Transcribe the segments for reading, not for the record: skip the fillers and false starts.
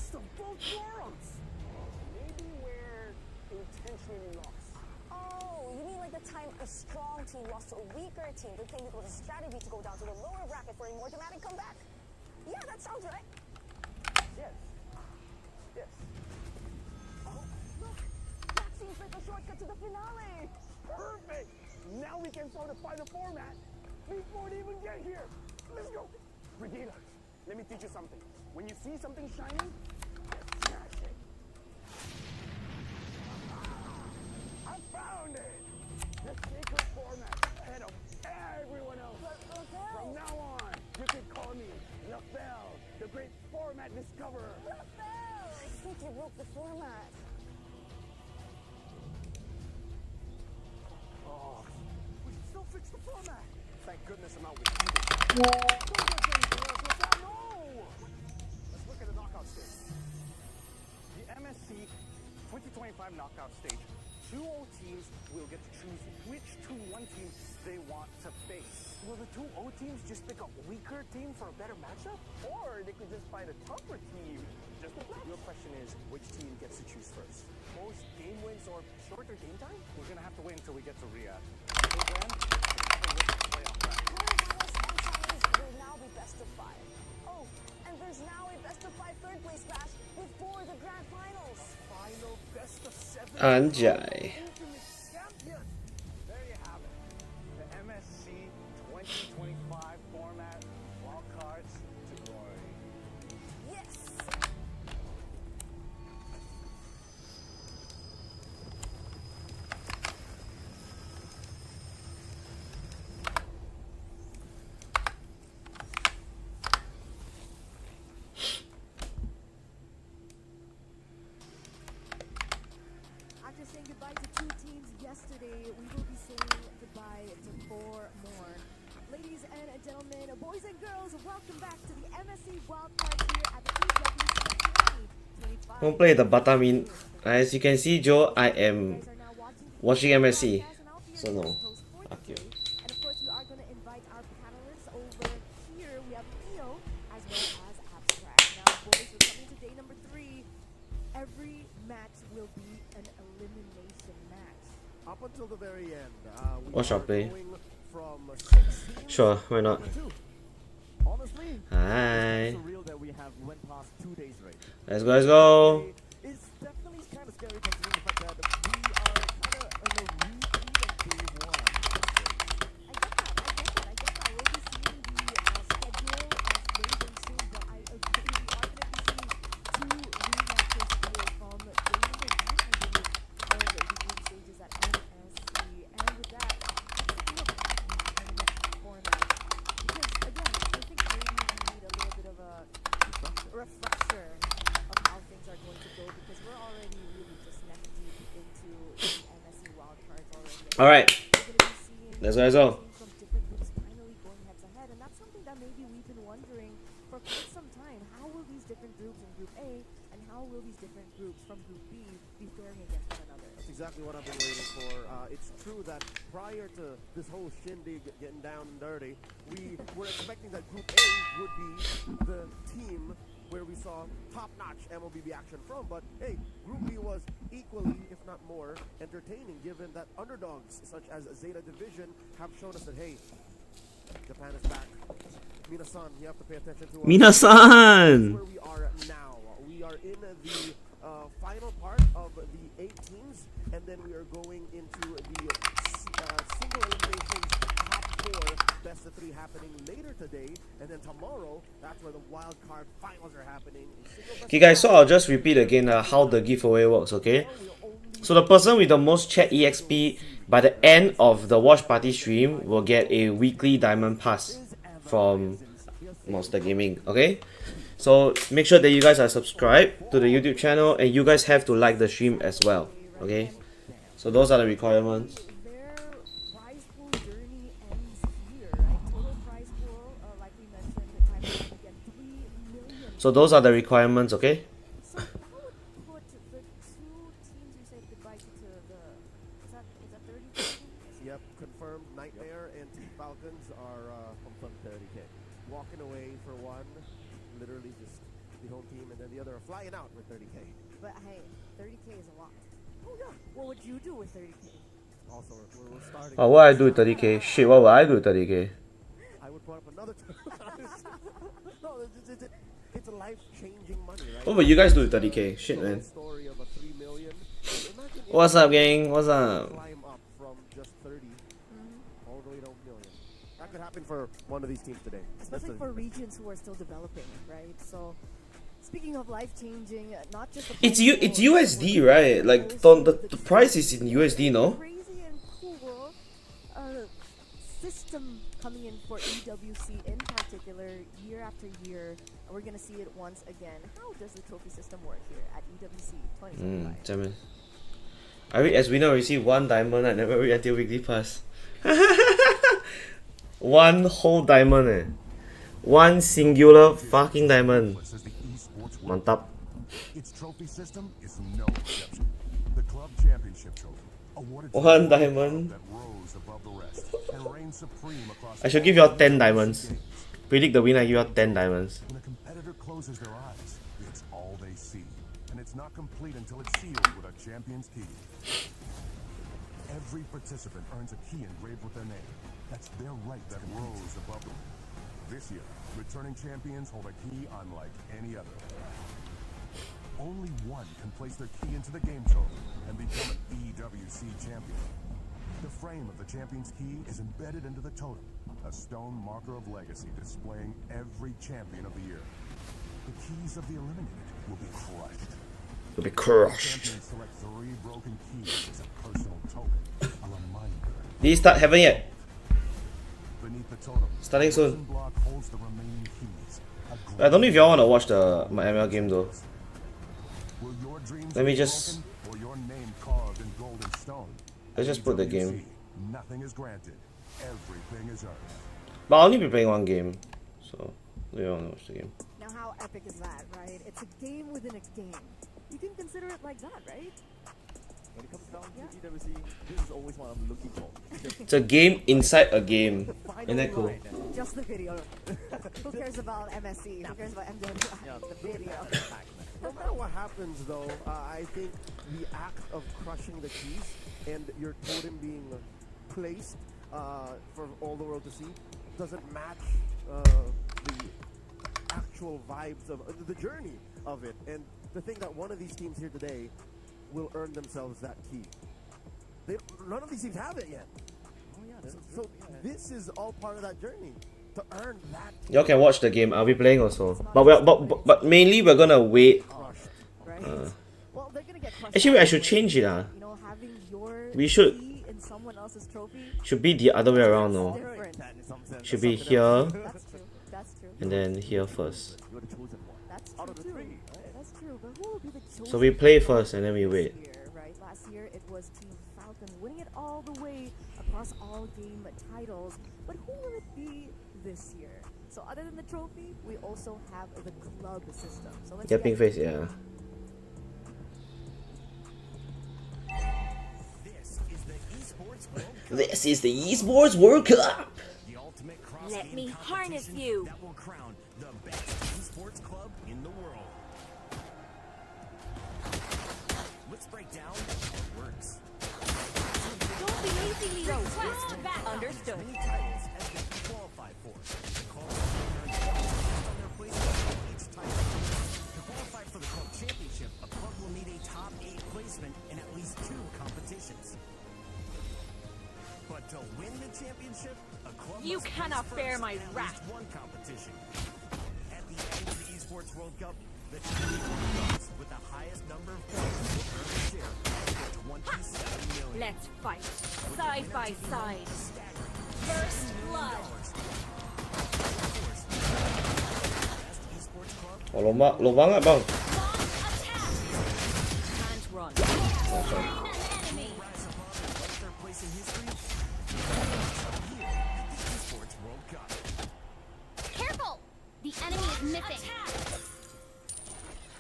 best of both worlds. Maybe we're intentionally lost. Oh, you mean like the time a strong team lost to a weaker team? They think it was a strategy to go down to the lower bracket for a more dramatic comeback? Yeah, that sounds right. Yes. Yes. Oh, look! That seems like a shortcut to the finale! Perfect! Now we can solidify the format before they even get here. Let's go. Brigida, let me teach you something. When you see something shining, smash it. I found it! The secret format ahead of everyone else. From now on, you can call me LaFell, the great format discoverer. LaFell! I think you broke the format. Oh, we can still fix the format. Thank goodness I'm out with you. No! Let's look at the knockout stage. The MSC 2025 knockout stage. 2-0 teams will get to choose which 2-1 team they want to face. Will the 2-0 teams just pick a weaker team for a better matchup? Or they could just find a tougher team just to play? Your question is, which team gets to choose first? Most game wins or shorter game time? We're gonna have to wait until we get to Riyadh. Until then, playoff track. Quarterfinals and semis will now be best of 5. Oh, and there's now a best of 5 third place clash before the grand finals. Final best of 7. Anjay. Ultimate champion. There you have it. The MSC 2025 format. Wild cards to glory. Yes! After saying goodbye to 2 teams yesterday, we will be saying goodbye to 4 more. Ladies and gentlemen, boys and girls, welcome back to the MSC Wildcard here at the EWC 2025. Won't play the Batamin. As you can see, Joe, I am watching MSC. So no. Fuck you. And of course, we are going to invite our panelists over here. We have Theo as well as Abstract. Now, boys, we're coming to day number 3. Every match will be an elimination match. Up until the very end, we Or shall are play? going from 16 Sure, why not? to 2. Honestly, Hi. it's surreal that we have went past 2 days right. Let's go, let's go. It's definitely kind of scary considering the fact that we are kind of in a repeat of day 1. I get that. We'll be seeing the schedule very, very soon, but I agree. We are going to be seeing 2 rematches here from day number 1, I believe, of the group stages at MSC. And with that, let's take a look at the tournament format. Because, again, I think maybe we need a little bit of a refresher of how things are going to go, because we're already really just neck deep into the MSC wildcards already. Alright. We're going to be seeing Let's go, let's go. teams from different groups finally going head to head, and that's something that maybe we've been wondering for quite some time. How will these different groups in Group A and how will these different groups from Group B be faring against one another? That's exactly what I've been waiting for. It's true that prior to this whole shindig getting down and dirty, we were expecting that Group A would be the team where we saw top-notch MLBB action from. But hey, Group B was equally, if not more, entertaining, given that underdogs such as Zeta Division have shown us that, hey, Japan is back. Mina-san, you have to pay attention to us. Mina-san! Where we are now. We are in the final part of the 8 teams, and then we are going into the single eliminations top 4 best of 3 happening later today, and then tomorrow that's where the wild card finals are happening. Okay guys, so I'll just repeat again how the giveaway works, okay? So the person with the most chat EXP by the end of the watch party stream will get a weekly diamond pass from Monster Gaming, okay? So make sure that you guys are subscribed to the YouTube channel, and you guys have to like the stream as well, okay? So those are the requirements. Their prize pool journey ends here, right? Total prize pool, like we mentioned, the time to get 3 million. So those are the requirements, okay? So that would put the 2 teams you said goodbye to the, is that 30? Yep, confirmed. Nightmare and Team Falcons are from 30K. Walking away for one, literally just the home team, and then the other are flying out with 30K. But hey, 30K is a lot. Oh yeah. What would you do with 30K? Also, we're starting. Oh, what I do with 30k? Shit, what would I do with 30k? I would put up another. No, it's a life-changing money, right? What would you guys do with 30k? Shit, The whole man. story of a 3 million. Imagine if What's up, you gang? What's up? climb up from just 30 all the way to a million. That could happen for one of these teams today. Especially That's for regions who are still developing, right? So, speaking of life-changing, not just the It's price it's USD, right? Like the price is in USD, no? crazy and cool system coming in for EWC in particular, year after year. And we're gonna see it once again. How does the trophy system work here at EWC 2025? Jamin. I read as winner receive 1 diamond. I never read until weekly pass. 1 whole diamond, eh? 1 singular fucking diamond. Mantap. Its trophy system is no exception. The club championship trophy, awarded to 1 the diamond. club that rose above the rest and reigned supreme across I should all give you all 10 EWC diamonds. games. Predict the winner, I give you all 10 diamonds. When a competitor closes their eyes, it's all they see, and it's not complete until it's sealed with a champion's key. Every participant earns a key engraved with their name. That's their right that rose above them. This year, returning champions hold a key unlike any other. Only one can place their key into the game token and become an EWC champion. The frame of the champion's key is embedded into the totem, a stone marker of legacy displaying every champion of the year. The keys of the eliminated will be crushed. You'll be crushed. Champions select 3 broken keys as a personal token, a reminder. Did you start? Haven't yet. Beneath the totem, Starting the soon. prison block holds the remaining keys. I don't know if y'all want to watch my ML game though. Will your dreams Let me be just- broken or your name carved in golden stone? Let's just put the EWC, game. Nothing is granted. Everything is earned. But I'll only be playing 1 game. So, we don't want to watch the game. Now, how epic is that, right? It's a game within a game. You can consider it like that, right? When it comes down to EWC, this is always what I'm looking for. It's a game inside a game. Isn't that cool? Just the video. Who cares about MSC? Who cares about MWI? The video. No matter what happens, though, I think the act of crushing the keys and your totem being placed for all the world to see doesn't match the actual vibes of the journey of it. And to think that one of these teams here today will earn themselves that key. None of these teams have it yet. Oh yeah, that's So true. Yeah. this is all part of that journey to earn that key. Y'all can watch the game. I'll be playing also. But mainly we're gonna wait. Crushed. Right? Well, they're gonna get crushed. Actually, I out should anyway. change it. You know, having your We should- key in someone else's trophy. Should be the other way around now. Different. That in some sense, Should that's be something here else. That's true. That's true. and then here first. You're the chosen one. That's Out true of the too. 3, right? That's true. But who will be the chosen So we play one first and then we this wait. year, right? Last year it was Team Falcon winning it all the way across all game titles. But who will it be this year? So other than the trophy, we also have the club system. So let's Yeah, get pink face, yeah. This is the Esports World Cup. Let me harness you. That will crown the best esports club in the world. Let's break down how it works. Don't be lazily request back. Understood. Many titles as they can qualify for. The qualifiers earn points based on their placement in each title. To qualify for the club championship, a club will need a top 8 placement in at least 2 competitions. But to win the championship, a club You must cannot place bear first my in at wrath. least 1 competition. At the end of the Esports World Cup, the champion comes with the highest number of points will earn a share of 27 million. Let's fight. Side by side. First blood. Best esports club Oh, lobang nggak bang? Can't run. Enemy. rise above and write their place in history. Here at the Esports World Cup. Careful! The enemy is missing.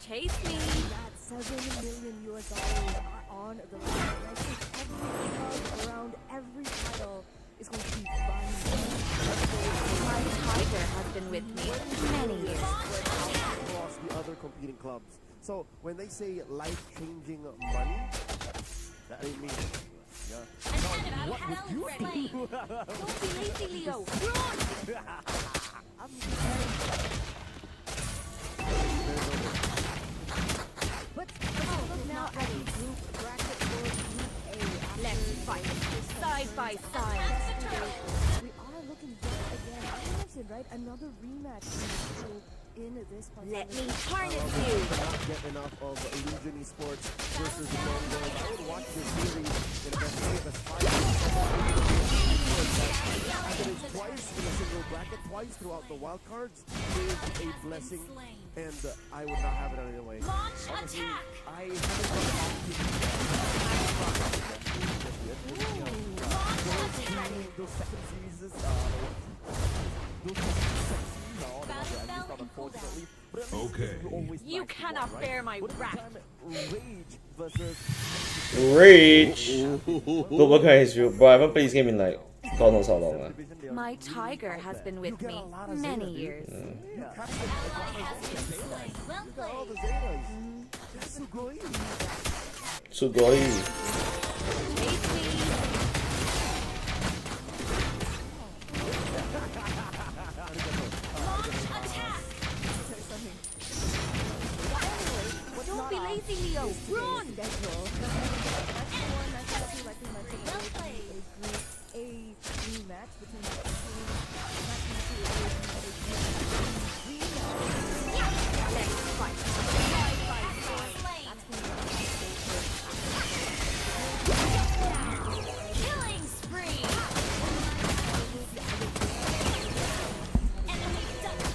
Chase me. that $7 million are on the line. I think every club around every title is going to be fun. My tiger has been with me many years. Across the other competing clubs, So when they say life-changing money, that ain't me. An enemy has been slain. Don't be lazy, Leo. Run! But look now at the group bracket for Group A. Let's fight side by side. We are looking yet again. I mentioned, right? Another rematch in this part. Let me harness I you. cannot get enough of Illusion Esports versus the Mongols. I would watch this series in a best fight. I did it twice in a single bracket, twice throughout the wild cards is a blessing, and I would not have it any other way. Launch Honestly, attack. I haven't got the opportunity. Those second series, those unfortunately. But at least Okay. you always You back to cannot one, right? bear my But every wrath. time Rage versus Rage. Good work, guys. Bro, I haven't played this game in like God knows how long. My tiger has been with me many years. you got all the Zetas. That's so great. Sugoi. Chase me. Launch attack. Don't be lazy, Leo. Run! Well played. A rematch between the Let's fight side by side. Killing spree. Enemy double.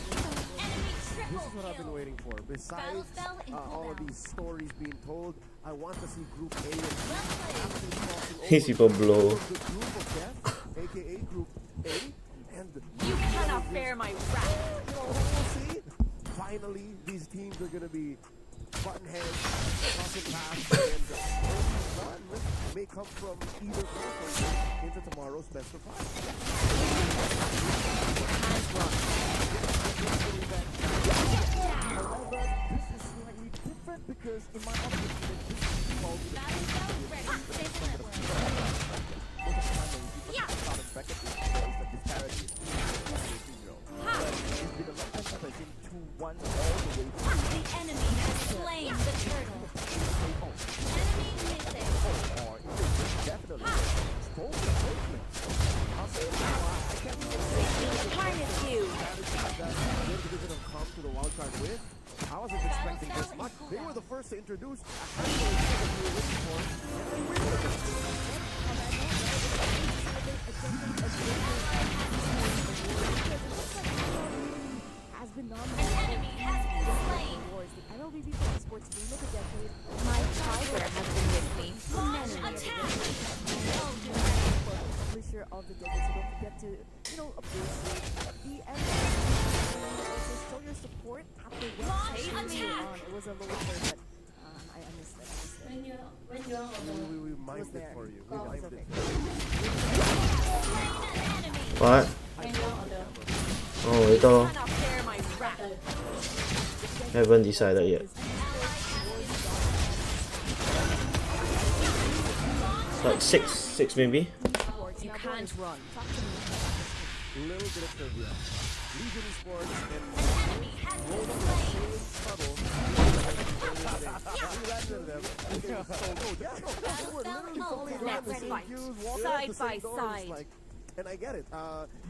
Enemy This triple is what I've been kill. waiting for. Besides fell in all of cooldown. these stories being told, I want to see Group A and Well played. actually crossing over These people blow. from the Group of Death, aka Group A, and You cannot bear my wrath. you know what we'll see? Finally, these teams are gonna be button heads, crossing paths, and only one may come from either conference into tomorrow's best of five. However, this is slightly different because in my opinion, this is called the The enemy has slain the turtle. Enemy missing. Harness you. division have come to the wild card with. I wasn't expecting this much. They were the first to introduce a handful of teams we were waiting for, and they win. has been An nominated enemy has been slain. awards. The MLBB Esports Game of the Decade. My tiger has been with me many years. Publisher of the decade, so don't forget to, appreciate the MLBB. Also show your support at the website Launch earlier attack. on. It was a little bit, but I missed it. We mimed it for you. We Oh, it's mimed okay. it for you. Slain an enemy. What? Oh, later lor. Cannot bear my wrath. Haven't decided yet. Like six maybe. You can't run. Little bit of trivia. Legion Esports and Enemy has been slain. Puddle. We landed them. They were so good. Yeah, no, they were literally falling around Let's the same fight. queues, walking Side out the by same doors, side. like, and I get it. You could not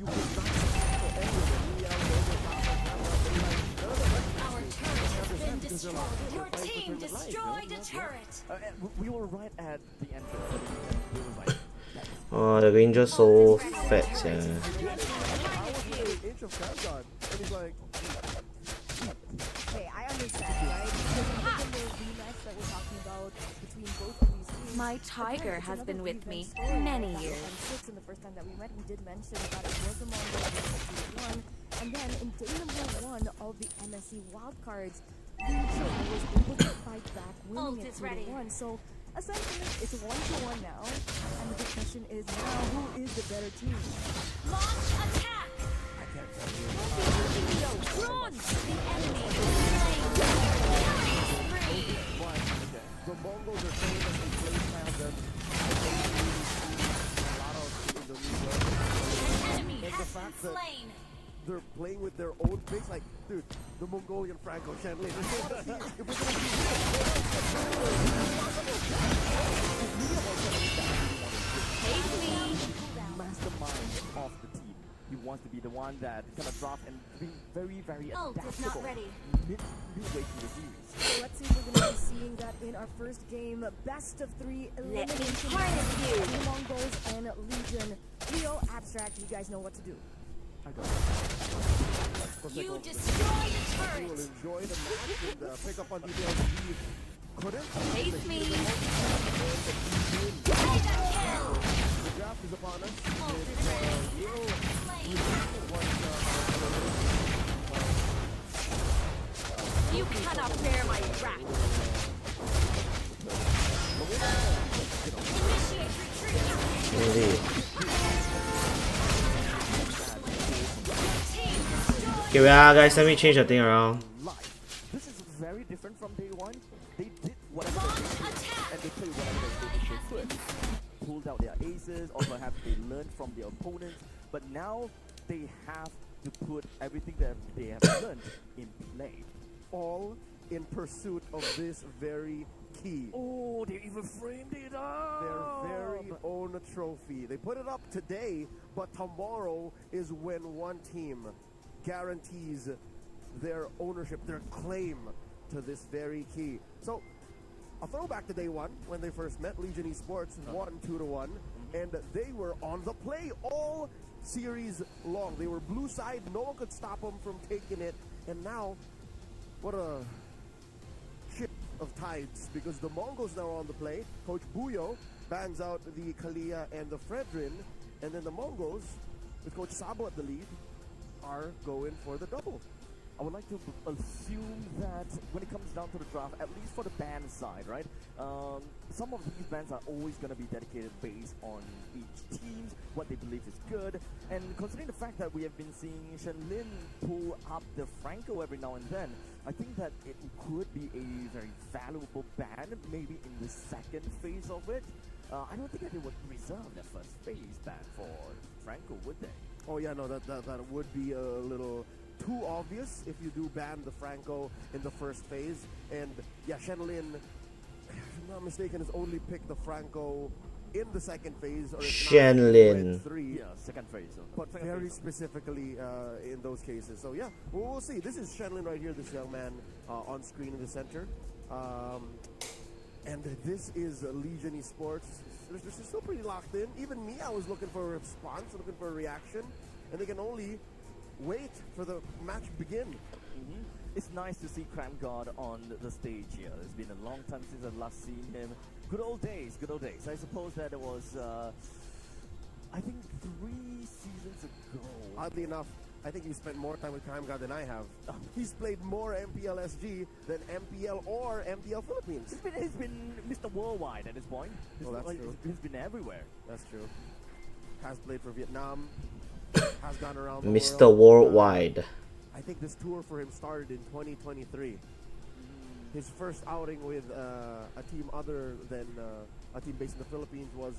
for any of them. We out over top of camera. None of the rest of Our them turret has been because they're destroyed. like, Your fight for team tournament life, destroyed you a know? turret. We were right at the entrance, and it was like, Oh, the Ranger's so fat, yeah. I was within an inch of Kazan, and he's like, Okay, I understand, right? Because given the rematch that we're talking about between both of these teams, My tiger again, it's has been another with me revenge story. many Battle years. M6 in the first time that we met, we did mention that it was among the 1, and then in day number 1 of the MSC wildcards, Legion was able to fight back, Ult winning it is ready. 2-1. So essentially, it's 1-1 now, and the big question is now who is the better team? Launch attack. Run. The enemy is slain. Killing spree. that slain. they're playing with their own base. Like, dude, the Mongolian Franco Shanley. Mastermind of the team. He wants to be the one that kind of drop and be very, very Ult is adaptable not ready. midway through the series. So let's see if we're going to be seeing that in our first game. Best of 3 elimination. harness you. The Mongols and Legion. Leo, Abstract, you guys know what to do. I got it. You destroy the We turret. will enjoy the match and pick up on details we couldn't. Face me. The draft is upon us. Ult is ready. Slain. You cannot bear my wrath. Initiate retreat. Indeed. Team destroyed. Okay, wait, guys, let me change the thing around. Life. This is very different from day one. They did whatever they Launch did, attack. and they played whatever they could. Pulled out their aces, or perhaps they learned from their opponents. But now they have to put everything that they have learned in play. All in pursuit of this very key. Oh, they even framed it up. Their very own trophy. They put it up today, but tomorrow is when one team guarantees their ownership, their claim to this very key. So, a throwback to day one when they first met. Legion Esports won 2-1, and they were on the play all series long. They were blue side, no one could stop them from taking it, and now, what a ship of tides, because the Mongols now are on the play. Coach Buyo bans out the Kalia and the Fredrin, and then the Mongols, with Coach Sabo at the lead, are going for the double. I would like to assume that when it comes down to the draft, at least for the band side, right? Some of these bands are always going to be dedicated based on each team, what they believe is good. And considering the fact that we have been seeing Shenlin pull up the Franco every now and then, I think that it could be a very valuable band, maybe in the second phase of it. I don't think that they would reserve their first phase band for Franco, would they? Oh yeah, no, that would be a little too obvious if you do ban the Franco in the first phase. And yeah, Shenlin, if I'm not mistaken, has only picked the Franco in the second phase, or if Shenlin. not, three. Yeah, second phase. But second very phase. specifically in those cases. So yeah, we'll see. This is Shenlin right here, this young man on screen in the center. And this is Legion Esports. This is still pretty locked in. Even me, I was looking for a response, looking for a reaction. And they can only wait for the match begin. It's nice to see Cram God on the stage here. It's been a long time since I've last seen him. Good old days, good old days. I suppose that it was, I think 3 seasons ago. Oddly enough, I think he spent more time with Crime God than I have. He's played more MPL SG than MPL or MPL Philippines. He's been Mr. Worldwide at this point. Oh, that's true. He's been everywhere. That's true. Has played for Vietnam. Has gone around the Mr. world. Worldwide. I think this tour for him started in 2023. His first outing with a team other than a team based in the Philippines was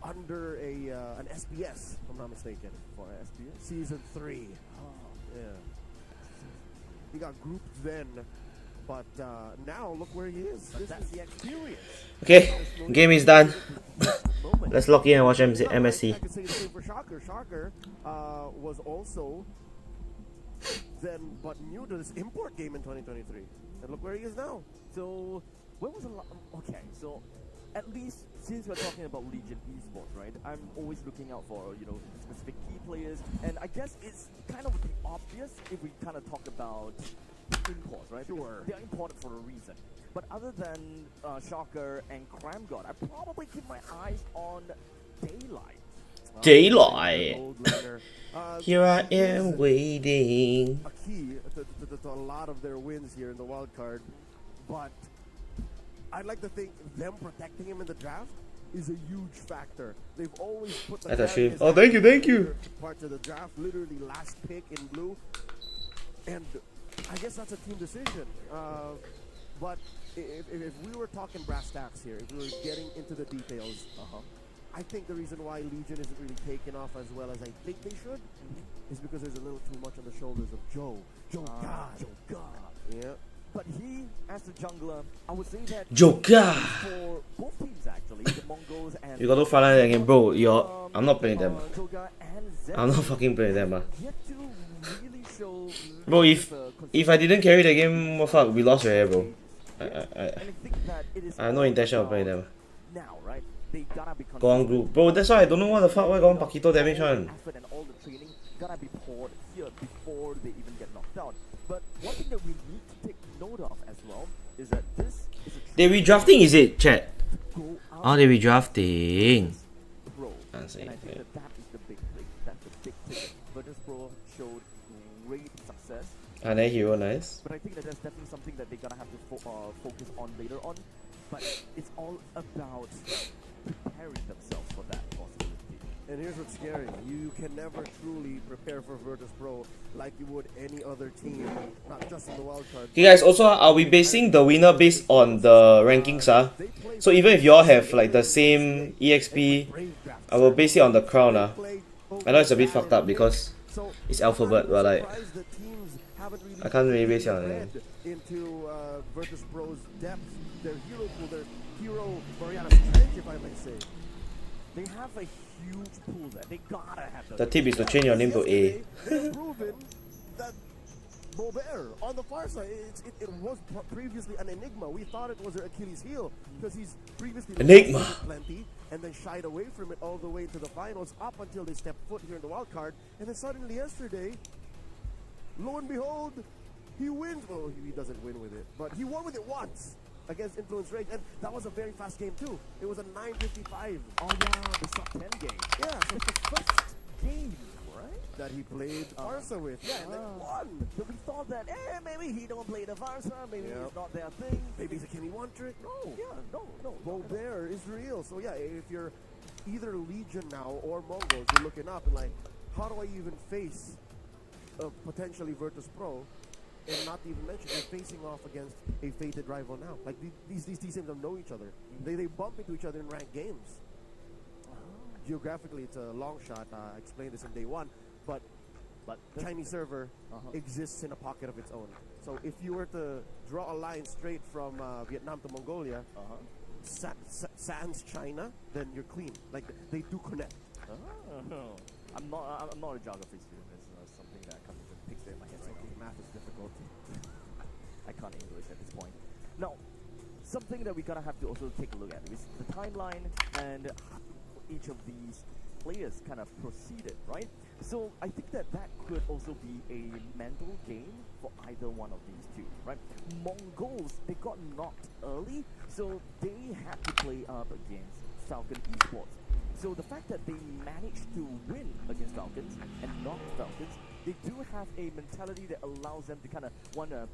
under an SBS, if I'm not mistaken. For SBS? Season 3. Yeah. He got grouped then, but now look where he is. This That's is the experience. Okay, game is done. Moment. Let's log in and watch MSC. I could say the same for Shocker. Shocker was also then but new to this import game in 2023. And look where he is now. So, when was the okay, so at least since we're talking about Legion Esports, right? I'm always looking out for, you know, specific key players. And I guess it's kind of the obvious if we kind of talk about imports, right? Sure. They're imported for a reason. But other than Shocker and Cram God, I probably keep my eyes on Daylight. Daylight. Old laner. Here I he is am waiting. a key to a lot of their wins here in the wild card. But I'd like to think them protecting him in the draft is a huge factor. They've always put the That's actually. Guardians Oh, thank you. parts of the draft, literally last pick in blue. And I guess that's a team decision. But if we were talking brass tacks here, if we were getting into the details, I think the reason why Legion isn't really taking off as well as I think they should is because there's a little too much on the shoulders of Joe. Joe God. Yeah. But he, as a jungler, I would say that Joker! for both teams actually, the Mongols and You got no frontline again, bro. I'm not playing them. Joga and Zed I'm not fucking playing them. yet to really show. Bro, if I didn't carry the game, well, fuck, we lost already, bro. And I think that it is I have no intention of playing them. now, right? They gotta be Go on group. Bro, that's why I don't know what the fuck why got on Paquito damage one. effort and all the training gotta be poured here before they even get knocked out. But one thing that we need to take note of as well is that this is a They redrafting, is it, chat? go out Oh, they redrafting. Pro. I see. And I think that that is the big thing. That's the big thing. Virtus Pro showed great success. And then hero, nice. But I think that that's definitely something that they're gonna have to focus on later on. But it's all about preparing themselves for that possibility. And here's what's scary. You can never truly prepare for Virtus Pro like you would any other team, not just in the wildcard. Okay guys, also are we basing the winner based on the rankings? So even if y'all have like the same EXP, I will base it on the crown. I know it's a bit fucked up because it's alphabet, but like I can't really base it on it. Into Virtus Pro's depth, their hero pool, their hero Mariana's Trench, if I may say. They have a huge pool there. They gotta have The tip is to change your name to A. They've proven that Bobert on the far side, it was previously an enigma. We thought it was their Achilles heel because he's previously Enigma. plenty and then shied away from it all the way to the finals up until they stepped foot here in the wild card. And then suddenly yesterday, lo and behold, he wins. Well, he doesn't win with it, but he won with it once against Influence Rage, and that was a very fast game too. It was a 9:55. Oh yeah, the sub-10 game. Yeah, so It's the first game, right? that he played Barca with. Yeah, and then won. So we thought that, maybe he don't play the Varsa, maybe Yeah. it's not their thing. Maybe it's a Kenny one trick. No. Yeah, no. Bobert is real. So yeah, if you're either Legion now or Mongols, you're looking up and like, how do I even face potentially Virtus Pro? And not to even mention, they're facing off against a fated rival now. Like these teams don't know each other. They bump into each other in ranked games. Geographically, it's a long shot. I explained this in day one, but Chinese server exists in a pocket of its own. So if you were to draw a line straight from Vietnam to Mongolia, sans China, then you're clean. Like they do connect. I'm not a geography student. It's something that comes into the picture in my head right now. Math is difficult. I can't English at this point. Now, something that we gotta have to also take a look at is the timeline and how each of these players kind of proceeded, right? So I think that could also be a mental game for either one of these two, right? Mongols, they got knocked early, so they had to play up against Falcon Esports. So the fact that they managed to win against Falcons and knock Falcons, they do have a mentality that allows them to kind of want to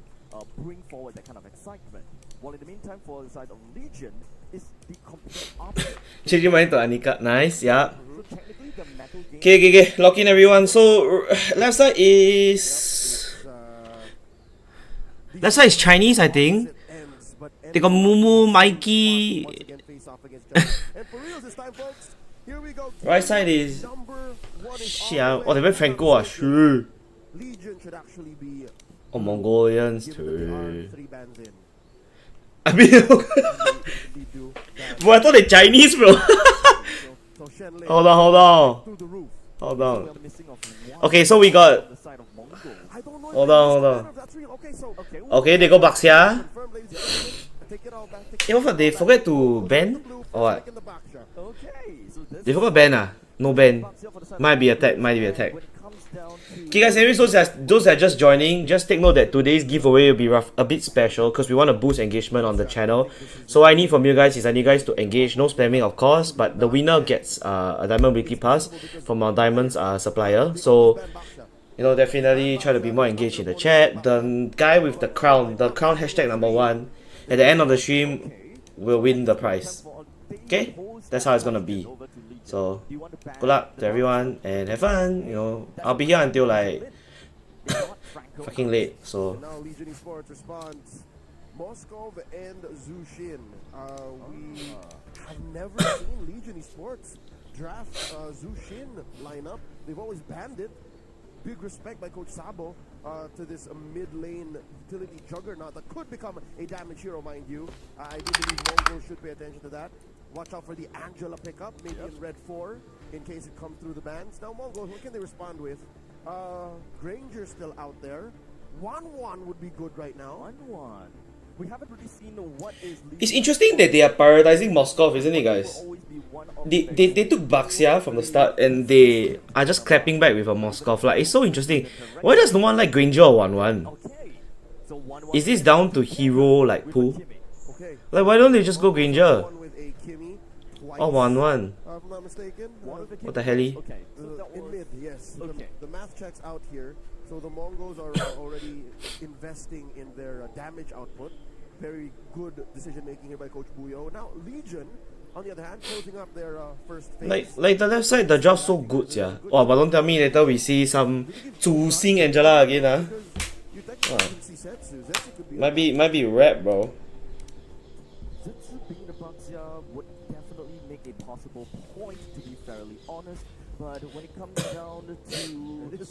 bring forward that kind of excitement. While in the meantime, for the side of Legion, is the complete opposite. Changing mine to Anika. Nice, yeah. So technically, the metal game. Okay. Lock in everyone. So left side is Chinese, I think. They got Mumu, Mikey. Right side is shit. Oh, they went Franco. Sure. Legion should actually be Oh, Mongolians given that they are too. 3 bands in. I mean, They do that. bro, I thought they're Chinese, bro. So Shenlei Hold on. through the roof. Hold We on. are missing of one Okay, so we got. on the side of Mongols. I don't know if Hold that on, is hold on. matter if that's real. Okay, so Okay, they go Baxia. confirm, ladies and gentlemen. Take it all back. Take Eh, what? They forget to ban or what? Back in the back shot. Okay, so this They forgot ban No ban. box here for the side Might of be attack. Mongols. Might be attack. When it comes down to Okay guys, anyways, those that are just joining, just take note that today's giveaway will be a bit special because we want to boost engagement on the channel. So what I need from you guys is I need you guys to engage, no spamming of course, but the winner gets a Diamond Weekly Pass from our Diamonds supplier. So, you know, definitely try to be more engaged in the chat. The guy with the crown hashtag #1, at the end of the stream will win the prize. Okay? That's how it's gonna be. So, good luck to everyone and have fun. You know, I'll be here until like fucking late. So, Now Legion Esports responds Moskov and Zushin. We have never seen Legion Esports draft Zushin lineup. They've always banned it. Big respect by Coach Sabo to this mid-lane utility juggernaut that could become a damage hero, mind you. I do believe Mongo should pay attention to that. Watch out for the Angela pickup, maybe in red 4, in case it comes through the bans. Now Mongo, what can they respond with? Granger's still out there. 1-1 would be good right now. 1-1. We haven't really seen what is... It's interesting that they are prioritizing Moskov, isn't it, guys? They took Baxia from the start and they are just clapping back with a Moskov. Like, it's so interesting. Why does no one like Granger or 1-1? Is this down to hero like pool? Like, why don't they just go Granger? Or 1-1? If I'm not mistaken. What the hell? In mid, yes. The math checks out here. So the Mongols are already investing in their damage output. Very good decision making here by Coach Buyo. Now Legion, on the other hand, closing up their first phase. Like the left side, the job so good, yeah. Oh, but don't tell me later we see some Zhu Xing Angela again, Might be rap, bro. Zetsu being the Baxia would definitely make a possible point, to be fairly honest. But when it comes down to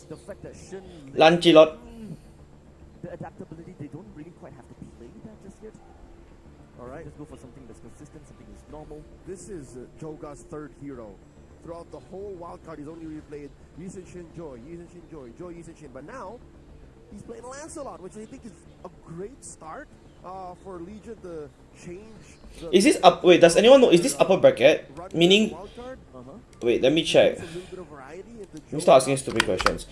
the fact that Shen Lancelot. the adaptability, they don't really quite have to play that just yet. Alright. Just go for something that's consistent, something that's normal. This is Joga's third hero. Throughout the whole wildcard, he's only really played Yisen Shin Joy, Yisen Shin Joy, Joy Yisen Shin. But now, he's playing Lancelot, which I think is a great start for Legion to change. Is this up? Wait, does anyone know? Is this upper bracket? Meaning, wait, let me check. Let me start asking stupid questions.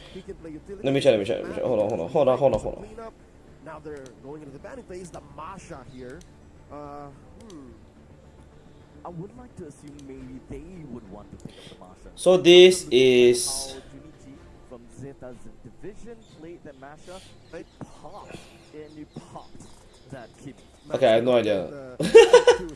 Let me check. Hold on. Now they're going into the banning phase. The Masha here. I would like to assume maybe they would want to pick up the Masha. So this is from Zeta's division played the Masha. It popped and you popped that kid. okay. I have no idea.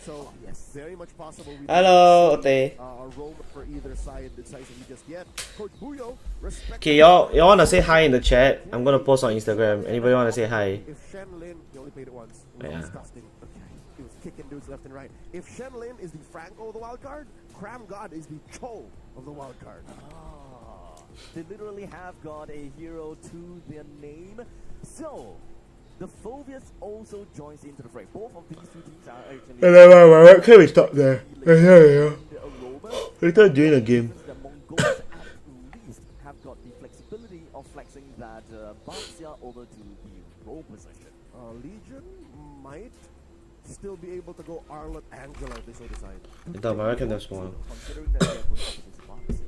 So yes, very much possible. Hello, Ote. Roam for either side decisively just yet. Coach Buyo, respect. Okay, y'all wanna say hi in the chat? I'm gonna post on Instagram. Anybody wanna say hi? If Shen Lin, he only played it once. It was disgusting. He was kicking dudes left and right. If Shen Lin is the Franco of the wild card, Cram God is the Cho of the wild card. They literally have got a hero to their name. So the Phobius also joins into the fray. Both of these two teams are actually... Can we stop there? We're doing a game. The Mongols at least have got the flexibility of flexing that Baxia over to the role position. Legion might still be able to go Arlott Angela if they so decide. The American that's one. Considering that they are going up against Baxia.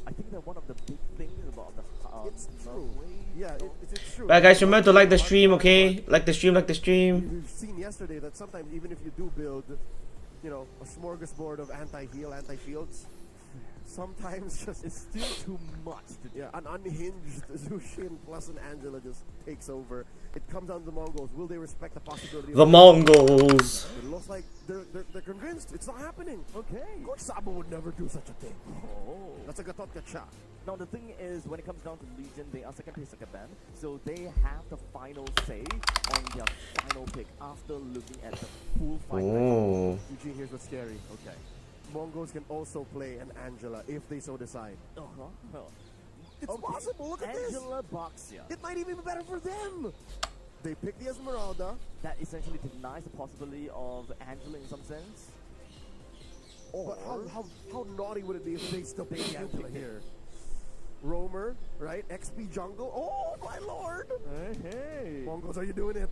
I think that one of the big things about the... it's true. Yeah, it's true. Right, guys, remember to like the stream, okay? Like the stream. We've seen yesterday that sometimes even if you do build, you know, a smorgasbord of anti-heal, anti-shields, sometimes just it's still too much. Yeah, an unhinged Zushin plus an Angela just takes over. It comes down to the Mongols. Will they respect the possibility? The Mongols. It looks like they're convinced it's not happening. Okay. Coach Sabo would never do such a thing. Oh. That's a gatot gacha. Now the thing is, when it comes down to Legion, they are second place, second band, so they have the final say on their final pick after looking at the full fight. Oh. Eugene, here's what's scary. Okay. Mongols can also play an Angela if they so decide. It's possible. Look at Angela this. Baxia. It might even be better for them. They pick the Esmeralda. That essentially denies the possibility of Angela in some sense. But how naughty would it be if they still pick the Angela here? Roamer, right? XP jungle. Oh my lord! Hey. Mongols, are you doing it?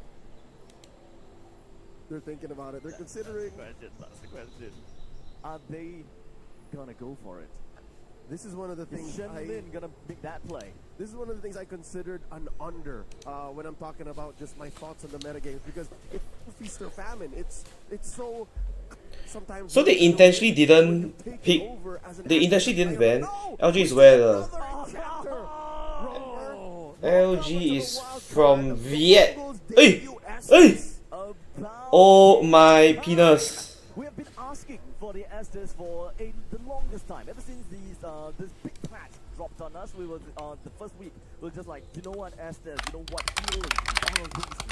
They're thinking about it. They're considering. That's the question. Are they gonna go for it? This is one of the things. Shen Lin gonna make that play? This is one of the things I considered an under when I'm talking about just my thoughts on the metagames, because it's feast or famine. It's so. Sometimes So they intentionally didn't pick. They intentionally didn't ban. LG is where the LG is from Viet. Hey! Oh my penis. We have been asking for the Estes for the longest time, ever since this big patch dropped on us. last week was the first week we were just like, you know what, Estes, you know what, healing, all of these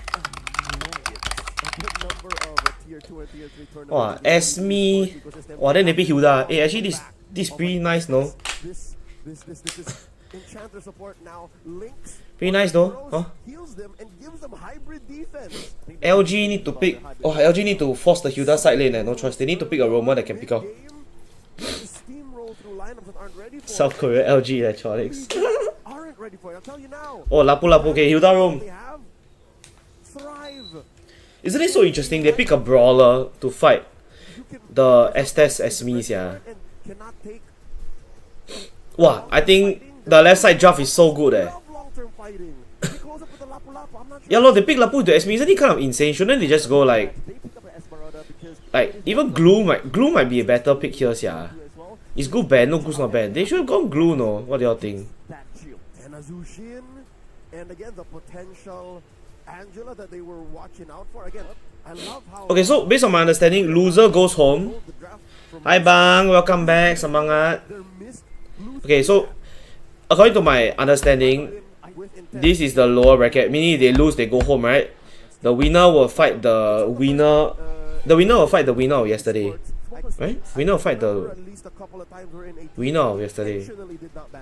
a good number of tier 2 and tier 3 tournaments. Wow, Esme. Wow, then they pick Hilda. Hey, actually this pretty nice, no? This Enchanter support now links Pretty nice though, huh? heals them and gives them hybrid defense. LG need to pick. Oh, LG need to force the Hilda side lane. No choice. They need to pick a roamer that can pick out. Steamroll through lineups that aren't ready for South Korea LG Electronics. aren't ready for it. I'll tell you now. Oh, Lapu Lapu. Okay, Hilda roam. They have Thrive. Isn't it so interesting? They pick a brawler to fight the Estes Esmes, yeah. And cannot take Wow, I think the left side draft is so good, eh. love long-term fighting. He goes up with the Lapu Lapu. I'm not sure. Yeah, lord, they pick Lapu to Esme. Isn't it kind of insane? Shouldn't they just go like even Glue might be a better pick here, yeah. Is Glue bad? No, Glue's not bad. They should have gone Glue, no. What do y'all think? And Azushin, and again the potential Angela that they were watching out for. Again, I love how. Okay, so based on my understanding, loser goes home. the draft from Hi Bang, welcome back, semangat. their missed blue Okay, so according to my understanding, with intent. this is the lower bracket. Meaning if they lose, they go home, right? The winner will fight the winner. The winner will fight the winner of yesterday, right? Winner will fight the At least a couple of times we're in a winner of yesterday. intentionally did not ban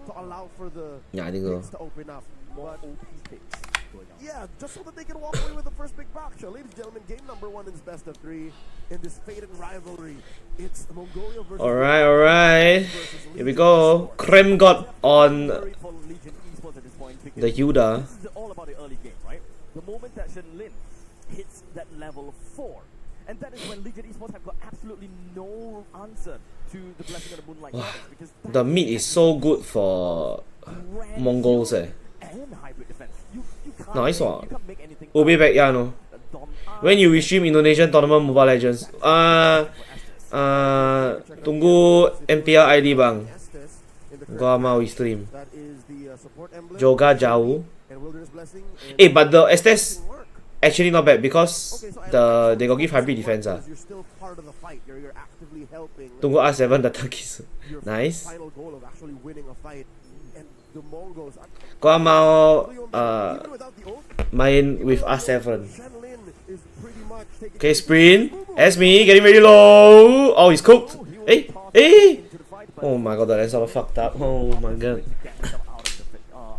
to allow for the Yeah, I think so. picks to open up. more But OP picks going on. yeah, just so that they can walk away with the first big box show. Ladies and gentlemen, game number 1 is best of 3 in this fated rivalry. It's Mongolia versus Alright. Here we go. Krem got on Worried for Legion Esports at this point because the Hilda. this is all about the early game, right? The moment that Shen Lin hits that level 4, and that is when Legion Esports have got absolutely no answer to the Blessing of the Moonlight Goddess, because that The meat is so good for grand Mongols, eh. and hybrid defense. You can't Nice make, one. you can't make anything Will be back, yeah, no. Dom When you stream Indonesian tournament Mobile Legends? Tunggu MPL ID bang. Estes in the Gua mau stream. that is the support emblem Joga jauh. and Wilderness Blessing. And Eh, but the Estes work. actually not bad because they got give hybrid defense. You're still part of the fight. You're actively helping. Tunggu R7 datang kisah. Your Nice. final goal of actually winning a fight. And the Mongols Gua mau even without the ult, main with R7. Shen Lin is pretty much taking Okay, sprint. Esme getting very low. Oh, he's cooked. Hey, hey. into the fight, but Oh my god, that's all fucked up. Oh my god. to get himself out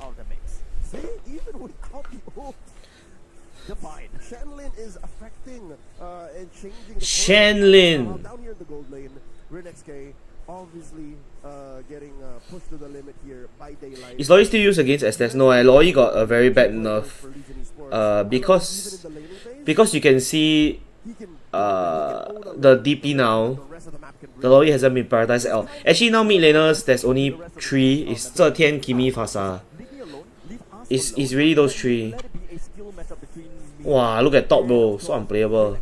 of the mix. See, even without the ult, Divine. Shen Lin is affecting and changing the Shen course. Lin. Down here in the gold lane, RinXK obviously getting pushed to the limit here by Daylight. Is Loi still used against Estes? No, Loi got a very bad nerf. For Legion Esports. Because Even in the laning phase, because you can see he can the DP now. the rest of the map can The Loi hasn't been prioritized at all. Actually now mid laners there's only 3. It's Zhe Tian, Kimi, Fasa. Leave me alone. Leave us It's alone. really those 3. Let it be a skill matchup between me Wow, look at top bro, so unplayable.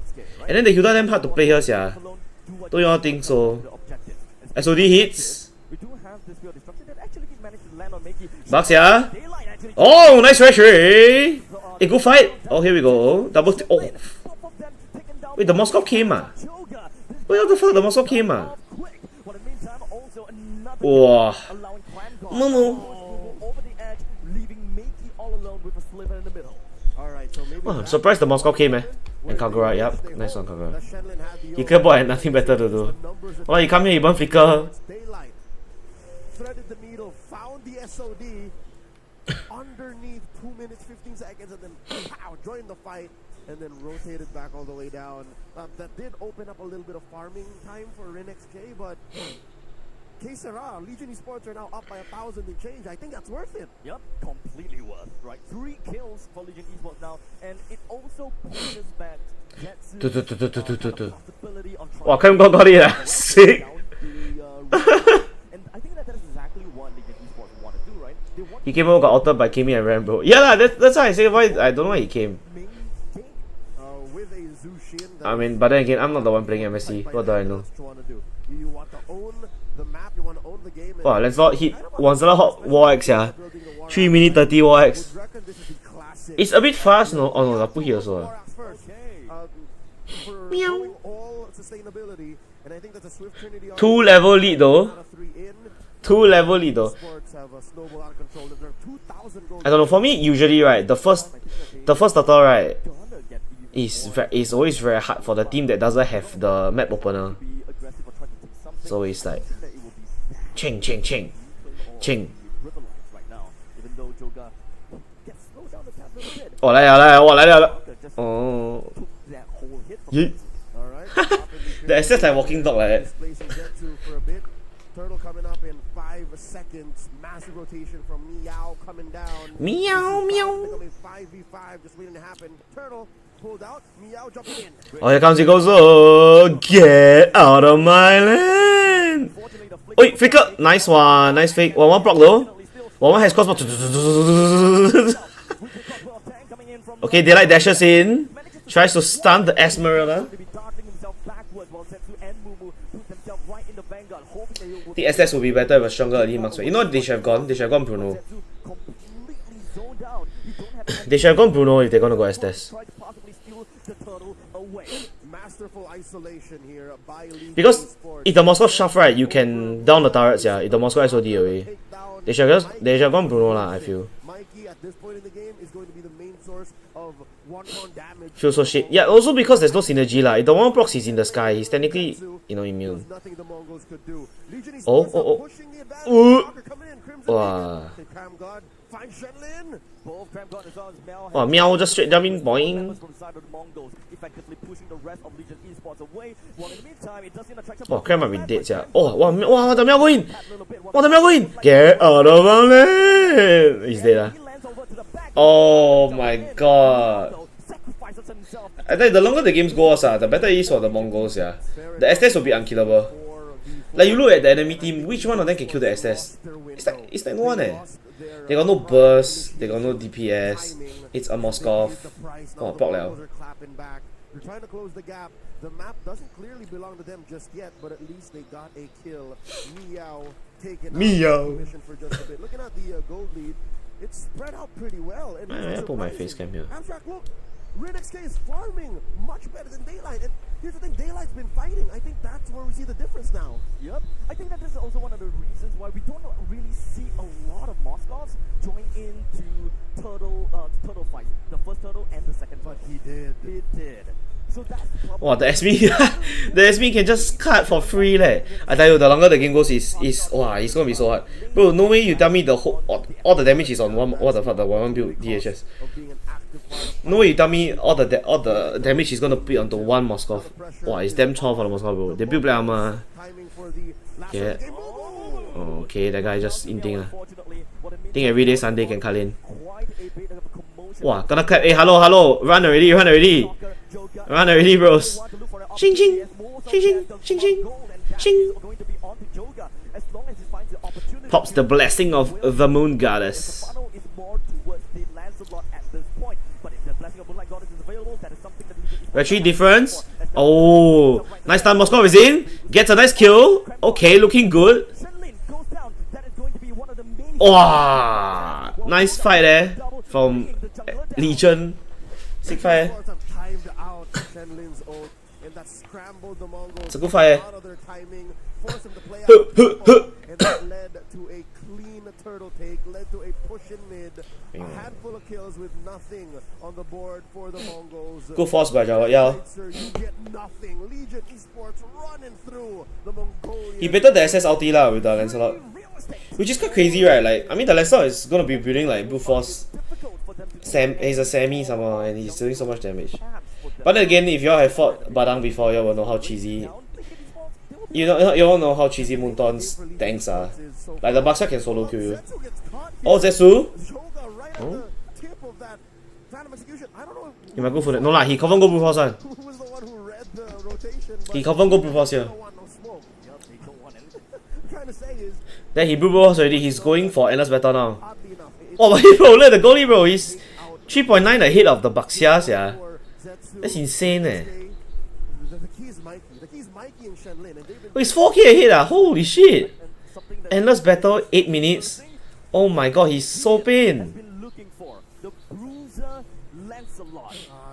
And then the Hilda damn hard to play here, sia. alone. Do what Don't you all think so? the objective. SOD hits. We do have this Spear of Destruction that actually managed to land on Makey. Bucks, yeah. Daylight actually Oh, nice treasury. Hey, good fight. Oh, here we go. Double. Oh, both of them taken down. wait, the Moskov came ah. Choga. This Wait, what the fuck? The Moskov came ah. quick. While in the meantime, also another Wow. allowing Clan God Momo. over the edge, leaving Makey all alone with a sliver in the middle. Alright, so maybe Oh, I'm surprised the Moskov came eh. And Kagura, yep. Nice one, Kagura. He could have nothing better to do. Oh, he come here, he burn flicker. Daylight threaded the needle, found the SOD underneath 2 minutes 15 seconds, and then pow, joined the fight, and then rotated back all the way down. That did open up a little bit of farming time for RinXK, but Que sera, Legion Esports are now up by 1,000 and change. I think that's worth it. Yep, completely worth. Right, 3 kills for Legion Esports now, and it also pushes back Jetsu's possibility of Wow, trying Cam got it ah. Sick. down the and I think that is exactly what Legion Esports want to do, right? They want He came over, got altered by Kimi and Ram, bro. Yeah lah, that's why I say why I don't know why he came. to maintain With a Zushin. I mean, but then again, I'm not the one playing MSC. What do I know? What you want to do? You want to own the map. You want to own the game. And Wow, Lancelot hit Wanzala hot War X, yeah. 3 minute 30 War X. would reckon this is the classic. It's a bit fast, no? Oh no, I put here also. War Axe first. for Meow. going all sustainability, and I think that's a Swift Trinity on 2-level lead though. out of 3 in. 2-level lead though. Sports have a snowball out of control. There are 2,000 goals. I don't know. For me, usually right, the first turtle right is always very hard for the team that doesn't have the map opener. So it's like ching ching ching ching. Oh 来了来了，哇来了！哦，咦 The SS like walking dog like that. Displacing Zetsu for a bit. Turtle coming up in 5 seconds. Massive rotation from Meow coming down. Meow meow. Becoming 5v5, just waiting to happen. Turtle pulled out. Meow jumping in. Oh, here comes he goes. Oh, get out of my land. Oi, flicker. Nice one. Nice fake. One block though. One has crossbar. Okay, daylight dashes in. Tries to stun the Esmeralda. The SS will be better with a stronger early marksman. You know what they should have gone? They should have gone Bruno. They should have gone Bruno if they're gonna go SS. Masterful isolation here by Lee Because Sports. if the Moscow shove right, you can down the turrets, yeah. If the Moscow SOD away. They should have gone Bruno lah, I feel. Mikey at this point in the game is going to be the main source of one-on damage. Feel so shit. Yeah, also because there's no synergy lah. If the one blocks he's in the sky, he's technically, you know, immune. Nothing the Mongols could do. Legion is pushing the advantage. Ooh. Soccer coming in. Crimson Wow. Legion. Cram God finds Shenlin. Both Cram God as well as Mel Oh, Meow just straight jumping, boing. from the side of the Mongols, effectively pushing the rest of Legion esports away. While in the meantime, it does seem attraction. Oh, Cram might be dead, yeah. Oh, wow, the Meow go in. Wow, the Meow go in. Get out of our land. He's dead, ah. Oh my god. I think the longer the games goes, the better it is for the Mongols, yeah. The SS will be unkillable. Like you look at the enemy team, which one of them can kill the SS? It's like no one eh. They got no burst, they got no DPS. It's a Moskov. Oh, block liao. They're trying to close the gap. The map doesn't clearly belong to them just yet, but at least they got a kill. Meow taken out of mission for just a bit. Looking at the gold lead, it's spread out pretty well. And I put my face cam here. Abstract, look, RedXK is farming much better than Daylight. And here's the thing, Daylight's been fighting. I think that's where we see the difference now. Yep. I think that this is also one of the reasons why we don't really see a lot of Moskovs join into turtle fights. The first turtle and the second fight. He did. He did. So that's the problem. Wow, the SB the SB can just cut for free leh. I tell you, the longer the game goes wow, it's gonna be so hard. Bro, no way you tell me the whole all the damage is on one, what the fuck, the 1-1 build DHS. No way you tell me all the damage is gonna be onto one Moskov. Wow, it's damn chore for the Moskov, bro. They build black armor. Yeah. Oh, okay, that guy just inting. Think everyday Sunday can cut in. Wow, gonna clap. Hey, hello. Run already. Run already, bros. Ching ching. Ching ching. Ching ching. Ching. Pops the blessing of the moon goddess. Retreat difference. Oh, nice time. Moskov is in. Gets a nice kill. Okay, looking good. Wow, nice fight there from Legion. Sick fight. It's a good fight. And that led to a clean turtle take, led to a push in mid, a handful of kills with nothing on the board for the Mongols. Good force by Java, yeah. You get nothing. Legion Esports running through the Mongolian. He better the SS ulti lah with the Lancelot. Which is quite crazy, right? Like, I mean, the Lancelot is gonna be building like brute force. He's a semi somehow, and he's doing so much damage. But then again, if y'all have fought Badang before, y'all will know how cheesy. You all know how cheesy Moonton's tanks are. Like the Buckshot can solo kill you. Oh, Zetsu? Oh? He might go for that. No lah, he confirm go brute force one. He confirm go brute force here. Then he brute force already. He's going for endless battle now. Oh my bro, look at the goalie bro. He's 3.9 ahead of the Baxia, yeah. That's insane eh. Oh, he's 4k ahead ah. Holy shit. Endless battle 8 minutes. Oh my god, he's so pain.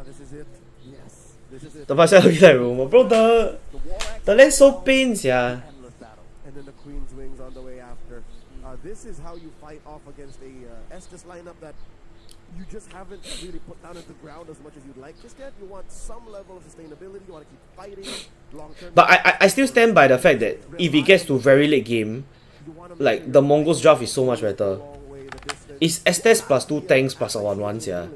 This is it. Yes, The Barca looking like Roma. Bro, the lane so pains, yeah. Endless battle. And then the Queen's Wings on the way after. This is how you fight off against a Estes lineup that you just haven't really put down into the ground as much as you'd like just yet. You want some level of sustainability. You want to keep fighting long term. But I still stand by the fact that if it gets to very late game, like the Mongols draft is so much better. It's Estes plus 2 tanks plus a 1-1, yeah.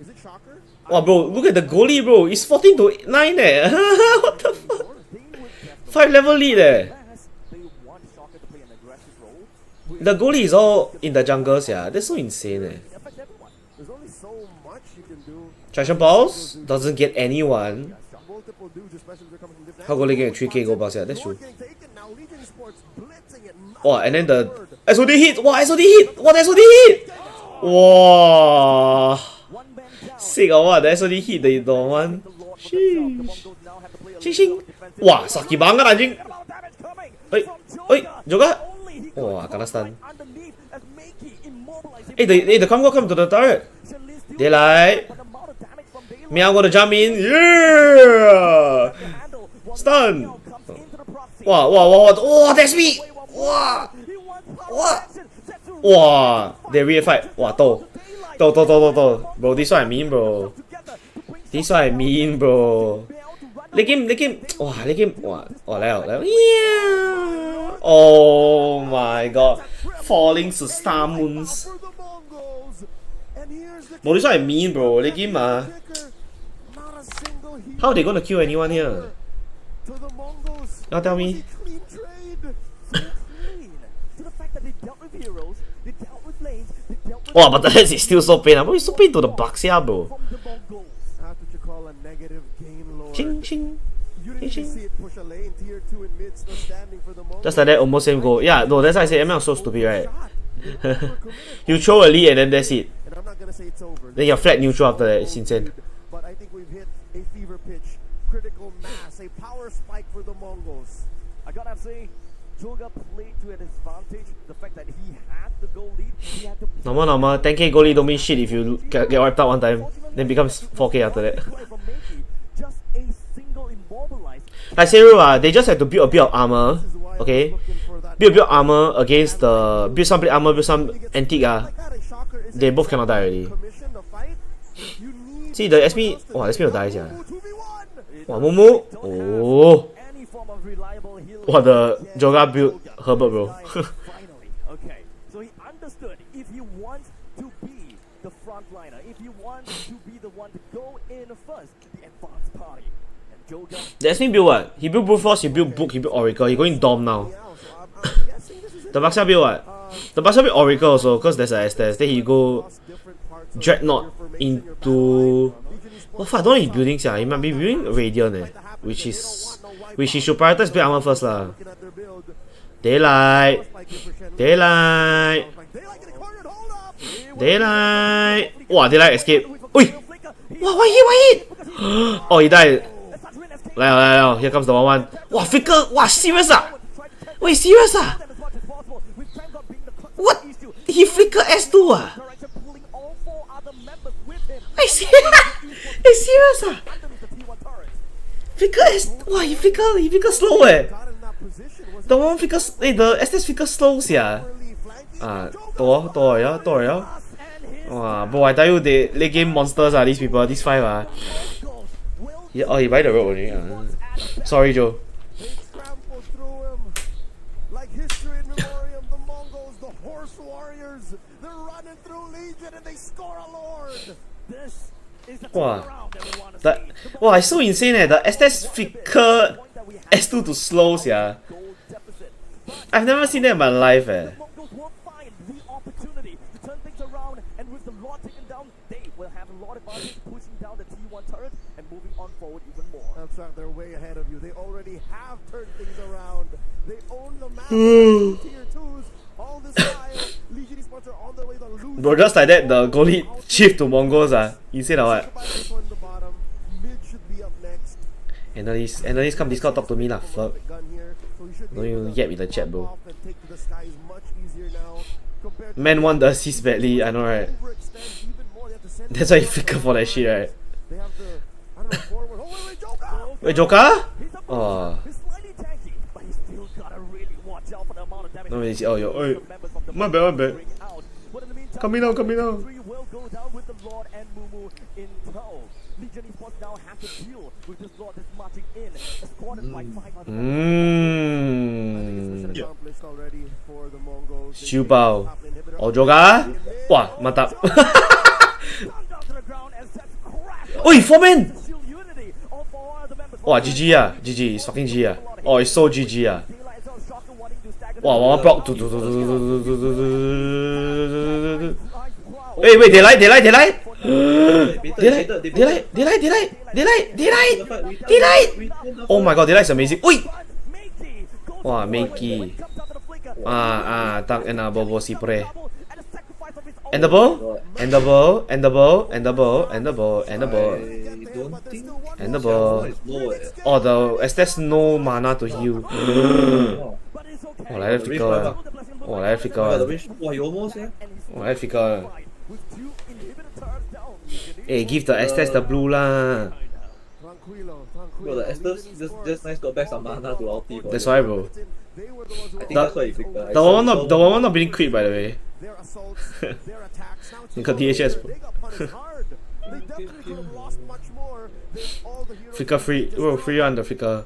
Is it Shocker? Wow, bro, look at the goalie, bro. It's 14 to 9, eh. What the fuck? 5 level lead, eh. They want Shocker to play an aggressive role. The goalie is all in the jungles, yeah. That's so insane, eh. It affects everyone. There's only so much you can do. Traction balls doesn't get anyone. Multiple dudes, especially if they're coming from different How goalie get 3k gold bucks, yeah, that's true. getting taken now. Legion Sports blitzing it. Oh, and then the SOD hit! Wow, SOD hit! What SOD hit! Wow! Sick or what? The SOD hit the one. Sheesh. Shing shing. Wah, sakit banget anjing. Oi, Joga. Wah, kena stun. The Congo come to the turret. Daylight. Meow gonna jump in. Yeah! Stun. Wow. Oh, that's me. Wow. Wow. They real fight. Wow, to. Bro, this what I mean, bro. This what I mean, bro. Late game. Wow, late game. Wow, like. Yeah. Oh my god. Falling to star moons. Bro, this what I mean, bro. Late game, How are they gonna kill anyone here? Now tell me. Oh, but the lens is still so pain. Bro, it's so pain to the bucks, yeah, bro. Ching, ching. Just like that, almost same goal. Yeah, no, that's why I say ML is so stupid, right? You throw a lead and then that's it. Then you're flat neutral after that. It's insane. But I think we've hit a fever pitch, critical mass, a power spike for the Mongols. I gotta say, Joga played to an advantage. The fact that he had the goal lead, he had to. Normal. 10k goalie don't mean shit if you get wiped out one time. Then becomes 4k after that. Just a single immobilized. Like Seru, they just have to build a bit of armor. Okay? Build a bit of armor against the. Build some plate armor, build some antique. They both cannot die already. See the SP. Oh, SP will die, yeah. Wow, Momo. Oh. Wow, the Joga build Herbert, bro. Finally, okay. So he understood if you want to be the frontliner, if you want to be the one to go in first, the advanced party. And Joga. The SP build what? He built Brute Force, he built Book, he built Oracle. He going Dom now. The Baxia build what? The Baxia build Oracle also, because there's a Estes. Then he go Dreadnought into. What fuck? I don't know he's building, he might be building Radiant, which he should prioritize build armor first lah. Daylight. Wow, Daylight escape. Oi! Wow, why hit? Oh, he died. Here comes the 1-1. Wow, Flicker. Wow, serious Wait, serious What? He flicker S2 Hey, serious Flicker S. Wow, he flicker slow The one flicker. The SS flicker slow Wow, bro, I tell you, they late game monsters these people, these 5 he buy the road only. Sorry, Joe. Like history in memoriam, the Mongols, the horse warriors, they're running through Legion and they score a lord. This is the Wow, it's so insane The SS flicker S2 to slow I've never seen that in my life The Mongols will find the opportunity to turn things around, and with the Lord taken down, they will have a lot of advantage pushing down the T1 turret and moving on forward even more. That's right, they're way ahead of you. They already have turned things around. They own the map. Tier 2s. All this while, Legion Esports are on their way to lose. Bro, just like that, the goalie shift to Mongols You said what? Mid should be up next. Analyst come Discord talk to me lah, fuck. Don't you yap in the chat, bro. Man won the assist badly, I know right. That's why he flicker for that shit, right? They have the, I don't know, forward. Oh, wait, Wait, Joker? Oh. He's slightly tanky, but he's still gotta really watch out for the amount of damage. No, it's, oh, yo, oi. My bad, my bad. But in the meantime, Coming out, coming out. three will go down with the Lord and Mumu in tow. Legion Esports now has to deal with this Lord that's marching in, escorted by 500. Accomplished already for the Mongols. 小包 Oh, Joker? Wah, mantap. Oi, 4-man! Wow, GG ah. GG, it's fucking G ah. Oh, it's so GG ah. Wow, one block. Wait, they lied. They lied. Oh my god, they lied amazing. Oi! Wow, Makey. Tak ena bobo si pre. And the ball. Oh, the Estes no mana to heal. Oh, like that flicker. Hey, give the Estes the blue lah. Bro, the Estes just nice got back some mana to ulti. That's why, bro. I think that's why he picked that. The one not being crit, by the way. You got DHS, bro. Flicker free, bro, free on the flicker.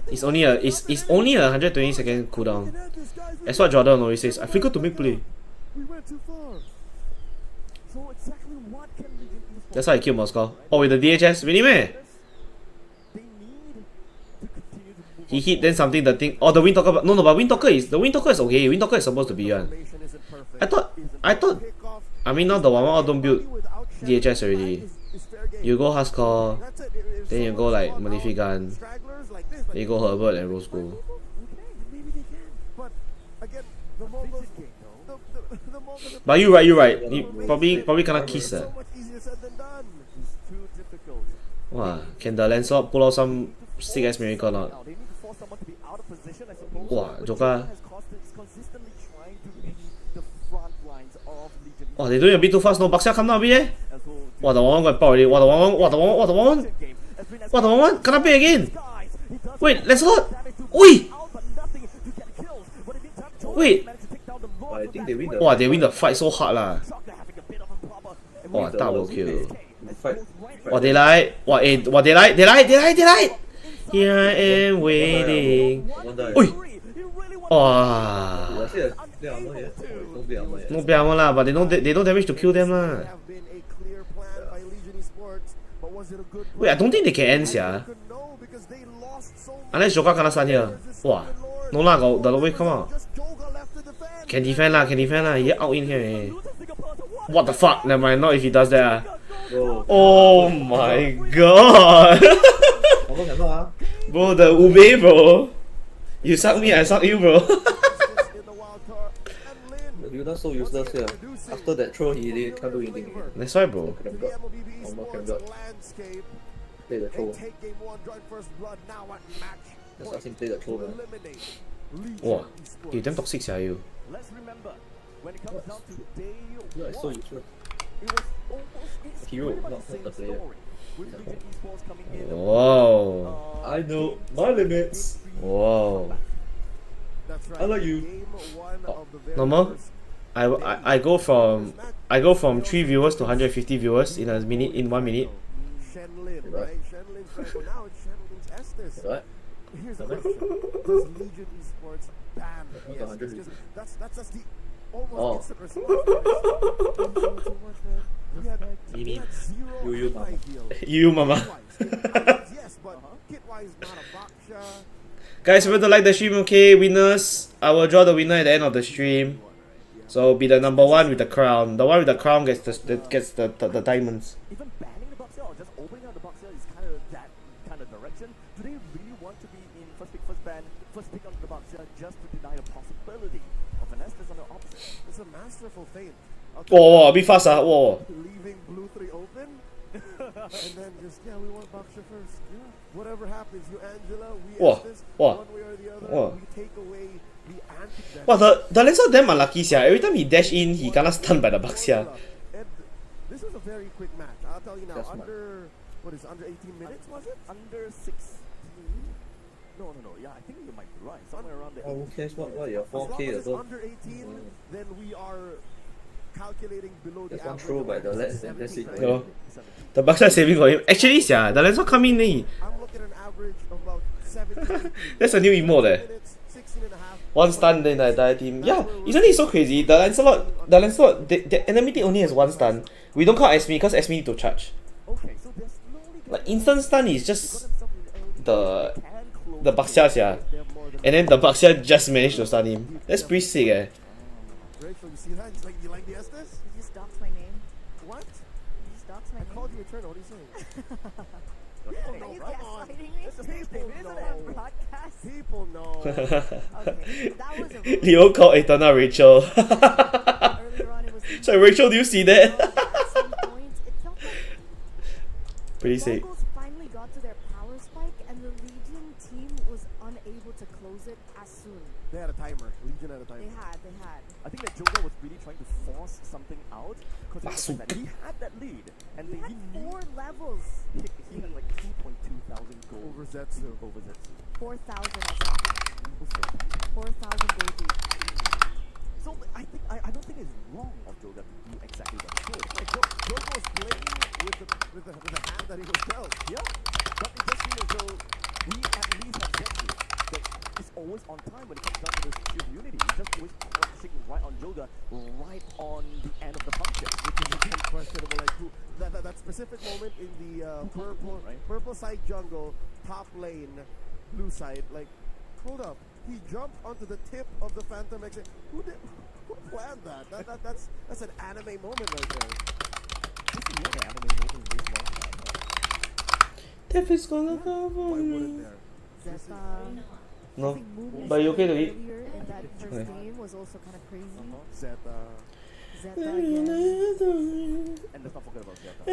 It's only a 120 second cooldown. That's what Jordan always says. I flicker to make play. That's how I kill Moscow. Oh, with the DHS, really meh? He hit then something the thing. Oh, the Wind Talker. No, but Wind Talker is okay. Wind Talker is supposed to be one. I thought. I mean, now the one don't build DHS already. You go Hardcore, then you go like Maleficent, then you go Herbert and Rose Gold. But you're right. You probably cannot kiss her. Wow, can the Lancelot pull out some sick ass miracle or not? Wow, Joker. Oh, they're doing a bit too fast. No, Baxia come down a bit eh? Wow, the one go and power already. Wow, the one. Cannot pay again. Wait, Lancelot. Oi! Wait. I think they win the Wow, they win the fight so hard lah. Wow, double kill. fight. Wow, they lied. Wow, they lied. Here I am waiting. Oi! Wow. No big armor lah, but they don't damage to kill them lah. Wait, I don't think they can end sia. Unless Joker cannot stun here. Wow. No lah, got the way come out. Can defend lah. He out in here. What the fuck? Never mind, not if he does that. Oh my god. Bro, the Ube, bro. You suck me, I suck you, bro. You're not so useless here. After that throw, he can't do anything. That's why, bro. Play the throw. Just ask him play the throw, man. Wow, you damn toxic, sia, you. You are so useless. Hero, not the player. Whoa. I know my limits. Whoa. I like you. Normal? I go from 3 viewers to 150 viewers in 1 minute. Right. Right. Here's the question. Does Legion Esports ban ES? That's just the almost instant response. We had zero ideal. You, mama. Yes, but kit-wise not a Baksha. Guys, remember to like the stream, okay? Winners, I will draw the winner at the end of the stream. So be the number one with the crown. The one with the crown gets the diamonds. Even banning the Buxia or just opening up the Buxia is kind of that kind of direction. Do they really want to be in first pick, first ban, first pick on the Buxia just to deny the possibility of an Estes on the opposite? It's a masterful feint. Whoa, a bit fast, whoa. Leaving blue 3 open, and then just we want Baksha first. Yeah. Whatever happens, you Angela, we Estes, one way or the other, we take away the anti-dash. Wow, the Lancer damn unlucky, sia. Every time he dash in, he kinda stunned by the Baksia. This was a very quick match. I'll tell you now. Under What is it, under 18 minutes, was it? Under 16? No. Yeah, I think you might be right. Somewhere around there. Oh, who cares what your As long 4K as or it's so? under 18, then we are calculating below the That's one average. throw by of the Lens, 17, that's it. right? Yeah. The Bucks are saving for him. Actually, sia, the Lancer come in, I'm looking at an average of about 17. that's a new emote, eh. minutes, 16 and a half. One stun, then the entire team. Yeah, isn't it so crazy? The Lancelot, the enemy team only has one stun. We don't count Esme because Esme need to charge. Okay, so they're slowly Like instant stun is just the Baxia, sia. And then the Baxia just managed to stun him. That's pretty sick, eh. Rachel, you see that? He's like, you like the Estes? You just doxed my name. What? You just doxed my I name. called you Eternal. What are you saying? Are you gaslighting me? People Isn't know. it a broadcast? People know. Okay, that was a rude. Leo called Eternal Rachel. Earlier on, it was So Rachel, do you see that? at some point, it felt like Pretty the sick. Mongols finally got to their power spike, and the Legion team was unable to close it as soon. They had a timer. Legion had a timer. They had. I think that Joga was really trying to force something out because he had that lead and He then had he knew 4 levels. he had like 2,200 gold Over Zetsu. over Zetsu. 4,000 I saw. 4,000 gold lead. So I don't think it's wrong of Joga to do exactly what he did. Like, Jogo was playing with the hand that he was dealt. Yeah, but it just seems as though we at least have Zetsu that is always on time when it comes down to the shield unity. He's just always pushing right on Joga, right on the end of the function. Which is again questionable. Like that specific moment in the purple side jungle, top lane, blue side. Like, hold up. He jumped onto the tip of the Phantom exit. Who planned that? That's an anime moment right there. This is not an anime movie in this long time. Death is gonna come for Why me. wouldn't there? Zeta, No, I think movement but you okay to eat? earlier in that first Okay. game was also kind of crazy. Zeta. Zeta again. And let's not forget about Zeta.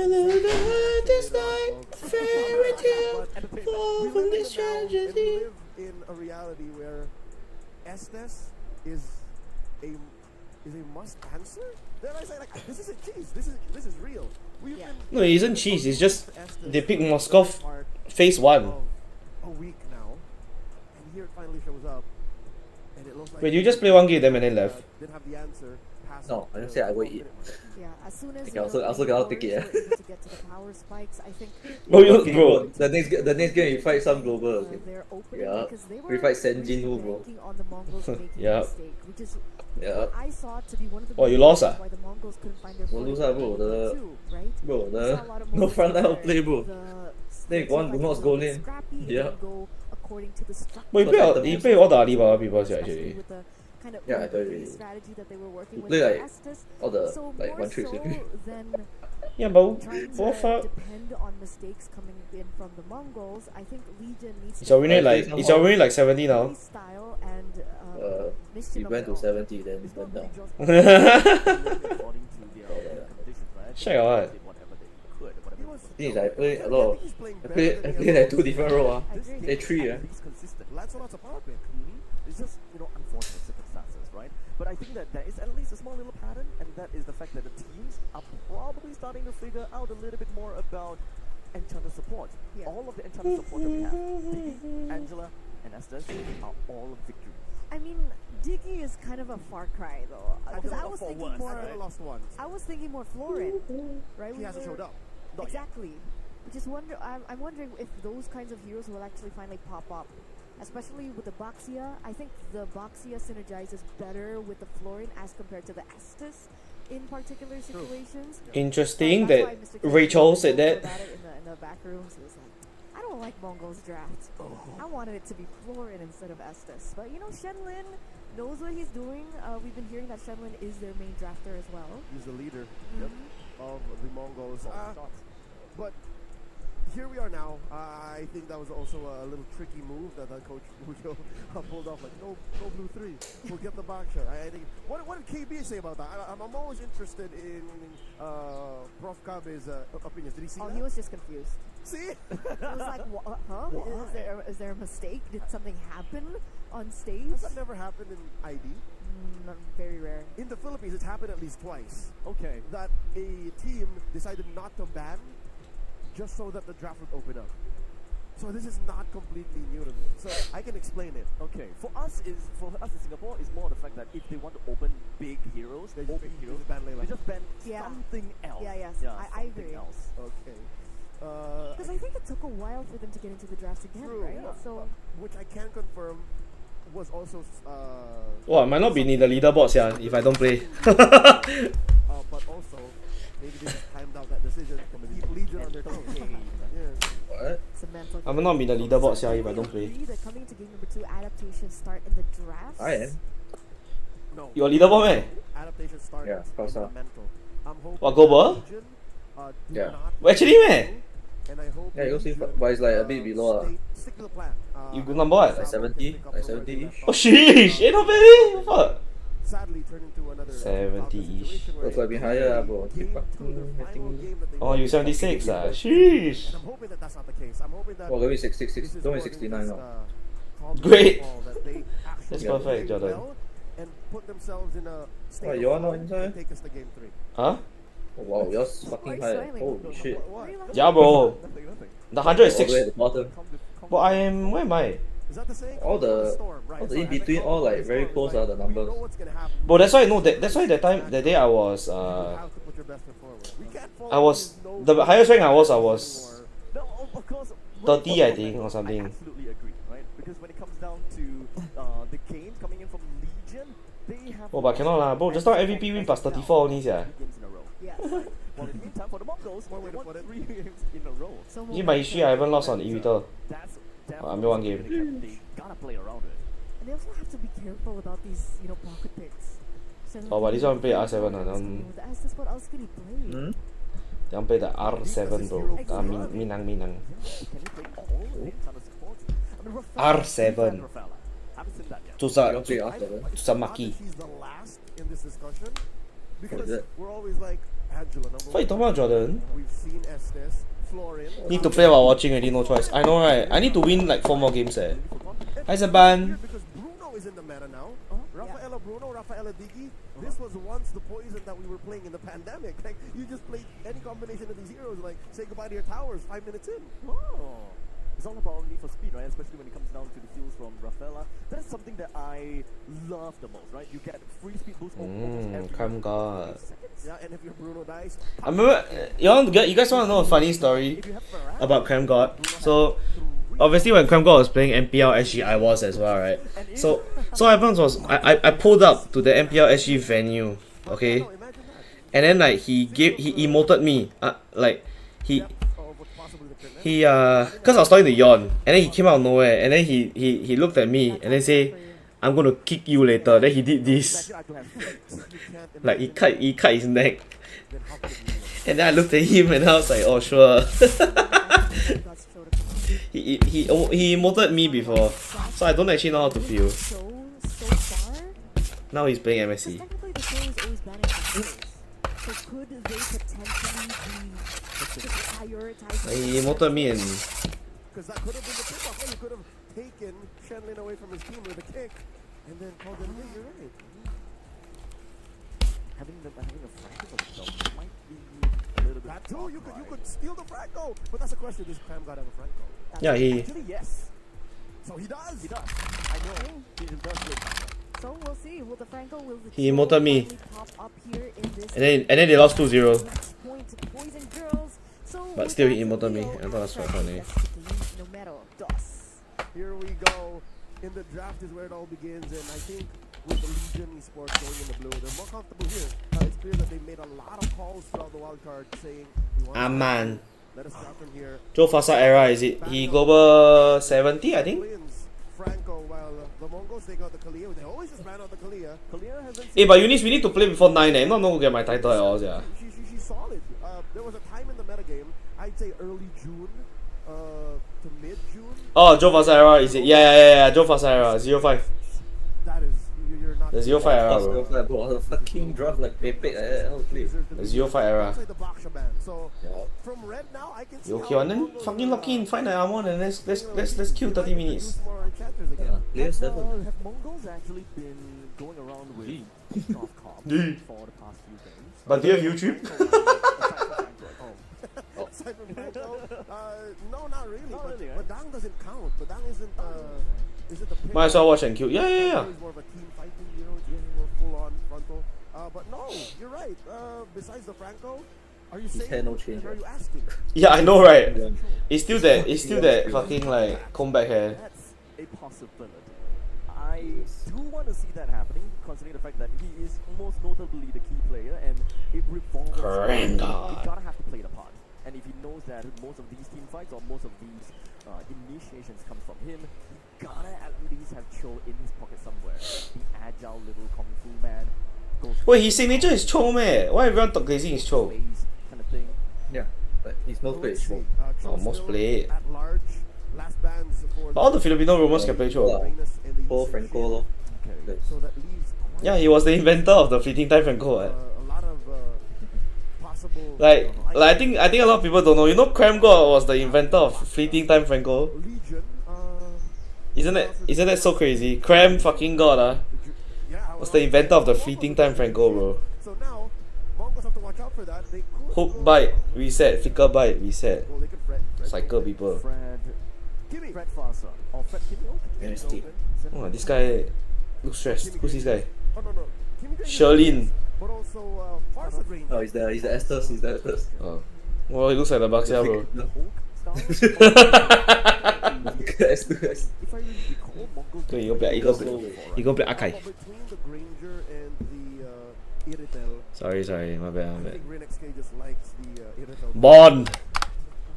This night, fairy tale, fall from this And we tragedy. live in a reality where Estes is a must answer. Then I say, like, this isn't cheese. This is real. We've been No, it isn't cheese. It's just Estes they pick for the Moskov better part phase 1. of a week now, and here it finally shows up. And it looks like Wait, you just play one game then and then left? Didn't have the answer. past No, I the just said I will 12 eat. minute mark. Yeah, as soon as Okay, I also cannot take it, Warriors were able to get to the power spikes, I think Bro, you, Okay, bro, the next game we fight some global. Okay. they're opening Yeah. because they were We fight Senjin really who, bro. banking on the Mongols making Yeah. a mistake, which is Yeah. what I saw to be one of the Oh, you main lost, reasons ah? why the Mongols couldn't find their We'll footing lose, ah, bro. in game The- two, right? Bro, We saw a lot of no moments front line where outplay, bro. Then the one team do might not be a go little bit in. scrappy, it Yeah. didn't go according to the structure. but you play all the Alibaba people especially actually. with the kind of Yeah, I told overplay you. strategy that they were working You with play for like Estes. all the So like more one tricks. so than Yeah, but trying what to fuck? depend on mistakes coming in from the Mongols, I think Legion needs It's to already like somehow- it's already like 70 now. play style and mission He of went their to own. 70 then It's went not down. really just according to their conditions, right? Check out what? They did whatever they could, whatever He was- they Thing is I play a I lot. think he's playing I better play than I he play has like two different roles. I agree. They three. at least consistent. Lancelot's a power pick. It's just, unfortunate circumstances, right? But I think that there is at least a small little pattern, and that is the fact that the teams are probably starting to figure out a little bit more about Enchanter support. Yeah. All of the Enchanter support that we have, Diggy, Angela, and Estes, are all victories. I mean, Diggy is kind of a far cry though, because I was thinking I've more. never lost one. I was thinking more Florin, right? He hasn't showed up. Exactly. I'm wondering if those kinds of heroes will actually finally pop up, especially with the Baxia. I think the Baxia synergizes better with the Florin as compared to the Estes in particular situations. Interesting That's that why Mr. King Rachel was said vocal that. about it in the back rooms. He was like, I don't like Mongols draft. I wanted it to be Florin instead of Estes. But Shenlin knows what he's doing. We've been hearing that Shenlin is their main drafter as well. He's the leader of the Mongols. But here we are now. I think that was also a little tricky move that Coach Mujo pulled off. Like, no blue 3. We'll get the back shot. I think. What did KB say about that? I'm always interested in Prof. Kabe's opinions. Did he see that? He was just confused. See? He was like, huh? Is there a mistake? Did something happen on stage? Has that never happened in ID? Not very rare. In the Philippines, it's happened at least twice. Okay. That a team decided not to ban just so that the draft would open up. So this is not completely new to me. So I can explain it. Okay, for us in Singapore, it's more the fact that if they want to open big heroes, They OP just heroes, ban Layla. they just ban Yeah. something else. Yeah, yes. I something agree. else. Okay. Because I think it took a while for them to get into the draft again, True. right? Yeah. So Which I can confirm was also. Wow, might not be in the leaderboards, yeah, if I don't play. But also, maybe they just timed out that decision to keep Legion on their toes. Yeah. What? it's a mental. I might not be in the leaderboards, yeah, if I don't play. Agree that coming into game number 2, adaptations start in the draft. I am. No. Your leaderboard, man? Adaptation started Yeah, of course, in the mental. I'm hoping What, global? that Legion, do Yeah. not Well, actually, man. and I hope Yeah, you go see, Legion, but it's like a bit below lah. stick to the plan. You good number what? Like 70, like 70-ish. Oh, sheesh! Ain't not bad, eh? What the fuck? Sadly turned into another 70-ish. situation where Looks like behind here, bro. game Keep up. to their I final think. game that they Oh, won. you 76, ah? Sheesh! And I'm hoping that that's not the case. I'm hoping that Well, give me this 66. is Don't be more than 69 just, now. calm Great. ball, that they actually That's perfect, play Jordan. well and put themselves in a state What, of you are not form inside? and take us to game 3. Huh? Oh, wow, yours fucking high. smiling? Holy shit. Yeah, bro. Nothing. The All the way at 106. the bottom. But I am. Where am I? Is that the same? All the- Storm, right. all the So in as I between call all, it, like, very Storm, close like, are the we numbers. know what's gonna happen. Bro, that's why I know that's why that day I was You have to put your best foot forward. We can't fall I was into the no highest rank I was anymore. No, of course. 30, I think, or something. I absolutely agree, right? Because when it comes down to the games coming in from Legion, they have. Oh, but cannot lah, bro. Just now MVP win plus 34 only, sia. 3 games in a row. Yes. Well, in the meantime, for the Mongols, One way they to won put it. 3 games in a row. So In my history, I haven't lost on Irrital. That's I definitely mean, one something game. They gotta play around with. And they also have to be careful about these, pocket picks. Oh, but this one play R7 ah, That's just what else could he play? Hmm? They want play the R7, bro. Minang. Can he play all in ton of supports? I mean, Rafaela, R7. Rafaela. Haven't seen that yet. You don't play after that. Not Tusamaki. that she's the last in this discussion, because that? we're always like Angela number What you talking about, Jordan? We've seen Estes, Florin. Need to play while watching already, no choice. I know, right? I need to win like 4 more games, eh. Hi, Zaban. Because Bruno is in the meta now. Rafaela Bruno, Rafaela Digi. This was once the poison that we were playing in the pandemic. Like, you just play any combination of these heroes, like, say goodbye to your towers 5 minutes in. Oh. It's all about need for speed, right? Especially when it comes down to the heals from Rafaela. That's something that I love the most, right? You get free speed boost almost every Come God. seconds. Yeah, and if your Bruno dies, I remember, you guys want to know a funny story If you have Farah, about Cram God? So, obviously when Cram God was playing MPL SG, I was as well, right? So what happened was, I pulled up to the MPL SG venue, okay? no, imagine that. And then like, he emoted me, like, he, What's possibly the current cause I was starting to yawn, and then he came out of nowhere, and then he looked at me, and then say, I'm gonna kick you later. Then he did this, I could have like he cut his neck, and then I looked at him, and I was like, oh sure. he emoted me before, so I don't actually know how to feel. So far, Now he's playing MSC. technically the show is always banning for heroes. So could they potentially be just prioritizing? He emoted me and Because that could have been the tip-off. Hey, you could have taken Shenlin away from his team with a kick, and then called it a win. You're right. having a fracture of himself might be a little bit That too, tough, you right? could steal the Franco. But that's the question, does Cram God have a Franco? yeah, he Actually, yes. So he does. He does. I know. He does play. So we'll see. Will the Franco will the He troll emoted me. finally pop up here in this and then they lost 2-0. next point to Poison Girls. So But with still that he emoted me. reveal, I thought that's quite Franco funny. gets to leave no matter dos. Here we go. In the draft is where it all begins, and I think with the Legion Esports going in the blue, they're more comfortable here. It's clear that they made a lot of calls throughout the wild card saying, we want to man. let us start from here. Joe Fasa era, is it? He global 70, I think. Wins Franco, while the Mongols take out the Kalia. They always just ran out the Kalia. Kalia hasn't Hey, but Eunice, we need to play before 9, eh? Not to get my title at all, yeah. She's solid. There was a time in the metagame, I'd say early June to mid-June. Oh, Joe Fasa era, is it? Yeah, Joe Fasa era, 05. That is, you're not... The 05 era, bro. Bro, the fucking draft like Pepe like that. How to play? The 05 era. Outside the Baksha ban. So, Yeah. from red now, I can see You how okay one the then? Mongols, Fucking lock in, find the armor, and let's kill 30 might minutes. introduce more enchanters again. Yeah. Player 7. have Mongols actually been going around with Golf Cobb Gee. for the past few games? But do you have YouTube? aside from Franco, no, not really. Not but, really, but right? Dang doesn't count. But Dang isn't the pick. Might as well watch and kill. Yeah, yeah, yeah. He's more of a team fighting hero. It's more full on frontal. But no, you're right. Besides the Franco, are you saying? hair no change, Are right? you asking? Yeah, I know, right? Yeah. It's still that fucking like comeback hair. That's a possibility. I do want to see that happening, considering the fact that he is most notably the key player, and it revolves. Thank You God. gotta have to play the part. And if he knows that most of these team fights or most of these initiations come from him, he gotta at least have Cho in his pocket somewhere. The agile little kung fu man. Goes Wait, his signature is Cho meh? Why everyone talk crazy is Cho? ways kind of thing. Yeah, but he's most played Cho. Oh, most played. At large, last bands for All the Filipino rumors can play Cho. Paul Franco lor. Okay. So that leaves quite Yeah, he was the inventor of the fleeting time Franco. a lot of possible Like I think a lot of people don't know. You know, Cram God was the inventor of fleeting time Franco. Legion. Isn't that so crazy? Cram fucking God was the inventor of the fleeting time Franco, bro. So now, Mongols have to watch out for that. They could Hook bite, reset. Flicker bite, reset. well, they could Fred Cycle people. Fred Kimmy. Fred Farsa or Fred Kimmy. MSC. Oh, this guy looks stressed. Who's this guy? Oh no. Kimmy Granger, Sherlin. but also Farsa Granger. Oh, he's the Estes. He's the Estes. Oh. Well, he looks like the Baxia, bro. Estes. If I recall, Mongols Okay, you go play Akai. Between the Granger and the Iritel, Sorry, my I bad. think Green XK just likes the Iritel. Bond.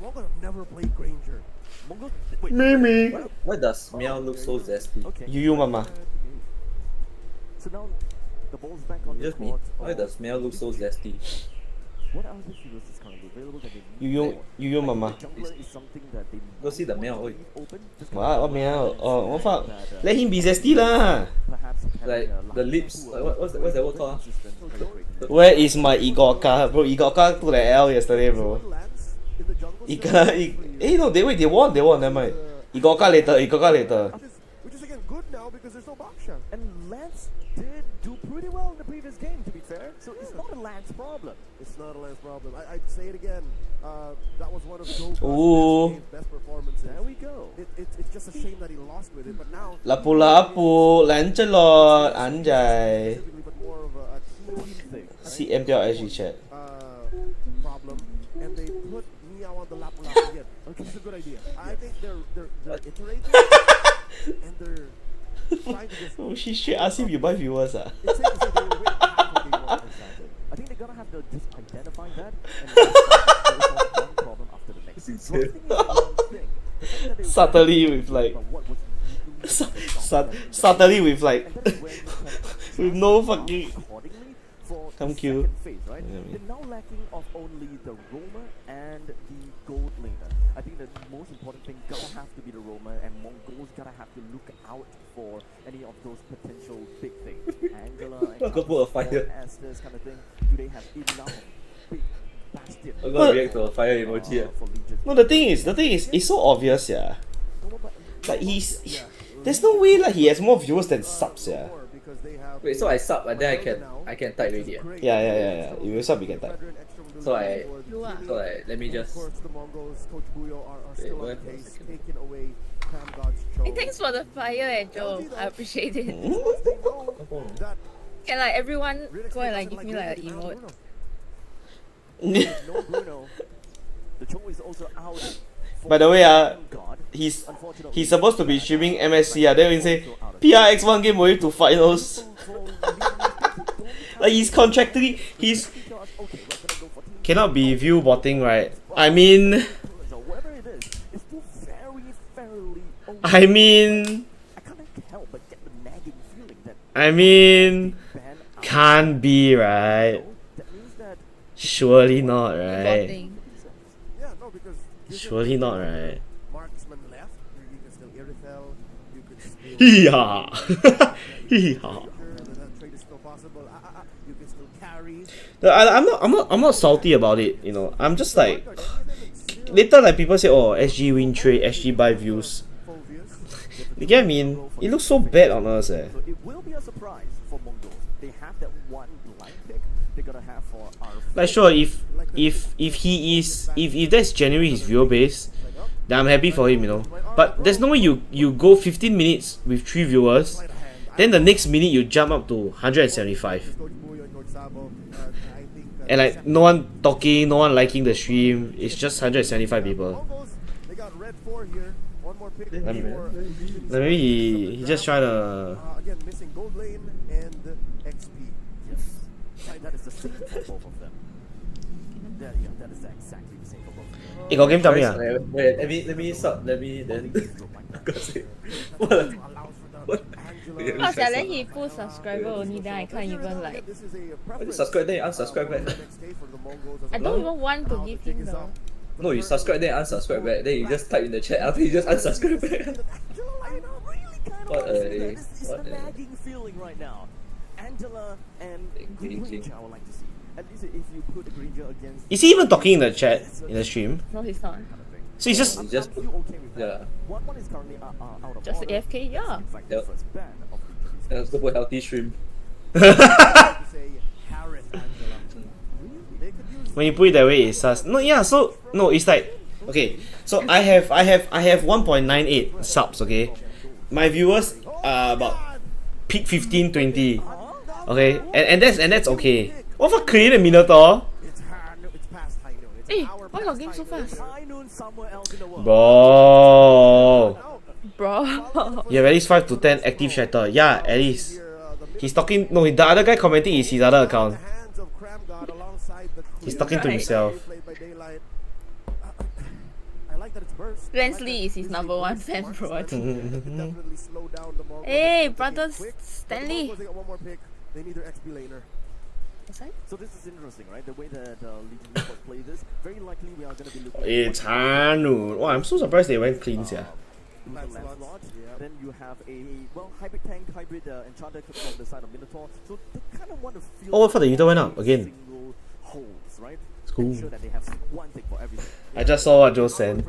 Mongols have never played Granger. Mongols. Wait. Mimi. Why does Meow look so zesty? Okay. Yu Mama. So now the ball's back on the Just me. court. Why does Meow look so zesty? What other heroes is currently available that they need? Yu Mama. The jungler is something that they Go see the Meow. Oi. leave open. Just What meow? Oh, what fuck? that, Let him be zesty lah. perhaps Like having a the line lips. two, Like, what's that word called? consistent kind of rating. Where is my Igorka? Bro, Igorka took the L yesterday, bro. Lance in the jungle. No, they won, never mind. Igorka later. Which is again good now because there's no Baksha. And Lance did do pretty well in the previous game, to be fair. So it's not a Lance problem. It's not a Lance problem. I'd say it again. That was one of Joe's Ooh. best performances. There we go. It's just a shame that he lost with it, but now Lapu-lapu, Lancelot, Anjay. specifically, but more of a team Thing. See MTLSG chat. problem, and they put Meow on the Lapu-lapu again. Okay, it's a good idea. I think they're iterating and they're trying to just. Oh, she straight ask if you buy viewers. It's safe to say they win half of the game. Exactly. I think they're gonna have to just identify that and just solve one problem after the next. It's So I insane. think it's one thing. The fact that they Subtly with like, but what was subtly with like, and that is where you can with no fucking. accordingly for Come the cue. second phase, right? Yeah, yeah. They're now lacking of only the roamer and the gold laner. I think the most important thing gotta have to be the roamer, and Mongols gotta have to look out for any of those potential big things. Angela and Not gonna put a fire. Estes kind of thing. Do they have enough big bastion? I'm gonna react to a fire emoji. For Legion? No, the thing is, it's so obvious, yeah. No, but- Like there's no way like he has more viewers than subs, yeah. More because they have Wait, so I sub and then I can type already. great. Yeah. You will sub, you can type. Veteran extra mobility So I- for the You are. team. So like, let me And of just. course, the Mongols, Coach Buyo, are still on wait the for a case, second. taking away Cram God's Cho. Hey, thanks for the fire, Joe. I appreciate it. They know that Can like everyone real go and estate like give doesn't me like an Bruno. emote? no Bruno. The Cho is also out. for By the way, God. he's Unfortunately, supposed to be streaming MSC, then we say PRX1 game way to finals. Like he's contractually, he's cannot be view botting, right? I mean, So whatever it is, it's still very fairly okay. I mean, I can't help but get the nagging feeling that I ban out. can't be, right? That means that Surely not, right? Botting. Yeah, no, because given Surely not, right? Marksman left, you can still Irithel, you could still Yeehaw. Yeehaw. that trade is still possible. You can still carry. I'm not salty about it, you know. I'm just like later like people say, oh, SG win trade, SG buy views. You get what I mean? It looks so bad on us, eh. so it will be a surprise for Mongols. They have that one blind pick they're gonna have for our Like sure, if Like if that's genuinely his viewer base, then I'm happy for him, you know. But there's no way you go 15 minutes with 3 viewers, then the next minute you jump up to 175. And like no one talking, no one liking the stream, it's just 175 people. Maybe he just trying to. Again, missing gold lane and XP. Yes. That is the same for both of them. That is exactly the same for both of them. Hey, got game tell me ah. Wait, let me stop. Let me then. What? What? Oh, then he put subscriber only, then I can't even like. Subscribe then you unsubscribe back. I don't even want to give him the. No, you subscribe then you unsubscribe back. Then you just type in the chat after you just unsubscribe back. What a nagging feeling right now. Angela and Granger, I would like to see. At least if you put Granger against. Is he even talking in the chat in the stream? No, he's not. So he's just. Yeah. One is currently out of Just order. AFK, yeah. Yep. Let's go for healthy stream. When you put it that way, it's sus. No, yeah. So no, it's like okay. So I have 1.98 subs. Okay, my viewers are about peak 15, 20. Okay, and that's okay. What for create a Minotaur? Hey, why your game so fast? Bro, Bro. you have at least 5 to 10 active chatter. Yeah, at least. He's talking. No, the other guy commenting is his other account. He's talking to himself. Lensley is his #1 fan, bro. Hey, brother Stanley. They need their XP laner. So this is interesting, right? The way that Legion Esports play this, very likely we are going to be looking. It's Hanu. Wow, I'm so surprised they went clean, yeah. Then you have a hybrid tank, hybrid enchanter from the side of Minotaur. So they kind of want to feel. Oh, I thought the Yuta went up again. Single holes, right? It's cool. Ensure that they have one thing for everything. I just saw what Joe sent.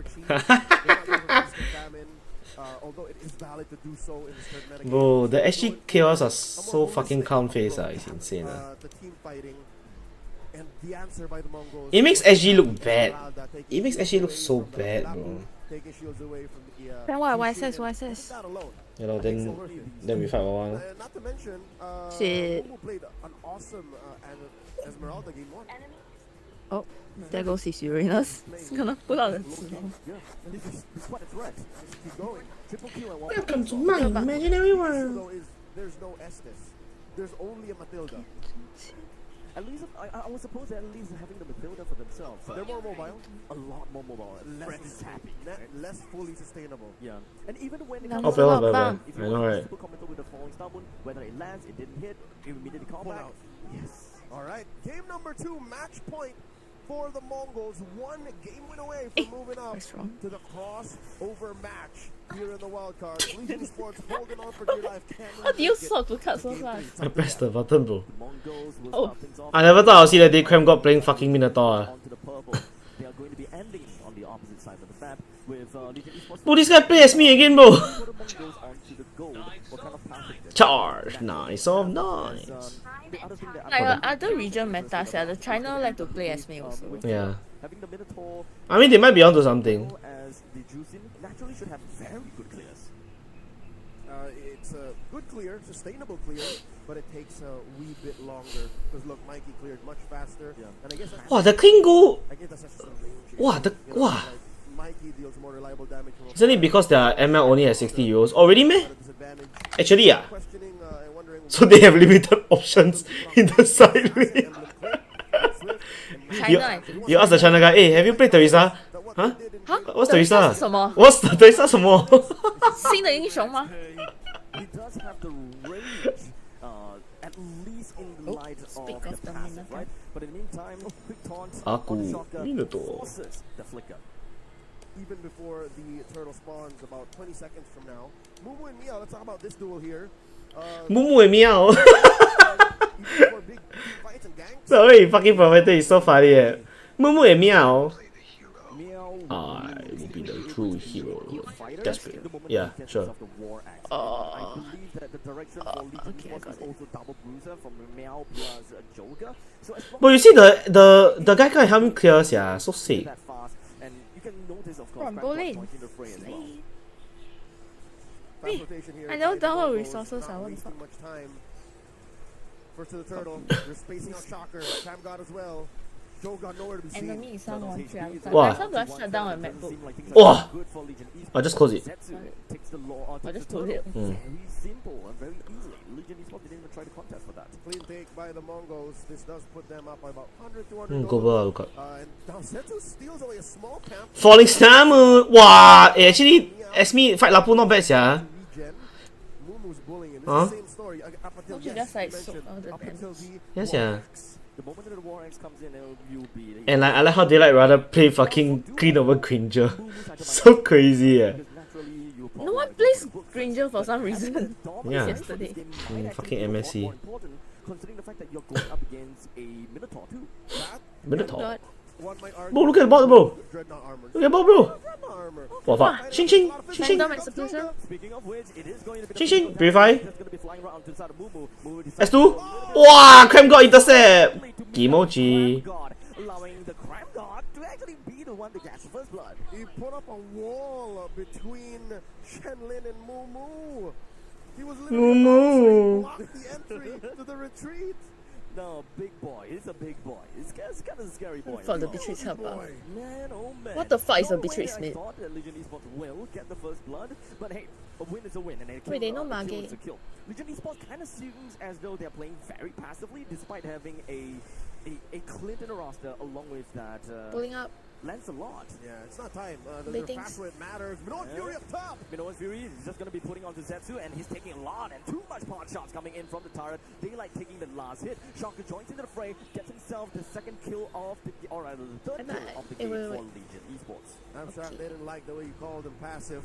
Although it is valid to do so in this third meta Bro, the SG chaos are so fucking calm face, it's insane. the team fighting and the answer by the Mongols. It makes SG look bad. It makes SG look so bad, bro. Taking shields away from the Then why says? not alone. You know, then we fight for a while. Not to mention, Shit. Momo played an awesome Esmeralda game 1. Oh, there goes his Uranus. He's gonna pull out the Yeah, and this is quite a threat. Just keep going. Triple kill at one Welcome to my imaginary world. though is there's no Estes. There's only a Matilda. At least I was supposed to at least having the Matilda for themselves. They're more mobile, A lot more mobile, less happy, less fully sustainable. Yeah, and even when it No, comes Oh, no, blah, blah, blah. blah. if I you know, want right? super combo with the falling star wound, whether it lands, it didn't hit, it immediately call Pull back. out. Yes. All right, game number 2, match point for the Mongols. One game win away from moving up That's wrong. to the crossover match here in the wild card. Legion Sports holding on for dear life. How do you swap to cut so fast? I pressed the button, bro. Mongols will Oh. start things off. I never thought I'll see that day Cram got playing fucking Minotaur. Onto the purple. They are going to be ending on the opposite side of the map with Legion Esports. Bro, this guy play as me again, bro. For the Mongols onto the gold. What kind of path is this? Charge, nice, oh nice. The other thing that Like other region metas, yeah, the China like to play as me also. Yeah. having the Minotaur I mean, they might be onto something. as the Juicin naturally should have very good clears. It's a good clear, sustainable clear, but it takes a wee bit longer. Because look, Mikey cleared much faster. Yeah. And I guess that's, Wow, the clean goal. I guess that's just some range. Wow, the You know, wow. like Mikey deals more reliable damage from Isn't it because their ML only has 60 euros? Already, meh? at a disadvantage. Actually, yeah. Questioning and wondering So they have limited options in the side lane. China, I think. You ask the China guy, hey, have you played Teresa? Huh? Huh? What's Teresa? 是什么？ What's the Teresa 什么？新的英雄吗？ He does have the range, at least in the light speak of of the the passive, Minotaur. right? But in the meantime, quick taunt Aku on the shotgun Minotaur. forces the flicker. even before the turtle spawns about 20 seconds from now. Mumu and Mia, let's talk about this duel here. Mumu and meow. Even for big fights and gangs. Sorry, fucking provider is so funny. Mumu and meow. Meow I will be be the true hero. Fighters, Desperate. the moment Yeah, he gets sure. himself the war axe. I believe that the direction for Legion okay, I Esports got is it. also double bruiser from Meow plus Joker. So as long But you see the guy can help me clear, yeah, so as sick. that fast, and you can notice, of course, From Crampon bowling. joined in the fray as well. Fast rotation here I by don't the download Mongols, resources, I not want to wasting fuck. much time. First to the turtle. They're spacing out Shocker. Cam got as well. Joe got nowhere to be seen. Enemy is someone Wow. How do I shut down a MacBook? Wow. I'll just close it. Takes the law, I takes just the told it. turtle. Very simple and very easily. Legion Esports didn't even try to contest for that. Clean take by the Mongols. This does put them up by about 100, 200 Go goals. look up. And now Setsu steals away a small camp. Falling Star Moon. Wow, actually, Esme fight Lapu not bad, yeah. Regen. Mumu's bullying him. It's Huh? the same story. Up until Don't you yes, just, like, you soak mentioned, all the up until damage? the Yes, War yeah. Axe. The moment that the War Axe comes in, you'll be. And like, I like how they like rather play fucking clean over Granger. So crazy, yeah. No one plays Granger for some reason. Yeah. Yesterday. Fucking MSC. Considering the fact that you're going up against a Minotaur too. Minotaur. God. One might argue Bro, look at the bot, bro. Dreadnought armor. Look at the bot, bro. Dreadnought armor. Wow, fuck. Ching ching. Ching ching. Random execution. Speaking of which, it is going to be Ching ching. Purify. just going to be flying right onto the side of Mumu. Mumu decides S2. Wow, Cram got intercept. Kimochi. God, allowing the Crime God to actually be the one to catch the first blood. He put up a wall between Shenlin and Mumu. He was literally about to block the entry to the retreat. No, big boy. He's a big boy. He's kind of a scary boy. For the Beatrice helper. Man, oh man. What the fuck is a No way Beatrice I mate? thought that Legion Esports will get the first blood, but hey, a win is a win, and a kill, Wait, they know a kill Mage. is a kill. Legion Esports kind of seems as though they're playing very passively, despite having a Clint in the roster, along with that Pulling up. Lancelot. Yeah, it's not time. They They're think- fast where it matters. Minoan Fury up top. Minoan Fury is just going to be putting onto Zetsu, and he's taking a lot and too much pot shots coming in from the turret. Daylight taking the last hit. Shocker joins into the fray, gets himself the second kill of the, or rather the third kill of the game wait, for wait. Legion Esports. I'm shocked they didn't like the way you called him passive.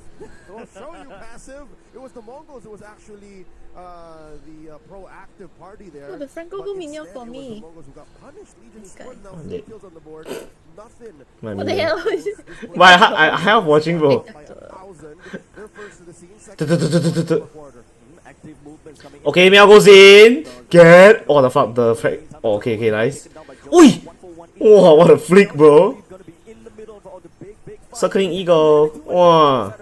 We'll show you passive. It was the Mongols who was actually the proactive party there. Oh, the Franco But go minion instead, for it was me. the Mongols who got punished. Legion This scored guy. now 3 kills on the board. Nothing. My What the minion. hell? But I have watching, bro. By 1,000. They're first to the scene. Active movements coming in. Okay, Meow goes in. Get. Oh, the fuck. The frack. Oh, okay, nice. Oi! Oh, what a flick, bro. Gonna be in the middle of the big fight. Circling Eagle. Wow.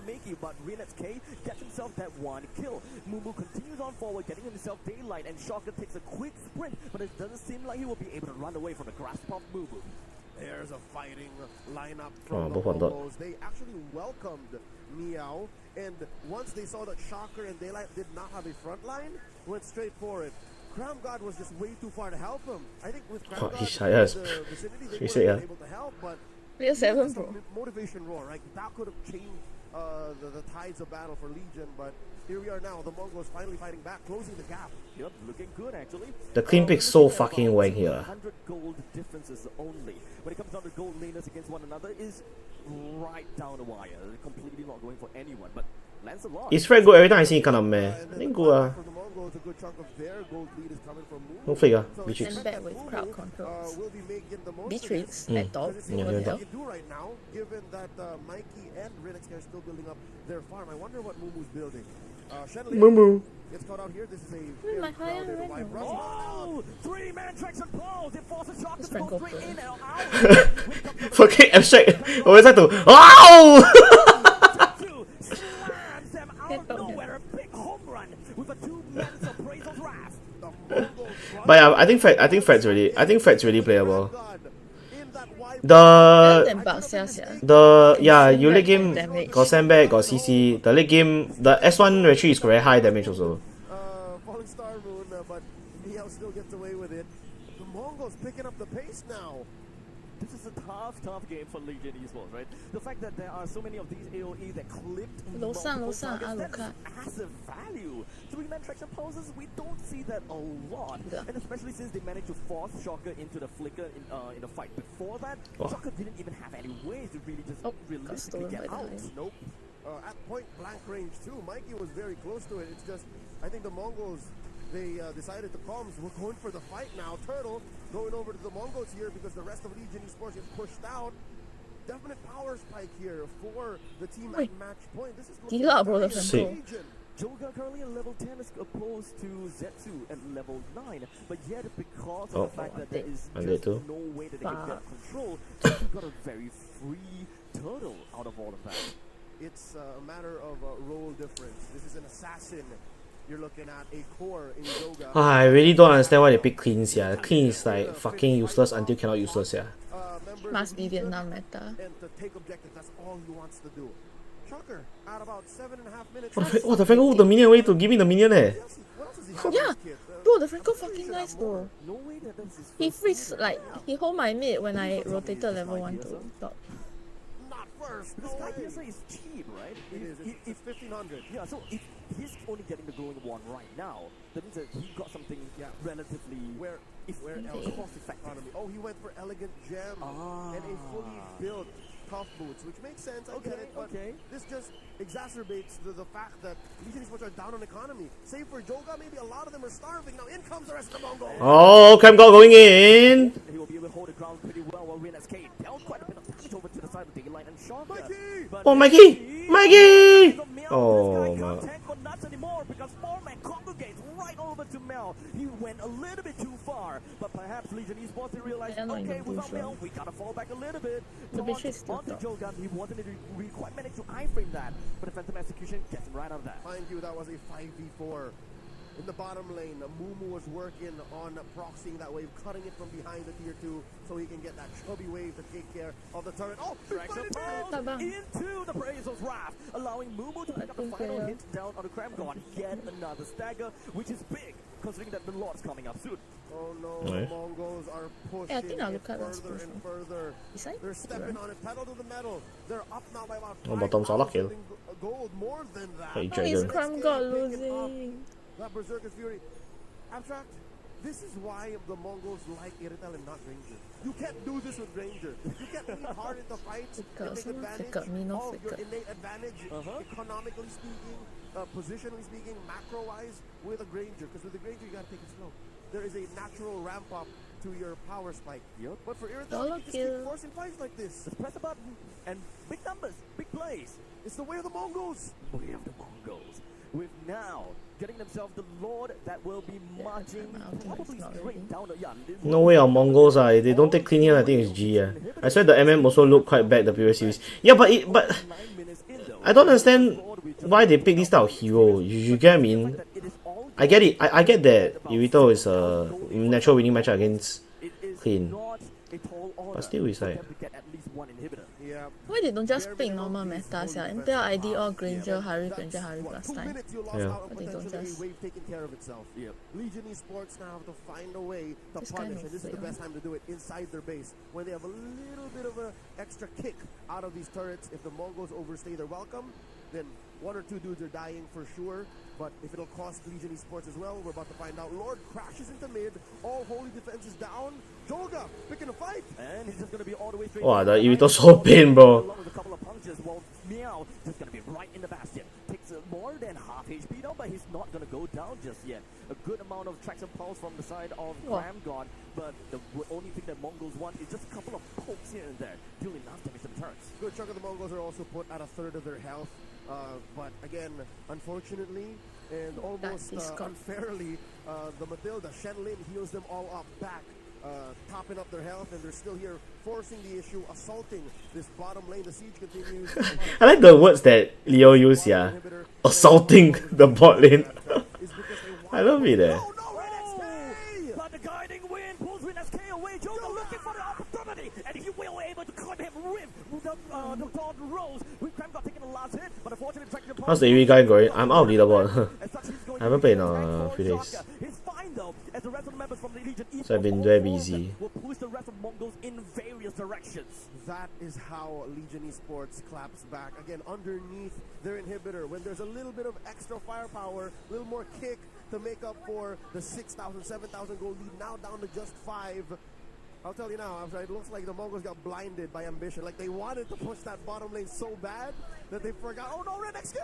But Renet's K gets himself that one kill. Mumu continues on forward, getting himself daylight, and Shocker takes a quick sprint, but it doesn't seem like he will be able to run away from the grasp of Mumu. There's a fighting lineup Oh, from the both on dot. Mongols. They actually welcomed Meow, and once they saw that Shocker and Daylight did not have a front line, went straight for it. Crown God was just way too far to help him. I think with Crown Oh, God he's in yes. the vicinity, they He would said, have yeah. been able to help, but Player 7, it's a bro. motivation roar, right? That could have changed the tides of battle for Legion, but here we are now. The Mongols finally fighting back, closing the gap. Yep, looking good actually. The clean pick's so fucking wank here. 100 gold differences only. When it comes down to gold laners against one another is right down the wire. They're completely not going for anyone. But Lancelot. Is Fred good every time I see him kind of meh? And I then think the good bottom from the Mongols, a good chunk of their gold lead is coming from Mumu. No figure. So Beatrix. And back with crowd controls. will be making the most Beatrix Mm. at top. Because it's Yeah, the yeah, only yeah. thing they can do right now, given that Mikey and Rinix are still building up their farm. I wonder what Mumu's building. Shenlin Mumu. gets caught out here. This is a Where's my very higher crowded red live one? run. Oh! 3-man tracks and pulls. It forces Shocker It's to go Franco straight Pro. in and out. Fucking abstract. Always like to. Ow! Slams them out Get of up nowhere. A big home run with a 2-man appraisal's wrath. The Mongols But yeah, I think Fred's really playable. God, in that wide The Then Baxia, yeah. you late game Damage. got sandbag, got CC. The late game, the S1 retreat is very high damage also. Falling Star Moon, but Meow still gets away with it. The Mongols picking up the pace now. This is a tough game for Legion Esports, right? The fact that there are so many of these AoE that clipped Losan, multiple Losan, targets, Alucard. that is massive value. 3-man traction poses, we don't see that a lot. Yeah. And especially since they managed to force Shocker into the flicker in the fight. Before that, Oh. Shocker didn't even have any ways to really just Oh, got realistically stolen get by the out. Hive. Nope. At point blank range too. Mikey was very close to it. It's just, I think the Mongols, they decided to comms. We're going for the fight now. Turtle going over to the Mongols here because the rest of Legion Esports is pushed out. definite power spike here for the team Wait. at match point. This is Gila, bro, the Sick. Franco. Joga currently at level 10 is opposed to Zetsu at level 9, but yet because of Oh. the fact that there is I did just too. no way that they can get Fuck. control, Zetsu got a very free turtle out of all of that. It's a matter of role difference. This is an assassin. You're looking at a core in Yoga. I really don't understand why they pick Clean, yeah. Clean is like fucking useless until cannot useless, yeah. Members Must of be Legion, Vietnam meta. and to take objectives. That's all he wants to do. Shocker, at about 7.5 minutes. Oh, the Franco moved the minion away to give me the minion, eh. What else does he have Yeah. in this kit? Bro, the Franco fucking nice though. No way that this is He freeze like he hold my mid when I rotated level 1 to top. Not first. This No guy way. here is cheap, right? It is. It's 1500. Yeah, so if he's only getting the glowing one right now, that means that he got something relatively Where else? cost effective. Economy. Oh, he went for elegant gem and a fully built tough boots, which makes sense. I get it, but this just exacerbates the fact that Legion Esports are down on economy. Save for Joga, maybe a lot of them are starving. Now in comes the rest of the Mongols. Oh, Cram God going in. He will be able to hold the ground pretty well while RESTREAM dealt quite a bit of damage over to the side of Daylight and Sean. Oh, Mikey! Mikey! Oh, This guy my. can't tank for nuts anymore because 4-man congregates right over to Mel. He went a little bit too far, but perhaps Legion Esports they realized, Yeah, no, okay, you without do Mel, we gotta fall back a little bit. The bitch is still Onto top. Jogan, he wanted to quite manage to iframe that, but the Phantom Execution gets him right out of that. Mind you, that was a 5v4. In the bottom lane, Mumu was working on proxying that wave, cutting it from behind the tier 2 so he can get that chubby wave to take care of the turret. Oh, Drags the Tabang. into the Brazos Wrath, allowing Mumu to pick up the think final they are. hit down on the Cramgon. Yet another stagger, which is big, considering that the Lord's coming up soon. Oh no, Ouais. the Mongols are pushing Yeah, I think I'll it look at that further and special. further. Beside? They're stepping on it, pedal to the metal. They're up now by about Oh, bottom salah kill. 5,000 gold, more than that. Hey, Oh, his Dragon. Cram God losing. That Berserker's Fury. Abstract, this is why the Mongols like Irital and not Ranger. You can't do this with Ranger. You can't lean hard into fights and Flicker, take someone advantage flicker, me no of your flicker. innate advantage, economically speaking, positionally speaking, macro-wise, with a Ranger. Because with the Ranger, you gotta take it slow. There is a natural ramp up to your power spike. Yep. But for Irital, Dollar you just keep kill. forcing fights like this. Just press a button, and big numbers, big plays. It's the way of the Mongols. We have the Mongols. With now getting themselves the Lord that will be marching I think probably it's not straight ready. down the No way our Mongols are. If they don't take Clean here, I think it's G, yeah. I swear the MM also looked quite bad the previous series. Yeah, but 9 minutes in though. I don't understand why they pick this type of hero. You get what I mean? It is all I get it. I get that Irito is a natural winning match against it is Clean. not a tall order But still, it's for like- them to get at least one inhibitor. Yeah. Why they don't just pick normal meta sia? Entire ID all Granger, Harry, Granger, Harry What, last 2 time. minutes you lost Yeah. out on But they don't potentially just- a wave taking care of itself. Yep. Legion Esports now have to find a way to This punish, kind of and this is the fail. best time to do it inside their base, when they have a little bit of an extra kick out of these turrets. If the Mongols overstay their welcome, then 1 or 2 dudes are dying for sure. But if it'll cost Legion Esports as well, we're about to find out. Lord crashes into mid, all holy defense is down. Joga picking a fight. And he's just gonna be all the way straight. Wow, down the the Irito line. so pain, bro. Along with a couple of punches, while Meow just gonna be right in the bastion. Takes more than half HP down, but he's not gonna go down just yet. A good amount of traction pulse from the side of Wow. Cramgon, but the only thing that Mongols want is just a couple of pokes here and there, dealing enough damage to the turrets. Good chunk of the Mongols are also put at a third of their health. But again, unfortunately, and almost is gone. unfairly, the Matilda, Shenlin heals them all up back, topping up their health, and they're still here forcing the issue, assaulting this bottom lane. The siege continues. I like the words that Leo used, yeah. Assaulting the bot lane. I love it, eh. Oh no, Red XK! But the guiding wind pulls RESTREAM away. Joga looking for the opportunity, and he will able to clip him with the Dawn Rose. With Cramgon taking the last hit, but unfortunately, traction How's the EV guy going? I'm out of leaderboard. As such, he's going I haven't to played in attack a for few days. Shaka. He's fine though, as the rest of the members from the Legion Esports So I've been all very four of busy. them will push the rest of Mongols in various directions. That is how Legion Esports claps back. Again, underneath their inhibitor, when there's a little bit of extra firepower, a little more kick to make up for the 6,000, 7,000 gold lead, now down to just 5. I'll tell you now, it looks like the Mongols got blinded by ambition. Like they wanted to push that bottom lane so bad that they forgot, oh no, Red XK!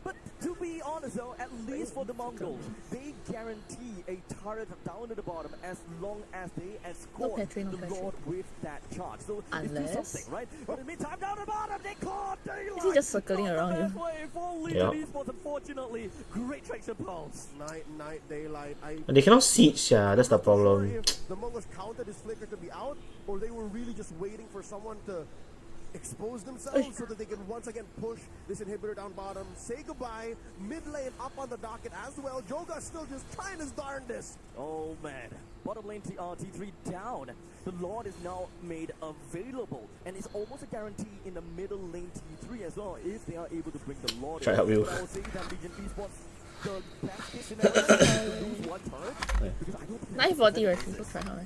But to be honest though, at at least for the Mongols, they guarantee a turret down at the bottom as long as they escort Petri, no the Petri. Lord with that charge. So it's Unless- still something, right? But in the meantime, down the bottom, they caught daylight. Is he just circling around you? Halfway for Legion Yeah. Esports, unfortunately. Great traction pulse. Night, daylight. And they cannot siege, yeah, that's the I'm not sure problem. if the Mongols counted his flicker to be out, or they were really just waiting for someone to expose themselves so that they can once again push this inhibitor down bottom, say goodbye, mid lane up on the docket as well. Joga still just trying his darndest. Oh man, bottom lane T3 down. The Lord is now made available, and it's almost a guarantee in the middle lane T3 as well if they are able to bring the Lord. Try in. help you. But I would say that Legion Esports, the best case scenario is to lose one turret, because I don't think 940 right? 不快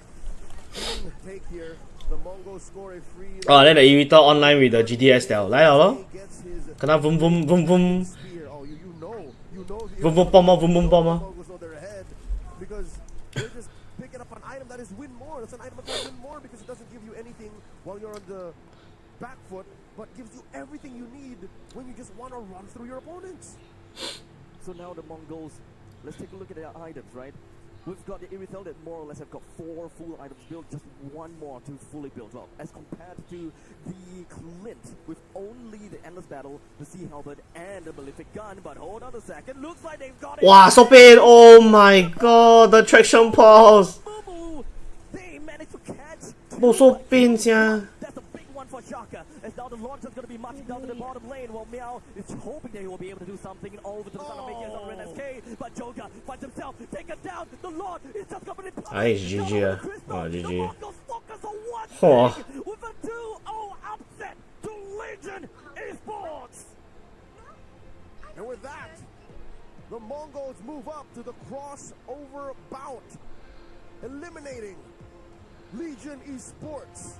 Take here. The Mongols score a free. Oh, then the Irita online with the GTS 掉来了咯， Gets his 跟他 boom boom boom boom spear. Oh, you know the boom boom bomb 吗 boom boom bomb 吗？ Mongols know they're ahead because they're just picking up an item that is win more. That's an item that can win more because it doesn't give you anything while you're on the back foot, but gives you everything you need when you just want to run through your opponents. So now the Mongols, let's take a look at their items, right? We've got the Irithel that more or less have got 4 full items built, just 1 more to fully build up. As compared to the Clint with only the Endless Battle, the Sea Halberd, and the Malefic Gun. But hold on a second, looks like they've got it. Wow, so pain! Oh my god, the traction pulse! Boo-boo! They managed to catch. Oh, so pain, sia. That's a big one for Shaka. As now the launch is going to be marching down to the bottom lane, while Meow is hoping they will be able to do something over to the son of Mages on Ren SK. But Joga finds himself taken down. The Lord is just coming in. Ah, it's GG, ah. Oh, GG. The Mongols focus on one Oh. thing with a 2-0 upset to Legion Esports. And with that, the Mongols move up to the crossover bout, eliminating Legion Esports.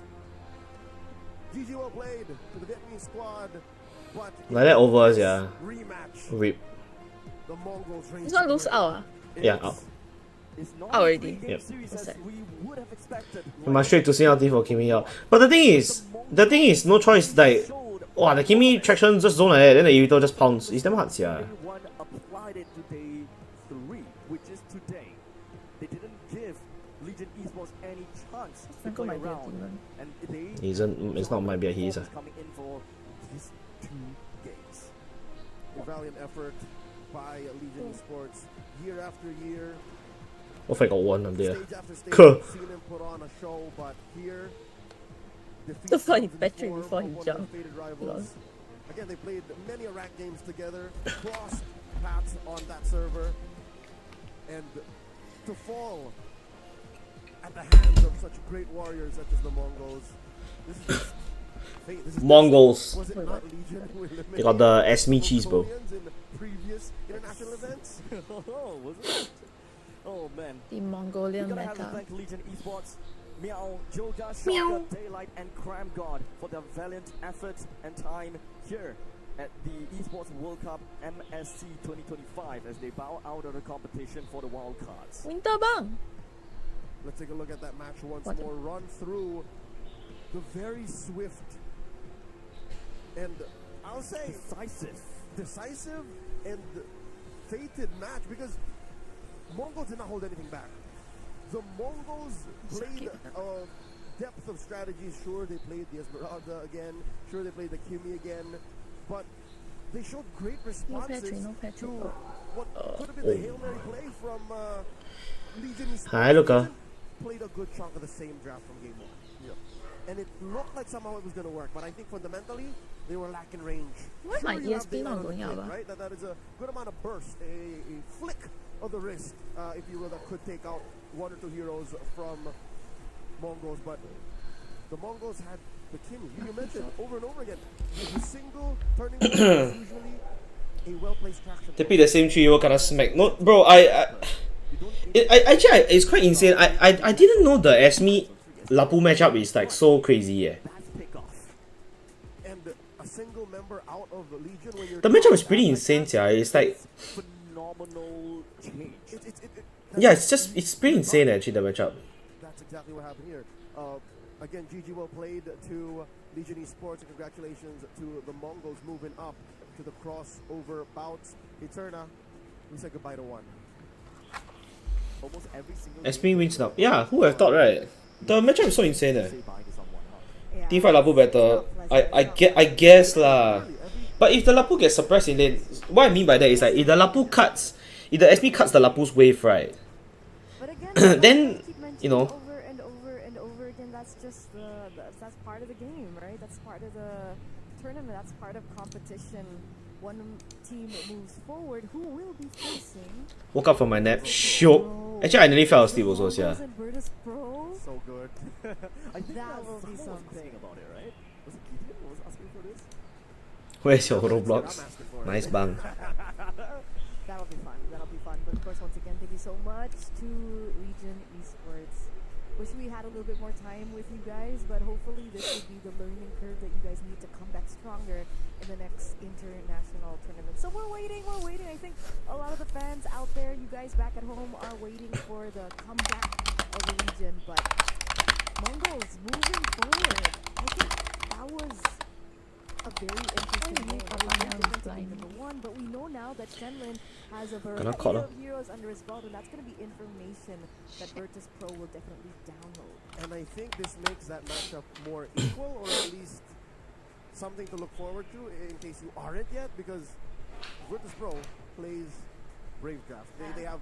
GG well played to the Vietnamese squad, but Like that over, yeah. rematch. Rip. The Mongols reign This one lose out. Yeah, out. It's not Out already. a 3-game Yep. series What's as that? we would have expected. You must straight to Singapore for Kimi out. But the thing is, no choice. Like, wow, the Kimi traction just zone like that, then the Irito just pounce. It's damn hard, yeah. Everyone applied it to day 3, which is today. They didn't give Legion Esports any chance to Franco play might be a around. demon. And they It's not might be a he is. coming in for these 2 games. A valiant effort by Legion Esports year after year, What if I got one up there? stage after stage. Cool. We've seen him put on a show, but here, defeat The funny comes in battery form before of he one of jumped. their faded rivals. Again, they played many ranked games together, crossed paths on that server, and to fall at the hands of such great warriors such as the Mongols. This is just fate. This is Mongols. Was it not Legion who eliminated They got the Esme cheese, bro. Mongolians in previous international events? Oh, was it? Oh man. The We're Mongolian gonna have to meta. thank Legion Esports, Meow, Joga, Shaka, Meow. Daylight, and Cram God for their valiant efforts and time here at the Esports World Cup MSC 2025 as they bow out of the competition for the wild cards. Winter bang. Let's take a look at that match once What? more. Run through the very swift and I'll say decisive and fated match because Mongols did not hold anything back. The Mongols played a depth of strategies. Sure, they played the Esmeralda again. Sure, they played the Kimi again. But they showed great responses No Petri. to what could have been the Hail Mary play from Legion Esports. Hi, Luca. Played a good chunk of the same draft from game 1. And it looked like somehow it was going to work, but I think fundamentally they were lacking range. Why my you have ESP the not amount of going out, flick, ah? right? That is a good amount of burst, a flick of the wrist, if you will, that could take out 1 or 2 heroes from Mongols. But the Mongols had the Kimi. You mentioned over and over again, the single turning point is usually a well-placed traction. They pick the same 3-year-old kind of smack. No, bro, actually, it's quite insane. I didn't know the Esme Lapu matchup is like so crazy, yeah. That's pickoff. And a single member out of the Legion when you're The matchup is pretty insane, yeah. It's like, Phenomenal change. yeah, it's pretty insane actually, the matchup. That's exactly what happened here. Again, GG well played to Legion Esports, and congratulations to the Mongols moving up to the crossover bouts. Eterna we said goodbye to one. Almost every single SP wins now. Yeah, who would have thought, right? The matchup is so insane. say bye to someone, huh? Yeah, Teamfight Lapu better. it's I guess lah. But if the Lapu gets suppressed in lane, what I mean by that is like if the Lapu cuts, if the SP cuts the Lapu's wave, right? But again, Then, I keep mentioning you know. over and over and over again, that's just that's part of the game, right? That's part of the tournament. That's part of competition. One team moves forward. Who will be facing? Woke up from my nap. Shook. Actually, I nearly fell asleep also, yeah. Virtus Pro. So good. I think That will be someone was something. asking about it, right? Was it Gideon who was asking for this? Where's your Roblox? Nice bang. That'll be fun. That'll be fun. But of course, once again, thank you so much to Region Esports. Wish we had a little bit more time with you guys, but hopefully this will be the learning curve that you guys need to come back stronger in the next international tournament. So we're waiting. I think a lot of the fans out there, you guys back at home, are waiting for the comeback of the Region. But Mongols moving forward. I think that was a very interesting game. It was very different to game number one, but we know now that Shenlin has a variety of heroes under his belt, and that's going to be information that Virtus Pro will definitely download. And I think this makes that matchup more equal, or at least something to look forward to in case you aren't yet, because Virtus Pro plays Brave Draft. They have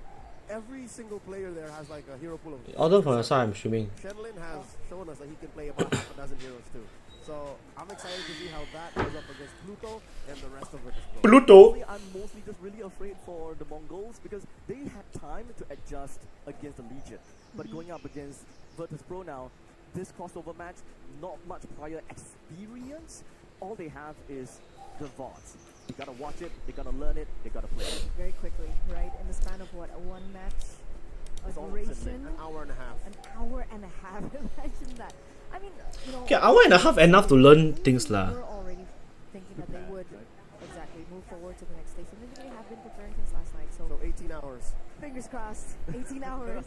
every single player there has like a hero pool of. Order from the side, I'm streaming. Shenlin has shown us that he can play about half a dozen heroes too. So I'm excited to see how that goes up against Pluto and the rest of Virtus Pro. Pluto. I'm mostly just really afraid for the Mongols because they had time to adjust against the Legion. But going up against Virtus Pro now, this crossover match, not much prior experience. All they have is the VODs. You gotta watch it, they gotta learn it, they gotta play it. Very quickly, right? In the span of what, a one match It's all duration? An hour and a half. An hour and a half. Imagine that. I mean, you know. Okay, hour and a half enough to learn things lah. We're already thinking that they would exactly move forward to the next station. Maybe they have been preparing since last night. So 18 hours. fingers crossed. 18 hours.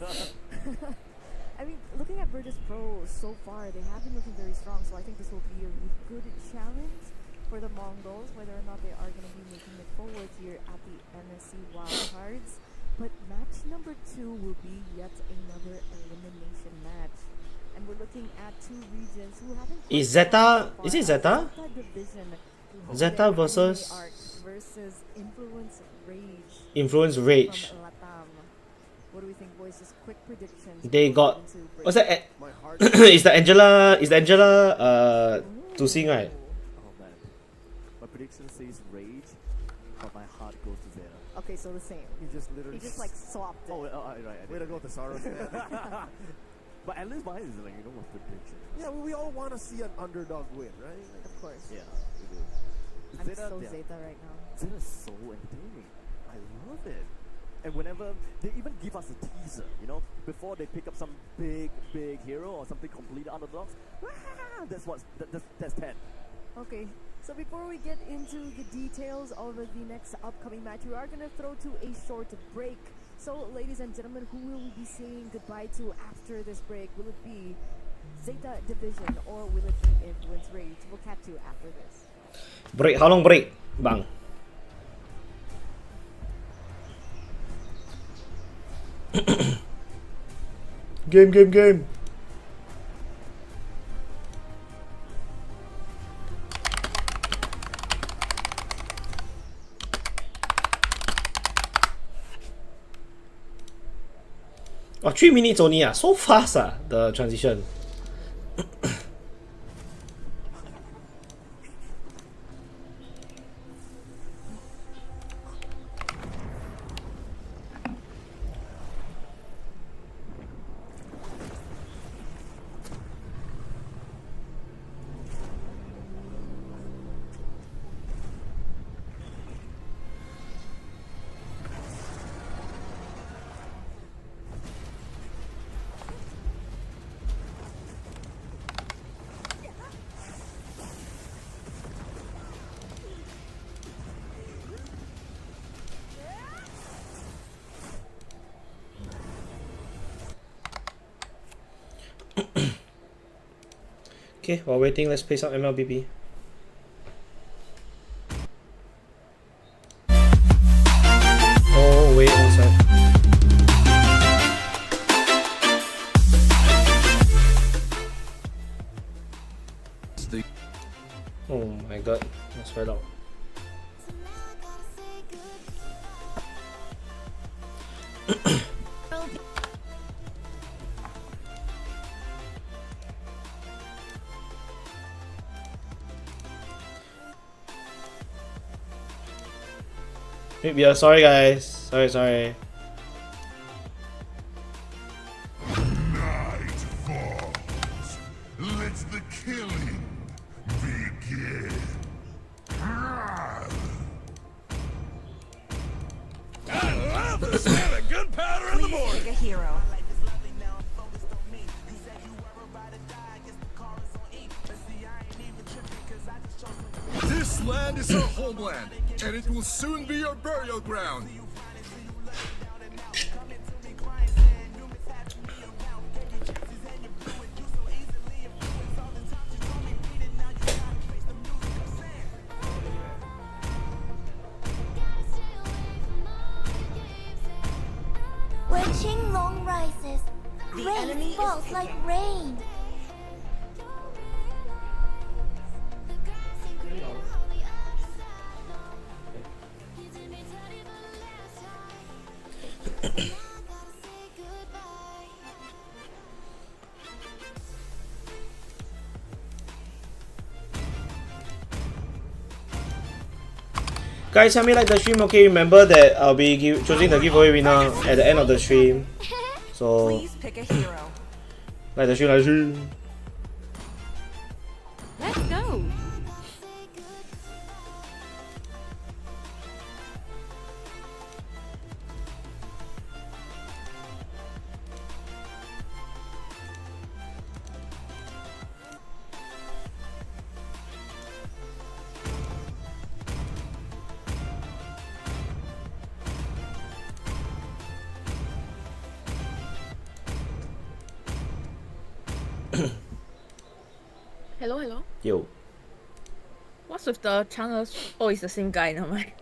I mean, looking at Virtus Pro so far, they have been looking very strong. So I think this will be a really good challenge for the Mongols, whether or not they are going to be making it forward here at the MSC Wildcards. But match number 2 will be yet another elimination match. And we're looking at two regions who haven't. Is Zeta? Is it Zeta? Division. Zeta versus Influence Rage. Influence Rage. From Latam. What do we think, boys? Just quick predictions. They got. What's that? My heart. Is the Angela? Is the Angela? To sing right? Oh man. My prediction says Rage, but my heart goes to Zeta. Okay, so the same. He just literally. He just like swapped it. Oh, right. Way to go, Thesaurus, man. But at least mine is like, you know, what's prediction? Yeah, we all want to see an underdog win, right? Of course. Yeah, we do. I'm so Zeta right now. Zeta's so entertaining. I love it. And whenever they even give us a teaser, you know, before they pick up some big hero or something completely unorthodox, that's 10. Okay, so before we get into the details of the next upcoming match, we are going to throw to a short break. So, ladies and gentlemen, who will we be saying goodbye to after this break? Will it be Zeta Division or will it be Influence Rage? We'll catch you after this. Break. How long break, bang? Game. Oh, 3 minutes only ah, so fast ah, the transition. Okay, while waiting, let's play some MLBB. Oh. spread out. Yeah, sorry guys. Sorry. Night falls. Let the killing begin. Good powder in the morning. Pick a hero. This land is our homeland, and it will soon be your burial ground. When Qinglong rises, The rain enemy is falls like rain. Guys, help me like the stream, okay? Remember that I'll be choosing the giveaway winner at the end of the stream. So, Please pick a hero. like the stream. Let's go. Hello. Yo. What's with the Chang'e? Oh, it's the same guy, never mind.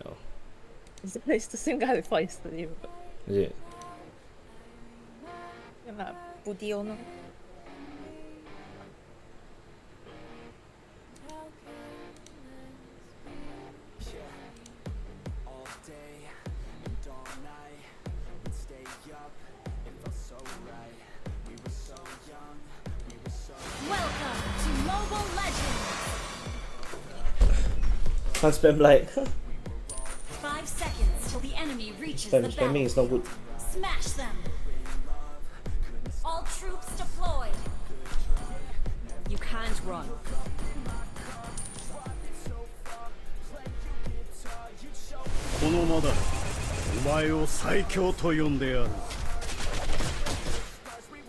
No. It's the same guy before yesterday. Is it? Yung na, puti no. Welcome to Mobile Legends. Can't spam like. 5 seconds till the enemy reaches Spamming the battlefield. is not good. Smash them. All troops deployed. You can't run.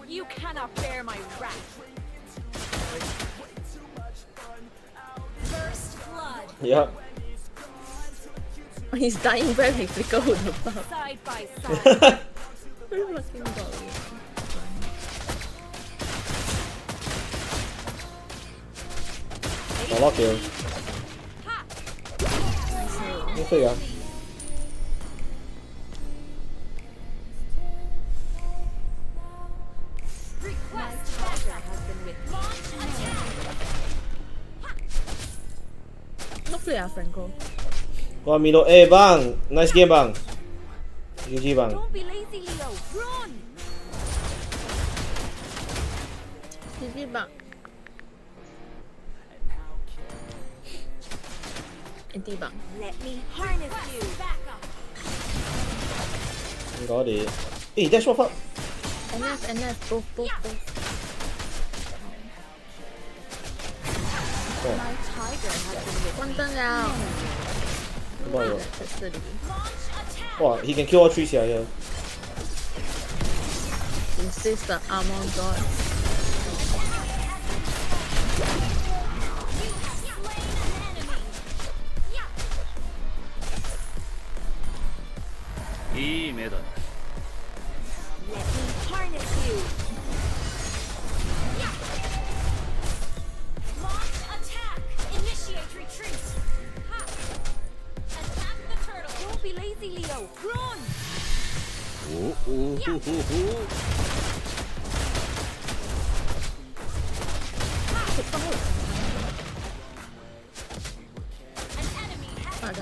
You cannot bear my wrath. First blood. Yeah. He's dying very flicker with the bug. Side by side. Very fucking dog. A lot here. Okay, yeah. Request backup has been with launch attack. No play Franco. Wah, Milo. Bang! Nice game, bang. GG, bang. Don't be lazy, Leo. Run. GG bang. Anti bang. Let me harness you. Backup. Got it. That's what fuck. NS, both. My tiger has been with 关灯了。 Come on, yo. 在这里。 Launch attack. Wow, he can kill all 3 here. Insist the armor god. You have slain an enemy. Let me harness you. Launch attack. Initiate retreat. Ha. Attack the turtle. Don't be lazy, Leo. Run.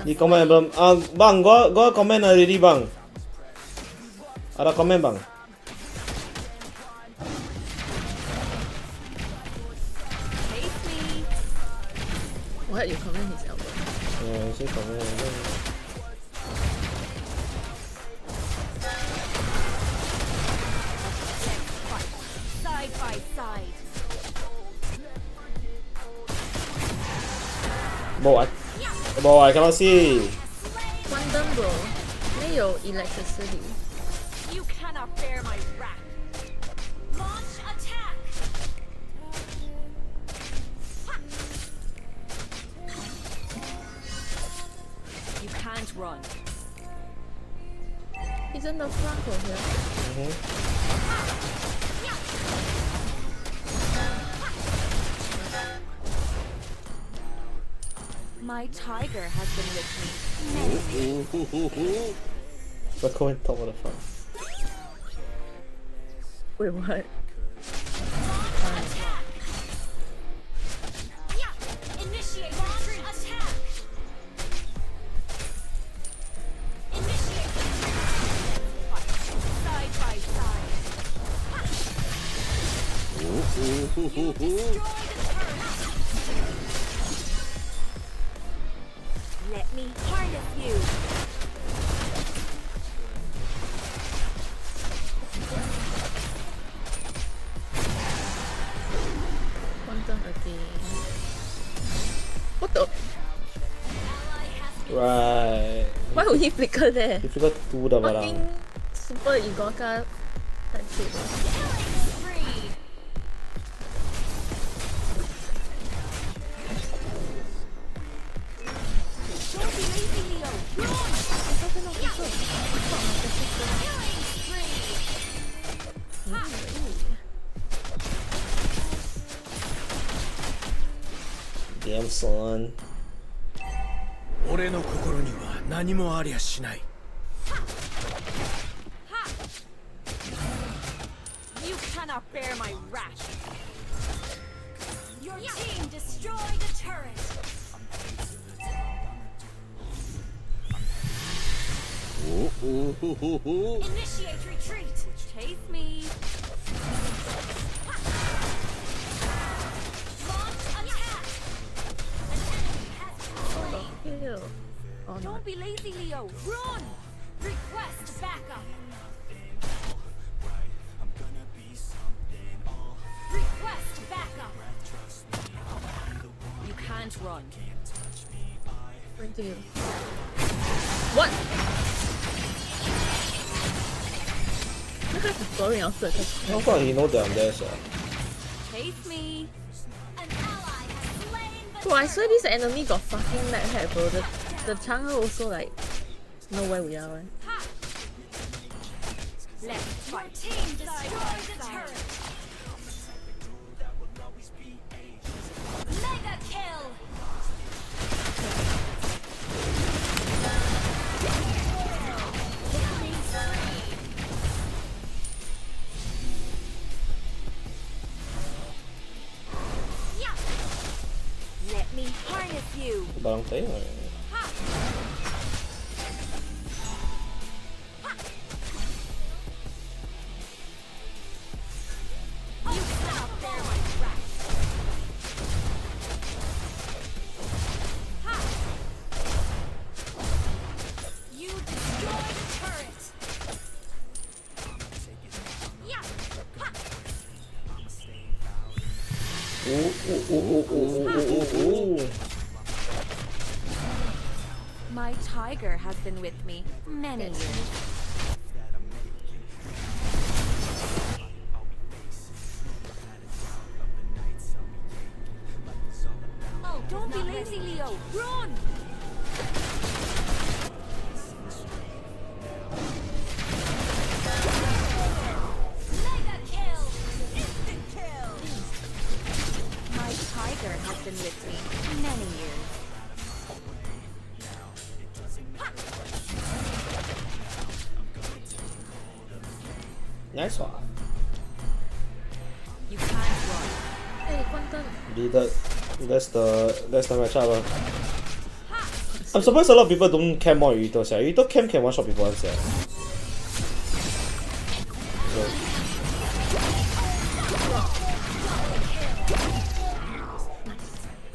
Di komen belum? Bang, gua komen already bang. Ada komen bang? What? You comment his album? Yeah, saya komen. Side by side. Boy, I cannot see. 关灯 bro， 没有 electricity。 You cannot bear my wrath. Launch attack. You can't run. He's in the front of here. My tiger has been with me. But go and top of the front. Wait, what? Initiate launch attack. Initiate side by side. You destroy the turret. Let me harness you. Quantum again. What the? Right. Why would he flicker there? He forgot to dah barang. Fucking super Igorka type shit. Spree. Don't be lazy, Leo. Run. Killing spree. Damn son. 俺の心には何もありゃしない。 You cannot bear my wrath. Your team destroyed the turret. Initiate retreat. Chase me. Launch attack. An enemy has been slain. Ew. Oh no. Don't be lazy, Leo. Run. Request backup. Request backup. You can't run. Where do you? What? Look at the story after. How come he know that I'm there, sir? Chase me. An ally has slain the Bro, I swear this enemy got fucking mad head, bro. The Chang'e also like know where we are, right? Let's fight. Team destroy the turret. Mega kill. Yeah. Let me harness you. Barang tayo. You cannot bear my wrath. Ha! You destroy the turret. Yeah. Ha! My tiger has been with me many years. Oh, don't be lazy, Leo. Run! Mega kill! Instant kill! My tiger has been with me many years. Nice one. You can't run. Hey, Quantum. That's the matchup. I'm surprised a lot of people don't camp more Irito, sia. Irito camp can one shot people, sia.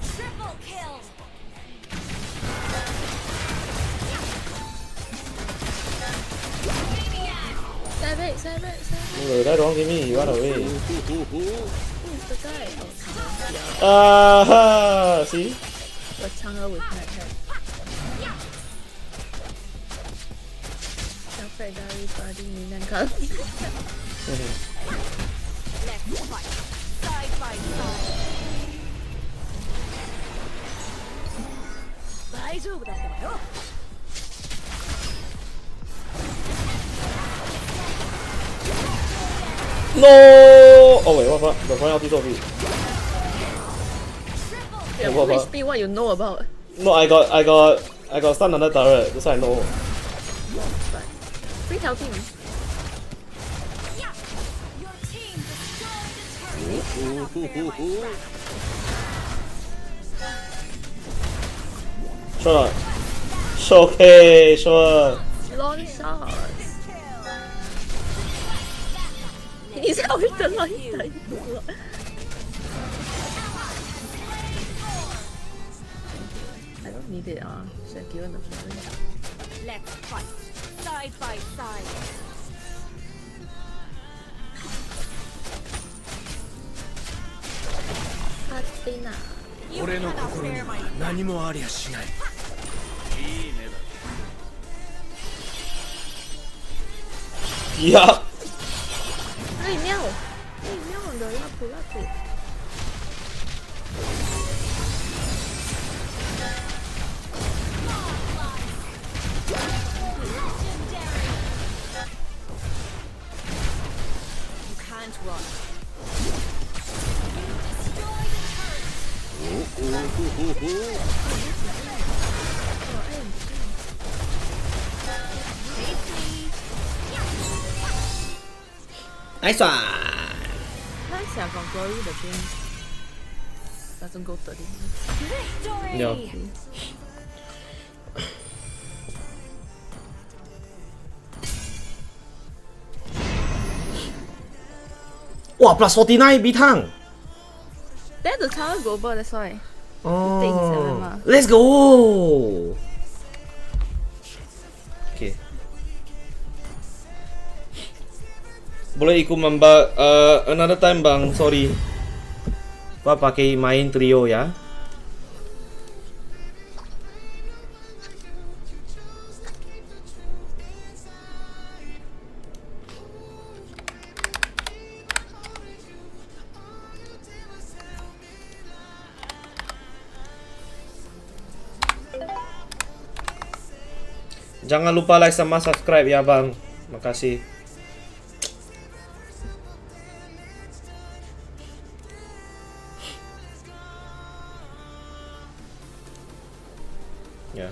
Triple kill. Savage, savage, savage. Oh, the guy don't give me, he run away. Who's the guy? Oh, See? the Chang'e with my head. Perfect diary party, Minan Cup. Let's fight. Side by side. 大丈夫だってばよ。No! Oh wait, what? The point ulti so big. Yeah, what? please be what you know about. No, I got stun under turret. That's why I know. But free tell team. Your team destroyed a turret. They cannot bear my wrath. Sure. Sure, okay, sure. Long shots. He's always the long time. I don't need it, should have given the flame. Let's fight. Side by side. Patina. You cannot bear my wrath. 何もありゃしない。いいねだ。 Yeah. 哎喵！哎喵的拉普拉普。You can't run. You destroyed a turret. Nice one. Nice one from Glory the game. Doesn't go 30. Victory! No. Wow, plus 49 bitang. That's the Chang'e global, that's why. Oh. Let's go. Okay. Boleh ikut membak another time bang, sorry. Gua pakai main trio ya. Jangan lupa like sama subscribe ya bang. Makasih. Ya.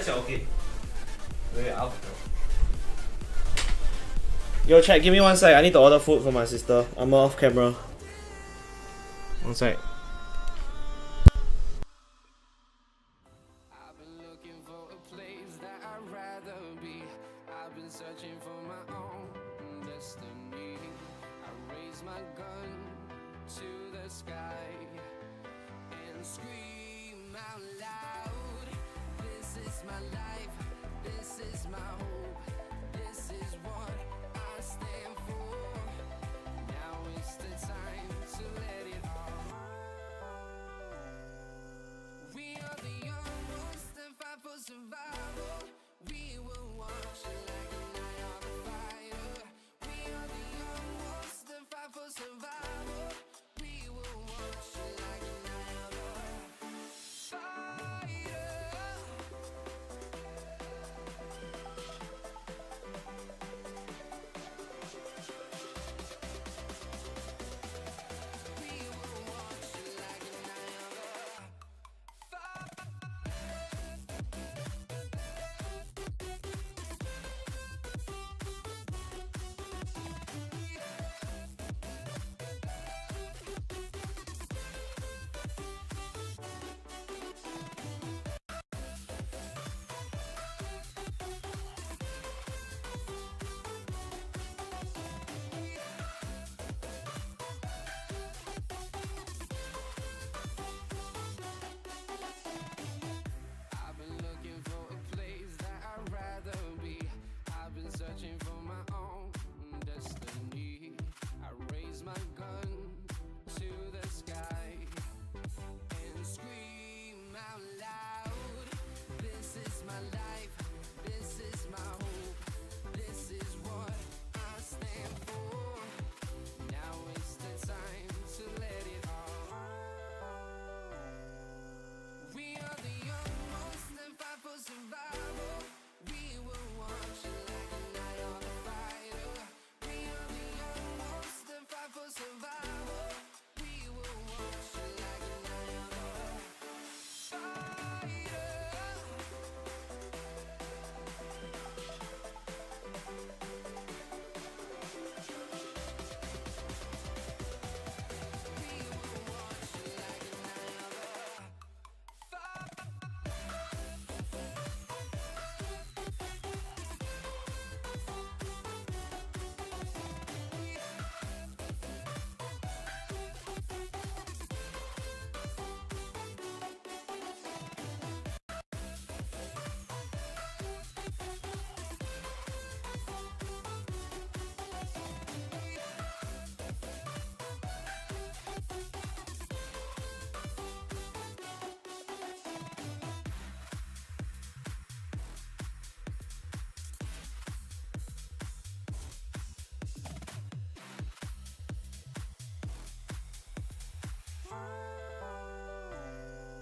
Okay. Wait, out. Yo, chat, give me one sec. I need to order food for my sister. I'm off camera. One sec. I've been looking for a place that I'd rather be. I've been searching for my own destiny. I raise my gun to the sky and scream out loud. This is my life, this is my hope, this is what I stand for. Now is the time to let it all. We are the young ones that fight for survival. We will watch it like a night on a fire. We are the young ones that fight for survival. We will watch it like a night on a fire.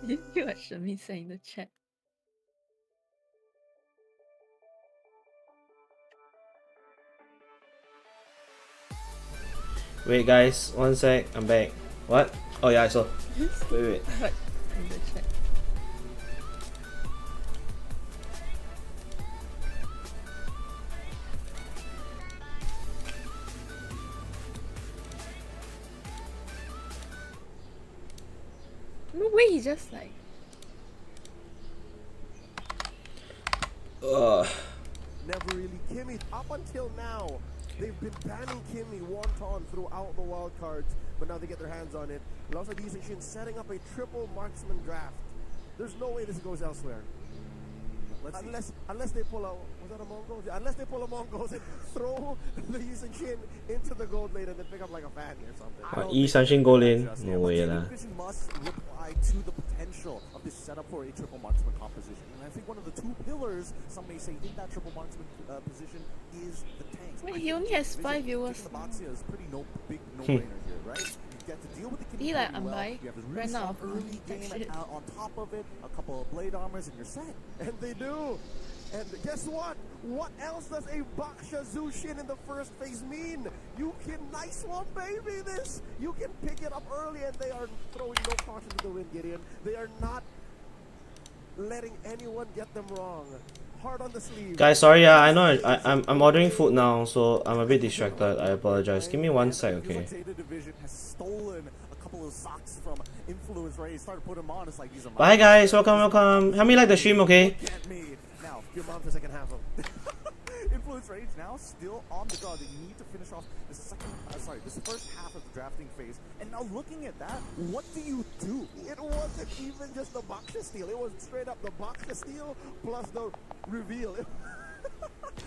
You hear what Shami say in the chat? Wait guys, one sec, I'm back. What? Oh yeah, I saw. Wait. What in the chat? No way, he just like. Never really Kimmy up until now. They've been banning Kimmy wonton throughout the wild cards, but now they get their hands on it. And also EWC setting up a triple marksman draft. There's no way this goes elsewhere. Unless they pull out, was that a Mongo? Yeah, unless they pull a Mongols and throw the Yi Shin into the gold lane and then pick up like a Fanny or something. Yi Shin gold lane? No way lah. Division must reply to the potential of this setup for a triple marksman composition. And I think one of the two pillars, some may say, in that triple marksman position is the tanks. Wait, he only has 5 viewers. The Boxia is pretty big no-brainer here, right? You get to deal with the He like well. Ambai You have this really ran out strong of early game shit. on top of it, a couple of blade armors, and you're set. And they do. And guess what? What else does a Baksha Zushin in the first phase mean? You can nice one, baby, this. You can pick it up early and they are throwing no caution to the wind, Gideon. They are not letting anyone get them wrong. Hard on the sleeve. Guys, sorry, I know I'm ordering food now, so I'm a bit distracted. I apologize. Give me one sec, okay? Zeta Division has stolen a couple of socks from Influence, right? He started putting them on. It's like these are Bye guys, welcome. Help me like the stream, okay? Get me. Now, Your mom for second half of Influence Rage now still on the draw. They need to finish off this first half of the drafting phase. And now looking at that, what do you do? It wasn't even just the Baksha steal. It was straight up the Baksha steal plus the reveal.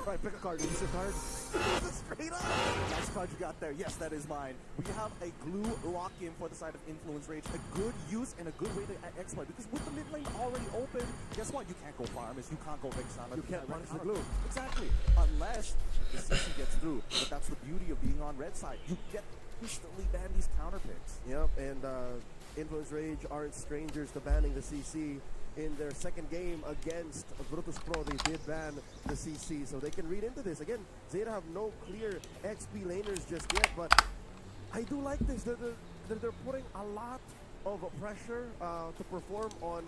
Right, pick a card. Use your card. Straight up. Nice card you got there. Yes, that is mine. We have a glue lock-in for the side of Influence Rage. A good use and a good way to exploit. Because with the mid lane already open, guess what? You can't go Farmers. You can't go Vexana. You can't run the glue. Exactly. Unless the CC gets through. But that's the beauty of being on red side. You get instantly ban these counter picks. Yep, and Influence Rage aren't strangers to banning the CC. In their second game against Brutus Pro, they did ban the CC, so they can read into this. Again, Zeta have no clear XP laners just yet, but I do like this. They're putting a lot of pressure to perform on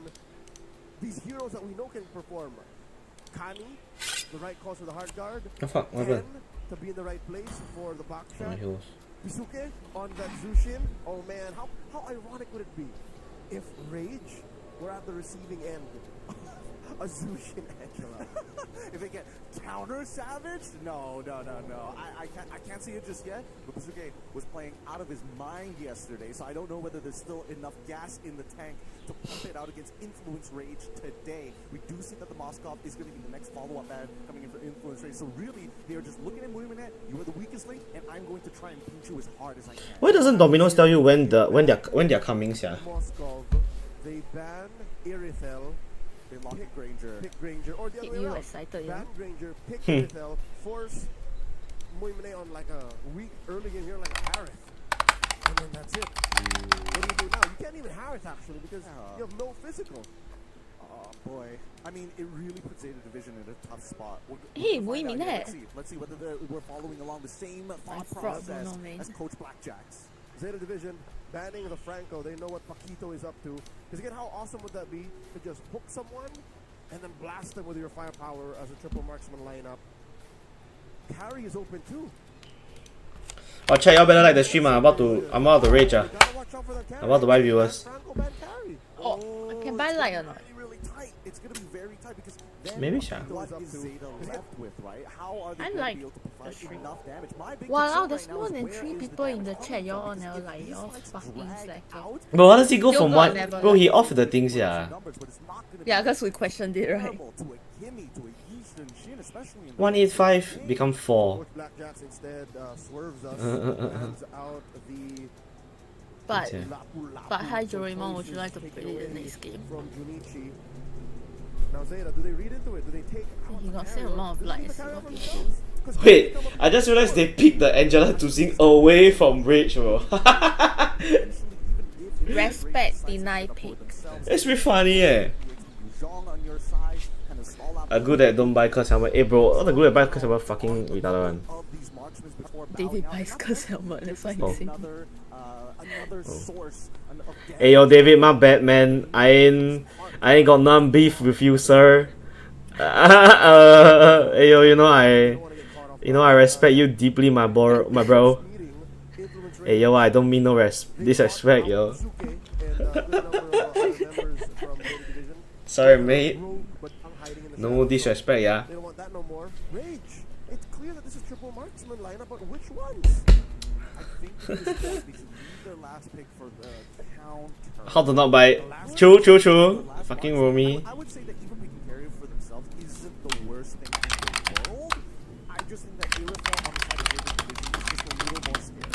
these heroes that we know can perform. Kani, the right calls for the hard guard. Oh fuck, what Ken, happened? to be in the right place for the back My shot. heels. Bisuke on that Zushin. Oh man, how ironic would it be if Rage were at the receiving end? A Zushin Angela. If they get counter savage, no. I can't see it just yet. But Basuke was playing out of his mind yesterday, so I don't know whether there's still enough gas in the tank to pump it out against Influence Rage today. We do see that the Moskov is going to be the next follow-up ad coming in for Influence Rage. So really, they are just looking at Muminet. You are the weakest link, and I'm going to try and pinch you as hard as I can. Why doesn't Domino's tell you when they're coming, yeah? Moskov, they ban Irithel. They lock Granger. Pick Granger, or the other way You around. excited, Ban yeah? Granger, pick Irithel, force Muimene on like a weak early game here, like a Harith. And then that's it. What do you do now? You can't even Harith actually because you have no physical. Oh boy. I mean, it really puts Zeta Division in a tough spot. Hey, We'll find out Muimene. here. Let's see whether we're following along the same thought fraud, process no, man. as Coach Blackjacks. Zeta Division banning the Franco. They know what Paquito is up to. Because again, how awesome would that be to just hook someone and then blast them with your firepower as a triple marksman lineup? Carry is open too. Oh, chat, y'all better like the stream. I'm about to rage. You gotta watch out for that carry. I'm about to buy viewers. Franco ban carry. Oh, I can buy like or not? Really tight. It's gonna be very tight because then Maybe, Sha. what is Zeta left with, right? How are they I going like to be able to provide the stream. enough damage? My big Wow, concern there's right now more is than where 3 is the people in damage the coming chat. Y'all from? all Because never if like, these y'all fights fucking drag slack. out, Bro, how does he go Yo from got one? never Bro, like- he off the things, yeah. numbers, but it's not gonna Yeah, be because we questioned it, right? comparable to a Gimme, to a Eastern Shin, especially in the 185 become 4. Coach Blackjacks instead swerves us, hands out the But Yeah. But hi Jorimon, would you like to play the next game? from Junichi. Now Zeta, do they read into it? Do they take out He the got carry? same amount of Do they take likes, the carry not from issues. themselves? 'Cause Wait, they come up I just realized they picked the Angela to sing away from Rage, bro. eventually, even if Respect deny pick. It's really funny, eh. A good at don't buy curse helmet. Hey bro, all the good at buy curse helmet fucking retarded one. David buys curse helmet, that's why he said. Hey yo David, my bad man. I ain't got none beef with you, sir. Hey yo, you know I respect you deeply, my bro. Hey yo, I don't mean no disrespect, yo. Sorry, mate. No disrespect, yeah. They don't want that no more. Rage. It's clear that this is triple marksman lineup, but which ones? I think at this point they should leave their last pick for the counter. How to not buy? True. Fucking Romy. I would say that even picking carrier for themselves isn't the worst thing in the world. I just think that Irithel on the side of David division is just a little more scary.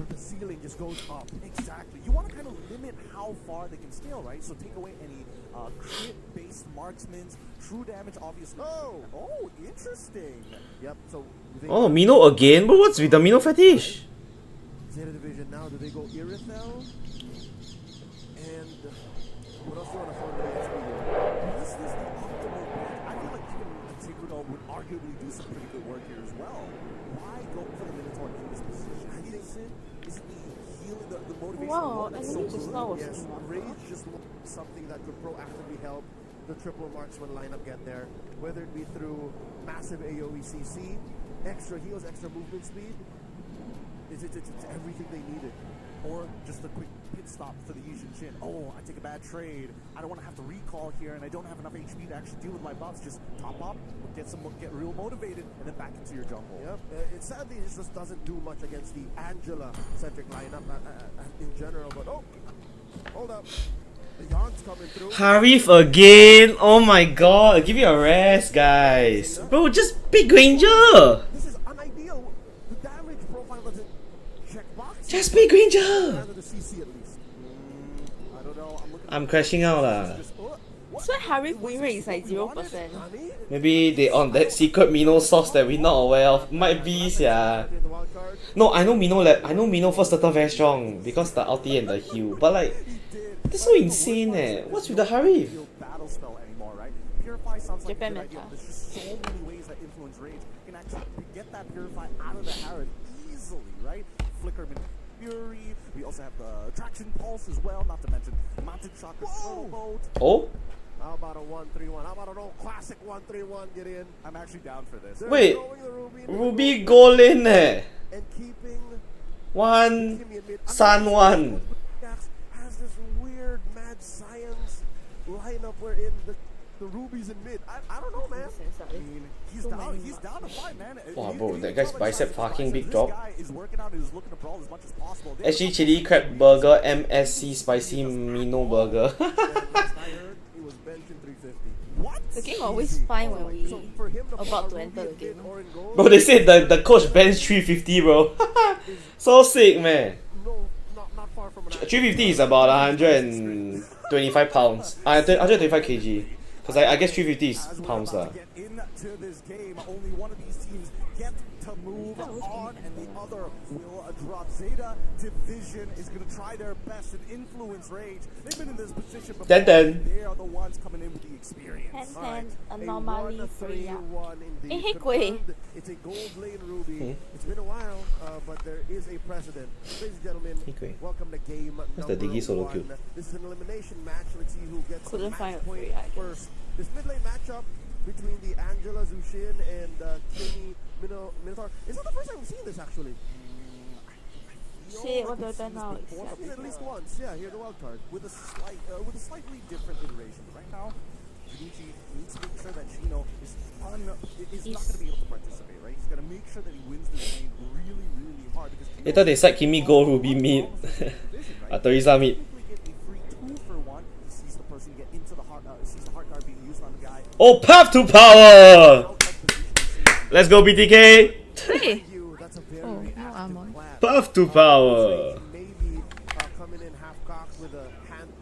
The ceiling just goes up. Exactly. You want to kind of limit how far they can scale, right? So take away any crit-based marksmans, true damage, obviously. Oh, interesting. Yep. So. Oh, Mino again? But what's with the Mino fetish? Zeta division now. Do they go Irithel? And what else do you want to find in the XP here? This is the optimal pick. I feel like even Sacred would arguably do some pretty good work here as well. Why go for the Minotaur in this position? I think is it the healing, the motivation? Wow, that's and so he just good? now was Yes, smart. Rage just looked something that could proactively help the triple marksman lineup get there, whether it be through massive AoE/CC, extra heals, extra movement speed. It's everything they needed. Or just a quick pit stop for the Yushin Shin. Oh, I take a bad trade. I don't want to have to recall here, and I don't have enough HP to actually deal with my buffs. Just top up, get real motivated, and then back into your jungle. Yep. It sadly it just doesn't do much against the Angela-centric lineup in general. But oh, hold up. The Yarn's coming through. Harif again? Oh my god, give me a rest, guys. Bro, just pick Granger. This is unideal. The damage profile doesn't check boxes. Just pick Granger. Rather the CC at least. I don't know. I'm crashing out lah. So Harif win rate is like 0%. Maybe they on that secret Mino sauce that we not aware of. Might be, yeah. No, I know Mino first starter very strong because the ulti and the heal. But like, that's so insane eh. What's with the Harif? Japan meta. There's just so many ways that influence rage can actually get that Purify out of the Harif easily, right? Flicker Fury. We also have the Traction Pulse as well, not to mention Mountain Chakra Turtle Boat. Oh? How about a 1-3-1? How about an old classic 1-3-1? Get in. I'm actually down for this. Wait, Ruby goal in eh. And keeping one Sun one. has this weird mad science lineup wherein the Ruby's in mid. I don't know, man. I mean, he's down to fight, man. Wow, bro, that guy's bicep fucking big drop. This guy is working out and is looking to brawl as much as possible. Actually, chili crab burger, MSC spicy Mino burger. The game always fine when we about to enter the game. Bro, they said the coach bench 350, bro. So sick, man. 350 is about 125 pounds. 125 kg. Because I guess 350 is pounds lah. Into this game, only one of these teams get to move on, and the other will drop. Zeta Division is going to try their best and influence Rage. They've been in this position before. They are the ones coming in with the experience. Anomaly free. It's a gold lane Ruby. It's been a while, but there is a precedent. Ladies and gentlemen, welcome to game number one. This is an elimination match. Let's see who gets the match point first. This mid lane matchup between the Angela Zushin and Kimi Minotaur. Is that the first time we've seen this actually? See what they're done now. At least once, yeah, here the wild card with a slightly different iteration. Right now, Junichi needs to make sure that Chino is not going to be able to participate, right? He's got to make sure that he wins this game really, really hard because Later they said Kimi go Ruby mid. Teresa mid. Oh, path to power! Let's go BTK! Hey! Oh, no armor. Path to power! Maybe coming in half cocked with a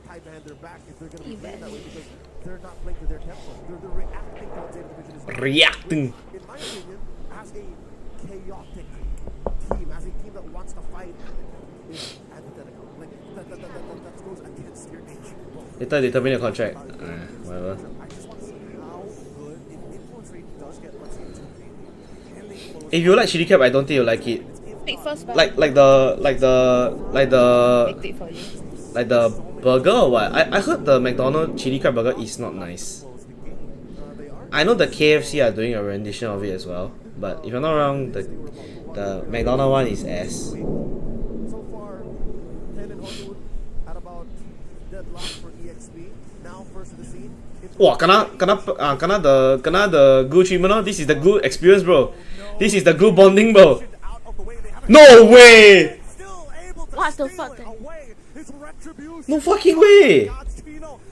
tight behind their back if they're going to be playing that way because they're not playing to their tempo. They're reacting to what Zeta Division is doing. Reacting! In my opinion, as a chaotic team, as a team that wants to fight, is antithetical. Like, Later they terminate the contract. Whatever. I just want to see how good if influence rate does get, let's say, into the paint. Can they close If you like chili crab, I don't think you like it. Take first bite. Like the Take it for you. like the burger or what? I heard the McDonald's chili crab burger is not nice. I know the KFC are doing a rendition of it as well, but if I'm not wrong, the McDonald's one is ass. So far, 10 in Hollywood at about deadlock for EXP. Now first of the scene. Wow, kena the glue treatment, no? This is the glue experience, bro. This is the glue bonding, bro. No way! What the fuck? No fucking way!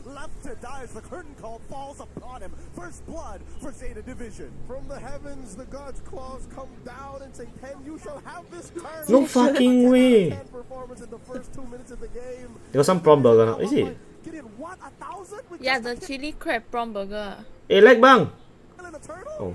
Left to die as the curtain call falls upon him. First blood for Zeta Division. From the heavens, the gods' claws come down and say, "Ten, you shall have this turn." No fucking way! Performance in the first 2 minutes of the game. There was some prawn burger now, is it? What, 1,000? Yeah, the chili crab prawn burger. Eh, lag bang! Oh.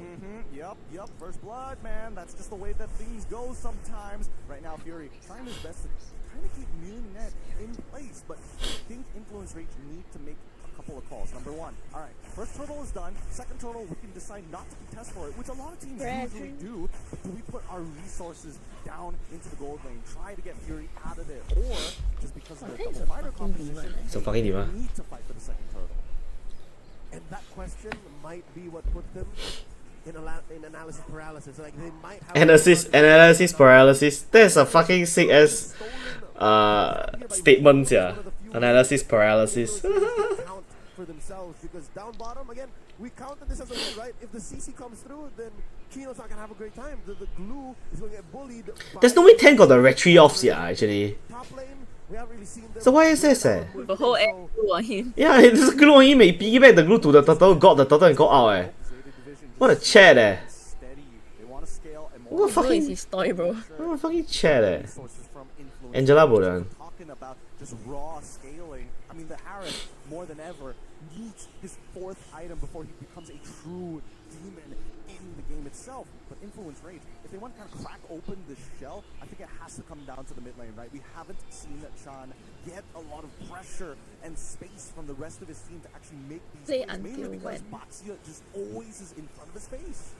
Yep, first blood, man. That's just the way that things go sometimes. Right now, Fury trying his best to kind of keep Munet in place, but I think influence rates need to make a couple of calls. Number one, all right, first turtle is done. Second turtle, we can decide not to contest for it, which a lot of teams usually do. But do we put our resources down into the gold lane, try to get Fury out of there, or just because of the double fighter composition, So fucking they demon. need to fight for the second turtle. And that question might be what put them in analysis paralysis. Like they might have Analysis paralysis. That's a fucking sick ass statement, yeah. Analysis paralysis. count for themselves because down bottom again, we counted this as a win, right? If the CC comes through, then Chino's not gonna have a great time. The glue is gonna get bullied. There's no way 10 got the retreat offs, yeah, actually. Top lane, we haven't really seen them. So why is this? The whole air glue on him. Yeah, it's glue on him, he piggyback the glue to the turtle, got the turtle and got out, eh. What a chat, eh. What a Glue is fucking, his toy, bro. what a fucking chat, eh. Angela Bodan. Talking about just raw scaling. I mean, the Harris, more than ever, needs his fourth item before he becomes a true demon in the game itself. But influence rate, if they want to kind of crack open the shell, I think it has to come down to the mid lane, right? We haven't seen that Chan get a lot of pressure and space from the rest of his team to actually make these Play plays, mainly until because when? Baxia just always is in front of his face.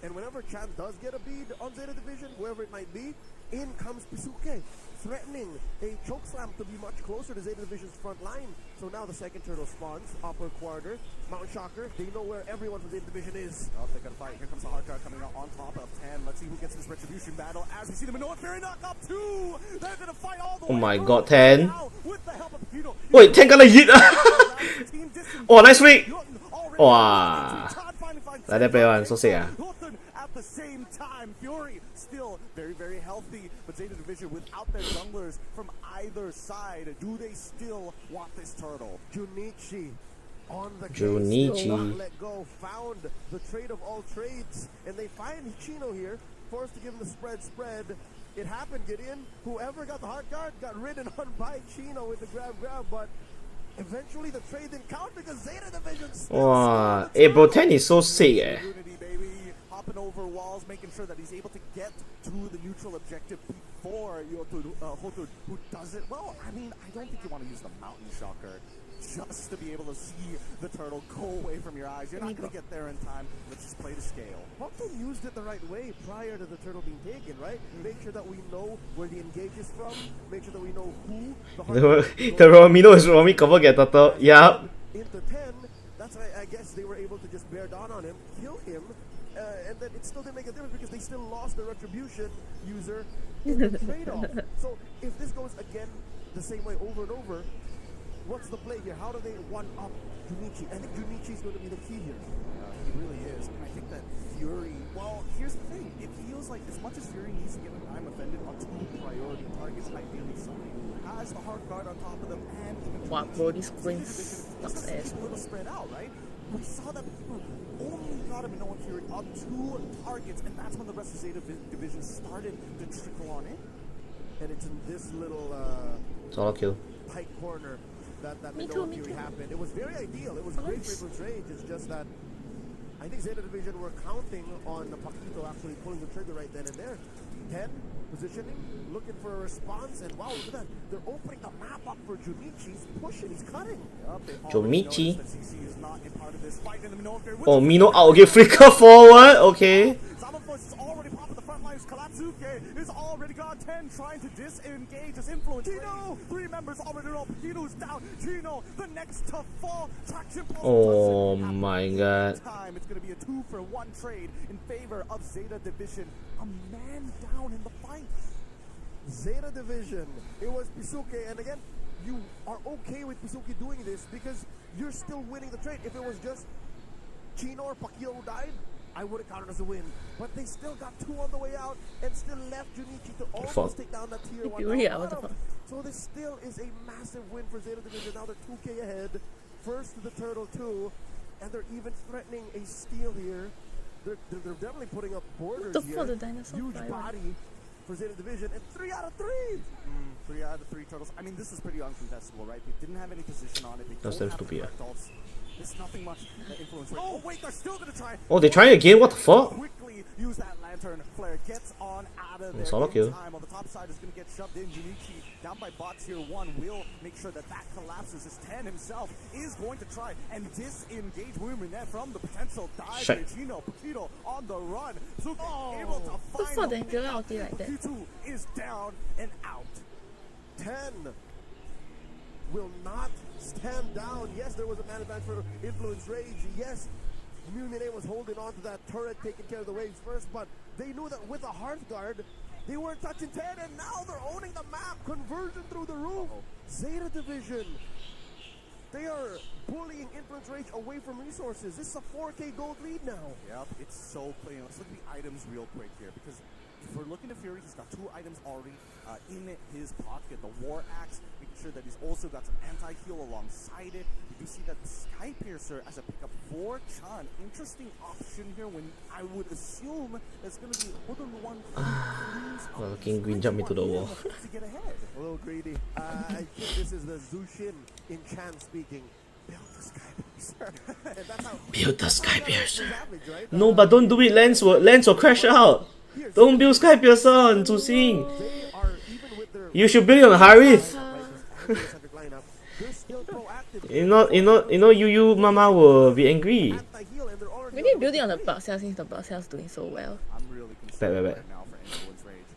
And whenever Chan does get a bead on Zeta Division, whoever it might be, in comes Pisuke, threatening a chokeslam to be much closer to Zeta Division's front line. So now the second turtle spawns, upper quarter, Mountain Shocker, they know where everyone from Zeta Division is. Oh, they gotta fight. Here comes the hard card coming out on top of 10. Let's see who gets this retribution battle as we see the Minoa Fury knock up 2. They're gonna fight all the way. Oh my through. god, 10. Now, with the help of Pino, Wait, 10 gonna hit! Oh, nice week! Wow. Like that play one, so sick, ah. At the same time, Fury still very, very healthy, but Zeta Division without their junglers from either side, do they still want this turtle? Junichi on the case, Junichi. not let go, found the trade of all trades, and they find Chino here, forced to give him the spread. It happened, Gideon. Whoever got the hard guard got ridden on by Chino with the grab, but eventually the trade didn't count because Zeta Division Wow, eh bro, 10 is so sick, eh. Unity, baby, hopping over walls, making sure that he's able to get to the neutral objective before Hotu, who does it well. I mean, I don't think you want to use the Mountain Shocker just to be able to see the turtle go away from your eyes. You're not going to get there in time. Let's just play the scale. Hotu used it the right way prior to the turtle being taken, right? Make sure that we know where the engage is from. Make sure that we know who The Romino is Romy cover get turtle. Yeah. Into 10, that's why I guess they were able to just bear down on him, kill him, and then it still didn't make a difference because they still lost the retribution user in the trade-off. So if this goes again the same way over and over, what's the play here? How do they one-up Junichi? I think Junichi is going to be the key here. He really is. And I think that Fury, well, here's the thing. It feels like as much as Fury needs to get an I'm offended on 2 priority targets, ideally somebody who has the hard guard on top of them and even Wow, bro, this screen sucks ass. a little spread out, right? We saw that people only got him in Minoa Fury on 2 targets, and that's when the rest of Zeta Division started to trickle on in. And it's in this little Solo kill. tight corner that Me Minoa too. Fury happened. It was very ideal. It was great for Influence Range. It's just that I think Zeta Division were counting on Paquito actually pulling the trigger right then and there. 10 positioning, looking for a response, and wow, look at that. They're opening the map up for Junichi. He's pushing, he's cutting. Junichi. CC is not a part of this fight in the middle of their Oh, Mino out. Okay, flicker forward. Okay. Samoforce is already popping the front lines. Kalatsuke is already got 10, trying to disengage his influence. Chino, 3 members already roll. Chino's down. Chino, the next to fall. Traction pulse. Oh my god. Time. It's going to be a 2-for-1 trade in favor of Zeta Division. A man down in the fight. Zeta Division. It was Pisuke, and again, you are okay with Pisuke doing this because you're still winning the trade. If it was just Chino or Pakio who died, I would have counted as a win. But they still got 2 on the way out and still left Junichi to almost take down that tier 1. So this still is a massive win for Zeta Division. Now they're 2K ahead. First to the Turtle 2, and they're even threatening a steal here. They're definitely putting up borders here. Huge body for Zeta Division, and 3 out of 3! 3 out of 3 turtles. I mean, this is pretty uncontestable, right? They didn't have any position on it. They don't have the adults. There's nothing much influence. Oh, wait, they're still gonna try. Oh, they're trying again? What the fuck? Quickly use that lantern flare. Gets on out of there. Solo kill. Time on the top side is gonna get shoved in. Junichi down by box here 1 will make sure that collapses. His 10 himself is going to try and disengage Wuminet from the potential dive. Chino, Pakito on the run. Suke able to find him. Pakito is down and out. 10 will not stand down. Yes, there was a man advantage for Influence Rage. Yes, Mumine was holding on to that turret, taking care of the waves first, but they knew that with a Hearth Guard, they weren't touching 10, and now they're owning the map. Conversion through the roof. Zeta Division. They are bullying Influence Rage away from resources. This is a 4K gold lead now. Yep, it's so clean. Let's look at the items real quick here, because if we're looking at Fury, he's got 2 items already in his pocket. The War Axe, making sure that he's also got some anti-heal alongside it. You do see that the Sky Piercer as a pickup for Chan. Interesting option here when I would assume there's going to be more than one. Well, King Green jumped into the wall. To get ahead. A little greedy. I think this is the Zushin in Chan speaking. Build the Sky Piercer. Build the Sky Piercer. No, but don't do it. Lens will crash out. Don't build Sky Piercer on Zushin. You should build it on Harith. you Mama will be angry. We need to build it on the Bug Cell since the Bug Cell is doing so well. I'm really concerned right now for Influence Rage.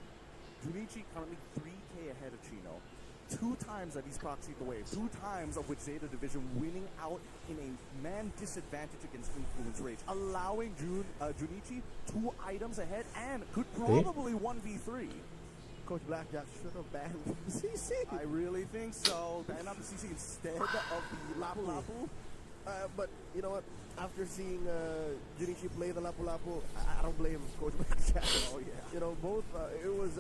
Junichi currently 3K ahead of Chino. 2 times that he's proxied the wave. 2 times of which Zeta Division winning out in a man disadvantage against Influence Rage, allowing Junichi 2 items ahead and could probably 1v3. Coach Blackjack should have banned CC. I really think so. Ban out the CC instead of the Lapu Lapu. But you know what? After seeing Junichi play the Lapu Lapu, I don't blame Coach Blackjack. Oh yeah. You know, both it was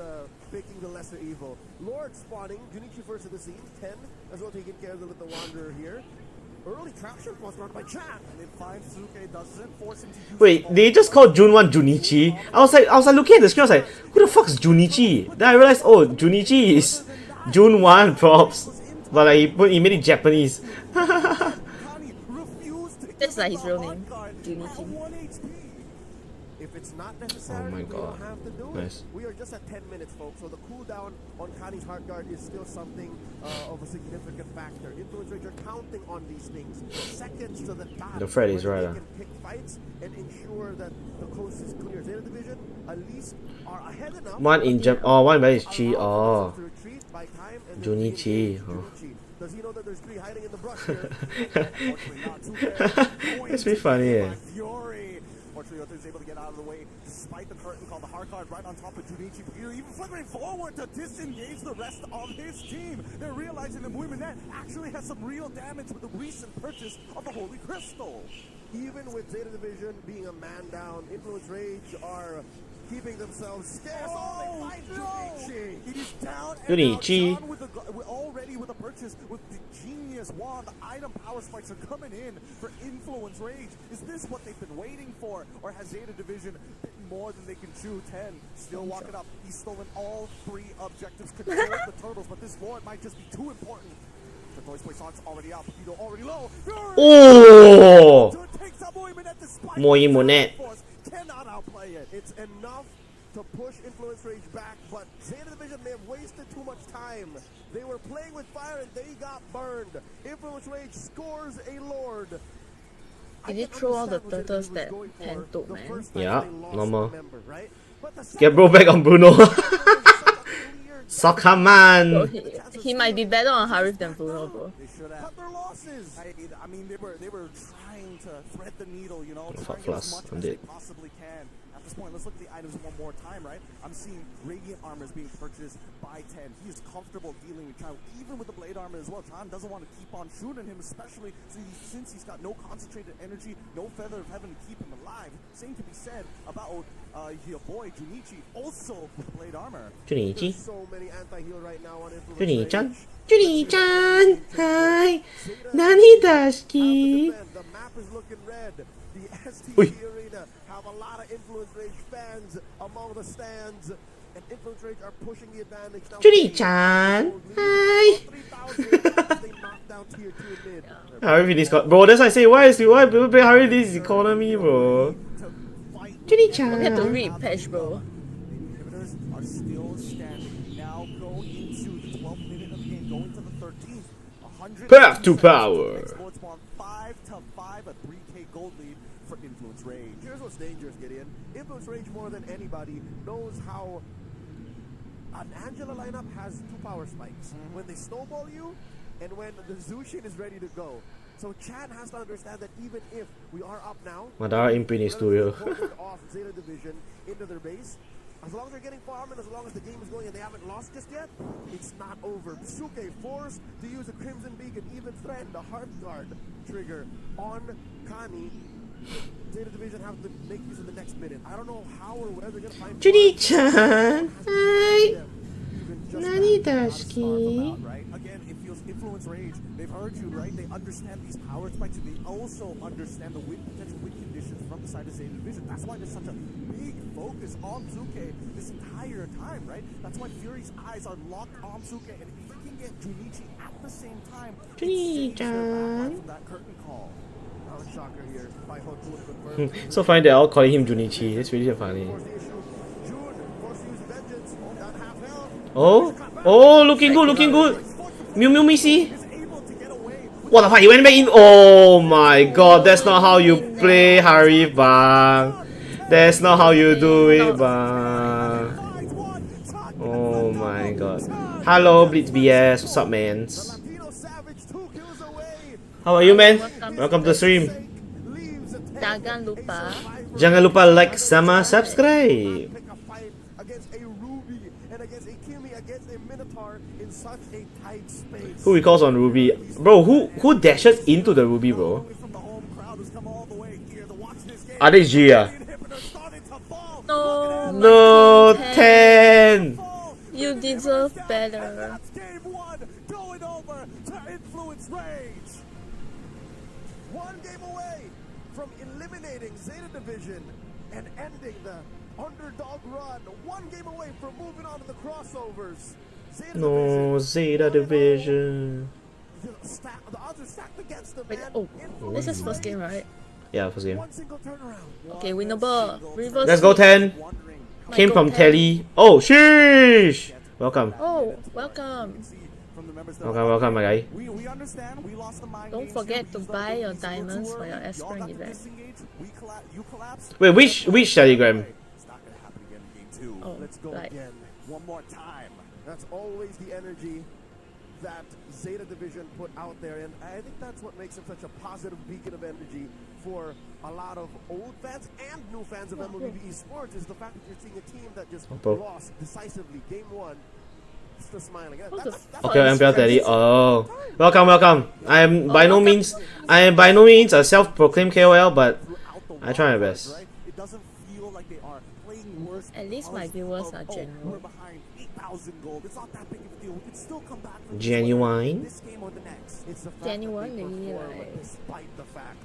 picking the lesser evil. Lord spawning, Junichi first at the scene, 10 as well, taking care of the Little Wanderer here. Early traction was run by Chan. And it finds Suke, doesn't force him to use. Wait, they just called Jun 1 Junichi. I was like looking at the screen, I was like, who the fuck is Junichi? Then I realized, oh, Junichi is Jun 1 props. But like, he made it Japanese. That's like his real name, Junichi. If it's not necessary, we don't have to do it. We are just at 10 minutes, folks, so the cooldown on Kani's Heart Guard is still something of a significant factor. Influence Rage are counting on these things. Seconds to the dot. The Fred is right. They can pick fights and ensure that the coast is clear. Zeta Division at least are ahead enough. One in Jap. Oh, one by is Chi. Oh. Junichi. Oh. Does he know that there's 3 hiding in the brush here? It's pretty funny. Fortunately, is able to get out of the way despite the curtain called the hard card right on top of Junichi. Pakito even flickering forward to disengage the rest of his team. They're realizing that Muimanet actually has some real damage with the recent purchase of the Holy Crystal. Even with Zeta Division being a man down, Influence Rage are keeping themselves scarce. Oh, Junichi. It is down Junichi. Already with a purchase with the genius wand. The item power spikes are coming in for Influence Rage. Is this what they've been waiting for? Or has Zeta Division bitten more than they can chew? 10 still walking up. He's stolen all 3 objectives, controlled the turtles, but this Lord might just be too important. The voice play song's already out. Pakito already low. Oh! Moimunet cannot outplay it. It's enough to push Influence Rage back, but Zeta Division may have wasted too much time. They were playing with fire and they got burned. Influence Rage scores a Lord. Did he throw all the turtles that Pan took, man? Yeah, normal. Get bro back on Bruno. Soccer man. Bro, he might be better on Harif than Bruno, bro. They should have. Cut their losses. I mean, they were trying to thread the needle, you know, Fuck trying as plus, much I'm as they dead. possibly can. At this point, let's look at the items one more time, right? I'm seeing Radiant Armor is being purchased by 10. He is comfortable dealing with Chan, even with the Blade Armor as well. Chan doesn't want to keep on shooting him, especially since he's got no concentrated energy, no Feather of Heaven to keep him alive. Same to be said about your boy Junichi, also with Blade Armor. Junichi. So many anti-heal right now on Influence Juni-chan. Rage. Juni-chan. Hi. Nani Dashki. The map is looking red. The STG Ui. Arena have a lot of Influence Rage fans among the stands. And Influence Rage are pushing the advantage now. Juni-chan. Hi. 3,000 they knocked down tier 2 mid. Harif in this bro, that's why I say why people play Harif this economy, bro. We have to Juni-chan. read patch, bro. Inhibitors are still standing. Now go into the 12th minute of the game, go into the 13th. 100 Path to power. Sports spawn 5-5, a 3K gold lead for Influence Rage. Here's what's dangerous, Gideon. Influence Rage more than anybody knows how an Angela lineup has 2 power spikes. When they snowball you, and when the Zushin is ready to go. So Chan has to understand that even if we are up now, Madara imprint is studio. off Zeta Division into their base, as long as they're getting farm and as long as the game is going and they haven't lost just yet, it's not over. Suke forced to use a Crimson Beacon, even threatened the Heart Guard trigger on Kani. Zeta Division have to make use of the next minute. I don't know how or where they're going to find Juni-chan. Hi. Nani Not Dashki. about, right? Again, it feels Influence Rage. They've heard you, right? They understand these power spikes and they also understand the potential win conditions from the side of Zeta Division. That's why there's such a big focus on Suke this entire time, right? That's why Fury's eyes are locked on Suke, and if he can get Junichi at the same time, it saves their backline from that curtain call. shocker here by Hotu confirmed. So funny they're all calling him Junichi. That's really funny. Oh, oh, looking good, looking good. Mew Mew Missy. What the fuck? He went back in. Oh my god, that's not how you play, Harif bang. That's not how you do it, bang. Oh my god. Hello, Blitz BS. What's up, mans? How are you, man? Welcome to the stream. Jangan lupa. Jangan lupa like sama subscribe. Who recalls on Ruby? Bro, who dashes into the Ruby, bro? Are they G? No. No, 10. You deserve better. Going over to Influence Rage. One game away from eliminating Zeta Division and ending the underdog run. One game away from moving on to the crossovers. No, Zeta Division. The odds are stacked against them, Wait, man. oh, this is first game, right? Yeah, first game. One single turnaround. Okay, winnable. Reverse Let's go, sweep. 10. Came Michael from 10. Telly. Oh, sheesh. Welcome. Oh, welcome. Welcome, my guy. We understand. We lost the mind Don't games forget here. to We just buy don't your get these diamonds to for your work. Y'all Espring got to event. disengage. You collapse. Wait, which telegram? It's not gonna happen again in game 2. Oh, Let's go right. again. One more time. That's always the energy that Zeta Division put out there, and I think that's what makes him such a positive beacon of energy for a lot of old fans and new fans of MLBB esports, is the fact that you're seeing a team that just lost decisively game 1, still smiling. And that's Okay, MPL Telly. Oh, welcome, welcome. I am by no means a self-proclaimed KOL, but I try my best. It doesn't feel like they are playing worse. At least my viewers are We're genuine. behind 8,000 gold. It's not that big of a deal. We can still come back from Genuine. this game or the next. it's the fact Genuine, that they really, perform like- despite the fact,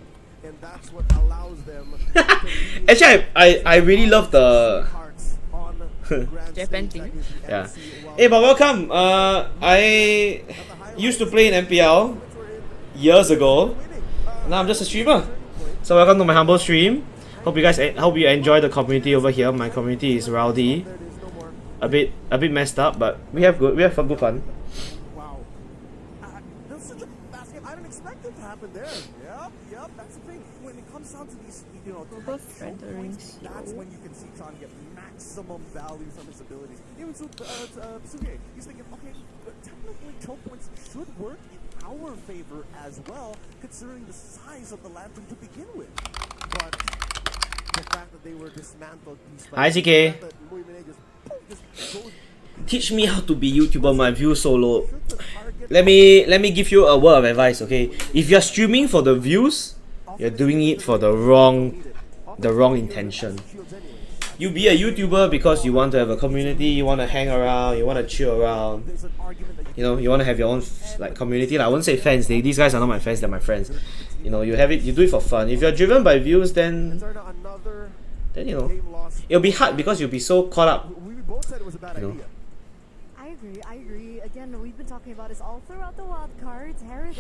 and that's what allows them Actually, I really love the. hearts on the grand Japan stage. team. Yeah. Hey, but welcome. I used to play in MPL years ago. Now I'm just a streamer. So welcome to my humble stream. Hope you enjoy the community over here. My community is rowdy, a bit messed up, but we have good fun. Wow. That's such a fast game. I didn't expect it to happen there. Yep, that's the thing. When it comes down to these, Both renderings. that's when you can see Tron get maximum value from his abilities. Even Tsuge, he's thinking, okay, technically choke points should work in our favor as well, considering the size of the lantern to begin with. But the fact that they were dismantled piece by Hi, piece, CK. the fact that Muimine just goes Teach me how to be YouTuber. My views so low. Let me give you a word of advice, okay? If you're streaming for the views, you're doing it for the wrong intention. You be a YouTuber because you want to have a community, you want to hang around, you want to chill around. You know, you want to have your own like community. I wouldn't say fans. These guys are not my fans. They're my friends. You know, you do it for fun. If you're driven by views, then you know, it'll be hard because you'll be so caught up. You know. I agree. Again, we've been talking about this all throughout the wild cards. Harith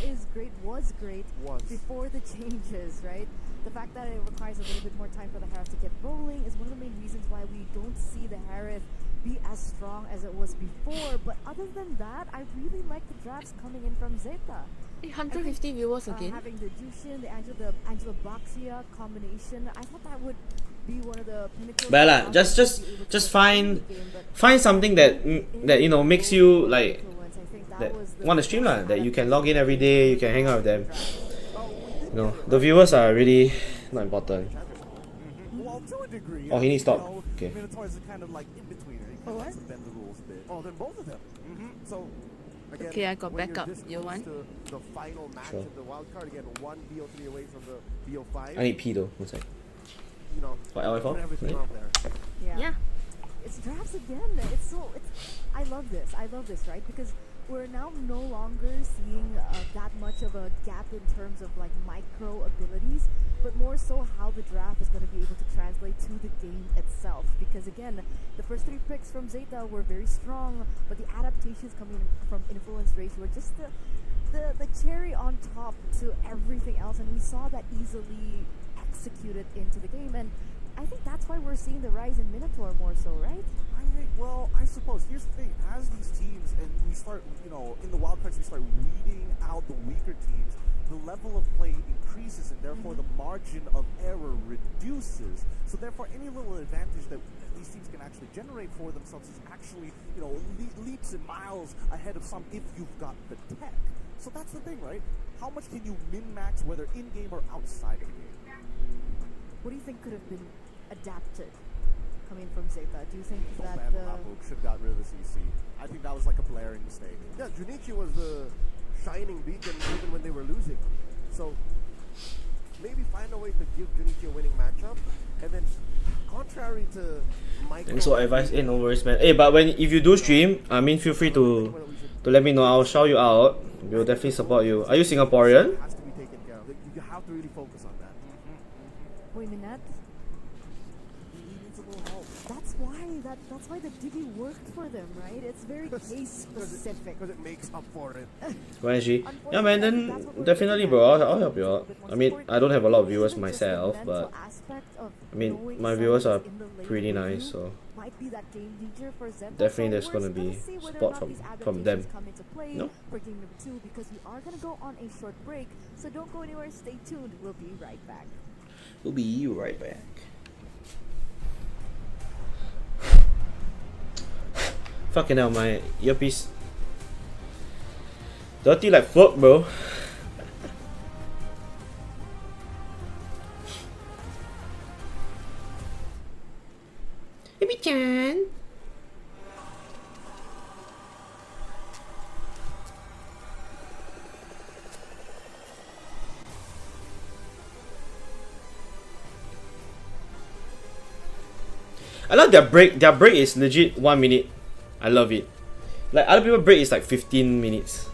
was great before the changes, right? The fact that it requires a little bit more time for the Harith to get rolling is one of the main reasons why we don't see the Harith be as strong as it was before. But other than that, I really like the drafts coming in from Zeta. 150 viewers again. Having the Jushin, the Angela Boxia combination, I thought that would be one of the pinnacles. Bella, just find something that you know makes you like that want to stream lah. That you can log in every day, you can hang out with them. You know, the viewers are really not important. Well, to a degree. Oh, he needs stop. Okay. Minotaur is kind of like in between. He kind of likes to bend the rules a bit. Oh, then both of them. So. Again, Okay, I got when backup. you're this You close want? to the final match Sure. of the wild card, again, one BO3 away from the BO5. I need pee though. One sec. You know, What, LFO? put everything Really? out there. Yeah. It's drafts again. I love this, right? Because we're now no longer seeing that much of a gap in terms of like micro abilities, but more so how the draft is going to be able to translate to the game itself. Because again, the first 3 picks from Zeta were very strong, but the adaptations coming from Influence Rage were just the cherry on top to everything else, and we saw that easily executed into the game. And I think that's why we're seeing the rise in Minotaur more so, right? Well, I suppose here's the thing: as these teams and we start, in the wild cards, we start weeding out the weaker teams. The level of play increases, and therefore the margin of error reduces. So therefore, any little advantage that these teams can actually generate for themselves is actually, leaps and miles ahead of some if you've got the tech. So that's the thing, right? How much can you min-max, whether in-game or outside of the game? What do you think could have been adapted coming from Zeta? Do you think that should have got rid of the CC? I think that was like a blaring mistake. Yeah, Junichi was the shining beacon even when they were losing. So maybe find a way to give Junichi a winning matchup, and then contrary to Mike. Thanks for advice. No worries, man. But if you do stream, I mean, feel free to let me know. I'll shout you out. We'll definitely support you. Are you Singaporean? Has to be taken care of. You have to really focus on that. Wait a minute. That's why the Diggy worked for them, right? It's very case specific. Because it makes up for it. Yeah, man. Then definitely, bro. I'll help you out. I mean, I don't have a lot of viewers myself, but I mean, my viewers are pretty nice, so definitely there's gonna be support from them. No? For game number 2, because we are gonna go on a short break, so don't go anywhere. Stay tuned. We'll be right back. We'll be right back. Fucking hell, my earpiece dirty like fuck, bro. Baby-chan. I love their break. Their break is legit 1 minute. I love it. Like other people break is like 15 minutes.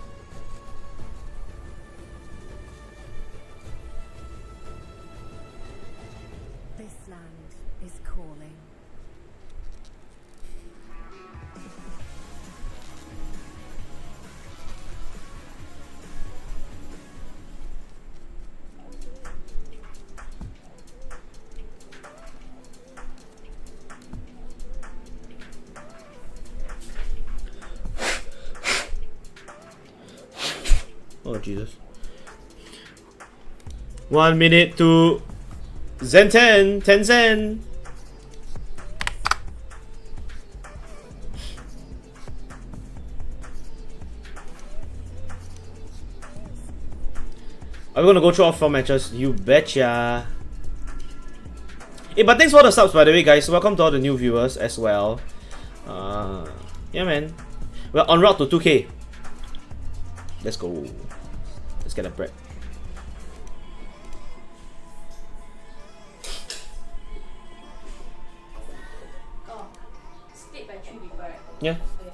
This land is calling. Oh Jesus. 1 minute to Zen 10 Zen. Are we gonna go through all 4 matches? You betcha. Hey, but thanks for the subs by the way, guys. Welcome to all the new viewers as well. Yeah, man. We're on route to 2K. Let's go. Let's get a break. Oh, split by 3 people, right? Yeah. Okay.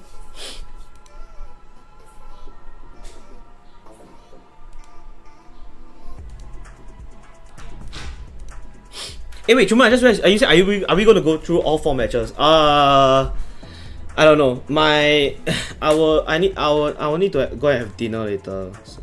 Hey, wait, Chuma, I just realized, are we gonna go through all 4 matches? I don't know. I will need to go and have dinner later. So.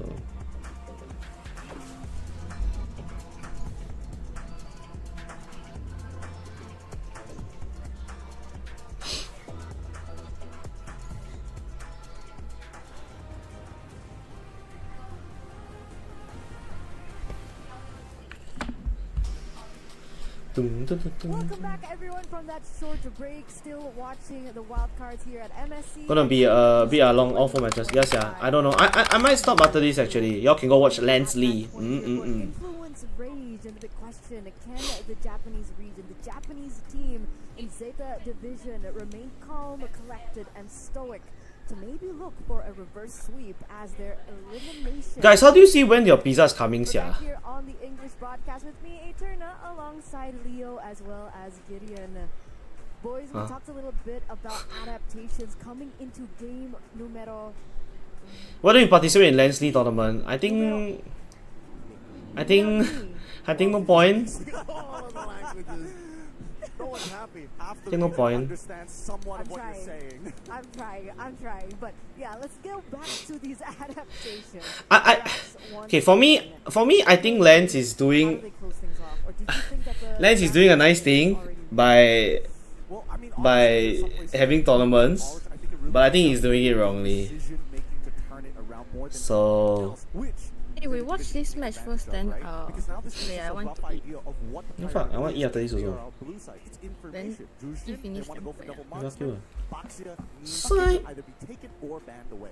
Welcome back, everyone, from that short break. Still watching the wild cards here at MSC. Gonna be a bit long, all 4 matches. Yes, yeah. I don't know. I might stop after this actually. Y'all can go watch Lance Lee. Influence rage and the question: can the Japanese region, the Japanese team in Zeta Division, remain calm, collected, and stoic to maybe look for a reverse sweep as their elimination? Guys, how do you see when your pizza is coming, We're back sia? here on the English broadcast with me, Eterna, alongside Leo as well as Gideon. Boys, we talked a little bit about adaptations coming into game numero. Why don't you participate in Lance Lee tournament? I think no point. No one's happy. After No point. understand somewhat of what you're saying. I'm trying, but yeah, let's go back to these adaptations. Okay, for me, I think Lance is doing a nice thing by having tournaments, but I think he's doing it wrongly. So Hey, we watch this match first, then I want to eat. no fuck, I want to eat after this also. Then you finish them. Fuck you. Sign. Either be taken or banned away.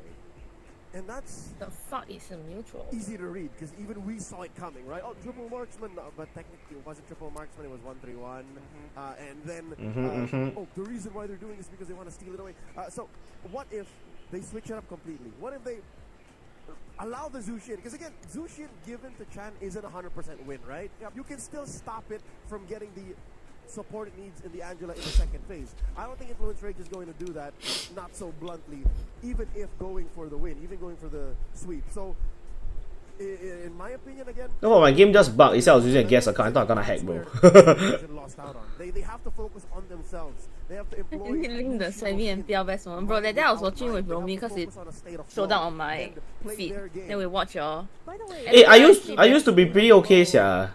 And that's The fuck is a neutral? easy to read because even we saw it coming, right? Oh, triple marksman, but technically it wasn't triple marksman, it was 1-3-1. And then, oh, the reason why they're doing this is because they want to steal it away. So, what if they switch it up completely? What if they allow the Zushin? Because again, Zushin given to Chan isn't 100% win, right? You can still stop it from getting the support it needs in the Angela in the second phase. I don't think Influence Rage is going to do that, not so bluntly, even if going for the win, even going for the sweep. So, in my opinion, again, no, my game just bugged. Instead I was using a guest account, I thought I gonna hack, bro. lost out on. They have to focus on themselves. They have to employ Link the Sammy and Biao best one. Bro, that day I was watching with Romy because it showed up on my feed. Then we watch y'all. Hey, I used to be pretty okay, sia.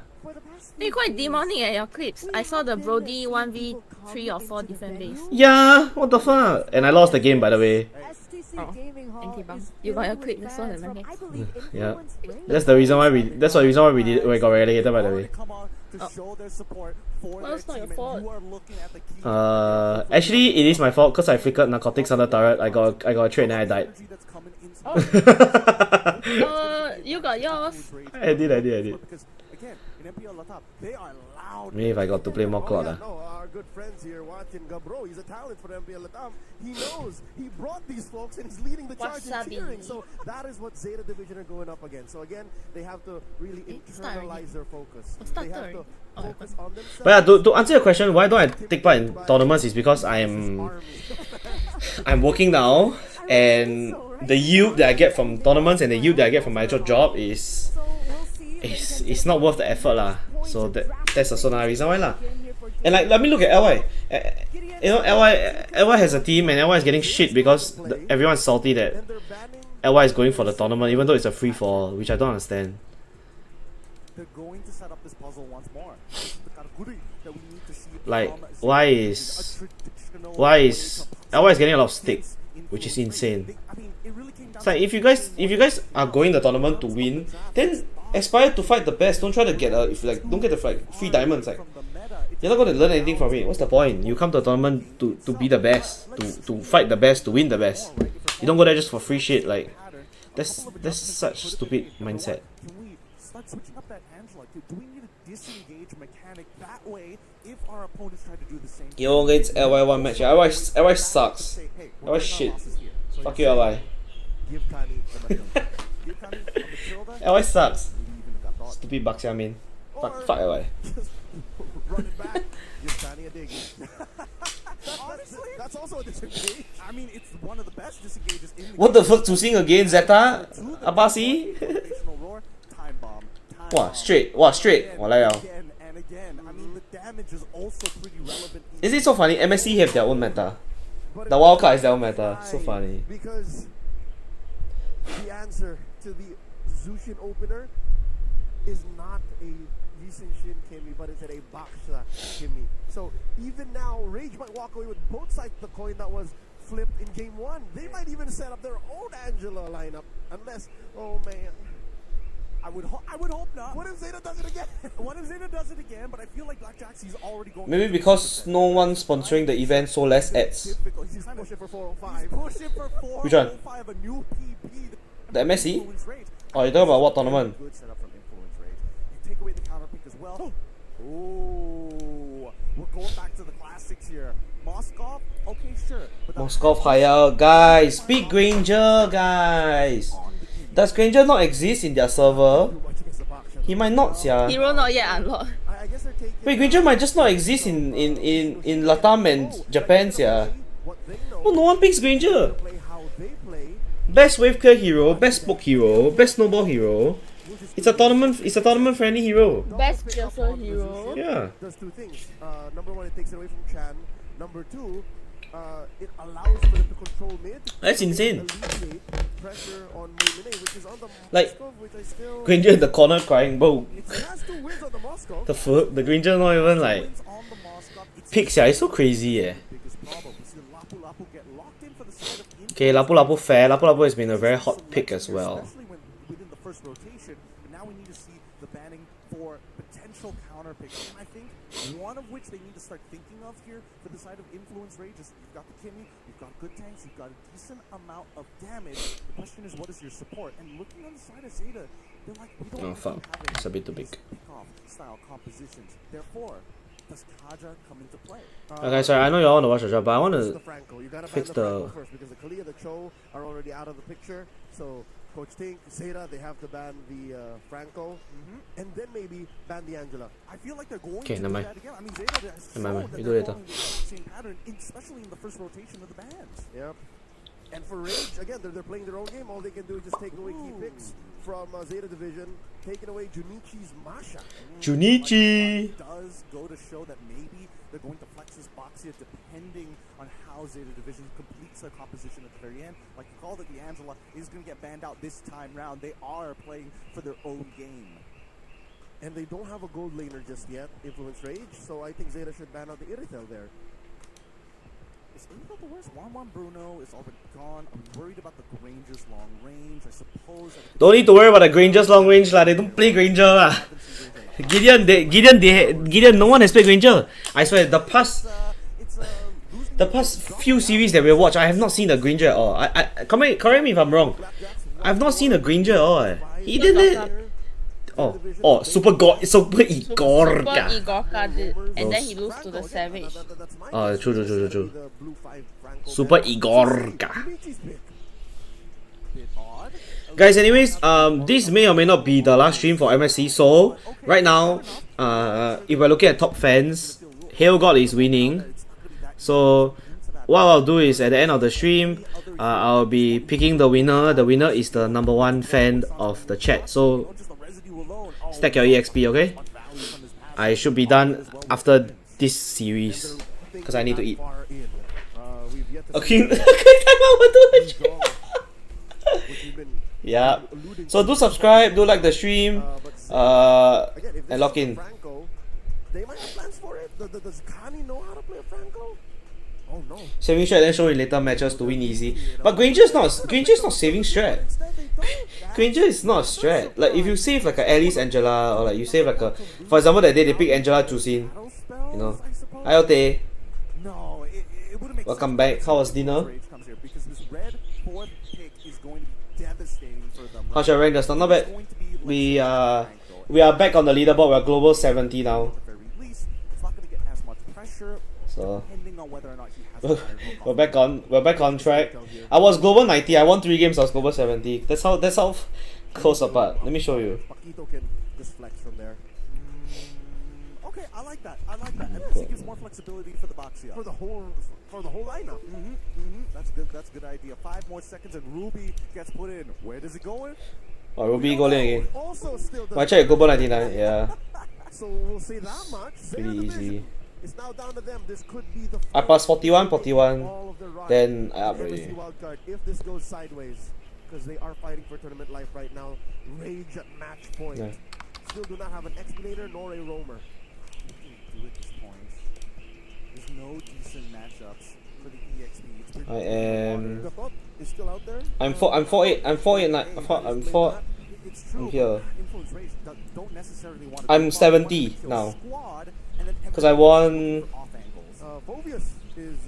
You quite demonic at your clips. I saw the Brody 1v3 or 4 different days. Yeah, what the fuck? And I lost the game, by the way. Oh, anti-bump. You got your clip, that's all that matters. Yeah, that's the reason why we got relegated, by the way. Well, it's not your fault. Actually, it is my fault because I flickered narcotics under turret. I got a trade and I died. You got yours. I did. Again, in MPL Latam, they are loud. Maybe if I got to play more Claude. No, our good friends here watching Gabro, he's a talent for MPL Latam. He knows, he brought these folks and he's leading the charge and cheering. So that is what Zeta Division are going up against. So again, they have to really internalize their focus. They have to focus on themselves. But yeah, to answer your question, why don't I take part in tournaments is because I'm working now, and the yield that I get from tournaments and the yield that I get from my actual job is it's not worth the effort lah. So that's also another reason why lah. And like, let me look at LY. You know, LY has a team and LY is getting shit because everyone's salty that LY is going for the tournament even though it's a free for all, which I don't understand. They're going to set up this puzzle once more. That we need to see like, why is LY is getting a lot of stick, which is insane. I mean, it really came down It's like if you guys are going the tournament to win, then aspire to fight the best. Don't try to get don't get the free diamonds. Like you're not going to learn anything from it. What's the point? You come to a tournament to be the best, to fight the best, to win the best. You don't go there just for free shit. Like that's such stupid mindset. Can we start switching up that Angela? Do we need a disengage mechanic that way if our opponents try to do the same? Yo, against LY1 match. LY sucks. LY shit. Fuck you, LY. LY sucks. Stupid Baxia main. Fuck LY. Running back, give Tani a dig. Honestly, that's also a disengage. I mean, it's one of the best disengages in the What the fuck? Choosing again, Zeta? Abasi? Wow, straight. Wow, straight. Again and again. I mean, the damage is also pretty relevant. Is it so funny? MSC have their own meta. The wildcard is their own meta. So funny. Because the answer to the Zushin opener is not a Shin Kimmy, but it's a Baksha Kimmy. So even now, Rage might walk away with both sides of the coin that was flipped in game 1. They might even set up their own Angela lineup, unless, oh man, I would hope not. What if Zeta does it again? What if Zeta does it again? But I feel like Black Jaxie's already going. Maybe because no one's sponsoring the event, so less ads. He's pushing for 405. He's pushing for 405. Which one? A new PB. The MSC? Oh, you're talking about what tournament? Good setup from Influence Rage. You take away the counter pick as well. Oh, we're going back to the classics here. Moskov, okay, sure. Moskov higher, guys. Big Granger, guys. Does Granger not exist in their server? He might not, yeah. Hero not yet unlocked. Wait, Granger might just not exist in Latam and Japan, yeah. Oh, no one picks Granger. Best wave clear hero, best poke hero, best snowball hero. It's a tournament friendly hero. Best Piercer hero. Yeah. Does two things. Number one, it takes it away from Chan. Number two, it allows for them to control mid. That's insane. Pressure on Moimine, which is on the Like Moskov, which I still... Granger in the corner crying, bro. It has 2 wins on the Moskov. The fuck? The Granger not even like picks, yeah. It's so crazy, yeah. Okay, Lapu Lapu fair. Lapu Lapu has been a very hot pick as well. Within the first rotation, but now we need to see the banning for potential counter picks. And I think one of which they need to start thinking of here for the side of Influence Rage is you've got the Kimmy, you've got good tanks, you've got a decent amount of damage. The question is, what is your support? And looking on the side of Zeta, they're like, we don't fuck. It's a bit too big. Pick-off style compositions. Therefore, does Kaja come into play? Okay, sorry, I know you all want to watch the job, but I want to fix the... First, because the Kalia, the Cho are already out of the picture. So Coach Tink, Zeta, they have to ban the Franco, and then maybe ban the Angela. I feel like they're going to do that again. I mean, Zeta has shown that they're following the same pattern, especially in the first rotation of the bans. Yep. And for Rage, again, they're playing their own game. All they can do is just take away key picks from Zeta Division, taking away Junichi's Masha. Junichi! Does go to show that maybe they're going to flex this Boxia depending on how Zeta Division completes their composition at the very end. Like you called it, the Angela is going to get banned out this time round. They are playing for their own game. And they don't have a gold laner just yet, Influence Rage, so I think Zeta should ban out the Irithel there. Is Irithel the worst? 1-1 Bruno is already gone. I'm worried about the Granger's long range. I suppose... Don't need to worry about the Granger's long range lah. They don't play Granger lah. Gideon, no one has played Granger. I swear, the past few series that we watched, I have not seen a Granger at all. Correct me if I'm wrong. I have not seen a Granger at all. He didn't. Super Igorka. Super Igorka did, and then he lost to the Savage. True. Super Igorka. Guys, anyways, this may or may not be the last stream for MSC. So right now, if we're looking at top fans, Hail God is winning. So what I'll do is at the end of the stream, I'll be picking the winner. The winner is the #1 fan of the chat. So stack your EXP, okay? I should be done after this series because I need to eat. Okay. Yeah. So do subscribe, do like the stream, and log in. They might have plans for it. Does Kani know how to play a Franco? Oh no. Saving strat then show in later matches to win easy. But Granger is not saving strat. Granger is not a strat. Like if you save like a Alice Angela or like you save like a, for example that day they pick Angela Jusin. You know. Ayote. No, it wouldn't make Welcome back. How was dinner? because this red fourth pick is going to be devastating for them. How's your rank? That's not bad. We are back on the leaderboard. We're global 70 now. It's not going to get as much pressure. So Depending on whether or not he has we're back on track. I was global 90. I won 3 games. I was global 70. That's how close apart. Let me show you. Paquito can just flex from there. Okay, I like that. MSC gives more flexibility for the Boxia. For the whole lineup. That's good. That's a good idea. 5 more seconds and Ruby gets put in. Where does it go in? Oh, Ruby go in again. Also still I check global 99. Yeah. So we'll say that much. Pretty easy. It's now down to them. This could be the I passed 41, all of the run. then I up MSC already. wildcard, if this goes sideways, because they are fighting for tournament life right now. Rage at match point. Yeah. Still do not have an Explanator nor a roamer. Do at this point. There's no decent matchups for the EXP. I am. The thought is still out there. I'm 4-8. I'm 4-8. I'm 4. It's true. I'm here. Influence Rage don't necessarily want to I'm 70 now. Because I won. Phobius is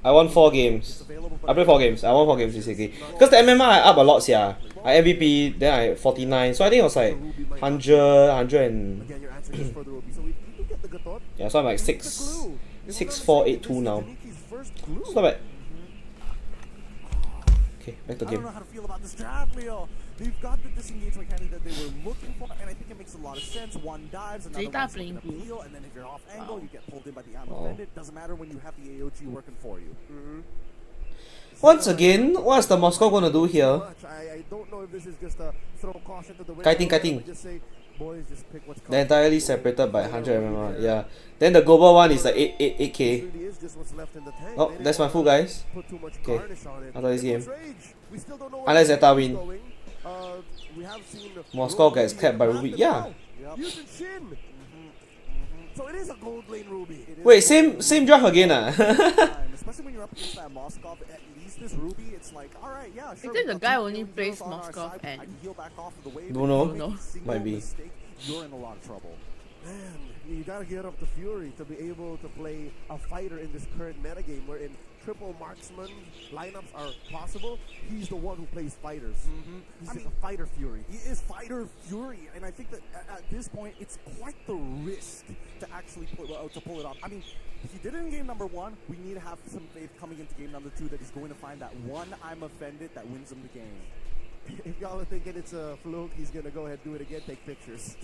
I won 4 games. I played 4 games. I won 4 games basically. Because the MMR I up a lot, yeah. I MVP, then I 49. So I think it was like 100, 100 and. Again, your answer is for the Ruby. So we do get the Gatot. Yeah, so I'm like 6-4-8-2 now. It's not bad. Okay, back to I game. don't know how to feel about this draft, Leo. They've got the disengage mechanic that they were looking for, and I think it makes a lot of sense. One dives, another one's looking to peel, and then if you're off angle, you get pulled in by the ammo bandit. Doesn't matter when you have the AOG working for you. Once again, what's the Moscow gonna do here? I don't know if this is just a throw caution to the wind. Kiting. Just say, boys, just pick what's They're entirely separated by 100 MMR. Yeah. Then the global one is like 8k. really is just what's left in the tank. Oh, They that's didn't my full wanna guys. put too much Okay. garnish on it. After this game. We still don't know where Unless the Zeta game is win. going. We have seen Moscow Ruby gets capped by Ruby. wrapped Yeah. it out. Using Shin. So it is a gold lane Ruby. Wait, same draft again ah. Especially when you're up against that Moskov, at least this Ruby, it's like, alright, yeah, sure. I think the we've guy got two only heroes plays on our Moskov side, and- I can heal back off of the wave. Don't know. If you make a single Might be. mistake, you're in a lot of trouble. Man, you gotta get up to Fury to be able to play a fighter in this current metagame wherein triple marksman lineups are possible. He's the one who plays fighters. He's a fighter Fury. He is fighter Fury, and I think that at this point, it's quite the risk to actually pull it off. I mean, if he did it in game number 1, we need to have some faith coming into game number 2 that he's going to find that one I'm offended that wins him the game. If y'all are thinking it's a fluke, he's gonna go ahead and do it again, take pictures.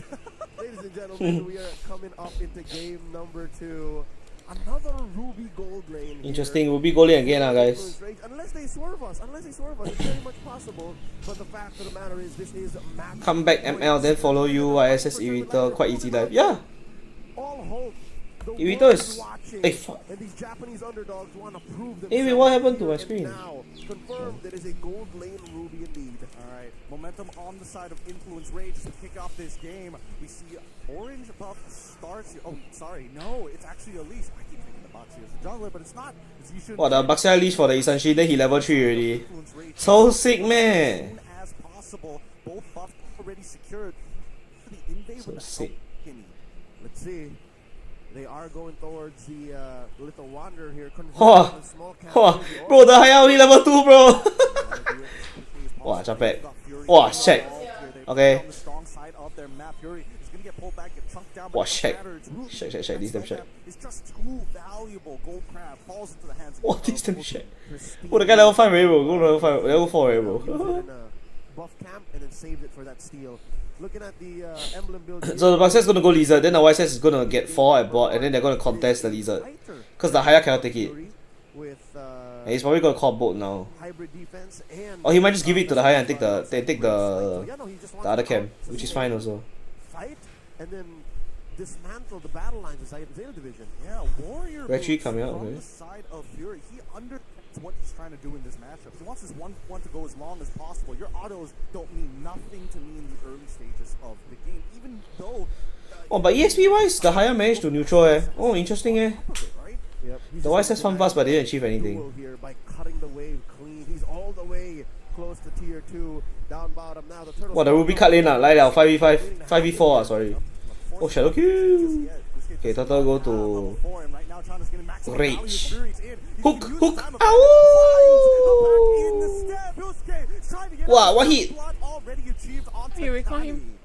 Ladies and gentlemen, we are coming up into game number 2. Another Ruby gold lane. Interesting. Ruby goal lane again guys. Unless they swerve us, it's very much possible. But the fact of the matter is, this is match. Come back ML, then follow you. ISS Irritator. Quite easy dive. Yeah. All hope. The Irritator world is. watching, Hey, fuck. and these Japanese underdogs want to prove Hey, themselves. wait, what happened to here my and screen? Now, confirmed that is a gold lane Ruby indeed. Alright, momentum on the side of Influence Rage to kick off this game. We see orange buff starts here. Oh, sorry, no, it's actually Elise. I keep thinking the Boxer is the jungler, but it's not. It's Yushin. What, the Baxia leash for the Isanshi, then he level 3 already. So sick, man. As possible, both buffs already secured. The invade So with sick. Let's see. They are going towards the little wander here. Whoa. Whoa. Bro, the high only level 2, bro. Wow, jump back. Wow, check. Okay. Wow, check. Check. This damn check. It's just too valuable. Gold crab falls into the hands of Wow, this damn check. Oh, the guy level 5 already, bro. Go level 5, level 4 already, bro. Buff camp and then saved it for that steal. Looking at the emblem build. So the Baxia is gonna go lizard, then the YSS is gonna get 4 at bot, and then they're gonna contest the lizard. Because the higher cannot take it. With And he's probably gonna call boat now. hybrid defense and Or he might just give it to the higher and take the other camp, which is fine also. fight and then dismantle the battle lines inside the Zeta division. Yeah, Warrior Actually moves coming out, from okay. the side of Fury. He understands what he's trying to do in this matchup. He wants his one to go as long as possible. Your autos don't mean nothing to me in the early stages of the game, even though. Oh, but EXP wise, the higher managed to neutral eh. Oh, interesting eh. Right? Yep. The YSS fun fast, but they didn't achieve anything. Here by cutting the wave clean. He's all the way close to tier 2. Down bottom now. The turtle. 哇 the Ruby cut lane 啊，来了 5v5 5v4 啊 sorry. Oh shadow kill. Okay, turtle go to Rage. Hook hook. Ow! Wow, what hit? You recall him?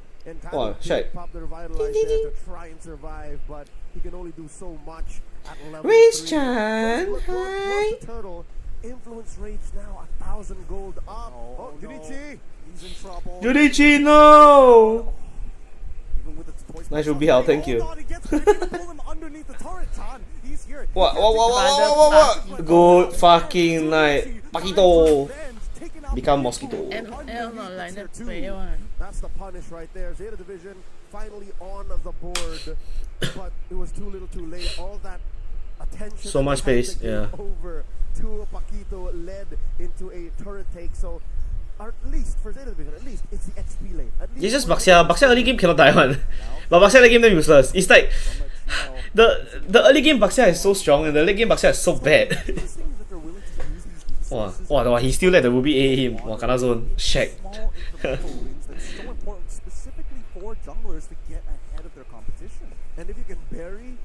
Wow, shit. Pop the revitalizer to try and survive, but he can only do so much at level Rage 3. Chan, Look, hi. the turtle. Influence rage now 1,000 gold up. Oh, Junichi. He's in trouble. Junichi, no! Even with the toys Nice Ruby Hell, thank you. Hold on, he gets back and pull him underneath the turret, John. He's here. What? Good fucking night. Paquito. Become mosquito. ML not like that play one. That's the punish right there. Zeta Division finally on the board, but it was too little too late. All that attention. So much space, yeah. Over to Paquito led into a turret take. So, at least for Zeta Division, at least it's the XP lane. It's just Baxia. Baxia early game cannot die one. But Baxia late game then useless. It's like the early game Baxia is so strong and the late game Baxia is so bad. wow, he still let the Ruby A him. Wow, Kana zone. Shag. That's so important, specifically for junglers to get ahead of their competition. And if you can bury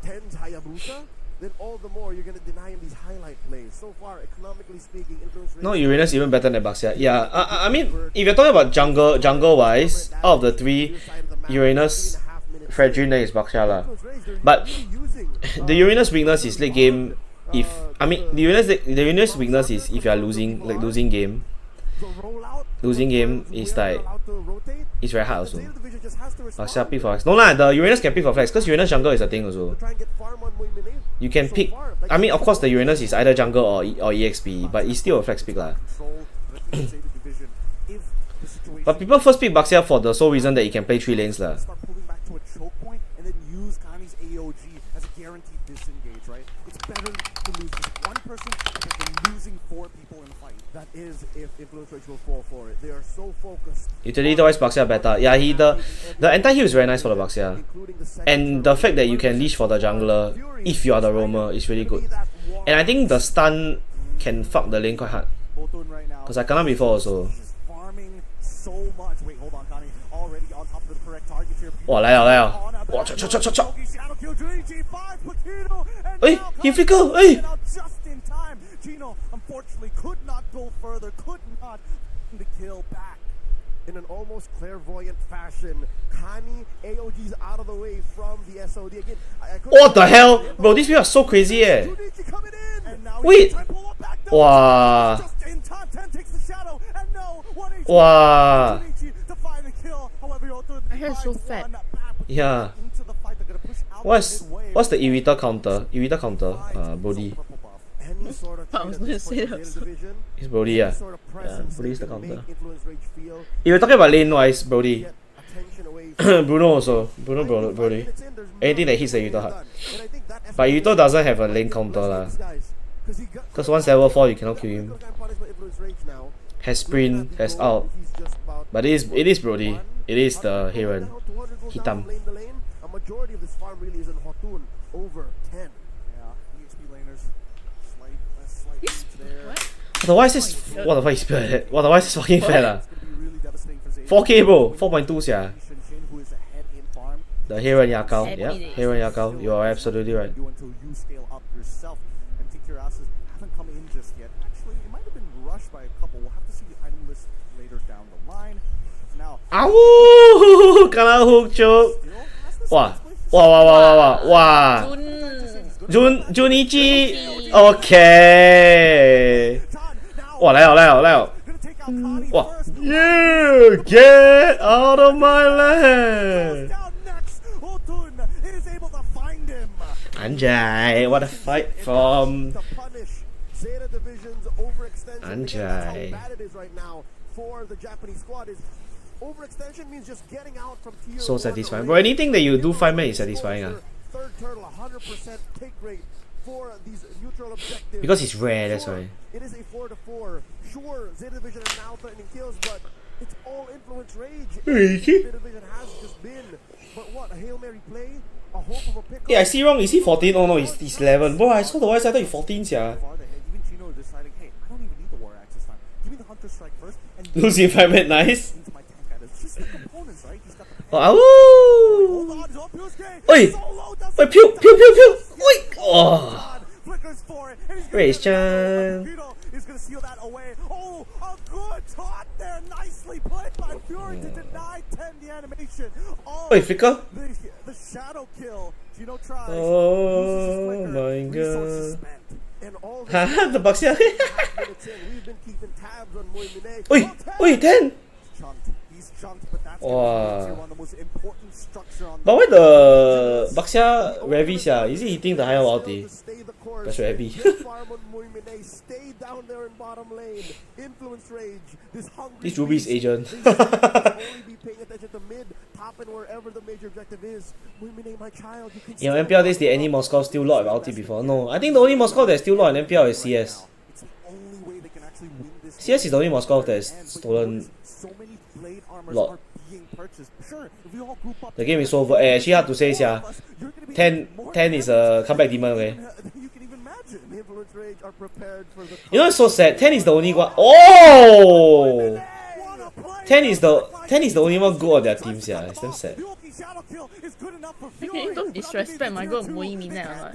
10's Hayabusa, then all the more you're going to deny him these highlight plays. So far, economically speaking, influence rate. No, Uranus even better than Baxia. Yeah, I mean, if you're talking about jungle wise, out of the three, Uranus, Fredrin, then is Baxia lah. But the Uranus weakness is late game. The Uranus weakness is if you are losing game. Losing game is like it's very hard also. Baxia pick for flex. No lah, the Uranus can pick for flex because Uranus jungle is a thing also. You can pick. I mean, of course, the Uranus is either jungle or EXP, but it's still a flex pick lah. But people first pick Baxia for the sole reason that he can play 3 lanes lah. Start pulling back to a choke point and then use Kami's AOG as a guaranteed disengage, right? It's better to lose just one person than losing 4 people in a fight. That is if influence rates will fall for it. They are so focused. Utility wise Baxia better. Yeah, the anti-heal is very nice for the Baxia. And the fact that you can leash for the jungler if you are the roamer is really good. And I think the stun can fuck the lane quite hard. Because I cannot before also. Farming so much. Wait, hold on, Kami. Already on top of the correct target here. 哇，来了来了！哇，chop chop chop chop chop！哎，he flicker！哎。 Gino unfortunately could not go further, could not the kill back. In an almost clairvoyant fashion, Kami AOG's out of the way from the SOD again. What the hell, bro? These people are so crazy, eh? Wait, wow, wow. I heard so fat. Yeah. What's the Irita counter? Irita counter. Brody. I was going to say that. It's Brody, yeah. Yeah, Brody is the counter. If you're talking about lane wise, Brody. Bruno also. Brody. Anything that hits the Irita hard. But Irita doesn't have a lane counter lah. Because once level 4 you cannot kill him. Has sprint, has out. But it is Brody. It is the Heron. Hitam. A majority of this farm really is in Hotun over 10. Yeah, EXP laners slight there. What the why is this? What the fuck is bad? What the why is this fucking fat lah? 4K bro, 4.2 sia. The Heron Yakao, yeah, Heron Yakao. You are absolutely right. Until you scale up yourself, and take your asses haven't come in just yet. Actually, it might have been rushed by a couple. We'll have to see the item list later down the line. Now, Ow! Kena hook choke. Wow. Junichi. Okay. 哇，来了。哇 ，You get out of my land. Anjay, what a fight from Anjay. So satisfying. Bro, anything that you do 5 man is satisfying. Because it's rare, that's why. It is a 4-4. Sure, Zeta Division are now threatening kills, but it's all influence rage. Zeta Division has just been, but what, a Hail Mary play a hope of a pick. Yeah, I see wrong. Is he 14? Oh no, he's 11. Bro, I saw the voice. I thought he's 14, sia. Even Chino deciding, hey, I don't even need the War Axe this time. Give me the Hunter Strike first. And Lucy environment, nice. into my tank guy. It's just the components, right? He's got the Oh, hold on, Joe Puske. oi! Wait, pew, pew, pew, pew! Oi! Oh! Flickers for it. And he's Race gonna Chan. He's gonna seal that away. Oh, a good taunt there. Nicely played by Fury to deny 10 the animation. Oh, Wait, flicker? the shadow kill. Gino tries. Oh my god. And all this Haha, the Baxia. minutes in, we've been keeping tabs on Moimine. Oi! Oi, 10! Chunked. He's chunked, but that's Wow. gonna be on the most important structure on But why the Baxia Ravi, sia? Is he hitting the higher ulti? That's Ravi. Farm on Moimine, stay down there in bottom lane. Influence Rage. This hungry This Ruby's beast, agent. they should only be paying attention to mid, top, and wherever the major objective is. Moimine, my child, you can You know, still MPL days, did any Moscow steal lot of ulti before? No, I think the only Moscow that steal lot in MPL is CS. It's the only way they can actually win this. CS is the only Moscow that has stolen So many blade armors lot. are being purchased. Sure, if we all group up. The game is over. Eh, actually hard to say, sia. 10 is a comeback demon, okay? You can even imagine. Influence Rage are prepared for the You know it's so sad. 10 is the only one. Oh! 10 is the only one good on their team, yeah. It's damn sad. Don't disrespect my god Moimi now.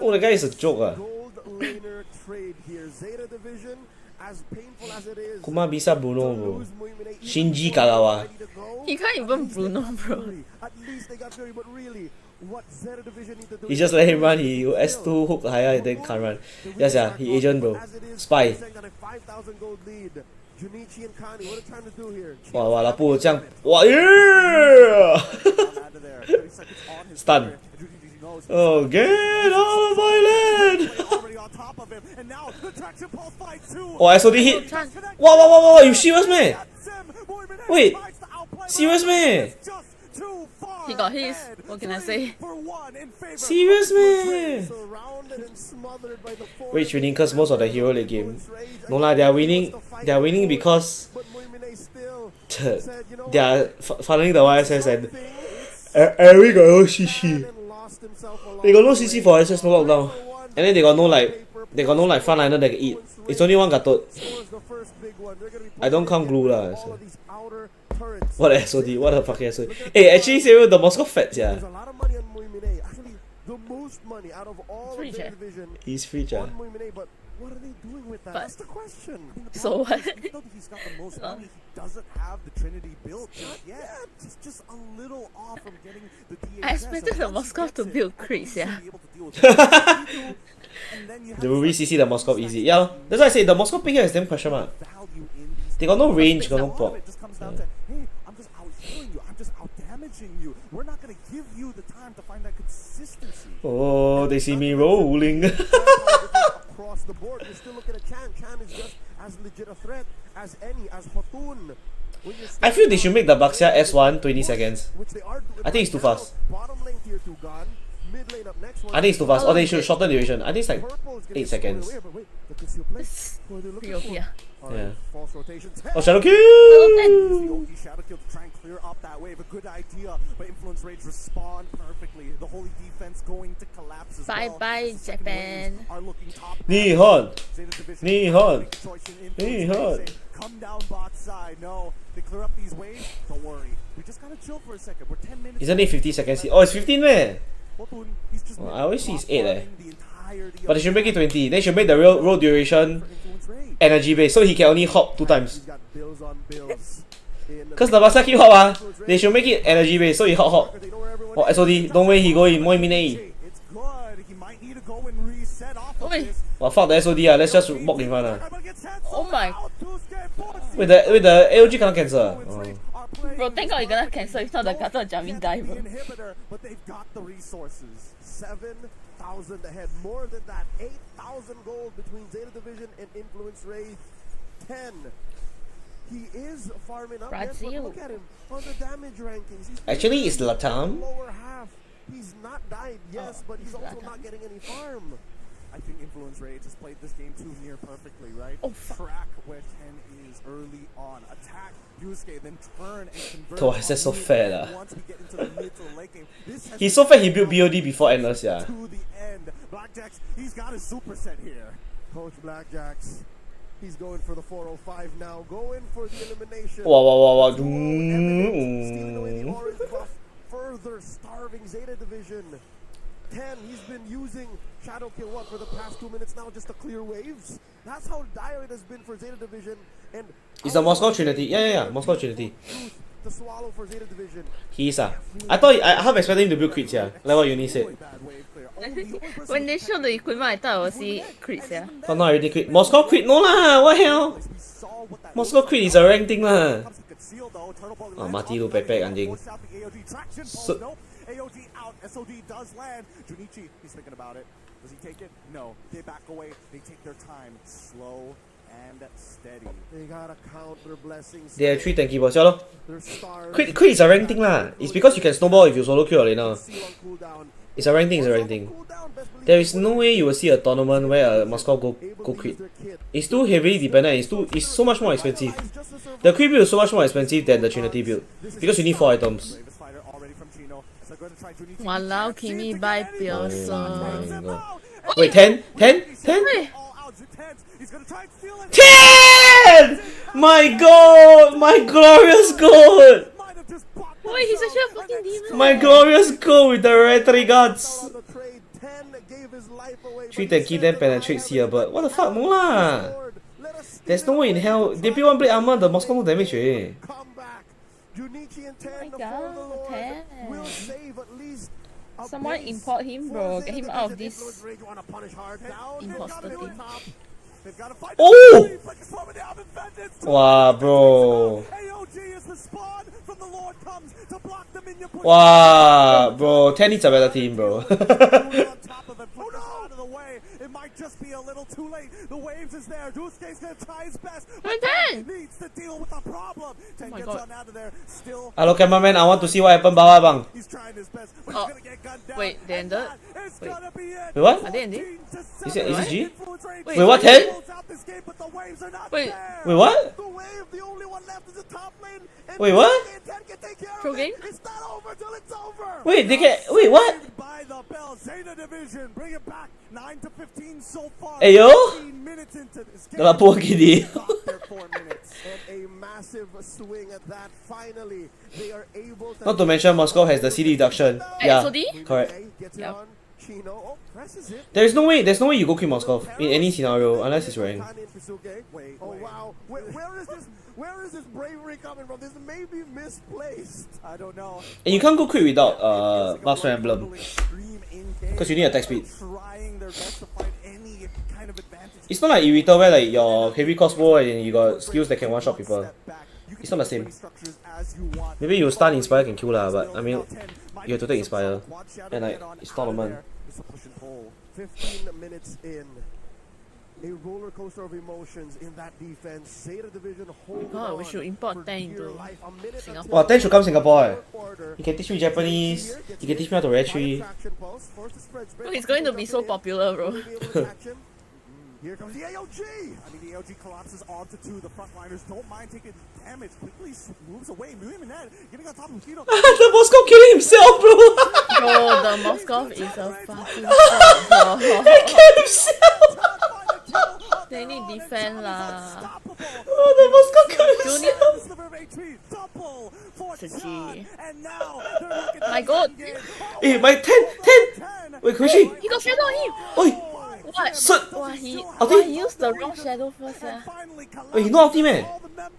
Oh, the guy is a joke, ah. gold laner trade here. Zeta Division, as painful as it is, Kuma bisa Bruno, bro. lose Moimine, even Shinji though they're Kagawa. ready to go. He can't even Bruno, bro. At least they got Fury, but really, what Zeta Division need to do He is just let him run. He S2 hook higher, then can't run. Yes, yeah. He agent, bro. Spy. got a 5,000 gold lead. Junichi and Kani, what are they trying to do here? 哇哇，老布这样，哇yeah! Stun. Oh, get out of my land! Oh, SOD hit. Wow, wow, wow, wow, you serious, man? Wait, serious, man? He got his. What can I say? Serious, man? Surrounded and smothered by the four. Rage winning because most of the hero league game. No lah, they are winning. They are winning because But Moimine still they are following the YSS and Eric got no CC. lost himself along They got no CC for SS no lockdown, and then they got no like frontliner that can eat. It's only one Gatot. scores the first big one. They're gonna be I don't count glue lah. all So. of these outer turrets. What SOD? What the fucking SOD? Hey, actually, Samuel, the Moscow feds, yeah. There's a lot of money on Moimine. Actually, the most money out of all Free of the chat. division He's free, chat. on Moimine. But what are they doing with that? But- That's the question. So what? Even though he's got the most money, he doesn't have the Trinity built just yet. Just a little off from getting the DHS. I expected the Moscow to build creeps, yeah. The Ruby CC the Moscow easy. Yeah, that's why I say the Moscow pick here is damn question mark. They got no range, got no pop. It just comes down to, hey, I'm just out healing you. I'm just out damaging you. We're not gonna give you the time to find that consistency. Oh, they see me rolling. Across the board, you're still looking at Chan. Chan is just as legit a threat as any, as Hotun. When you're I feel they should make the Baxia S1 20 seconds. which they are doing I think it's too right now. fast. Bottom lane tier 2 gone. Mid lane up next one. I think it's too fast. Or they should shorten duration. I think it's like Purple is gonna 8 be seconds. scored away, but wait, the concealed play. Who are they looking Pretty for? OP, yeah. Alright, Yeah. false rotations. Oh, Shadow Use the Kill! OG Shadow Kill to try and clear up that wave. A good idea, but Influence Rage respond perfectly. The Holy Defense going to collapse as Bye well. bye, Second Japan. waves Are looking top. Nihon! Zeta Division Nihon! big choice in Influence Nihon! Rage saying, come down bot side. No, they clear up these waves. Don't worry. We just gotta chill for a second. We're 10 minutes. Isn't it 50 seconds? Oh, it's 15, man! Hotun, he's just Oh, I always see it's 8, eh. the entirety But they of should make it 20. They should make the real roll duration Influence Rage. energy base so he can only hop 2 times. He's got bills on bills. Cause the Baxia keep hop they should make it energy base so he hop. They know where everyone Oh, is. SOD, don't wait, he go in Moimine. It's good. He might need to go and reset off of Wait. this. Well, fuck the SOD, let's just walk in front. Oh my. Wait, the AOG cannot cancel. Oh. Bro, thank God you're gonna cancel. If not, the Gato Jamin die, bro. Inhibitor, but they've got the resources. 7,000 ahead, more than that. 8,000 gold between Zeta Division and Influence Rage. 10. He is farming up. Yes, but Brazil. look at him on the damage rankings. He's Actually, it's in the Latam. lower half. He's not died, yes, but he's it's also Latam. not getting any farm. I think Influence Ray just played this game too near perfectly, right? Oh, fuck. Track where Ken is early on. Attack Yusuke, then turn and convert. Why is that so fair lah? Once we get into the mid to the late game, this has He's so fair he built BOD before endless, yeah. to the end. Blackjacks, he's got his superset here. Coach Blackjacks, he's going for the 405 now, going for the elimination. Wow. Stealing away the orange buff, further starving Zeta Division. 10, he's been using Shadow Kill what for the past 2 minutes now just to clear waves. That's how dire it has been for Zeta Division. And It's the Moscow Trinity. Yeah, Moscow Trinity. to swallow for Zeta Division. He is I half expected him to build crits, yeah. Like what Uni said. When they showed the equipment, I thought I would see crits, yeah. But not already crit. Moscow crit, no lah, what hell? Moscow crit is a rank thing lah. Oh, mati lu pepek anjing. So, AOG out, SOD does land. Junichi, he's thinking about it. Does he take it? No. They back away. They take their time. Slow and steady. They gotta count their blessings. they have 3 tanky balls, yeah lor. Their stars. Crit is a rank thing lah. It's because you can snowball if you solo kill Arena. It's a rank thing, There is no way you will see a tournament where a Moscow go crit. It's too heavily dependent, it's so much more expensive. The crit build is so much more expensive than the Trinity build. Because you need 4 items. Walao, Kimi buy Pearson. Wait, 10? 10? 10? Wait. 10! My god! My glorious gold! Wait, he's actually a fucking demon. My glorious gold with the red 3 guards! 3 tanky then penetrates here, but what the fuck, no lah! There's no way in hell. They build 1 blade armor, the Moscow no damage already. Oh my god, 10. Someone import him, bro. Get him out of this imposter thing. Oh! Wow, bro. Wow, bro. 10 needs a better team, bro. It might just be a little too late. The waves is there. Dusuke's gonna try his best. But then needs to deal with the problem. 10 gets on out of there. Still. Hello, cameraman. I want to see what happened, bawah bang. He's trying his best. But Oh, he's gonna get gunned down. wait, they ended? Wait. Wait, what? Are they ending? Is it SG? Wait, Wait, what? 10? Wait, Wait, what? The wave, the only one left is the top lane. And Wait, what? 10 can take care Pro of it. game? It's not over till it's over. Wait, they can. Wait, what? By the bell, Zeta Division, bring it back. 9 to 15 so far. Hey, yo. 15 minutes into this game. Dah poor gini. Got their 4 minutes. And a massive swing at that. Finally, they are able to. Not to mention Moscow has the CD deduction. Yeah, SOD? correct. Gets it Yep. on. Chino. Oh, presses it. There's no way you go kill Moscow in any scenario unless it's rank. Wait, oh wow. Where is this bravery coming from? This may be misplaced. I don't know. And you can't go quick without Marksman Emblem. Because you need attack speed. Trying their best to find any kind of advantage. It's not like Irita where like your heavy crossbow and you got skills that can one shot people. It's not the same. Maybe you stun Inspire can kill lah, but I mean you have to take Inspire. And like it's tournament. It's a push and pull. 15 minutes in. A roller coaster of emotions in that defense. Zeta Division holding God, we on should import for 10 dear into life. A minute Singapore. Wow, 10 should come Singapore. order. You can teach me Japanese. You can teach me how to retry. Traction pulse, force the spread, spread. It's going to be so popular, bro. Here comes the AOG! I mean, the AOG collapses onto 2. The frontliners don't mind taking damage. Quickly moves away. Moving ahead. Getting on top of Kino. The Moscow killing himself, bro. Bro, the Moscow is a fucking fraud, bro. He killed himself. They need defend lah. Oh, the Moscow killed himself. GG. And now My god. Eh, my 10. Wait, Kushi. He got shadow on him. Oi. What? Sir. Wow, he Ulti. he used the wrong shadow first, yeah. Wait, he no ulti man.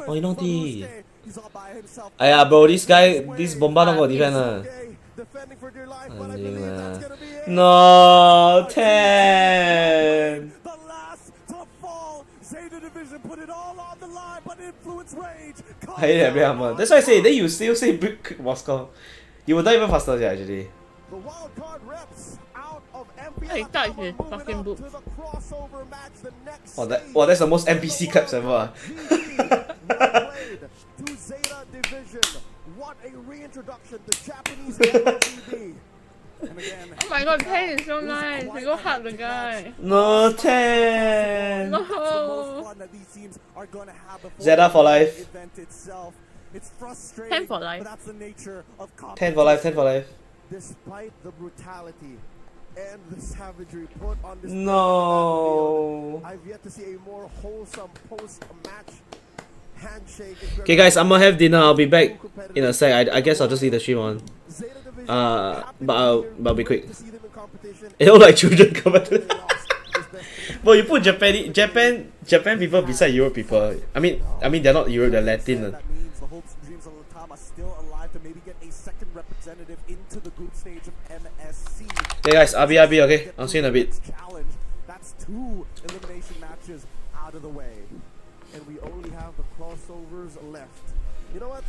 Oh, he no ulti. Aiya, bro, this guy, this bomba not gonna defend lah. Defending for dear life, but I Anjing believe lah. that's gonna be it. No, 10. The last to fall. Zeta Division put it all on the line, but Influence Rage. I hate that hammer. That's why I say, then you still say brick Moscow. You will die even faster, yeah, actually. The wild card reps out of MP. Hey, touch his fucking boobs. To the crossover match, the next Oh, that's the most NPC claps ever. to Zeta Division. What a reintroduction to Japanese MLBB. And again, Oh my god, Ten is so nice. We go hug the guy. No, 10. No. fun that these teams are going to have before Zeta for the life. event itself. It's frustrating, 10 for life. but that's the nature of 10 for life, 10 for life. Despite the brutality and the savagery put on this No. I've yet to see a more wholesome post-match handshake. Okay guys, I'm gonna have dinner. I'll be back in a sec. I guess I'll just leave the stream on. But I'll be quick. It look like children come back. Well, you put Japan people beside Europe people. I mean they're not Europe, they're Latin. That means the hopes and dreams of Latam are still alive to maybe get a second representative into the group stage of MSC. Okay guys, RB, okay? I'll see you in a bit. Challenge. That's 2 elimination matches out of the way. And we only have the crossovers left. You know what?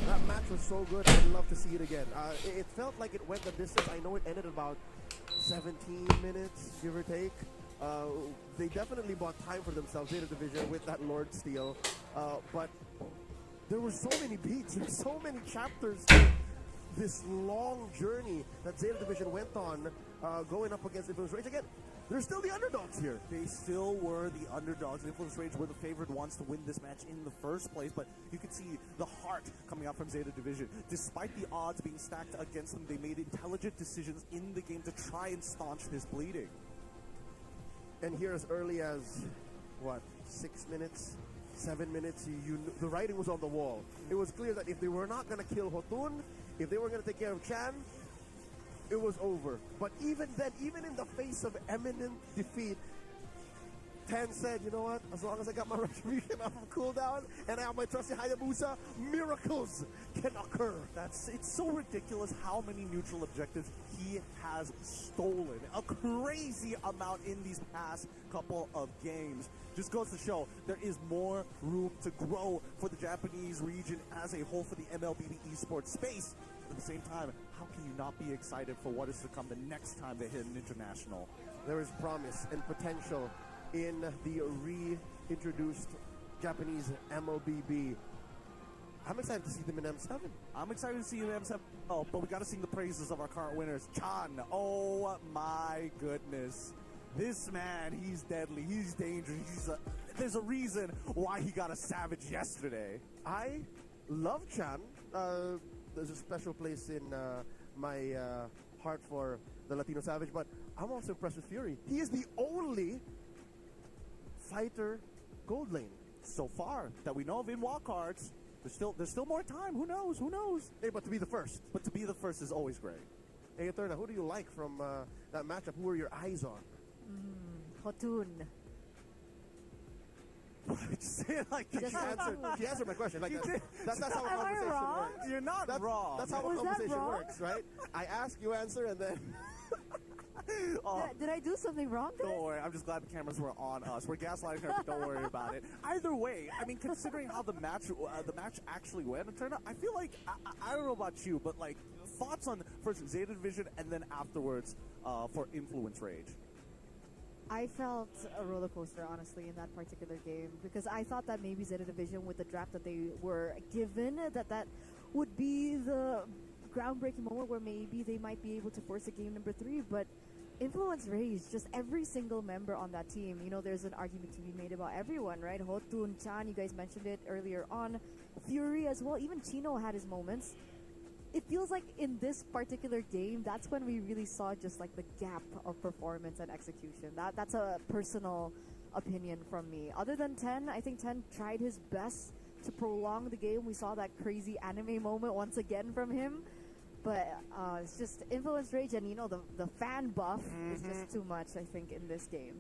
That match was so good. I'd love to see it again. It felt like it went the distance. I know it ended about 17 minutes, give or take. They definitely bought time for themselves in the division with that Lord Steel. But there were so many beats and so many chapters to this long journey that Zeta Division went on, going up against Influence Rage. Again, they're still the underdogs here. They still were the underdogs. Influence Rage were the favored ones to win this match in the first place, but you could see the heart coming out from Zeta Division. Despite the odds being stacked against them, they made intelligent decisions in the game to try and staunch this bleeding. And here as early as, what, 6 minutes, 7 minutes, the writing was on the wall. It was clear that if they were not going to kill Hotun, if they were going to take care of Chan, it was over. But even then, even in the face of imminent defeat, Ten said, you know what, as long as I got my retribution off of cooldown and I have my trusty Hayabusa, miracles can occur. It's so ridiculous how many neutral objectives he has stolen. A crazy amount in these past couple of games. Just goes to show there is more room to grow for the Japanese region as a whole for the MLBB esports space. At the same time, how can you not be excited for what is to come the next time they hit an international? There is promise and potential in the reintroduced Japanese MLBB. I'm excited to see them in M7. I'm excited to see them in M7. Oh, but we got to sing the praises of our current winners. Chan, oh my goodness. This man, he's deadly. He's dangerous. There's a reason why he got a savage yesterday. I love Chan. There's a special place in my heart for the Latino Savage, but I'm also impressed with Fury. He is the only fighter gold lane so far that we know of in wildcards. There's still more time. Who knows? Who knows? Hey, but to be the first. But to be the first is always great. Hey, Eterna, who do you like from that matchup? Who are your eyes on? Hotun. Say it like she answered my question. Like that's how a conversation works. You're not wrong. That's how a conversation works, right? I ask, you answer, and then. Did I do something wrong? Don't worry, I'm just glad the cameras were on us. We're gaslighting her, but don't worry about it. Either way, I mean, considering how the match actually went, it turned out, I feel like, I don't know about you, but like, thoughts on first Zeta Division and then afterwards for Influence Rage? I felt a roller coaster, honestly, in that particular game, because I thought that maybe Zeta Division, with the draft that they were given, that would be the groundbreaking moment where maybe they might be able to force a game number 3, but Influence Rage, just every single member on that team, you know, there's an argument to be made about everyone, right? Hotun, Chan, you guys mentioned it earlier on, Fury as well, even Chino had his moments. It feels like in this particular game, that's when we really saw just like the gap of performance and execution. That's a personal opinion from me. Other than Ten, I think Ten tried his best to prolong the game. We saw that crazy anime moment once again from him. But it's just Influence Rage and, you know, the fan buff is just too much, I think, in this game.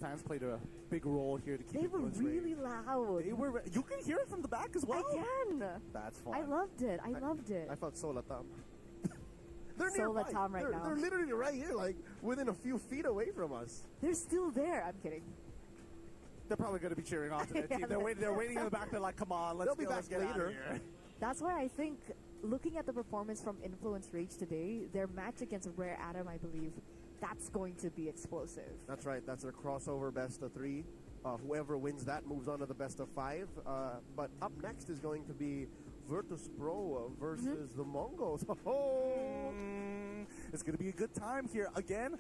Fans played a big role here to keep They were really loud. They were. You can hear it from the back as well. I can. That's fun. I loved it. I loved it. I felt so Latam. They're so nearby. Latam right now. They're literally right here, like within a few feet away from us. They're still there. I'm kidding. They're probably going to be cheering on to their team. They're waiting in the back. They're like, come on, let's be back get later. Here. That's why I think, looking at the performance from Influence Rage today, their match against Rare Atom, I believe, that's going to be explosive. That's right. That's their crossover best of 3. Whoever wins that moves on to the best of 5. But up next is going to be Virtus Pro versus the Mongols. It's going to be a good time here. Again,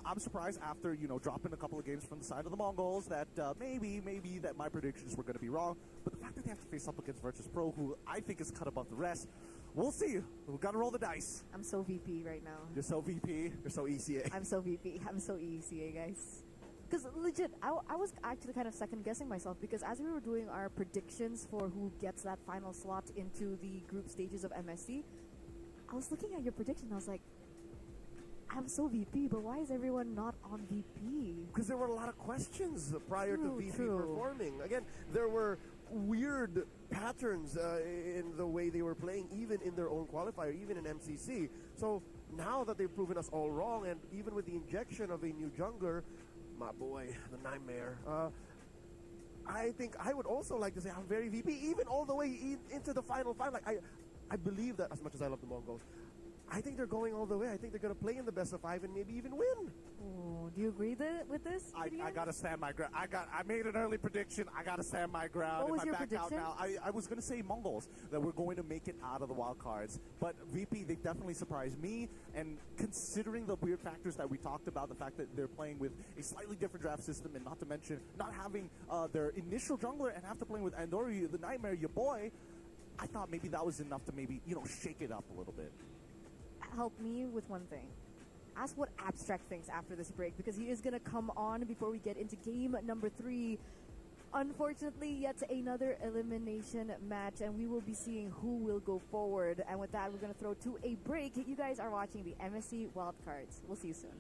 I'm surprised after, dropping a couple of games from the side of the Mongols that maybe that my predictions were going to be wrong. But the fact that they have to face up against Virtus Pro, who I think is cut above the rest, we'll see. We've got to roll the dice. I'm so VP right now. You're so VP. You're so ECA. I'm so VP. I'm so ECA, guys. Because legit, I was actually kind of second guessing myself because as we were doing our predictions for who gets that final slot into the group stages of MSC, I was looking at your prediction. I was like, I'm so VP, but why is everyone not on VP? Because there were a lot of questions prior to VP True. performing. Again, there were weird patterns in the way they were playing, even in their own qualifier, even in MCC. So now that they've proven us all wrong, and even with the injection of a new jungler, my boy, the Nightmare, I think I would also like to say I'm very VP, even all the way into the final. Like I believe that as much as I love the Mongols, I think they're going all the way. I think they're going to play in the best of 5 and maybe even win. Oh, do you agree with this? I gotta stand my ground. I made an early prediction. I gotta stand my ground. What was if your I back prediction? out now, I was gonna say Mongols, that we're going to make it out of the wild cards. But VP, they definitely surprised me. And considering the weird factors that we talked about, the fact that they're playing with a slightly different draft system, and not to mention not having their initial jungler and after playing with Andori, the Nightmare, your boy, I thought maybe that was enough to maybe shake it up a little bit. Help me with one thing. Ask what Abstract thinks after this break, because he is going to come on before we get into game number 3. Unfortunately, yet another elimination match, and we will be seeing who will go forward. And with that, we're going to throw to a break. You guys are watching the MSC Wildcards. We'll see you soon.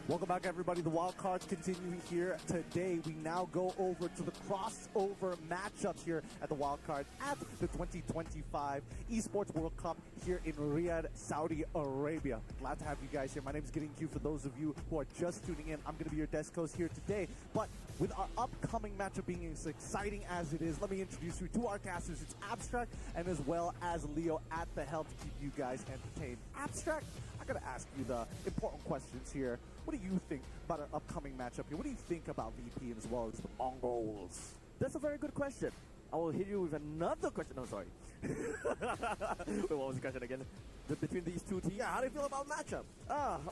Welcome back, everybody. The wild cards continue here today. We now go over to the crossover matchups here at the wild card at the 2025 Esports World Cup here in Riyadh, Saudi Arabia. Glad to have you guys here. My name is Getting Q. For those of you who are just tuning in, I'm going to be your desk host here today. But with our upcoming matchup being as exciting as it is, let me introduce you to our casters. It's Abstract and as well as Leo at the helm to keep you guys entertained. Abstract, I got to ask you the important questions here. What do you think about our upcoming matchup here? What do you think about VP and as well as the Mongols? That's a very good question. I will hit you with another question. No, sorry. Wait, what was the question again? Between these two teams? Yeah, how do you feel about matchup?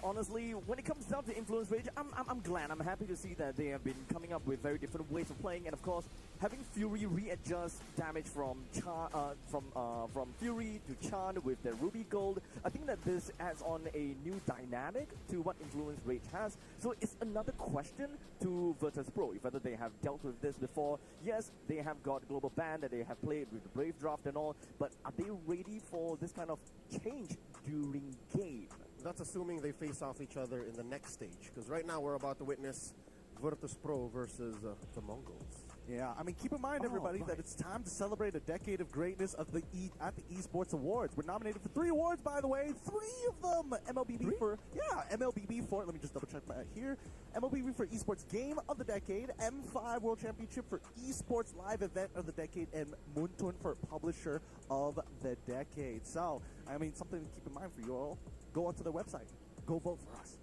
Honestly, when it comes down to influence rage, I'm glad. I'm happy to see that they have been coming up with very different ways of playing, and of course, having Fury readjust damage from Fury to Chan with their Ruby Gold. I think that this adds on a new dynamic to what influence rage has. So it's another question to Virtus Pro, whether they have dealt with this before. Yes, they have got global ban that they have played with the Brave Draft and all, but are they ready for this kind of change during game? That's assuming they face off each other in the next stage, because right now we're about to witness Virtus Pro versus the Mongols. Yeah, I mean, keep in mind, everybody, that it's time to celebrate a decade of greatness of the at the Esports Awards. We're nominated for 3 awards, by the way. 3 of them. MLBB for, MLBB for, let me just double check that here. MLBB for Esports Game of the Decade, M5 World Championship for Esports Live Event of the Decade, and Muntun for Publisher of the Decade. So, I mean, something to keep in mind for you all. Go onto their website. Go vote for us.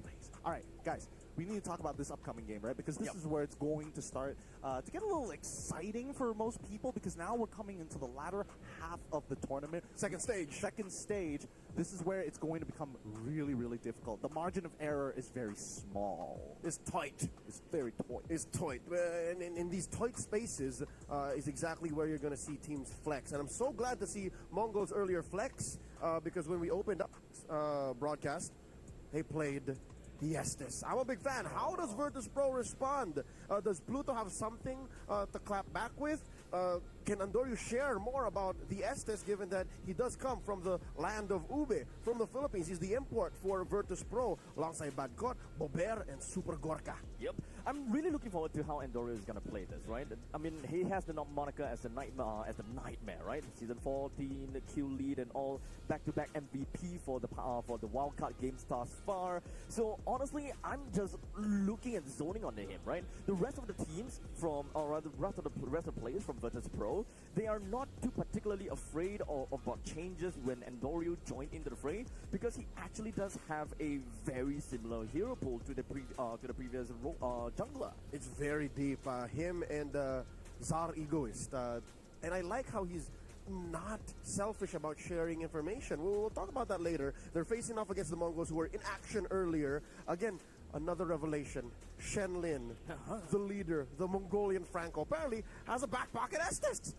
Please. All right, guys. We need to talk about this upcoming game, right? Because this is where it's going to start to get a little exciting for most people, because now we're coming into the latter half of the tournament. Second stage. This is where it's going to become really, really difficult. The margin of error is very small. It's tight. It's very tight. It's tight. And in these tight spaces is exactly where you're going to see teams flex. And I'm so glad to see Mongols earlier flex, because when we opened up broadcast, they played the Estes. I'm a big fan. How does Virtus Pro respond? Does Pluto have something to clap back with? Can Andoryu share more about the Estes, given that he does come from the land of Ube, from the Philippines? He's the import for Virtus Pro, alongside Badkot, Bober, and Super Gorka. Yep. I'm really looking forward to how Andoryu is going to play this, right? I mean, he has the moniker as the nightmare, right? Season 14, the kill lead and all, back-to-back MVP for the wildcard games thus far. So honestly, I'm just looking and zoning on him, right? The rest of the teams the rest of the players from Virtus Pro, they are not too particularly afraid about changes when Andoryu joined into the fray, because he actually does have a very similar hero pool to the previous jungler. It's very deep. Him and Czar Egoist. And I like how he's not selfish about sharing information. We'll talk about that later. They're facing off against the Mongols, who were in action earlier. Again, another revelation. Shenlin, the leader, the Mongolian Franco, apparently has a back pocket Estes.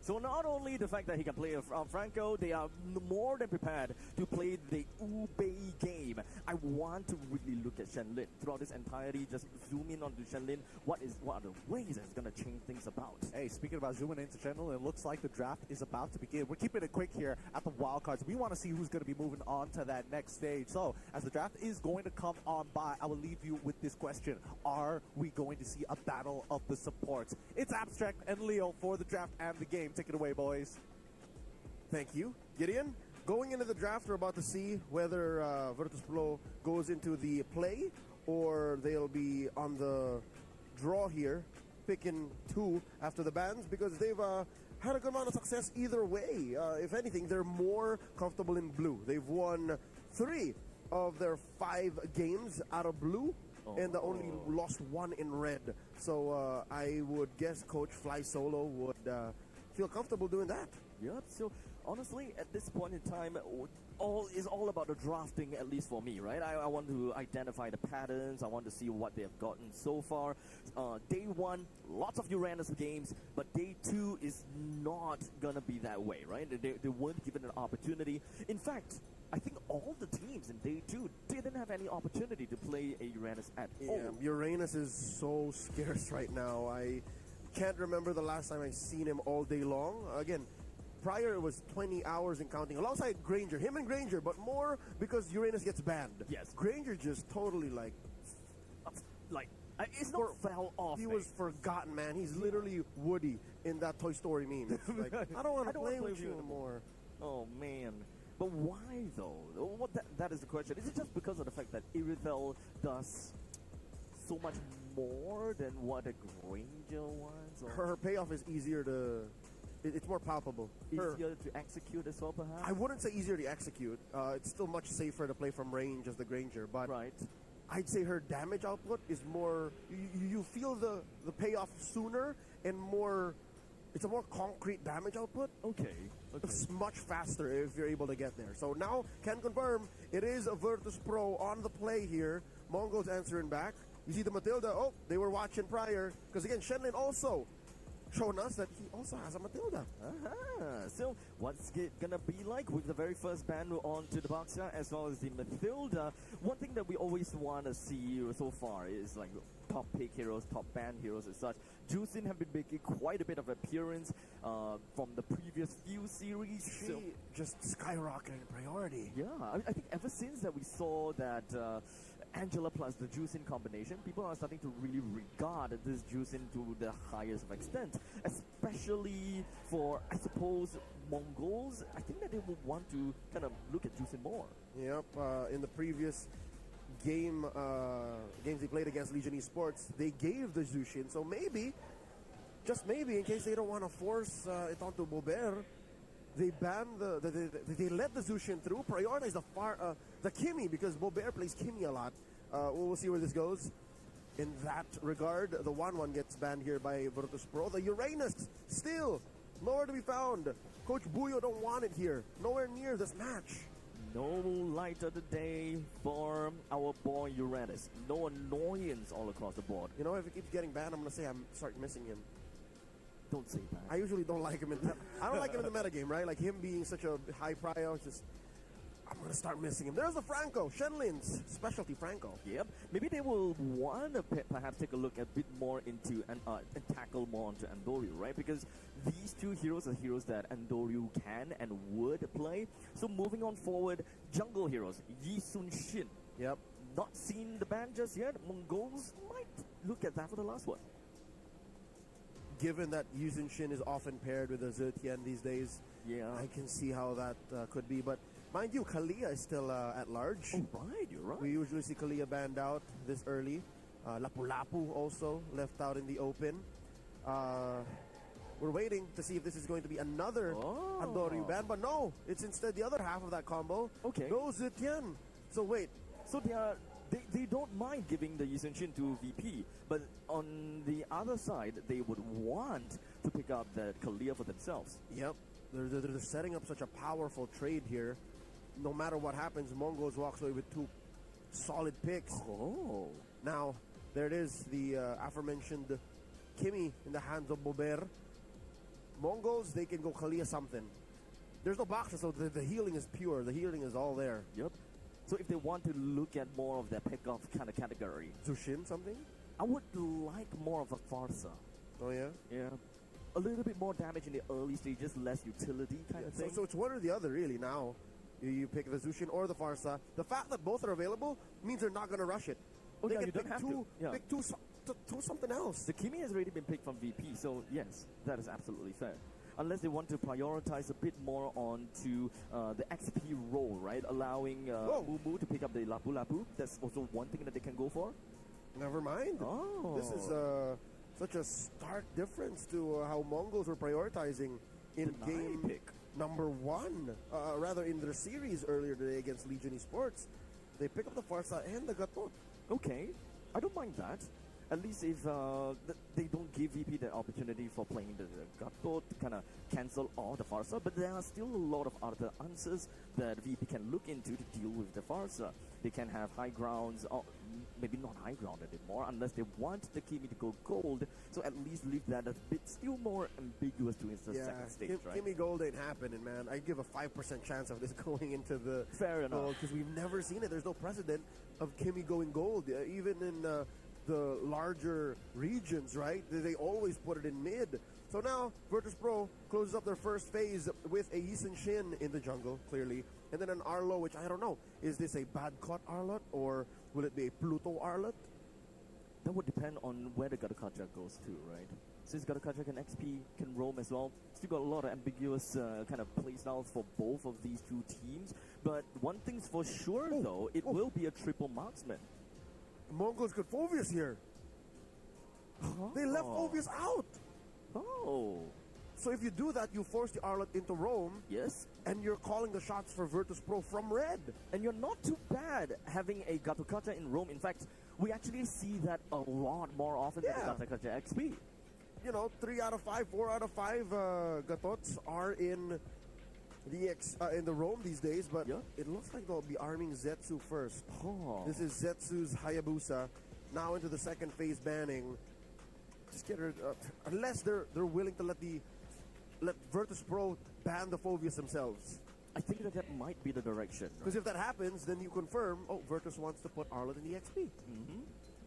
So not only the fact that he can play Franco, they are more than prepared to play the Ube game. I want to really look at Shenlin throughout this entirety. Just zoom in onto Shenlin. What are the ways that's going to change things about? Hey, speaking about zooming into Shenlin, it looks like the draft is about to begin. We're keeping it quick here at the wildcards. We want to see who's going to be moving on to that next stage. So, as the draft is going to come on by, I will leave you with this question. Are we going to see a battle of the supports? It's Abstract and Leo for the draft and the game. Take it away, boys. Thank you. Gideon, going into the draft, we're about to see whether Virtus Pro goes into the play, or they'll be on the draw here, picking 2 after the bans, because they've had a good amount of success either way. If anything, they're more comfortable in blue. They've won 3 of their 5 games out of blue, and only lost 1 in red. So I would guess Coach Fly Solo would feel comfortable doing that. Yeah, so honestly, at this point in time, is all about the drafting, at least for me, right? I want to identify the patterns. I want to see what they have gotten so far. Day 1, lots of Uranus games, but day 2 is not gonna be that way, right? They weren't given an opportunity. In fact, I think all the teams in day 2 didn't have any opportunity to play a Uranus at all. Uranus is so scarce right now. I can't remember the last time I've seen him all day long. Again, prior it was 20 hours and counting, alongside Granger, him and Granger, but more because Uranus gets banned. Yes. Granger just totally like it's not fell off. he was forgotten, man. He's literally Woody in that Toy Story meme. It's like, I don't want to play with you anymore. Oh man. But why though? What that is the question. Is it just because of the fact that Irithel does so much more than what a Granger wants? Or Her payoff is easier to. It's more palpable. easier to execute as well, perhaps? I wouldn't say easier to execute. It's still much safer to play from range as the Granger, but Right. I'd say her damage output is more. You feel the payoff sooner and more. It's a more concrete damage output. Okay. It's much faster if you're able to get there. So now, can confirm, it is a Virtus Pro on the play here. Mongo's answering back. You see the Matilda. Oh, they were watching prior. Because again, Shenlin also shown us that he also has a Matilda. So what's it gonna be like with the very first ban onto the Boxer as well as the Matilda? One thing that we always want to see so far is like top pick heroes, top ban heroes and such. Juicin have been making quite a bit of appearance from the previous few series. She just skyrocketed in priority. Yeah, I think ever since that we saw that Angela plus the Juicin combination, people are starting to really regard this Juicin to the highest of extent, especially for, I suppose, Mongols. I think that they will want to kind of look at Juicin more. Yep, in the previous games they played against Legion Esports, they gave the Zushin, so maybe, just maybe, in case they don't want to force it onto Bobert, they banned they let the Zushin through, prioritize the Kimi, because Bobert plays Kimi a lot. We'll see where this goes. In that regard, the 1-1 gets banned here by Virtus Pro. The Uranus, still nowhere to be found. Coach Buyo don't want it here. Nowhere near this match. No light of the day for our boy Uranus. No annoyance all across the board. You know, if it keeps getting banned, I'm going to say I'm start missing him. Don't say that. I usually don't like him I don't like him in the metagame, right? Like him being such a high prio, just I'm gonna start missing him. There's the Franco, Shenlin's specialty Franco. Yep. Maybe they will want to perhaps take a look a bit more into and tackle more onto Andoryu, right? Because these two heroes are heroes that Andoryu can and would play. So moving on forward, jungle heroes, Yi Sun Shin. Yep. Not seen the ban just yet. Mongols might look at that for the last one. Given that Yuzin Shin is often paired with a Zetian these days, yeah, I can see how that could be. But mind you, Kalia is still at large. Oh, right, you're right. We usually see Kalia banned out this early. Lapu Lapu also left out in the open. We're waiting to see if this is going to be another Andoryu ban, but no, it's instead the other half of that combo. Okay. No Zetian. So wait. So they don't mind giving the Yizun Shin to VP, but on the other side, they would want to pick up the Kalia for themselves. Yep. They're setting up such a powerful trade here. No matter what happens, Mongols walks away with two solid picks. Oh. Now, there it is, the aforementioned Kimi in the hands of Bobert. Mongols, they can go Kalia something. There's no boxer, so the healing is pure. The healing is all there. Yep. So if they want to look at more of the pick-off kind of category. Zushin something? I would like more of a Farsa. Oh, yeah? Yeah. A little bit more damage in the early stages, less utility kind of thing. So it's one or the other, really, now. You pick the Zushin or the Farsa. The fact that both are available means they're not going to rush it. Oh, they yeah, can you don't pick have two, to. Yeah. Pick two something else. The Kimi has already been picked from VP, so yes, that is absolutely fair. Unless they want to prioritize a bit more onto the XP role, right? Allowing Mumu to pick up the Lapu Lapu. That's also one thing that they can go for. Never mind. Oh. This is such a stark difference to how Mongols were prioritizing in game number 1. Rather, in their series earlier today against Legion Esports. They pick up the Farsa and the Gatot. Okay, I don't mind that. At least if they don't give VP the opportunity for playing the Gatot to kind of cancel all the Farsa, but there are still a lot of other answers that VP can look into to deal with the Farsa. They can have high grounds, or maybe not high ground anymore, unless they want the Kimi to go gold, so at least leave that a bit still more ambiguous to the second stage, right? Kimi gold ain't happening, man. I give a 5% chance of this going into the Fair enough. gold, because we've never seen it. There's no precedent of Kimi going gold, even in the larger regions, right? They always put it in mid. So now, Virtus Pro closes up their first phase with a Yisun Shin in the jungle, clearly. And then an Arlo, which I don't know. Is this a bad caught Arlot, or will it be a Pluto Arlot? That would depend on where the Garukaja goes to, right? Since Garukaja can XP, can roam as well, still got a lot of ambiguous kind of playstyles for both of these two teams. But one thing's for sure, though, it will be a triple marksman. Mongols got Phoveus here. They left Phoveus out. Oh. So if you do that, you force the Arlot into roam. Yes. And you're calling the shots for Virtus Pro from red. And you're not too bad having a Garukaja in roam. In fact, we actually see that a lot more often than the Garukaja XP. You know, 3 out of 5, 4 out of 5 Gatots are in the roam these days, but it looks like they'll be arming Zetsu first. This is Zetsu's Hayabusa, now into the second phase banning. Just get her, unless they're willing to let Virtus Pro ban the Phoveus themselves. I think that might be the direction. Because if that happens, then you confirm, Virtus wants to put Arlot in the XP.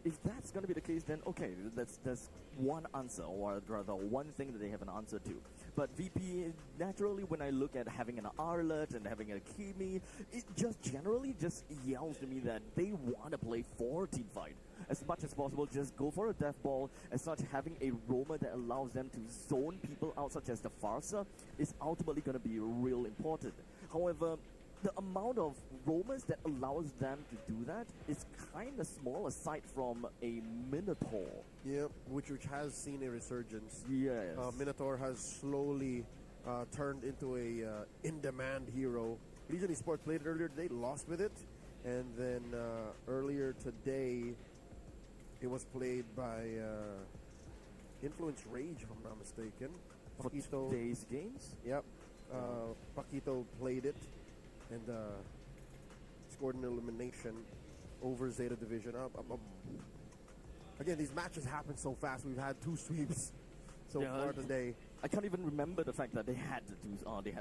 If that's going to be the case, then okay, that's one answer, or rather one thing that they have an answer to. But VP, naturally, when I look at having an Arlot and having a Kimi, it just generally just yells to me that they want to play for teamfight. As much as possible, just go for a death ball. As such, having a roamer that allows them to zone people out, such as the Farsa, is ultimately going to be real important. However, the amount of roamers that allows them to do that is kind of small aside from a Minotaur. Yep, which has seen a resurgence. Yes. Minotaur has slowly turned into a in-demand hero. Legion Esports played it earlier today, lost with it. And then earlier today, it was played by Influence Rage, if I'm not mistaken. For today's games? Yep. Paquito played it and scored an elimination over Zeta Division. Again, these matches happen so fast. We've had 2 sweeps so far today. I can't even remember the fact that they had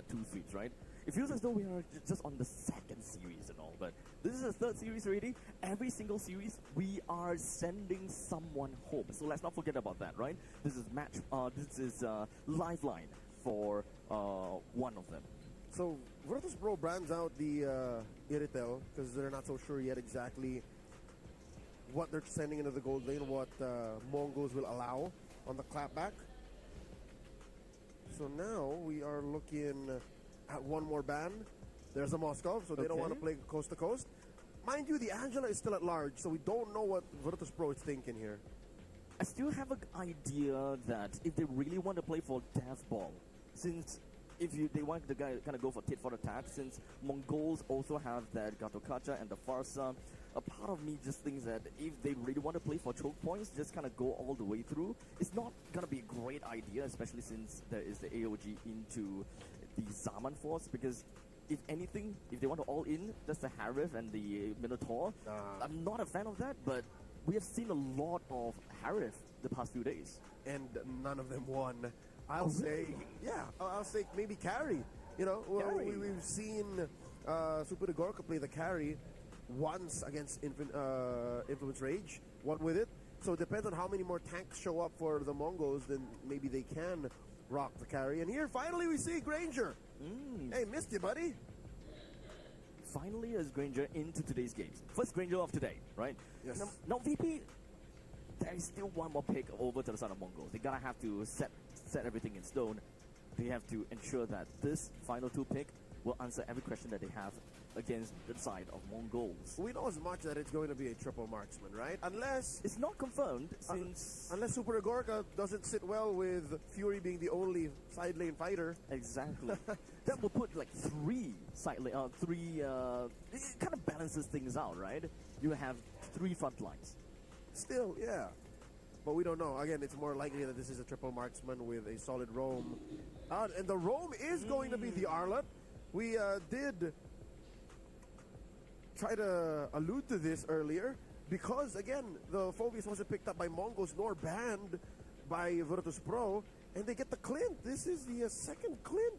two sweeps, right? It feels as though we are just on the second series and all, but this is the third series already. Every single series, we are sending someone home. So let's not forget about that, right? This is Lifeline for one of them. So Virtus Pro brands out the Iritel because they're not so sure yet exactly what they're sending into the gold lane, what Mongols will allow on the clapback. So now we are looking at one more ban. There's a Moskov, so they don't want to play coast to coast. Mind you, the Angela is still at large, so we don't know what Virtus Pro is thinking here. I still have an idea that if they really want to play for Death Ball, since they want to kind of go for tit for tat, since Mongols also have that Garukaja and the Farsa, a part of me just thinks that if they really want to play for choke points, just kind of go all the way through. It's not going to be a great idea, especially since there is the AOG into the Zaman Force, because if anything, if they want to all in, just the Harif and the Minotaur, I'm not a fan of that, but we have seen a lot of Harif the past few days. And none of them won. I'll say maybe carry. You know, we've seen Super Gorka play the carry once against Influence Rage, won with it. So it depends on how many more tanks show up for the Mongols, then maybe they can rock the carry. And here, finally, we see Granger. Hey, missed you, buddy. Finally, as Granger into today's games. First Granger of today, right? Yes. Now VP, there is still one more pick over to the side of Mongols. They're gonna have to set everything in stone. They have to ensure that this final 2 pick will answer every question that they have against the side of Mongols. We know as much that it's going to be a triple marksman, right? Unless it's not confirmed, since unless Super Gorka doesn't sit well with Fury being the only side lane fighter. Exactly. That will put like 3 side lane, it kind of balances things out, right? You have 3 front lines. Still, yeah. But we don't know. Again, it's more likely that this is a triple marksman with a solid roam. And the roam is going to be the Arlot. We did try to allude to this earlier because, again, the Phoveus wasn't picked up by Mongols nor banned by Virtus Pro, and they get the Clint. This is the second Clint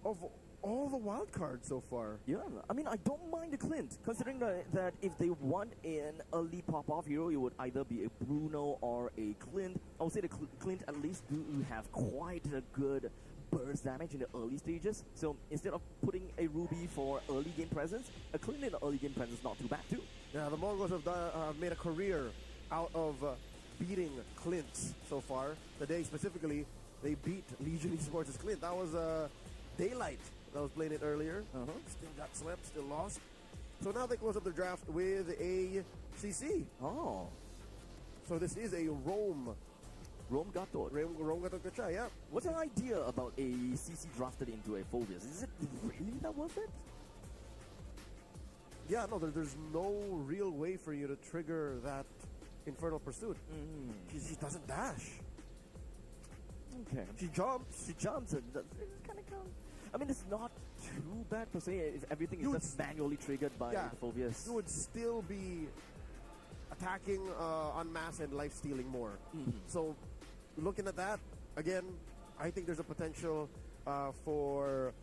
of all the wild cards so far. Yeah, I mean, I don't mind the Clint, considering that if they want an early pop-off hero, it would either be a Bruno or a Clint. I would say the Clint at least do have quite a good burst damage in the early stages. So instead of putting a Ruby for early game presence, a Clint in the early game presence is not too bad too. Yeah, the Mongols have made a career out of beating Clint so far. Today specifically, they beat Legion Esports' Clint. That was Daylight that was playing it earlier. Still got swept, still lost. So now they close up the draft with a CC. Oh. So this is a Rome Gatot. Rome Gatot Kacha, yeah. What's your idea about a CC drafted into a Phobius? Is it really that worth it? Yeah, no, there's no real way for you to trigger that Infernal Pursuit. She doesn't dash. Okay. She jumps. And it's kind of count. I mean, it's not too bad per se if everything is just manually triggered by the Phobius. You would still be attacking en masse and life stealing more. So, looking at that, again, I think there's a potential for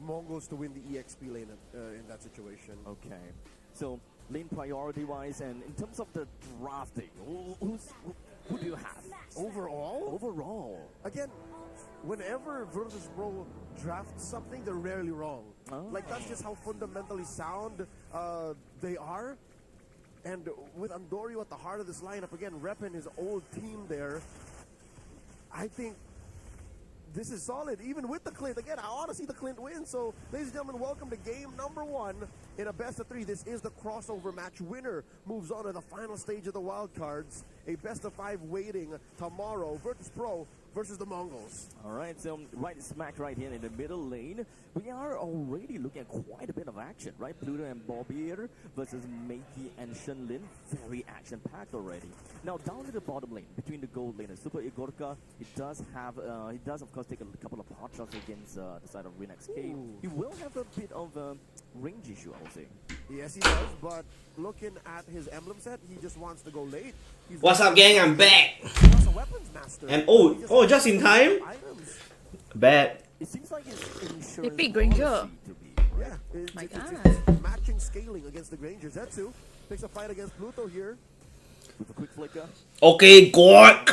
Mongols to win the EXP lane in that situation. Okay. So, lane priority-wise, and in terms of the drafting, who do you have? Overall? Again, whenever Virtus Pro drafts something, they're rarely wrong. Like, that's just how fundamentally sound they are. And with Andorio at the heart of this lineup, again, repping his old team there, I think this is solid, even with the Clint. Again, I want to see the Clint win. So, ladies and gentlemen, welcome to game number 1 in a best of 3. This is the crossover match. Winner moves on to the final stage of the wild cards. A best of 5 waiting tomorrow. Virtus Pro versus the Mongols. All right, so right smack right here in the middle lane, we are already looking at quite a bit of action, right? Pluto and Bobbier versus Meiki and Shenlin, very action-packed already. Now down to the bottom lane, between the gold lane and Super Igorka, he does of course take a couple of pot shots against the side of WinXK. He will have a bit of a range issue, I would say. Yes, he does, but looking at his emblem set, he just wants to go late. What's up, gang? I'm back. And oh, just in time. Bad. It seems like it's They pick Granger. Yeah, My God. it's matching scaling against the Granger. Zetsu takes a fight against Pluto here. With a quick flicker. Okay, God.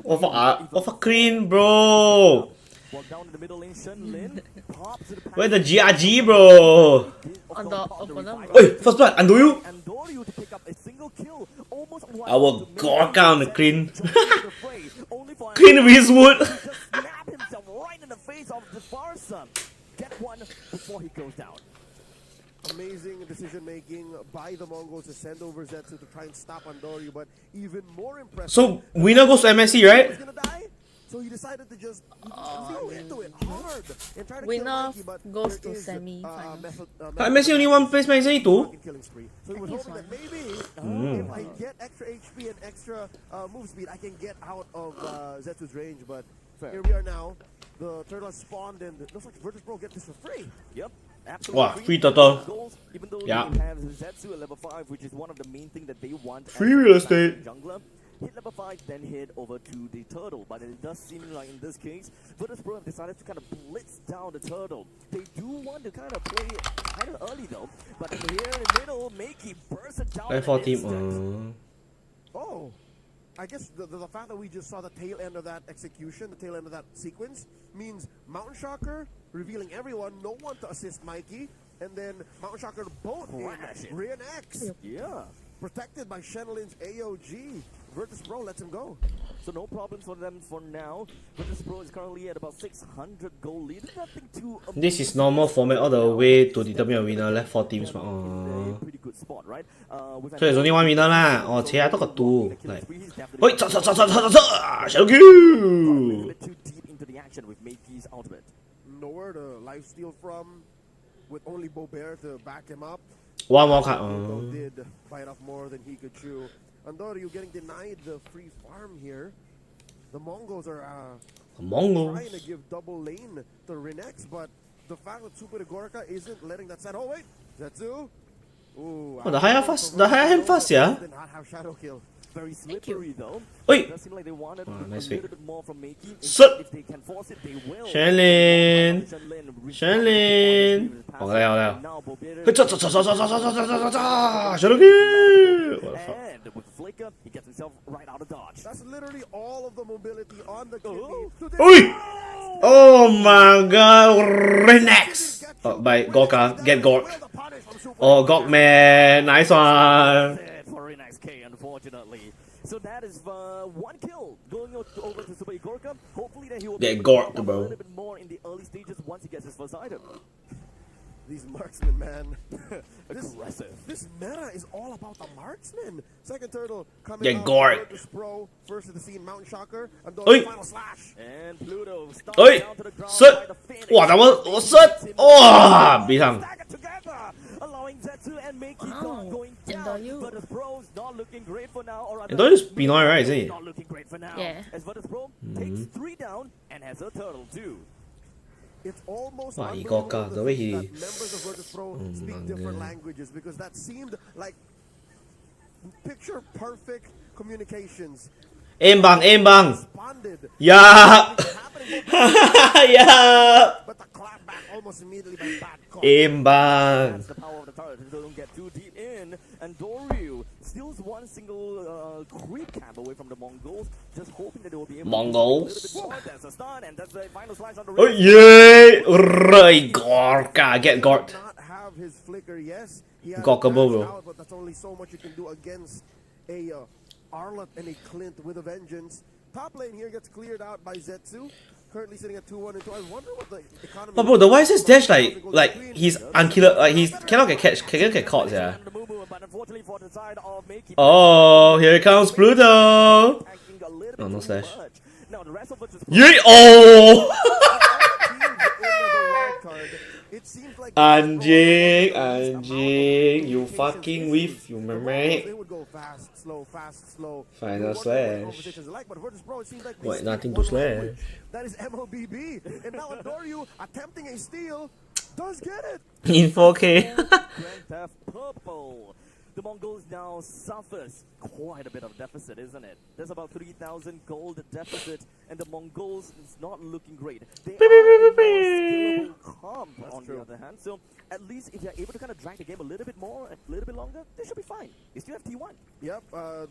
Over clean, bro. Well, down in the middle lane, Shenlin pops to the Where the GRG, bro? On the opponent. Hey, first blood, Andorio. Andorio to pick up a single kill, almost I will Gorka on the clean. Clean Rizwood. Snap himself right in the face of the Farsa. Get one before he goes down. Amazing decision making by the Mongols to send over Zetsu to try and stop Andorio, but even more impressive. So winner goes to MSC, right? He's gonna die, so he decided to just lean into it hard and try to Winner kill Mikey, but goes there to is, semi-finals. MSC only one place, man. Isn't two? killing spree. So he was hoping that maybe if I get extra HP and extra move speed, I can get out of Zetsu's range. But here we are now. The turtle has spawned, and it looks like Virtus Pro get this for free. Yep. Absolutely. Wow, free turtle. Goals, even though Yeah. they have Zetsu at level 5, which is one of the main things that they want. Free real estate. Jungler. Hit level 5, then head over to the turtle. But it does seem like in this case, Virtus Pro have decided to kind of blitz down the turtle. They do want to kind of play it kind of early though. But here in the middle, Meiki bursts it down. Left 4 team. Oh, I guess the fact that we just saw the tail end of that execution, the tail end of that sequence, means Mountain Shocker revealing everyone, no one to assist Mikey, and then Mountain Shocker both in Rear X. Yeah. Protected by Shenlin's AOG. Virtus Pro lets him go. So no problems for them for now. Virtus Pro is currently at about 600 goal lead. Nothing too This is normal format all the way to determine a winner. Left 4 teams. pretty good spot, right? So there's only one winner lah. Oh, I thought got 2. Like, wait, Shadow Q. Too deep into the action with Meiki's ultimate. Nowhere to life steal from, with only Bobert to back him up. One more card. Did bite off more than he could chew. Andorio getting denied the free farm here. The Mongols are trying to give double lane to Renex, but the fact that Super Gorka isn't letting that set. Oh wait, Zetsu. Ooh, the higher hand fast, yeah. Did not have shadow kill. Very slippery though. Oi! It does seem like they wanted Oh, a nice little pick. bit more from Makey. Sit. If they can force it, they will. Shenlin! Shenlin! Oh, 好嘞好嘞。 now Bobeda 嘿，and with Flicker, he gets himself right out of dodge. That's literally all of the mobility on the kidney. Oi! Oh my god, Renex! Oh, by Gorka, get Gork. Oh, Gork man, nice one. For Renex K, unfortunately. So that is one kill going over to Super Gorka. Hopefully that he will Get be able to gorked, pop up bro. a little bit more in the early stages once he gets his first item. These marksmen, man. Aggressive. This meta is all about the marksman. Second turtle coming Get out. gored. Virtus Pro, first to the scene, Mountain Shocker. And Oi. final slash. And Pluto starts Oi! down to the ground Sit! by the Phoenix. 哇，咱们我 sit！哇，逼上。 Together, allowing Zetsu and Makey Wow. going And down. you- Virtus Pro's not looking great for now. Or rather, And that is Pinoy, right, isn't it? Not looking great for now. Yeah. As Virtus Pro takes 3 down and has a turtle too. It's almost Wow, he unbelievable got cut. to The way think he- that members of Virtus Pro Oh speak my different God. languages because that seemed like picture perfect communications. Embang, embang. Responded. Ya. Ya. But the clap back almost immediately by bad call. Embang. That's the power of the turret. They don't get too deep in. And Doryu steals one single creep camp away from the Mongols, just hoping that they will be able Mongols? to do a little bit more. There's a stun, and that's the final slice on the Oh wrist. yay! Right, Gorka, get Gorked. Not have his flicker, yes. He has Gockable, dashed bro. out, but that's only so much you can do against a Arlott and a Clint with a vengeance. Top lane here gets cleared out by Zetsu. Currently sitting at 2-1 and 2. I wonder what the economy. But bro, the YSS dash like he's unkiller, like he cannot get caught, yeah. But unfortunately for the side of Makey, Oh, here comes Pluto. acting a little Oh, bit no too slash. much. Now the rest of it is Yay! Oh! It seems like Anjing, anjing, you fucking whiff, you They mate. would go fast, slow, fast, slow. Final You wonder what slash. conversations are like, but Virtus Pro, it seems like they Wait, speak nothing to one slash. language. That is MLBB. And now Doryu attempting a steal does get it. In 4K. Grand Theft Purple. The Mongols now suffers quite a bit of deficit, isn't it? There's about 3,000 gold deficit, and the Mongols is not looking great. They are a more skillable comp, on the other hand. So at least if you're able to kind of drag the game a little bit more, a little bit longer, they should be fine. You still have T1. Yep,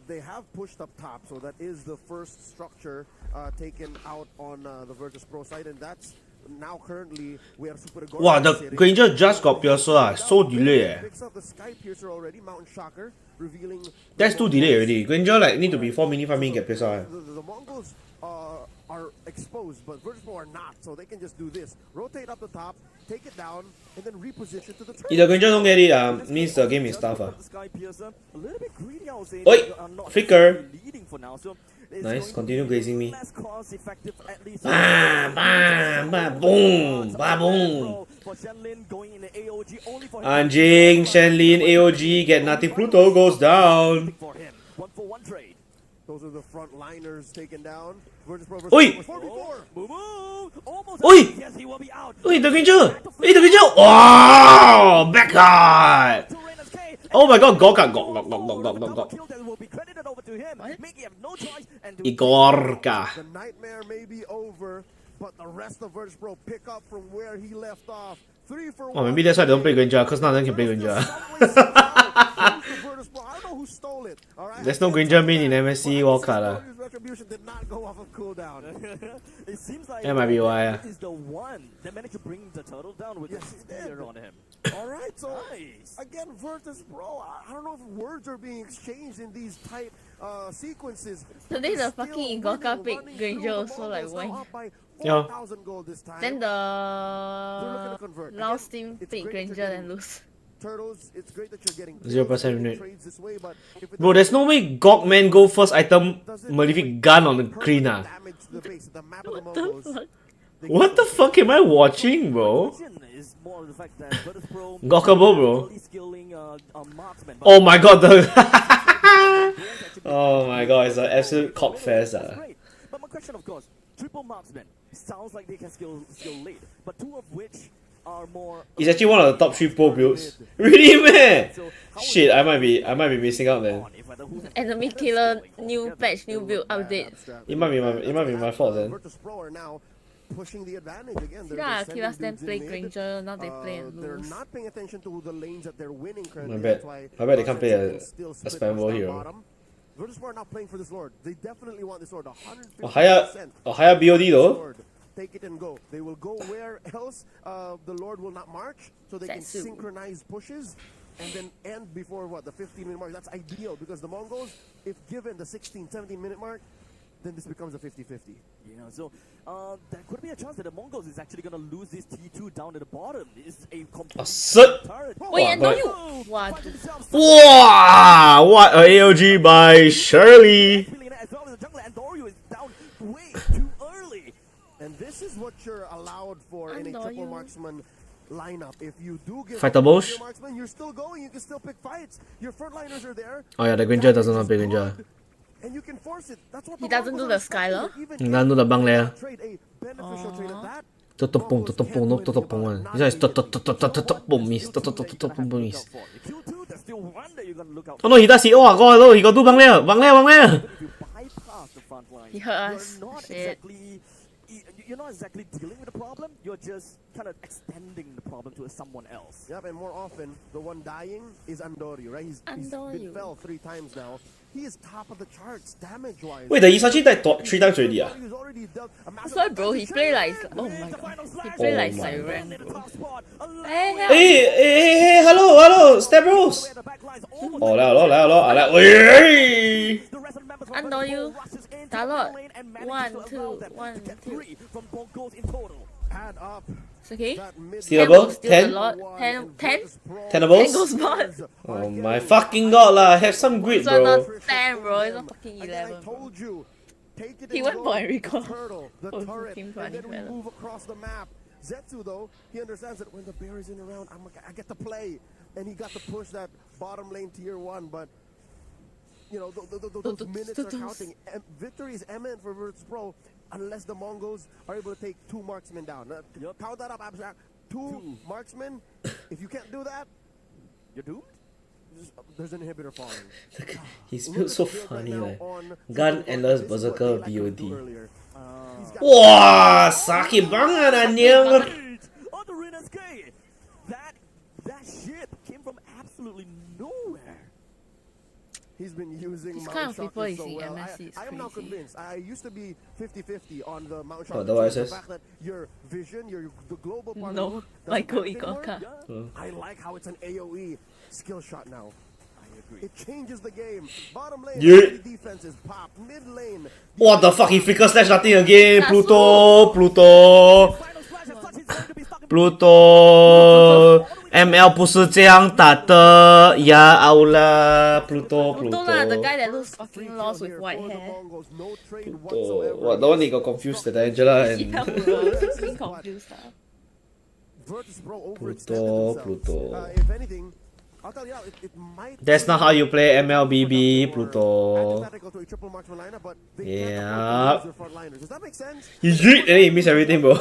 they have pushed up top, so that is the first structure taken out on the Virtus Pro side, and that's now currently we are Super Gorgon Wow, the sitting. Granger just got piercer, so delay. Eh. Picks up the Sky Piercer already, Mountain Shocker, revealing. That's too delay already. Granger like need to be 4 minute, 5 minute get piercer. Eh. The Mongols are exposed, but Virtus Pro are not, so they can just do this: rotate up the top, take it down, and then reposition to the turret. If the Granger don't get it, means the game is tough. The Sky Piercer, a little bit greedy, I would say. Oi, They are not flicker. necessarily leading for now, so it's Nice, going to continue be glazing me. less cost effective, at least. Bam, bam, bam, boom, bam, boom. For Shenlin going in the AOG only for him. Anjing, Shenlin, AOG, get nothing. Pluto goes down. For him. 1-for-1 trade. Those are the front liners taken down. Virtus Pro versus Oi! 4v4. Boo-boo! Almost Oi! out. Yes, he will be out. Wait, the Granger! Wait, the Granger! Wow! Backhand! Oh my god, Gorka, Gorka. Kill that will be credited over to him. Making him no choice and to Igorka. The nightmare may be over, but the rest of Virtus Pro pick up from where he left off. 3 for 1. Oh, maybe that's why they don't play Granger, because none of them can play Granger. I don't know who stole it. All right? There's no Granger main in MSC wildcard. His retribution did not go off of cooldown. it seems like That might be why. is the one that managed to bring the turtle down with Yes, the he did. spear on him. All right, so Nice. again, Virtus Pro. I don't know if words are being exchanged in these type sequences. Today the Still fucking winning, Igorka pick running Granger through. The also like Mongols now why? up by Yeah. 4,000 gold this time. Then They're looking to the convert. last Again, team it's pick great that you're Granger getting and lose. Turtles, it's great that you're getting 0% unit. trades this way, but if it Bro, there's no way Gogman go first item Malefic gun on the green. Ah. damage to the base, the map of the What the Mongols. fuck? What the fuck am I watching, bro? Question is more of the fact that Virtus Pro Gockable, bro. really skilling marksman. But Oh my god, the. Oh my god, it's an absolute cock fest. That's great. But my question, of course, triple marksman sounds like they can skill late, but 2 of which are more. It's actually one of the top 3 pro builds. Really, man? So how Shit, would I might be missing out, man. if matter who's Enemy killer, new patch, new build, update. It might be my fault then. Virtus Pro are now pushing the advantage again. Yeah, sending Killers then dudes in play mid. Granger, now they play and They're lose. not paying attention to the lanes that they're winning currently. My bad. That's why I bet they can't play Sentinel a can still split spam push wall down hero. bottom. Virtus Pro are not playing for this Lord. They definitely want this Lord. 150%. A higher BOD though. Lord. Take it and go. They will go where else the Lord will not march, so they can Setsu. synchronize pushes and then end before what, the 15-minute mark. That's ideal because the Mongols, if given the 16, 17-minute mark, then this becomes a 50-50. Yeah, so there could be a chance that the Mongols is actually going to lose this T2 down at the bottom. It's a complete Sit. turret. Wait, and don't but- you? What? Wow! What a AOG by Shirley! As well as the jungler, and Dorio is down way too early. And this is what you're allowed for in a Andor triple you. marksman lineup. If you do give Fight the up bush? your marksman, you're still going. You can still pick fights. Your frontliners are there. Oh yeah, the Granger doesn't Damage have is big Granger. good, and you can force it. That's what He the doesn't do Mongols the are Skylar? expecting. Even He doesn't do the bang layer. trade a beneficial trade at that. Tutupong, no tutupong one. This one is tutupong miss. Tutupong miss. Q2, there's still one that you're going to look out Oh no, he does it. Oh god, no, he got do bang layer. Bang layer. If you bypass the front line, He hurt us. you're not Shit. exactly you're not exactly dealing with the problem. You're just kind of extending the problem to someone else. Yep, and more often, the one dying is Andoryu, right? He's been Andoryu. fell 3 times now. He is top of the charts, damage-wise. Wait, the Isachi died 3 times already. He's already dealt a massive That's why, bro, he play like. Oh my The god. final He slash. play Oh like my Siren, In the bro. top spot. Hey, help. Hey, hello, Step Bros. The back line's almost Oh, I like. Hey! the rest of the members I know you. rushes into Dalot. the lane and manages 1, to 2, allow them 1, to get 2. 3 from both goals in total. Add up It's okay. that mid- Stealable? Still a 10? lot. 10? 10? Tenables? Goes bot. Oh my fucking god lah, have some grit, So not bro. 10, bro. It's not fucking Again, 11. I told you. Take it He and went go. for Enrico. The turtle, the Oh, turret, fucking and funny then we fella. move across the map. Zetsu, though, he understands that when the bear is in around, I get to play. And he got to push that bottom lane tier 1, but you know, those minutes are counting. Victory is imminent for Virtus Pro unless the Mongols are able to take 2 marksmen down. Count that up, Abstract. 2 marksmen. If you can't do that, You're doomed? there's an inhibitor falling. He's Look built at so the build right funny, now like. on Gun, Virtus Pro. Endless, This is what Berserker, Daylight couldn't do BOD. earlier. He's got- Wah, sakit banget anjing. On the Rena's K. That shit came from absolutely nowhere. He's been using These Mount kind of Shocker people you so see well. MSC is I am now crazy. convinced. I used to be 50-50 on the Mount Oh, Shocker. the what it the says? fact that your vision, the global part No, of the Michael doesn't matter Ikoka. anymore. I like how it's an AoE skill shot now. I agree. It changes the game. Bottom lane, Yeah. the defenses pop. Mid lane. What the fuck, he flicker slash nothing again. That's Pluto. Final slash as such is going to be stuck in Pluto. ML 不是这样打的呀，奥啦，Pluto Pluto lah, the Pluto guy that looks Free fucking kill lost here with white for the hair. Mongols. No trade Pluto. whatsoever. What, the one they got confused with Angela and Yeah, bro. Just being confused lah. Virtus Pro overextended Pluto, themselves. Pluto. If anything, I'll tell you now, it might. That's not how you play MLBB, Or Pluto. antithetical to a triple marksman lineup, but they Yeah. can't afford to lose their frontliners. Does that make sense? He yeet and then he missed everything, bro.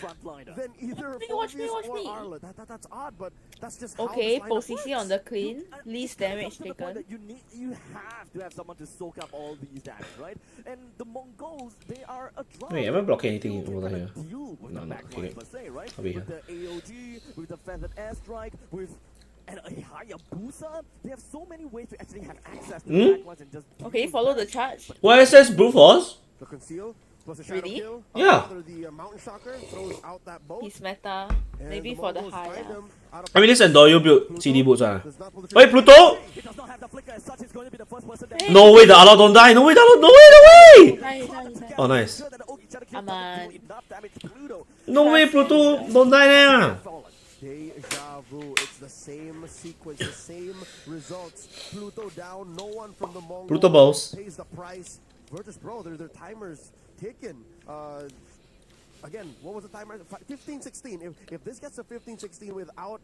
frontliner. Then either Watch me, Phoebus watch or me. Arla. That's odd, but that's just how Okay, this lineup position works. on the queen, least damage To the point taken. that you have to have someone to soak up all these damage, right? And the Mongols, they are a drop. Wait, am I blocking anything over here? Deal with No, the no, back okay. line per se, right? I'll be With here. the AOG, with the feathered airstrike, with and a Hayabusa, they have so many ways to actually have access to the back lines and just deal Okay, with follow that. the charge. What it says Blue Force? The conceal plus a shadow Really? kill. Yeah. Rather, the mountain shocker throws out that boat. He's meta. and Maybe for the Mongols high. find Yeah. him out of I mean, this Endoyo build CD boots, ah. does not pull the Wait, trigger. Pluto? He does not have the flicker as such, he's going to be the first person that No way, the Allah don't die. No way, no way. Hi. Oh, nice. Sure that the Ogi Shadow Kill Come doesn't on. do enough damage to Pluto. No way, Pluto don't die there. Deja vu. It's the same sequence, the same results. Pluto down. No one from the Mongols Pluto balls. pays the price. Virtus Pro, their timers ticking. Again, what was the timer? 15-16. If this gets to 15-16 without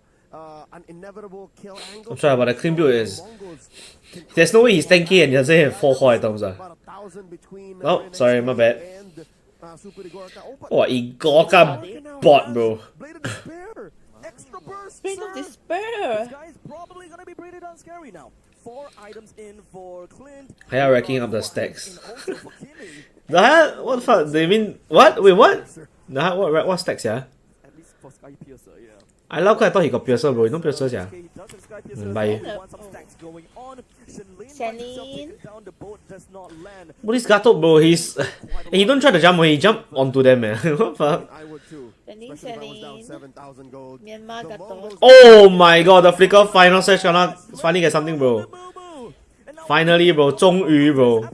an inevitable kill angle, I'm sorry, but the clean build is. Mongols can There's no way he's tanky and doesn't have 4 core items. Ah. about 1,000 between. Oh, sorry, my bad. And, Super Igorka. Oh, but Oh, Igorka bot, bro. Blade of Despair. Extra burst. Blade of sir. Despair. This guy is probably going to be pretty done of scary now. 4 items in for Clint. They are racking up the stacks. The hell? What the fuck? They mean what? Wait, what? The hell? What stacks, yeah? At least for Sky Piercer, yeah. I love I thought he got Piercer, bro. You know Piercer, yeah? Bye. Shanlin. What is Gato, bro? He's he don't try to jump, he jump onto them, man. What the fuck? Shanlin. Myanmar Gato. Oh my god, the flicker final session finally get something, bro. Finally, bro. 终于, bro.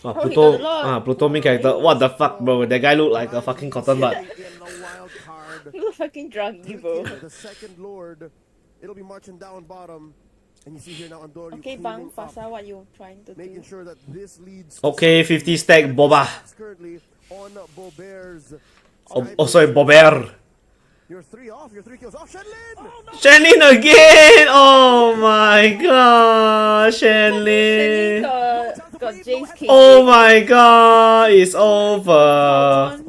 Oh, Pluto main character. What the fuck, bro? That guy look like a fucking cotton bud. You look fucking drunk, bro. The second Lord, it'll be marching down bottom. And you see here now Andor, Okay, Bang Fasa, what you trying to making do? sure that this leads Okay, 50 stack, Boba. currently on Bober's. Oh, sorry, Bober. You're 3 off, you're 3 kills off. Shenlin! Shenlin again! Oh my god, Shenlin! Got Jace King. Oh my god, it's over.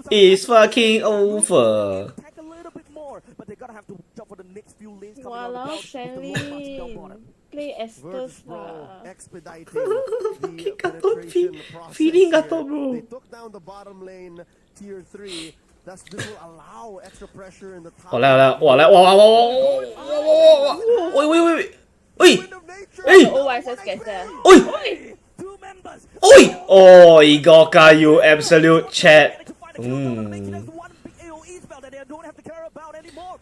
It's fucking over. Walao, Shanlin. Play Estus lah. Expediting the penetration process. Feeding Gato, bro. They took down the bottom lane, tier 3. This will allow extra pressure in the top. Wait. Hey! OSS gets there. Oi! Oi! Oh, Igoka, you absolute chat.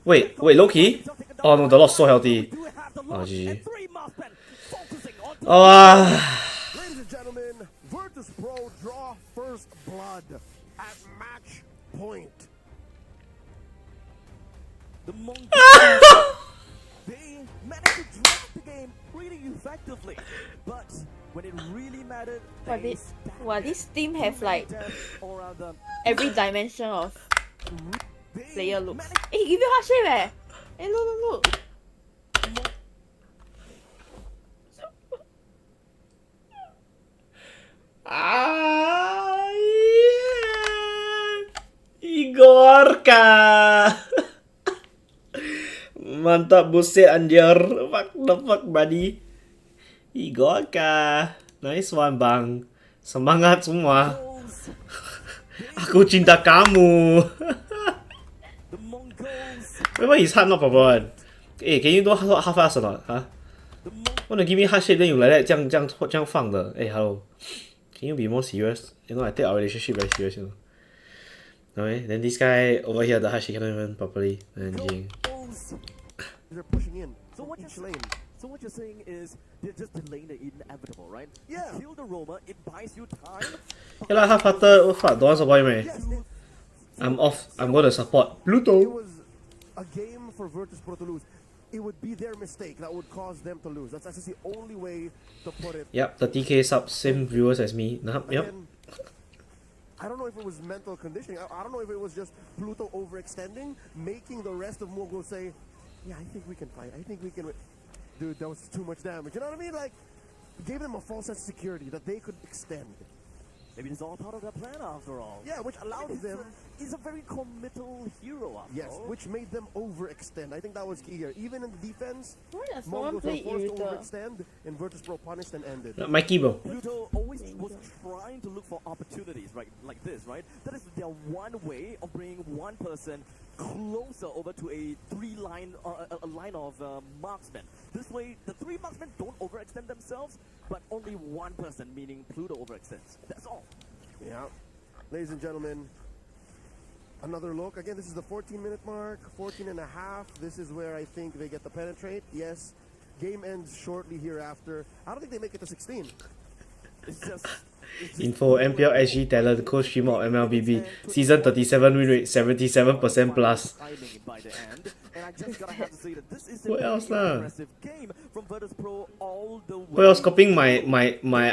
Wait, Loki? Oh no, the Lord's so healthy. Oh, GG. Ladies and gentlemen, Virtus Pro draw first blood at match point. The Monkeys, they managed to drag the game pretty effectively, but when it really mattered, This team have like every dimension of player looks. Hey, give you heart shape eh! Hey, look. Igorka. Mantap buset anjir. Fuck the fuck, buddy. Igorka. Nice one, Bang. Semangat semua. Aku cinta kamu. Why his heart not proper one? Hey, can you do half fast or not? Huh? Wanna give me heart shape then you like that 这样放的? Hey, hello. Can you be more serious? You know, I take our relationship very serious, you know. Okay, then this guy over here, the heart shape cannot even properly. Anjing. They're pushing in. So what you're saying is they're just delaying the inevitable, right? Yeah. Kill the Roma, it buys you time. Yeah lah, half-hearted. What fuck? Don't want support him, eh? I'm off. I'm gonna support Pluto. It was a game for Virtus Pro to lose. It would be their mistake that would cause them to lose. That's actually the only way to put it. Yep, 30k subs, same viewers as me. Yep. Again, I don't know if it was mental conditioning. I don't know if it was just Pluto overextending, making the rest of Mogo say, yeah, I think we can fight. I think we can. Dude, that was too much damage. You know what I mean? Like, gave them a false sense of security that they could extend. Maybe it's all part of their plan after all. Yeah, which allowed them. He's a very committal hero after all. Which made them overextend. I think that was key here. Even in the defense, Why does someone Mongols were play forced to Irita? overextend, and Virtus Pro punished and ended. Mikey, bro. Pluto always was trying to look for opportunities, right? Like this, right? That is their one way of bringing one person closer over to a line of marksmen. This way, the 3 marksmen don't overextend themselves, but only one person, meaning Pluto, overextends. That's all. Yeah. Ladies and gentlemen, another look. Again, this is the 14-minute mark, 14 and a half. This is where I think they get the penetrate. Yes. Game ends shortly hereafter. I don't think they make it to 16. It's just... Info, MPL.sg talent, co-streamer of MLBB. Season 37 win rate, 77% plus. What else lah? Well, I was copying my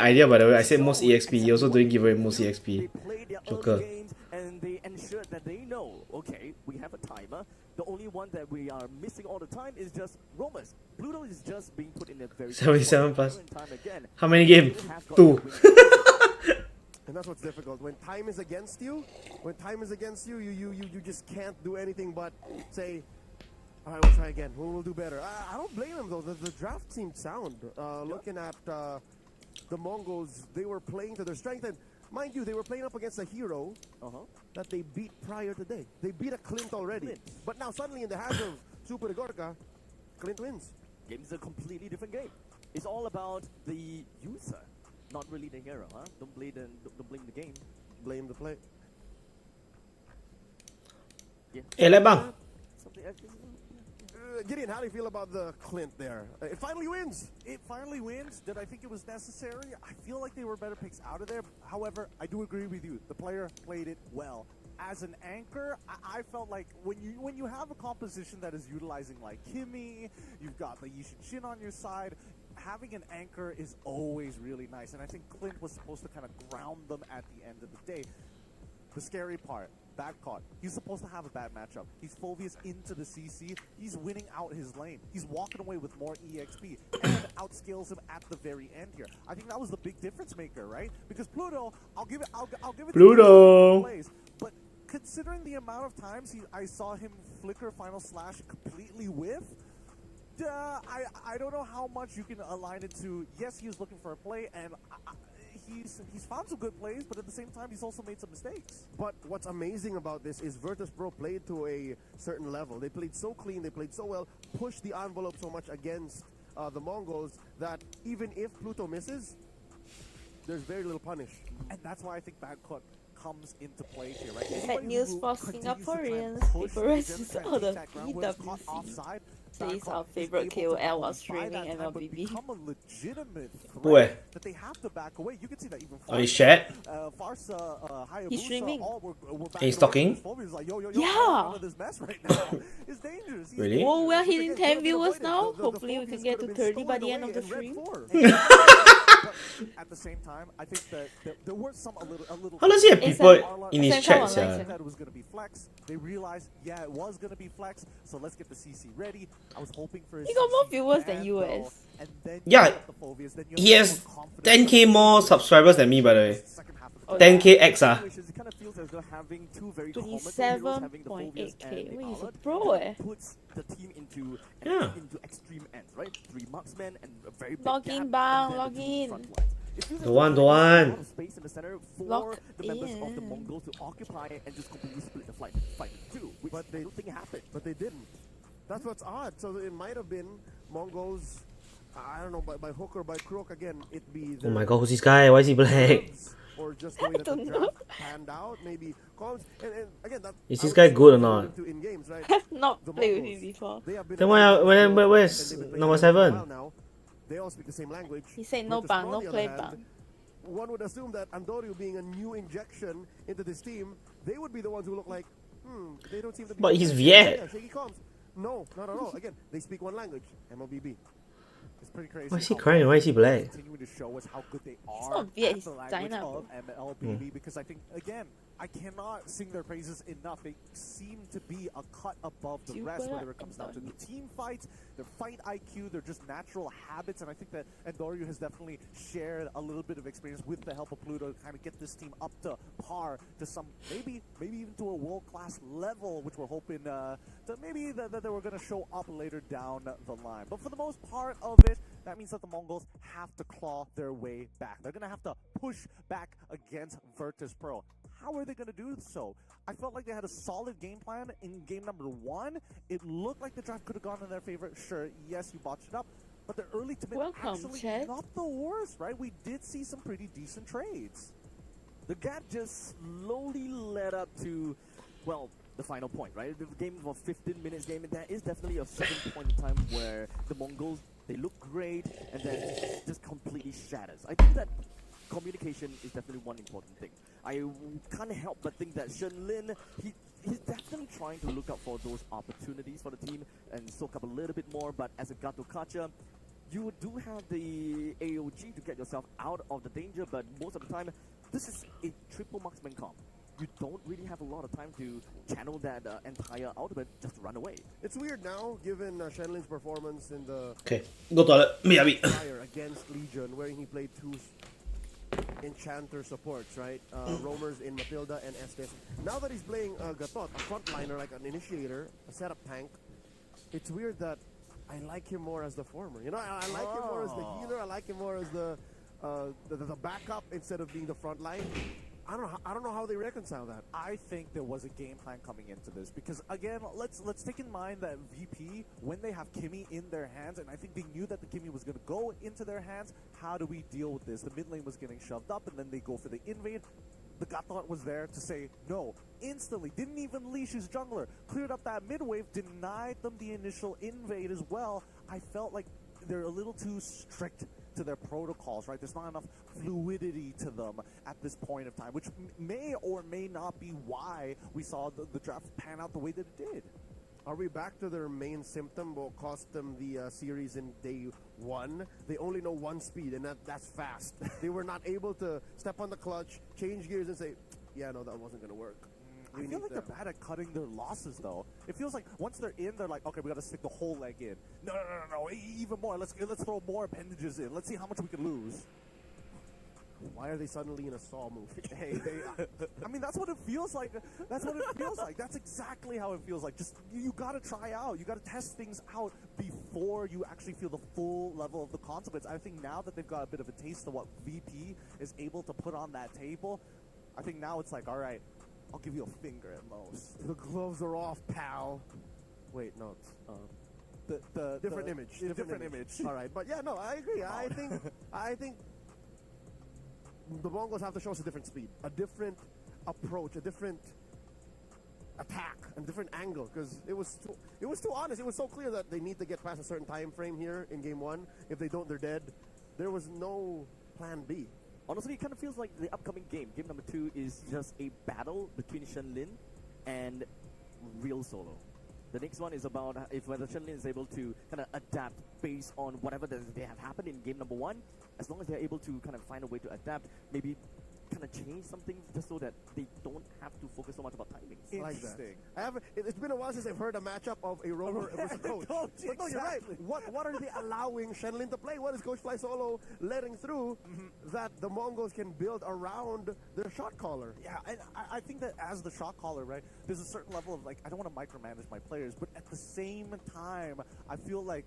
idea, by the way. I said most EXP. You also doing giveaway most EXP. Joker. And they ensured that they know, okay, we have a timer. The only one that we are missing all the time is just Romas. Pluto is just being put in a very 77 plus. How many games? 2. And that's what's difficult. When time is against you, you just can't do anything but say, All right, we'll try again. We'll do better. I don't blame him, though. The draft seemed sound. Looking at the Mongols, they were playing to their strength. And mind you, they were playing up against a hero that they beat prior today. They beat a Clint already. But now suddenly in the hands of Super Gorka, Clint wins. Game's a completely different game. It's all about the user, not really the hero, huh? Don't blame the game. Blame the play. Yeah. Lebang. Gideon, how do you feel about the Clint there? It finally wins. It finally wins. Did I think it was necessary? I feel like they were better picks out of there. However, I do agree with you. The player played it well. As an anchor, I felt like when you have a composition that is utilizing like Kimmy, you've got the Yishin Shin on your side, having an anchor is always really nice. And I think Clint was supposed to kind of ground them at the end of the day. The scary part, bad caught. He's supposed to have a bad matchup. He's Phobius into the CC. He's winning out his lane. He's walking away with more EXP and outscales him at the very end here. I think that was the big difference maker, right? Because Pluto, I'll give it Pluto. Plays, but considering the amount of times I saw him flicker Final Slash completely whiff, I don't know how much you can align it to. Yes, he was looking for a play, and he's found some good plays, but at the same time, he's also made some mistakes. But what's amazing about this is Virtus Pro played to a certain level. They played so clean, they played so well, pushed the envelope so much against the Mongols that even if Pluto misses, there's very little punish. And that's why I think bad caught comes into play here, right? Bad news for Singaporeans. People resist all the EWC. Says our favorite KOL was streaming MLBB. Where? That they have to back away. You can see that even Oh, he's chat? He's streaming. He's talking? Yeah. It's dangerous. Really? Oh, we're hitting 10 viewers now. Hopefully we can get to 30 by the end of the stream. At the same time, I think that there were some a little. How does he have people in his chat? That it was going to be flex. They realized, yeah, it was going to be flex. So let's get the CC ready. I was hoping for. He got more viewers than you, Yeah, he has 10k more subscribers than me, by the way. 10k X. 27.8k. Wait, he's a pro, Puts the team into extreme ends, right? 3 marksmen and a very big Login bang, login. Don't want. Space in the center for Lock the members in. of the Mongols to occupy and just completely split the fight in two, which But I don't think happened. But they didn't. That's what's odd. So it might have been Mongols, I don't know, by hook or by crook again, it'd be Oh my god, who's this guy? Why is he black? or just the way that the draft panned out, maybe comms. And again, that Is this guy good or not? in games, right? I've not played with him before. Then where's number 7? They all speak the same language. He said no Virtus bang, Pro, no on the play other bang. hand, one would assume that Andoryu being a new injection into this team, they would be the ones who look like, they don't seem to be. But he's Viet. Yeah, shaky comms. No, not at all. Again, they speak one language, MLBB. It's pretty crazy. Why is he crying? Why is he black? Continuing to show us how good they are not Viet, at he's the language China, of MLBB because I think, again, I cannot sing their praises enough. They seem to be a cut above the rest, whether it comes down to the team fights, their fight IQ, their just natural habits, and I think that Andoryu has definitely shared a little bit of experience with the help of Pluto to kind of get this team up to par, to some, maybe even to a world-class level, which we're hoping that maybe that they were going to show up later down the line. But for the most part of it, that means that the Mongols have to claw their way back. They're going to have to push back against Virtus Pro. How are they going to do so? I felt like they had a solid game plan in game number 1. It looked like the draft could have gone in their favor. Sure, yes, you botched it up, but the early to mid actually not the worst, right? We did see some pretty decent trades. The gap just slowly led up to, well, the final point, right? The game was a 15 minutes game, and there is definitely a certain point in time where the Mongols, they look great, and then just completely shatters. I think that communication is definitely one important thing. I can't help but think that Shen Lin, he's definitely trying to look out for those opportunities for the team and soak up a little bit more, but as a Gato Kacha, you do have the AOG to get yourself out of the danger, but most of the time, this is a triple marksman comp. You don't really have a lot of time to channel that entire ultimate, just run away. It's weird now, given Shenlin's performance in the Okay, go toilet. fire against Legion, where he played 2 Enchanter supports, right? Roamers in Matilda and Estes. Now that he's playing Gatot, a frontliner, like an initiator, a setup tank, It's weird that I like him more as the former. You know, I like him more as the healer. I like him more as the backup instead of being the front line. I don't know how they reconcile that. I think there was a game plan coming into this because again, let's take in mind that VP, when they have Kimmy in their hands, and I think they knew that the Kimmy was going to go into their hands. How do we deal with this? The mid lane was getting shoved up, and then they go for the invade. The Gatot was there to say no instantly. Didn't even leash his jungler. Cleared up that mid wave. Denied them the initial invade as well. I felt like they're a little too strict to their protocols, right? There's not enough fluidity to them at this point of time, which may or may not be why we saw the draft pan out the way that it did. Are we back to their main symptom? What cost them the series in day one? They only know one speed, and that's fast. They were not able to step on the clutch, change gears, and say, yeah, no, that wasn't going to work. I feel like they're bad at cutting their losses, though. It feels like once they're in, they're like, okay, we got to stick the whole leg in. No, even more. Let's throw more appendages in. Let's see how much we can lose. Why are they suddenly in a Saw movie? Hey, I mean, that's what it feels like. That's what it feels like. That's exactly how it feels like. Just, you got to try out. You got to test things out before you actually feel the full level of the consequence. I think now that they've got a bit of a taste of what VP is able to put on that table, I think now it's like, all right, I'll give you a finger at most. The gloves are off, pal. Wait, no. The different image. Different image. All right, but yeah, no, I agree. I think the Mongols have to show us a different speed, a different approach, a different attack, a different angle. Because it was too honest. It was so clear that they need to get past a certain time frame here in game one. If they don't, they're dead. There was no plan B. Honestly, it kind of feels like the upcoming game number 2, is just a battle between Shenlin and Real Solo. The next one is about if whether Shenlin is able to kind of adapt based on whatever they have happened in game number 1. As long as they're able to kind of find a way to adapt, maybe kind of change something just so that they don't have to focus so much about timings. Interesting. It's been a while since I've heard a matchup of a rover versus coach. But no, you're right. What are they allowing Shenlin to play? What is Coach Fly Solo letting through that the Mongols can build around their shot caller? Yeah, and I think that as the shot caller, right, there's a certain level of, like, I don't want to micromanage my players, but at the same time, I feel like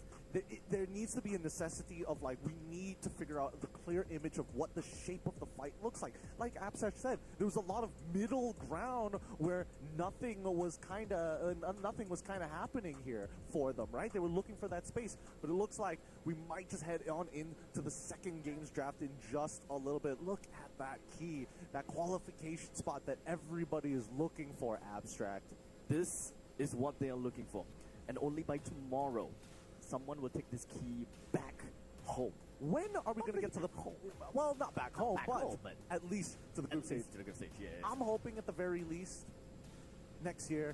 there needs to be a necessity of, like, we need to figure out the clear image of what the shape of the fight looks like. Like Absash said, there was a lot of middle ground where nothing was kind of happening here for them, right? They were looking for that space, but it looks like we might just head on into the second game's draft in just a little bit. Look at that key, that qualification spot that everybody is looking for, Abstract. This is what they are looking for. And only by tomorrow, someone will take this key back home. When are we going to get to the home? Well, not back home, but at least to the group stage. To the group stage, yeah. I'm hoping at the very least next year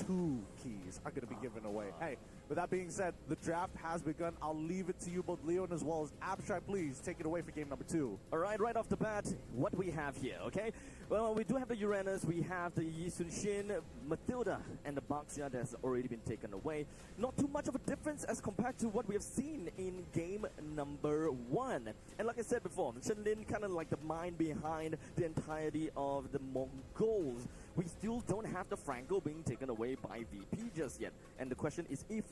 2 keys are going to be given away. Hey, with that being said, the draft has begun. I'll leave it to you, both Leon as well as Abstract. Please take it away for game number 2. All right, right off the bat, what we have here, okay? Well, we do have the Uranus, we have the Yi Sun Shin, Matilda, and the Baxia that's already been taken away. Not too much of a difference as compared to what we have seen in game number 1. And like I said before, Shenlin kind of like the mind behind the entirety of the Mongols. We still don't have the Franco being taken away by VP just yet. And the question is if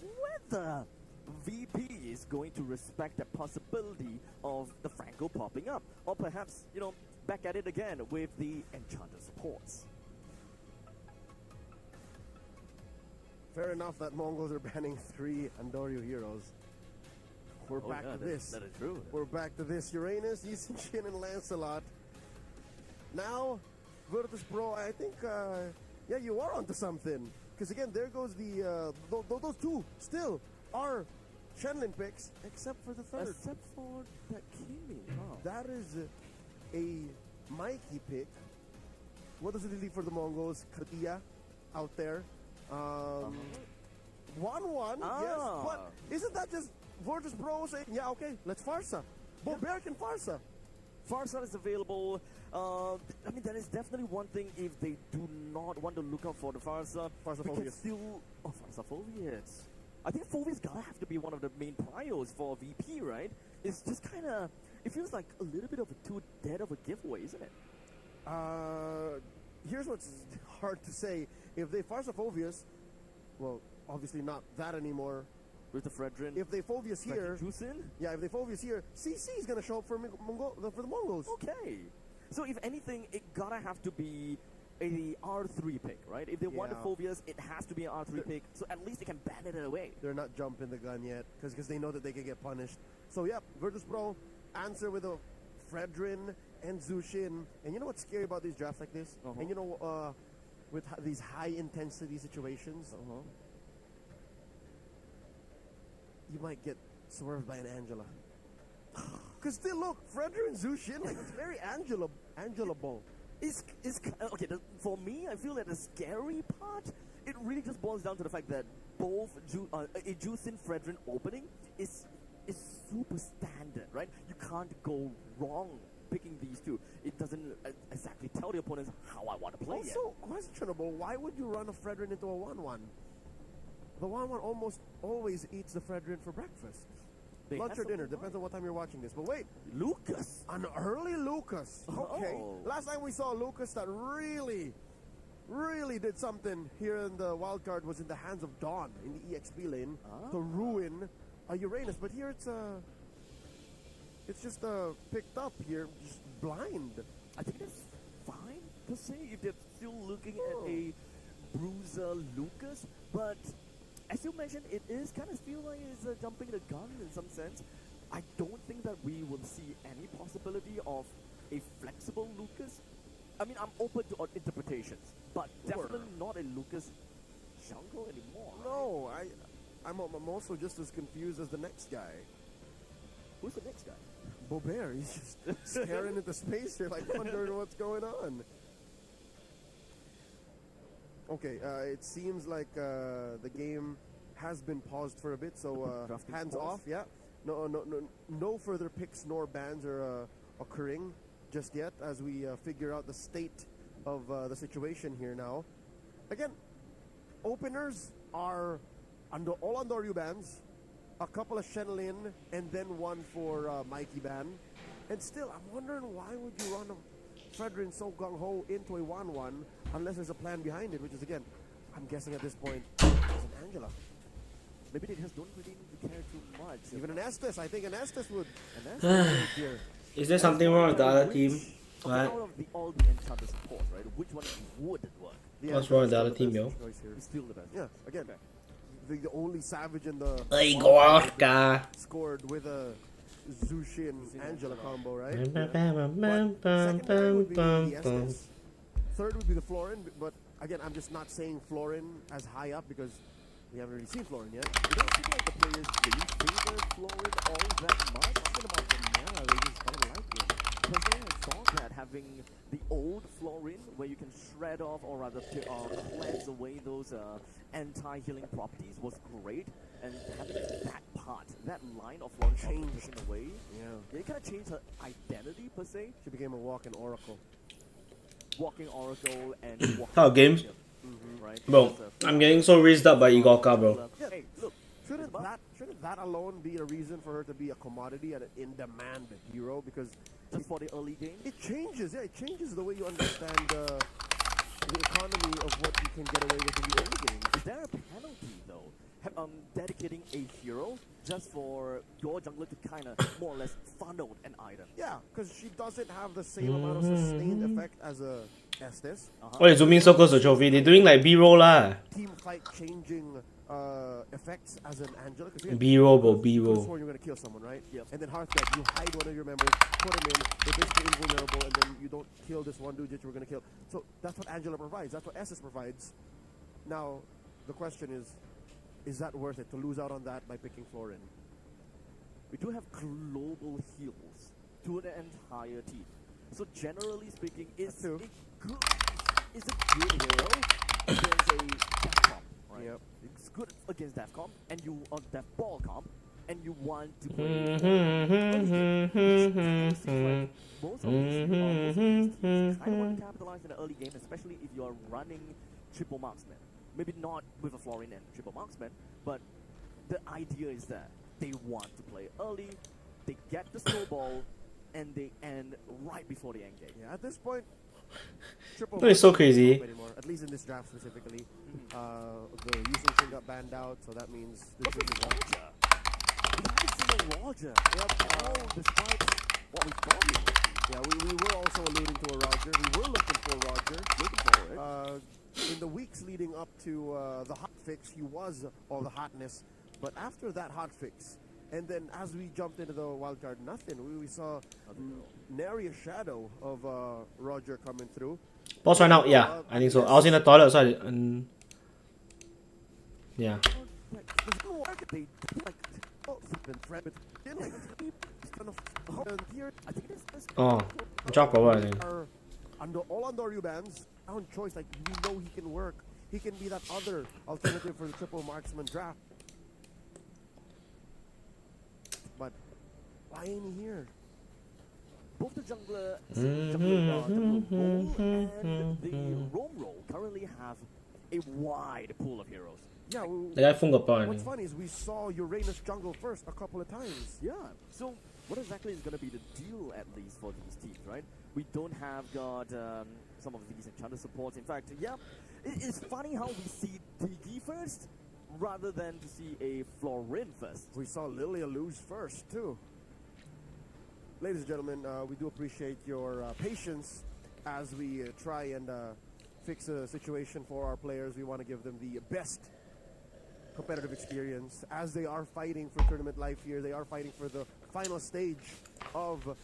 whether VP is going to respect the possibility of the Franco popping up. Or perhaps, you know, back at it again with the Enchanter supports. Fair enough that Mongols are banning 3 Andoryu heroes. We're back to this. That is true. We're back to this. Uranus, Yi Sun Shin, and Lancelot. Now, Virtus Pro, I think, yeah, you are onto something. Because again, there goes the, those 2 still are Shenlin picks, except for the 3rd. Except for that Kimi. Oh. That is a Mikey pick. What does it leave for the Mongols? Kartia out there. 1-1, yes. But isn't that just Virtus Pro saying, yeah, okay, let's Farsa. Boberic and Farsa. Farsa is available. I mean, that is definitely one thing if they do not want to look out for the Farsa. Farsa we can Phobius. still... Oh, Farsa Phobius. I think Phobius gonna have to be one of the main priors for VP, right? It's just kind of... It feels like a little bit of a too dead of a giveaway, isn't it? Here's what's hard to say. If they Farsa Phobius, well, obviously not that anymore. With the Fredrin. If they Phobius here, Juicin? yeah, if they Phobius here, CC is gonna show up for the Mongols. Okay. So if anything, it gotta have to be a R3 pick, right? If they want the Phobias, it has to be an R3 pick, so at least they can ban it away. They're not jumping the gun yet, because they know that they can get punished. So yeah, Virtus.pro answer with a Fredrin and Zushin. And you know what's scary about these drafts like this? And you know, with these high intensity situations, you might get swerved by an Angela. Because still, look, Fredrin and Zushin, like, it's very Angela-able. It's okay, for me, I feel that the scary part, it really just boils down to the fact that both a Juicin Fredrin opening is super standard, right? You can't go wrong picking these two. It doesn't exactly tell the opponents how I want to play it. Also questionable, why would you run a Fredrin into a 1-1? The 1-1 almost always eats the Fredrin for breakfast. Lunch or dinner, depends on what time you're watching this. But wait, Lucas! An early Lucas. Okay. Oh. Last time we saw Lucas that really did something here in the wild card was in the hands of Dawn in the EXP lane to ruin a Uranus. But here it's just picked up here, just blind. I think that's fine per se if they're still looking at a bruiser Lucas, but as you mentioned, it is kind of feel like it's jumping the gun in some sense. I don't think that we will see any possibility of a flexible Lucas. I mean, I'm open to interpretations, but definitely not a Lucas jungle anymore. No, I'm also just as confused as the next guy. Who's the next guy? Bobert. He's just staring into space here, like wondering what's going on. Okay, it seems like the game has been paused for a bit, so hands off. Yeah, no further picks nor bans are occurring just yet as we figure out the state of the situation here now. Again, openers are all on Doryu bans, a couple of Shenlin, and then one for Mikey ban. And still, I'm wondering why would you run a Fredrin so gung-ho into a 1-1 unless there's a plan behind it, which is, again, I'm guessing at this point, is an Angela. Maybe they just don't really care too much. Even an Estes, I think an Estes would. Here. Is there something wrong with the other team? What? Out of all the enchanted support, right? Which one wouldn't work? What's wrong with the other team, yo? It's still the best. Yeah, again, the only savage in the scored with a Zushin Angela combo, right? Second pair would be the Estes. Third would be the Florin, but again, I'm just not saying Florin as high up because we haven't really seen Florin yet. You don't think like the players really favor Florin all that much? Talking about the mana, they just don't like it. Personally, I thought that having the old Florin, where you can shred off or rather cleanse away those anti-healing properties, was great. And having that part, that line of Florin changed in a way, it kind of changed her identity per se. She became a walking oracle. Walking oracle and walking How games? Right? Bro, I'm getting so raised up by Igorka, bro. Yeah, hey, look, shouldn't that alone be a reason for her to be a commodity and an in-demand hero? Because just for the early game, it changes. Yeah, it changes the way you understand the economy of what you can get away with in the early game. Is there a penalty though? Dedicating a hero just for your jungler to kind of more or less funnel an item. Yeah, because she doesn't have the same amount of sustained effect as a Estes. Why is zooming so close to trophy? They're doing like B-roll lah. Team fight changing effects as an Angela. B-roll, bro, B-roll. You're going to kill someone, right? Yep. And then Hearthguard, you hide one of your members, put them in, they're basically invulnerable, and then you don't kill this one dude that you were going to kill. So that's what Angela provides. That's what Estes provides. Now, the question is that worth it to lose out on that by picking Florin? We do have global heals to the entire team. So generally speaking, it's a good hero against a death comp, right? Yep. It's good against death comp, and you on death ball comp, and you want to play. Most of these teams kind of want to capitalize in the early game, especially if you are running triple marksman. Maybe not with a Florin and triple marksman, but the idea is that they want to play early, they get the snowball, and they end right before the end game. Yeah, at this point, triple That is so marksman crazy. anymore, at least in this draft specifically. The using Shin got banned out, so that means the Shin is out. We haven't seen a Roger. Yep. Despite what we thought he would. Yeah, we were also alluding to a Roger. We were looking for Roger. Looking for it. In the weeks leading up to the hot fix, he was all the hotness. But after that hot fix, and then as we jumped into the wild card, nothing. We saw nary a shadow of Roger coming through. Pause right now. Yeah, I think so. I was in the toilet, so yeah. Oh, drop over, I think. All under you bands, on choice, like we know he can work. He can be that other alternative for the triple marksman draft. But why ain't he here? Both the jungler, and the roam role currently have a wide pool of heroes. Yeah, The guy phone got power. what's funny is we saw Uranus jungle first a couple of times. Yeah, so what exactly is going to be the deal, at least, for these teams, right? We don't have got some of these enchanter supports. In fact, yeah, it's funny how we see Tiki first rather than to see a Florin first. We saw Lilia lose first, too. Ladies and gentlemen, we do appreciate your patience as we try and fix a situation for our players. We want to give them the best competitive experience as they are fighting for tournament life here. They are fighting for the final stage of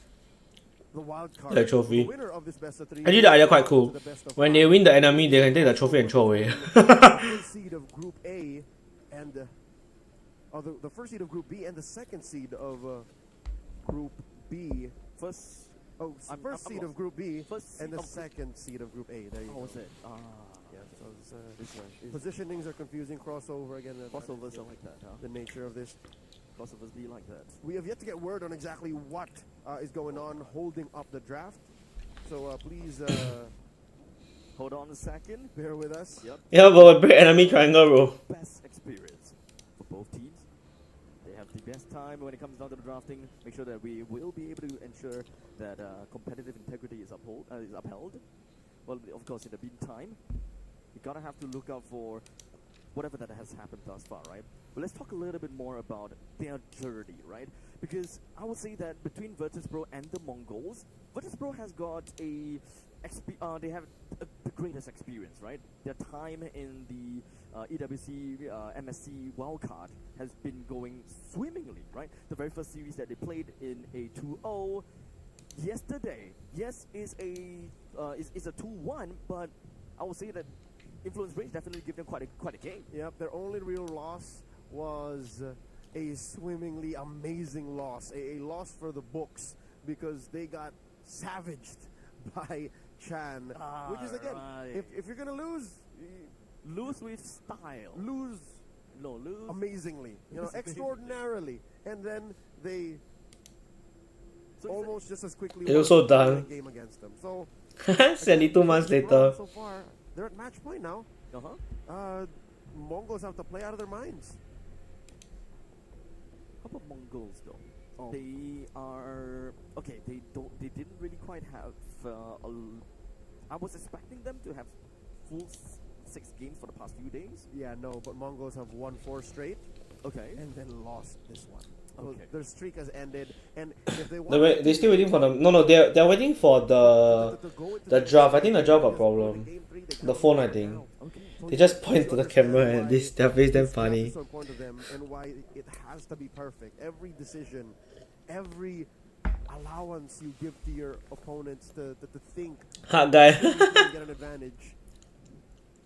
the wild card. The trophy. The winner of this best of three. Actually, the idea quite cool. When they win the enemy, they can take the trophy and throw away. The seed of Group A and the first seed of Group B and the second seed of Group B. First Seed of Group B First and the seed of second seed of Group A. There you go. was it? Yeah, so positionings are confusing. Crossover again. Crossovers are like that, huh? The nature of this. Crossovers be like that. We have yet to get word on exactly what is going on holding up the draft. So please hold on a second. Bear with us. Yep. Yeah, but break enemy triangle, bro. Best experience for both teams. They have the best time when it comes down to the drafting. Make sure that we will be able to ensure that competitive integrity is upheld. Well, of course, in the meantime, you gotta have to look out for whatever that has happened thus far, right? But let's talk a little bit more about their journey, right? Because I would say that between Virtus.pro and the Mongols, Virtus.pro has got they have the greatest experience, right? Their time in the EWC, MSC wildcard has been going swimmingly, right? The very first series that they played in a 2-0 yesterday, yes, is a 2-1, but I would say that Influence Range definitely give them quite a game. Yep, their only real loss was a swimmingly amazing loss, a loss for the books because they got savaged by Chan, which is again, if you're gonna lose with style, lose amazingly, extraordinarily, and then they almost just as quickly It was so done. game against them. So 72 months later. so far they're at match point now. Mongols have to play out of their minds. How about Mongols though? They are okay. They didn't really quite have. I was expecting them to have full 6 games for the past few days. Yeah, no, but Mongols have won 4 straight. Okay, and then lost this one. Okay, so their streak has ended, and if they They're still waiting for the they're waiting for the draft. I think the draft got problem. The phone, I think. They just point to the camera and their face damn funny. So important to them, and why it has to be perfect. Every decision, every allowance you give to your opponents to think Hot guy. you can get an advantage,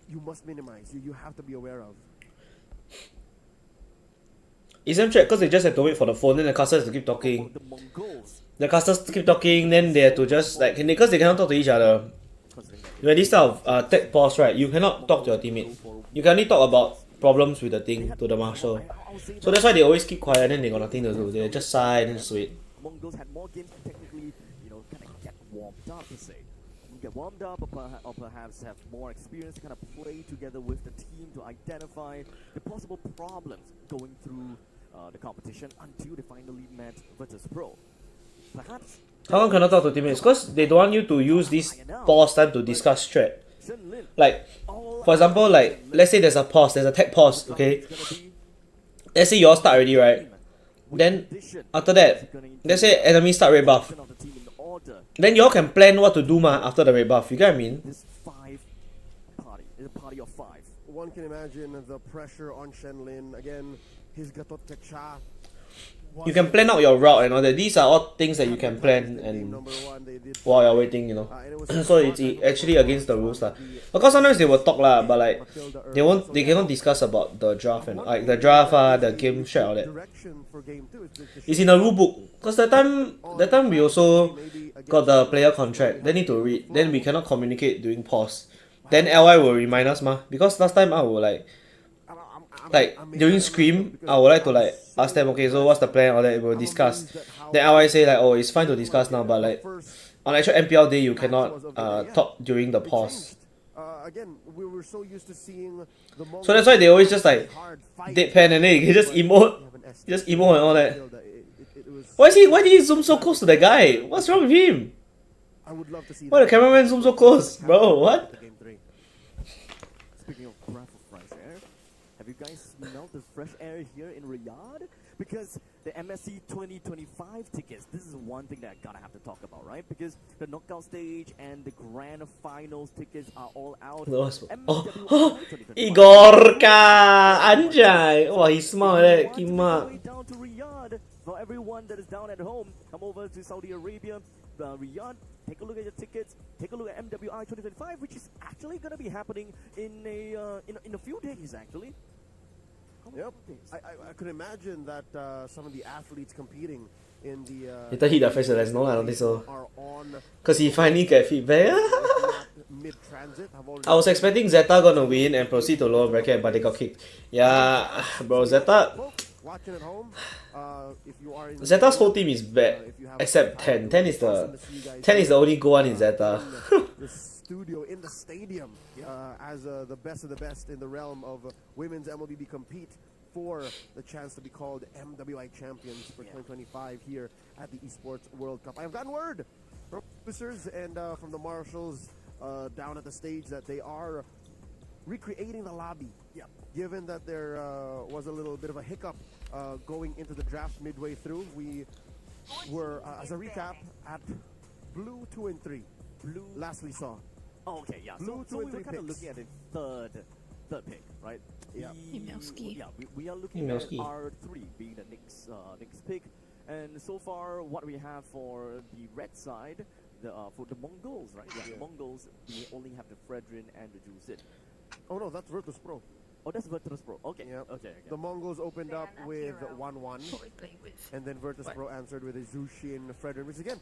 you must minimize. You have to be aware of. Isn't check because they just have to wait for the phone, then the casters have to keep talking. The casters keep talking, then they have to just because they cannot talk to each other. When this type of tech pause, right, you cannot talk to your teammate. You can only talk about problems with the thing to the marshal. So that's why they always keep quiet, then they got nothing to do. They just sigh and just wait. Mongols had more games to technically, kind of get warmed up, per se. Get warmed up, or perhaps have more experience to kind of play together with the team to identify the possible problems going through the competition until they finally met Virtus.pro. Perhaps How come cannot talk to teammates? Because they don't want you to use this pause time to discuss strat. Like, for example, like, let's say there's a pause, there's a tech pause, okay? Let's say you all start already, right? Then, after that, let's say enemy start red buff. Then you all can plan what to do after the red buff, you get what I mean? This is a party of 5. One can imagine the pressure on Shenlin. Again, his Gatot Kacha. You can plan out your route and all that. These are all things that you can plan and while you're waiting, you know. So it's actually against the rules lah. Of course, sometimes they will talk lah, but like they cannot discuss about the draft and like the draft the game strat all that. It's in the rule book. Cause that time we also got the player contract. They need to read. Then we cannot communicate during pause. Then LY will remind us because last time I will like during scrim, I would like to like ask them, okay, so what's the plan, all that, we'll discuss. Then LY say like, oh, it's fine to discuss now, but like on actual MPL day you cannot talk during the pause. Again, we were so used to seeing the so that's why they always just like deadpan and then you can just emote and all that. Why did he zoom so close to the guy? What's wrong with him? Why the cameraman zoom so close, bro? What? Speaking of breath of fresh air, have you guys smelled the fresh air here in Riyadh? Because the MSC 2025 tickets, this is one thing that I gotta have to talk about, right? Because the knockout stage and the grand finals tickets are all out. Igor ka! Anjay! Oh, he smart like that. Kimak. Down to Riyadh. For everyone that is down at home, come over to Saudi Arabia, Riyadh. Take a look at your tickets. Take a look at MWI 2025, which is actually going to be happening in a few days, actually. Yep. I could imagine that some of the athletes competing in the Later hit the face less. No, I don't think so. Because he finally get feedback. I was expecting Zeta gonna win and proceed to lower bracket, but they got kicked. Yeah, bro, Zeta. Watching at home, if you are in Zeta's whole team is bad, except 10. 10 is the only good one in Zeta. The studio in the stadium, as the best of the best in the realm of women's MLBB compete for the chance to be called MWI champions for 2025 here at the Esports World Cup. I've gotten word from producers and from the marshals down at the stage that they are recreating the lobby. Yeah. Given that there was a little bit of a hiccup going into the draft midway through, we were, as a recap, at Blue 2 and 3. Blue last we saw. Oh, okay, yeah. Blue So we 2 and 3 were kind of picks. looking at the third pick, right? Yeah. We are looking at R3 being the next pick, and so far what we have for the red side, for the Mongols, right? Yeah, the Mongols, we only have the Fredrin and the Juicid. Oh no, that's Virtus Pro. Oh, that's Virtus Pro. Okay. Yep. Okay. The Mongols opened up with 1-1, and then Virtus Pro answered with a Zushin Fredrin, which again,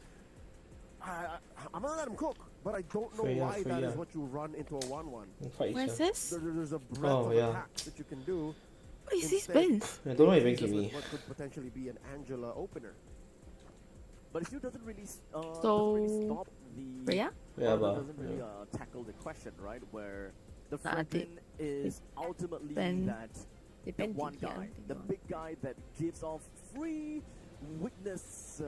I'm gonna let him cook, but I don't know why that is what you run into a 1-1. Where's this? There's a breadth of attacks that you can do. What is this bench? I don't know if you can give me. What could potentially be an Angela opener. But it still doesn't really, So, stop the... yeah? Doesn't really tackle the question, right? Where the Fredrin is ultimately that one guy, the big guy that gives off free witness.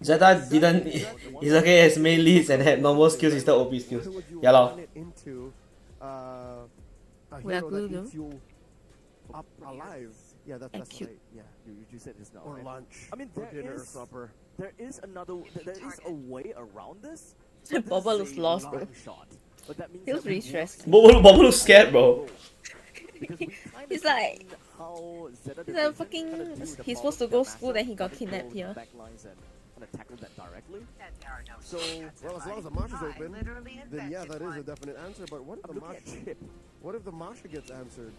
Zeta didn't. He's okay as main leads and had normal skills instead of OP skills. Yeah, lor. We are good, though. You up alive. Yeah, that's right. Yeah, you said just now. Or right? lunch. I mean, or dinner or supper. There is a way around this. Boba looks lost, bro. But that means he looks really stressed. Boba looks scared, bro. He's like fucking. He's supposed to go school, then he got kidnapped here. So, well, as long as the marsh is open, then yeah, that is a definite answer. But what if the marsh chip? What if the marsh gets answered?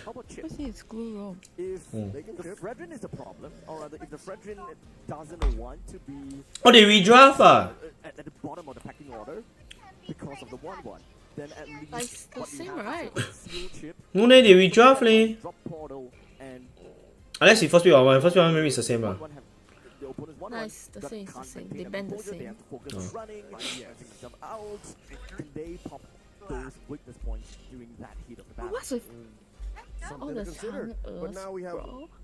How about chip? What's his school wrong? If the Fredrin is a problem, or rather, if the Fredrin doesn't want to be Oh, they redraft at the bottom of the packing order because of the 1-1, then at least it's the same, right? No, they redraft leh. Drop portal and Unless you first pick on one, first pick on maybe it's the same lah. Nice, the same, They bend the same. Running, out. Can they pop those weakness points during that heat of the battle? What's with Something to consider. But now we have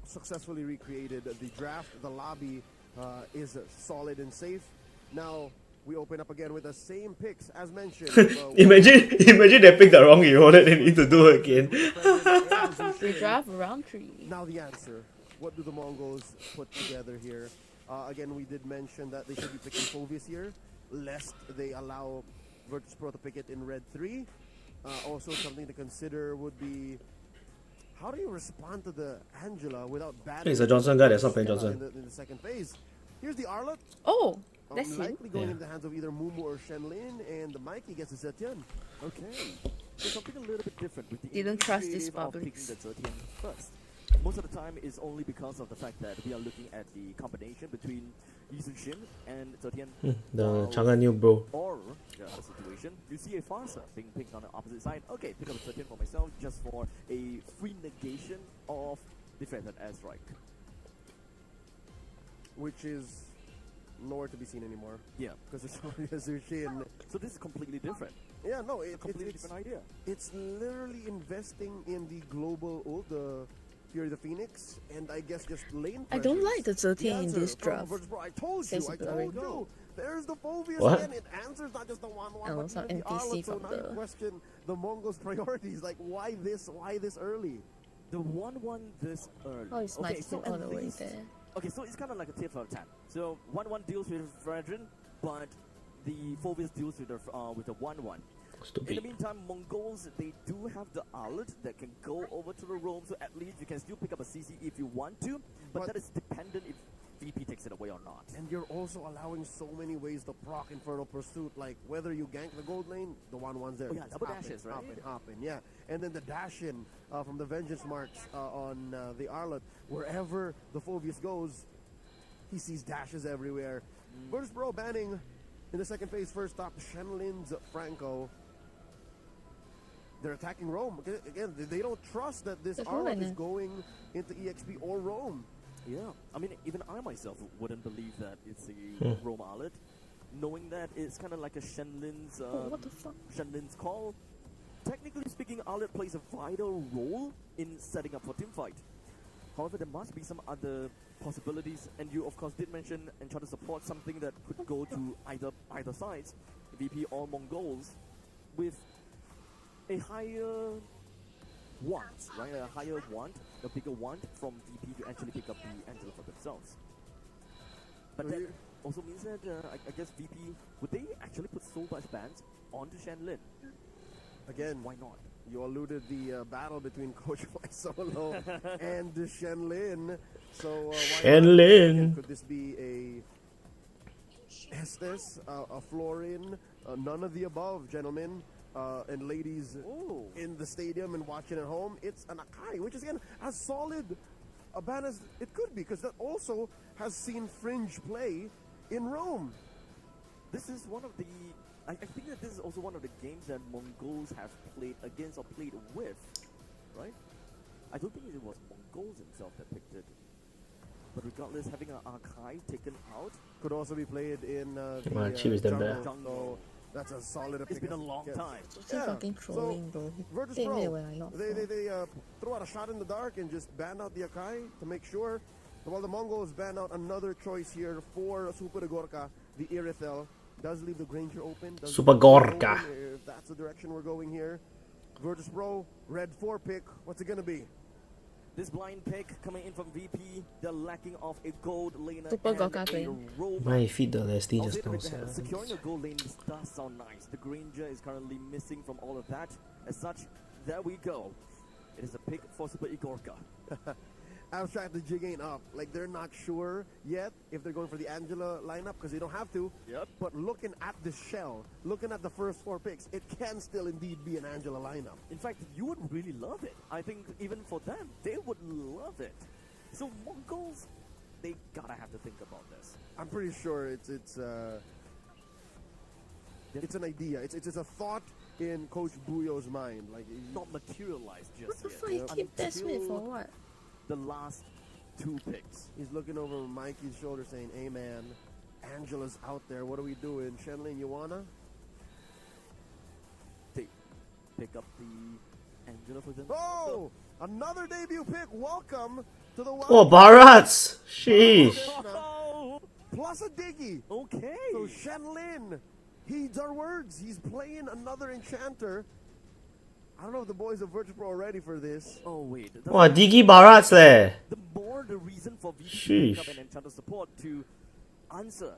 successfully recreated the draft. The lobby is solid and safe. Now we open up again with the same picks as mentioned. Imagine they picked the wrong hero that they need to do again. We draft round 3. Now the answer. What do the Mongols put together here? Again, we did mention that they should be picking Phoveus here, lest they allow Virtus Pro to pick it in red 3. Also, something to consider would be, how do you respond to the Angela without batting? He's a Johnson guy that's not playing Johnson. In the second phase. Here's the Arlott. Oh, that's him. Likely going into the hands of either Mumu or Shenlin, and Mikey gets a Zetian. Okay. So something a little bit different with the Didn't trust these initiative of publics. picking the 13 first. Most of the time is only because of the fact that we are looking at the combination between Yisun Shin and 13. The Chang'an new bro. Or the other situation, you see a Farsa being picked on the opposite side. Okay, pick up a 13 for myself just for a free negation of the Feathered Airstrike. Which is nowhere to be seen anymore. Yeah. Because it's only a Zushin. So this is completely different. Yeah, no, A completely different idea. It's literally investing in the global ult, the Fury the Phoenix, and I guess just lane I don't pressures. like the 13 in this From draft. Virtus Pro, I told Says you, blurring. There's the Phoveus What? again. It answers not just the 1-1, Oh, but some even the NPC Arlott. So from now the- you question the Mongols' priorities. Like, why this early? The 1-1 this early. Oh, it's okay, nice so all at the way least, there. Okay, so it's kind of like a tit for tat. So 1-1 deals with Fredrin, but the Phoveus deals with the 1-1. In the Stupid. meantime, Mongols, they do have the Arlott that can go over to the roam, so at least you can still pick up a CC if you want to, but that is dependent if VP takes it away or not. And you're also allowing so many ways to proc Infernal Pursuit, like whether you gank the gold lane, the 1-1's there. Oh yeah, Just double hop in, dashes, right? hop in, yeah. And then the dash in from the Vengeance marks on the Arlott, wherever the Phoveus goes, he sees dashes everywhere. Virtus Pro banning in the second phase, first stop, Shenlin's Franco. They're attacking Rome. Again, they don't trust that this There's Arlott no is way. going into EXP or Rome. Yeah, I mean, even I myself wouldn't believe that it's a Rome Arlott, knowing that it's kind of like a Shenlin's, Oh, what the fuck? Shenlin's call. Technically speaking, Arlott plays a vital role in setting up for teamfight. However, there must be some other possibilities, and you of course did mention and try to support something that could go to either sides, VP or Mongols, with a higher want, right? A higher want, a bigger want from VP to actually pick up the Angela for themselves. But that also means that I guess VP, would they actually put so much bans onto Shenlin? Again, Why not? you alluded the battle between Coach Fly Solo and Shenlin. So why not? Shenlin. Could this be a Estes, a Florin, none of the above, gentlemen and ladies in the stadium and watching at home? It's an Akai, which is again as solid a ban as it could be, because that also has seen Fringe play in Rome. This is one of the... I think that this is also one of the games that Mongols have played against or played with, right? I don't think it was Mongols themselves that picked it. But regardless, having an archive taken out... Could also be played in Chief is damn bad. So that's a solid It's pick. been a long Yes. time. Still fucking trolling, bro. Virtus They made Pro, when I not they throw out a shot in the dark and just ban out the Akai to make sure. While the Mongols ban out another choice here for Super Gorka, the Irithel. Does leave the Granger open. Does Super leave the Granger Gorka. open if that's the direction we're going here. Virtus Pro, red 4 pick. What's it going to be? This blind pick coming in from VP, they're lacking of a gold laner Super and Gorka a playing. robot. My feed the Leslie I'll just say now. that sia. securing a gold lane does sound nice. The Granger is currently missing from all of that. As such, there we go. It is a pick for Super Igorka. Abstract, the jig ain't up. Like, they're not sure yet if they're going for the Angela lineup because they don't have to. Yep. But looking at the shell, looking at the first 4 picks, it can still indeed be an Angela lineup. In fact, you would really love it. I think even for them, they would love it. So Mongols, they gotta have to think about this. I'm pretty sure it's an idea. It's a thought in Coach Buyo's mind. Like, Not materialized just What the yet. fuck? You keep Desmond for what? The last 2 picks. he's looking over Mikey's shoulder saying, "Hey man, Angela's out there. What are we doing? Shenlin, you wanna?" They pick up the Angela for them. Oh, another debut pick. Welcome to the Oh, Barats! Sheesh. plus a Diggy. Okay. So Shenlin heeds our words. He's playing another Enchanter. I don't know if the boys of Virtus Pro are ready for this. Oh wait. Wow, Diggy Barats leh. The more the reason for VP Sheesh. and Enchanter support to answer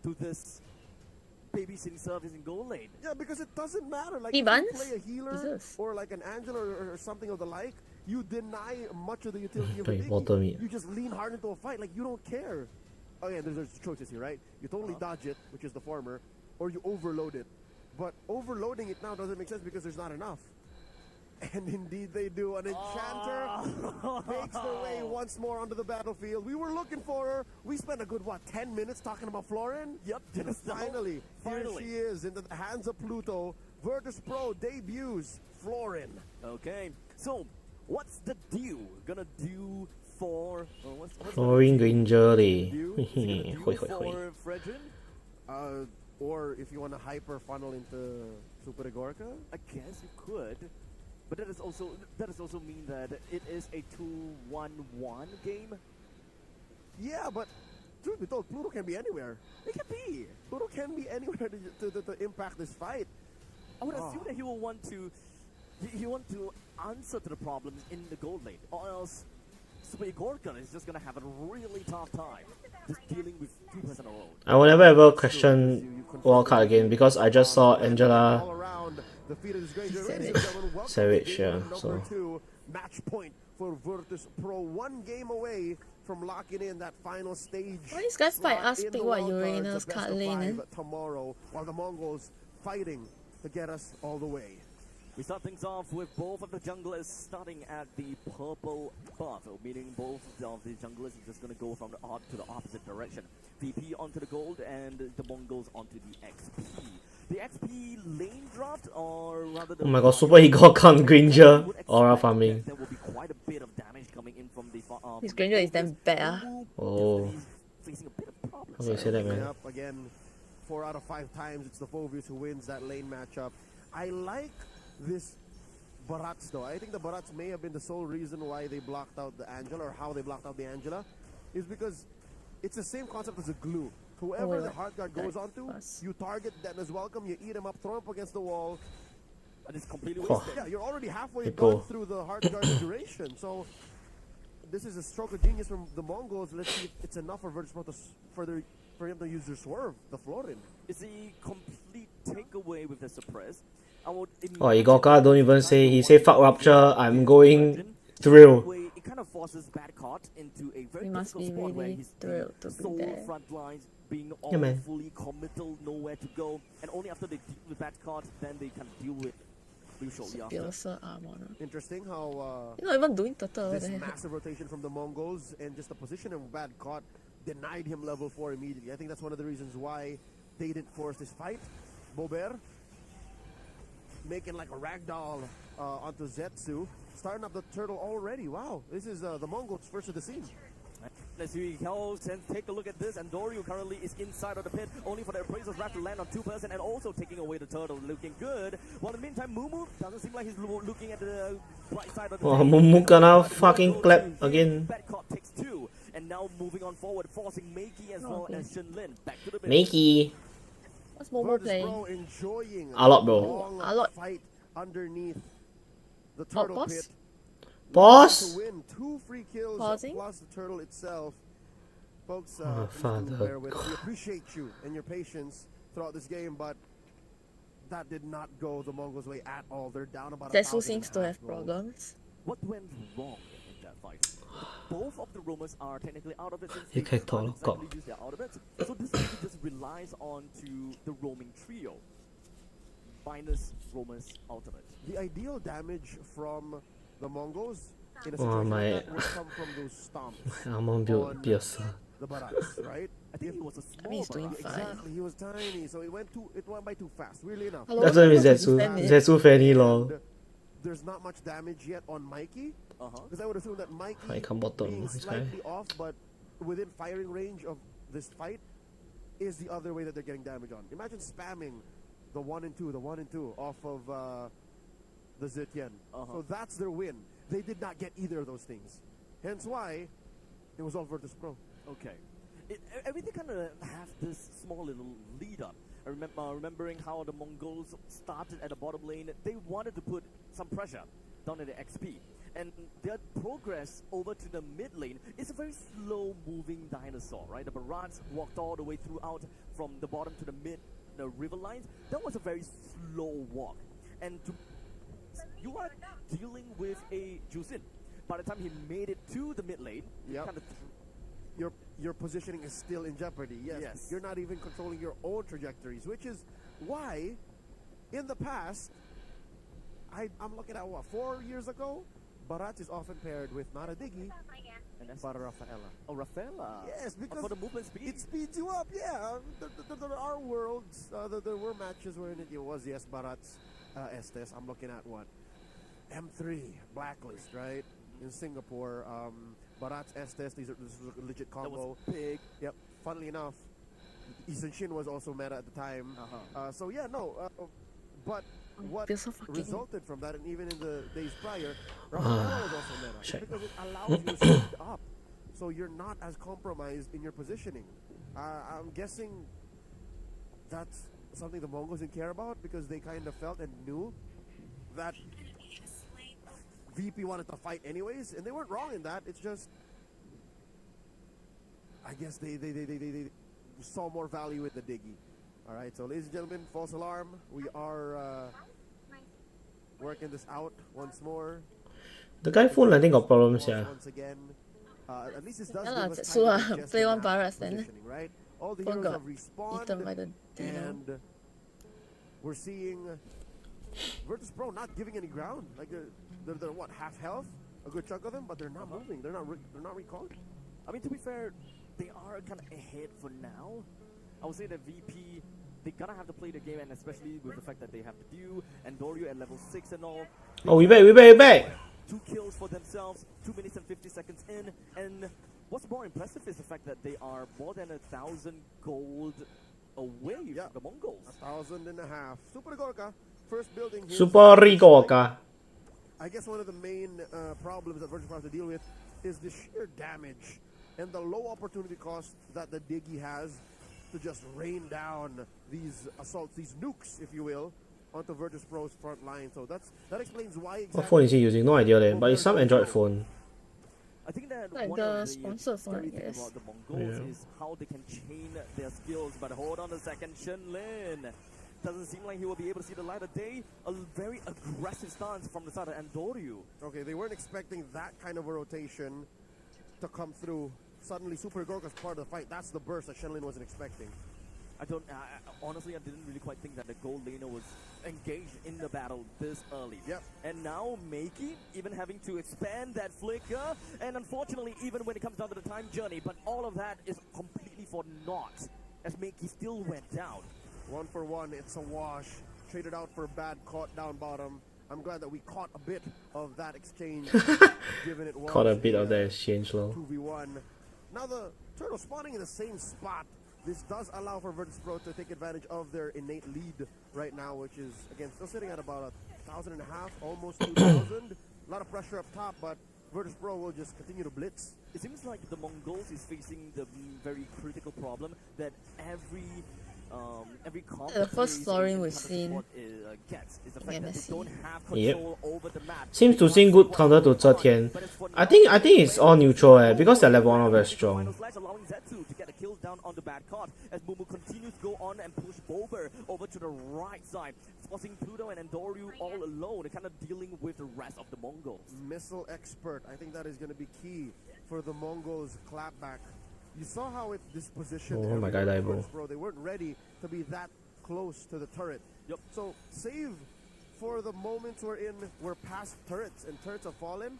to this babysitting service in goal lane. Yeah, because it doesn't matter. Like He if bans? you play a healer Jesus. or like an Angela or something of the like, you deny much of the utility of a Play Diggy. water meat. You just lean hard into a fight, like you don't care. Oh yeah, there's choices here, right? You totally dodge it, which is the former, or you overload it. But overloading it now doesn't make sense because there's not enough. And indeed they do. An Enchanter makes their way once more onto the battlefield. We were looking for her. We spent a good, 10 minutes talking about Florin? Yep. And finally, here she is into the hands of Pluto. Virtus Pro debuts Florin. Okay. So, what's the deal gonna do for... what's Florin Granger leh. do Hui, hui, hui. for Fredrin? Or if you want to hyper funnel into Super Igorka? I guess you could. But that is also mean that it is a 2-1-1 game. Yeah, but truth be told, Pluto can be anywhere. It can be. Pluto can be anywhere to impact this fight. I would assume that he will want to answer to the problems in the gold lane, or else Super Igorka is just gonna have a really tough time just dealing with 2 person alone. I will never ever question wildcard again because I just saw Angela All around the feet of this Granger. Ladies and gentlemen, welcome Savage, to game yeah, so. number 2. Match point for Virtus Pro. 1 game away from locking in that final stage. Why this guy fight slot us in pick the what wildcards, Uranus the best card of lane, 5 tomorrow, while the Mongols fighting to get us all the way. We start things off with both of the junglers starting at the purple buff, meaning both of the junglers are just going to go from to the opposite direction. VP onto the gold and the Mongols onto the XP. The XP lane dropped, or rather the... Oh my god, Super Igorka Granger aura farming. There will be quite a bit of damage coming in from the... His Granger is damn bad. Oh. Facing a bit of problems. How can you say that, man? Yep, again, 4 out of 5 times it's the Phobius who wins that lane matchup. I like this Barats though. I think the Barats may have been the sole reason why they blocked out the Angela, or how they blocked out the Angela, is because it's the same concept as a glue. Whoever the hard guard goes onto, you target that is welcome, you eat him up, throw him up against the wall, and it's completely wasted. Yeah, you're already halfway done through the hard guard duration. So this is a stroke of genius from the Mongols. Let's see if it's enough for Virtus Pro to for him to use their swerve, the Florin. It's a complete takeaway with the suppress. Oh, Igorka don't even say, he say fuck Rupture, I'm going Thrill. It kind of forces Bad Caught into a very must difficult be spot where really he's thrilled to be sole there. front lines, being all Yeah, man. fully committal, nowhere to go, and only after they deal with Bad Caught, then they can deal with Blue shortly after. Piercer armor. Interesting how You're not even doing turtle. this What the heck? massive rotation from the Mongols and just the position of Bad Caught denied him level 4 immediately. I think that's one of the reasons why they didn't force this fight. Bober making like a ragdoll onto Zetsu, starting up the turtle already. Wow, this is the Mongols first of the scene. Let's see how and take a look at this, and Doryu currently is inside of the pit, only for the appraisers wrap to land on 2 person and also taking away the turtle, looking good. While in the meantime, Mumu doesn't seem like he's looking at the right side of the Oh, Mumu gonna fucking clap again. Badcott takes 2, and now moving on forward, forcing Meiki as well as Shinlin back to the pit. Meiki. What's Momo Virtus playing? Pro enjoying A lot, bro. long A lot. fight underneath the turtle boss? pit. Boss? To win 2 free kills Pausing? plus the turtle itself. Folks, Oh, please do Father bear with us. We God. appreciate you and your patience throughout this game, but that did not go the Mongols' way at all. They're down about Zetsu 1,000 seems to and a have half gold. problems. What went wrong in that fight? Both of the roamers are technically out of it since You they can can't talk, exactly God. use their out of it. So this actually just relies on to the roaming trio. Minus roamers ultimate. The ideal damage from the Mongols in a Oh, situation my- like that would come from those stomps. I'm on build on Piercer. The Barats, right? I think it was a small he's doing Barat. fine. Exactly, he was tiny, so it went by too fast. Weirdly enough. Hello? That's why it's Look, Zetsu. 10 minutes. Zetsu Fanny lol. And there's not much damage yet on Mikey, Uh-huh. because I would assume that Mikey I come bottom, being this guy. slightly off, but within firing range of this fight, is the other way that they're getting damage on. Imagine spamming the 1 and 2 off of the Zetian. So that's their win. They did not get either of those things. Hence why it was all Virtus Pro. Okay. everything kind of have this small little lead up. I remembering how the Mongols started at the bottom lane. They wanted to put some pressure down at the XP. And their progress over to the mid lane is a very slow-moving dinosaur, right? The Barats walked all the way throughout from the bottom to the mid, the river lines. That was a very slow walk. And you are dealing with a Jusin. By the time he made it to the mid lane, kind of your positioning is still in jeopardy. Yes. You're not even controlling your own trajectories, which is why, in the past, I'm looking at 4 years ago, Barat is often paired with not a Diggy, but a Rafaela. Oh, Rafaela. Yes, because for the movement speed. It speeds you up. Yeah, there are worlds. There were matches where it was Barat's Estes. I'm looking at what M3 Blacklist, right? In Singapore, Barat's Estes, this was a legit combo. That was big. Yep. Funnily enough, Isan Shin was also meta at the time. So yeah, but what resulted from that, and even in the days prior, Rafaela was also meta. It's because it allows you to speed up, so you're not as compromised in your positioning. I'm guessing that's something the Mongols didn't care about, because they kind of felt and knew that VP wanted to fight anyways, and they weren't wrong in that. It's just, I guess they saw more value with the Diggy. All right, so ladies and gentlemen, false alarm. We are working this out once more. The guy phone I think got problems, yeah. Once again, at least this does Yeah, give us so time to play one adjust Baras then. positioning, right? All the Phone heroes got have respawned, eaten by the and we're seeing Virtus Pro not giving any ground. Like they're what, half health? A good chunk of them, but they're not moving. They're not recalling. I mean, to be fair, they are kind of ahead for now. I would say that VP, they gonna have to play the game, and especially with the fact that they have the Dew and Dorio at level 6 and all. Oh, we back. 2 kills for themselves, 2 minutes and 50 seconds in, and what's more impressive is the fact that they are more than 1,000 gold away from the Mongols. 1,500. Super Gorka, first building here. Super Gorka. I guess one of the main problems that Virtus Pro have to deal with is the sheer damage and the low opportunity cost that the Diggy has to just rain down these assaults, these nukes, if you will, onto Virtus Pro's front line. So that explains why exactly. What phone is he using? No idea then, but it's some Android phone. I think that like one the of sponsor phone, I scary thing guess. about the Mongols is how they can chain their skills. But hold on a second, Shenlin doesn't seem like he will be able to see the light of day. A very aggressive stance from the side of Andoryu. Okay, they weren't expecting that kind of a rotation to come through. Suddenly, Super Gorka's part of the fight. That's the burst that Shenlin wasn't expecting. Honestly, I didn't really quite think that the gold laner was engaged in the battle this early. Yep. And now Makey even having to expand that flicker, and unfortunately, even when it comes down to the time journey, but all of that is completely for naught, as Makey still went down. 1 for 1, it's a wash. Traded out for a bad caught down bottom. I'm glad that we caught a bit of that exchange, given it was Caught a bit of that exchange, though. 2v1. Now the turtle spawning in the same spot. This does allow for Virtus Pro to take advantage of their innate lead right now, which is, again, still sitting at about 1,500, almost 2,000. A lot of pressure up top, but Virtus Pro will just continue to blitz. It seems like the Mongols is facing the very critical problem that every comp the first Florin we've seen gets is the fact that MSC. they don't have control over the map. Seems to seem good counter to Zetian. I think it's all neutral because their level 1 are very strong. Allowing Zetsu to get the kills down on the bad card as Mumu continues to go on and push Bober over to the right side, forcing Pluto and Andoryu all alone, kind of dealing with the rest of the Mongols. Missile expert, I think that is going to be key for the Mongols' clapback. You saw how it dispositioned. Oh my god, bro. They weren't ready to be that close to the turret. Yep. So save for the moments we're past turrets and turrets have fallen.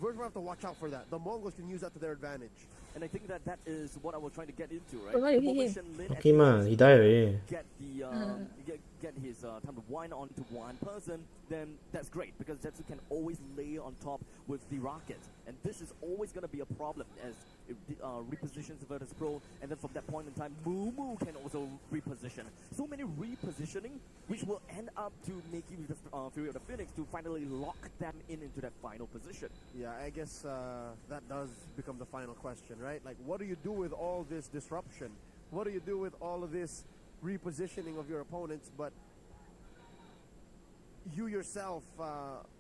We're gonna have to watch out for that. The Mongols can use that to their advantage. And I think that is what I was trying to get into, right? Why you hit Fuck him, man. He died already. Get the get his time to wind onto one person, then that's great because Zetsu can always lay on top with the rocket, and this is always going to be a problem as it repositions Virtus Pro, and then from that point in time, Moo can also reposition. So many repositioning, which will end up to making the Fury of the Phoenix to finally lock them into that final position. Yeah, I guess that does become the final question, right? Like, what do you do with all this disruption? What do you do with all of this repositioning of your opponents? But you yourself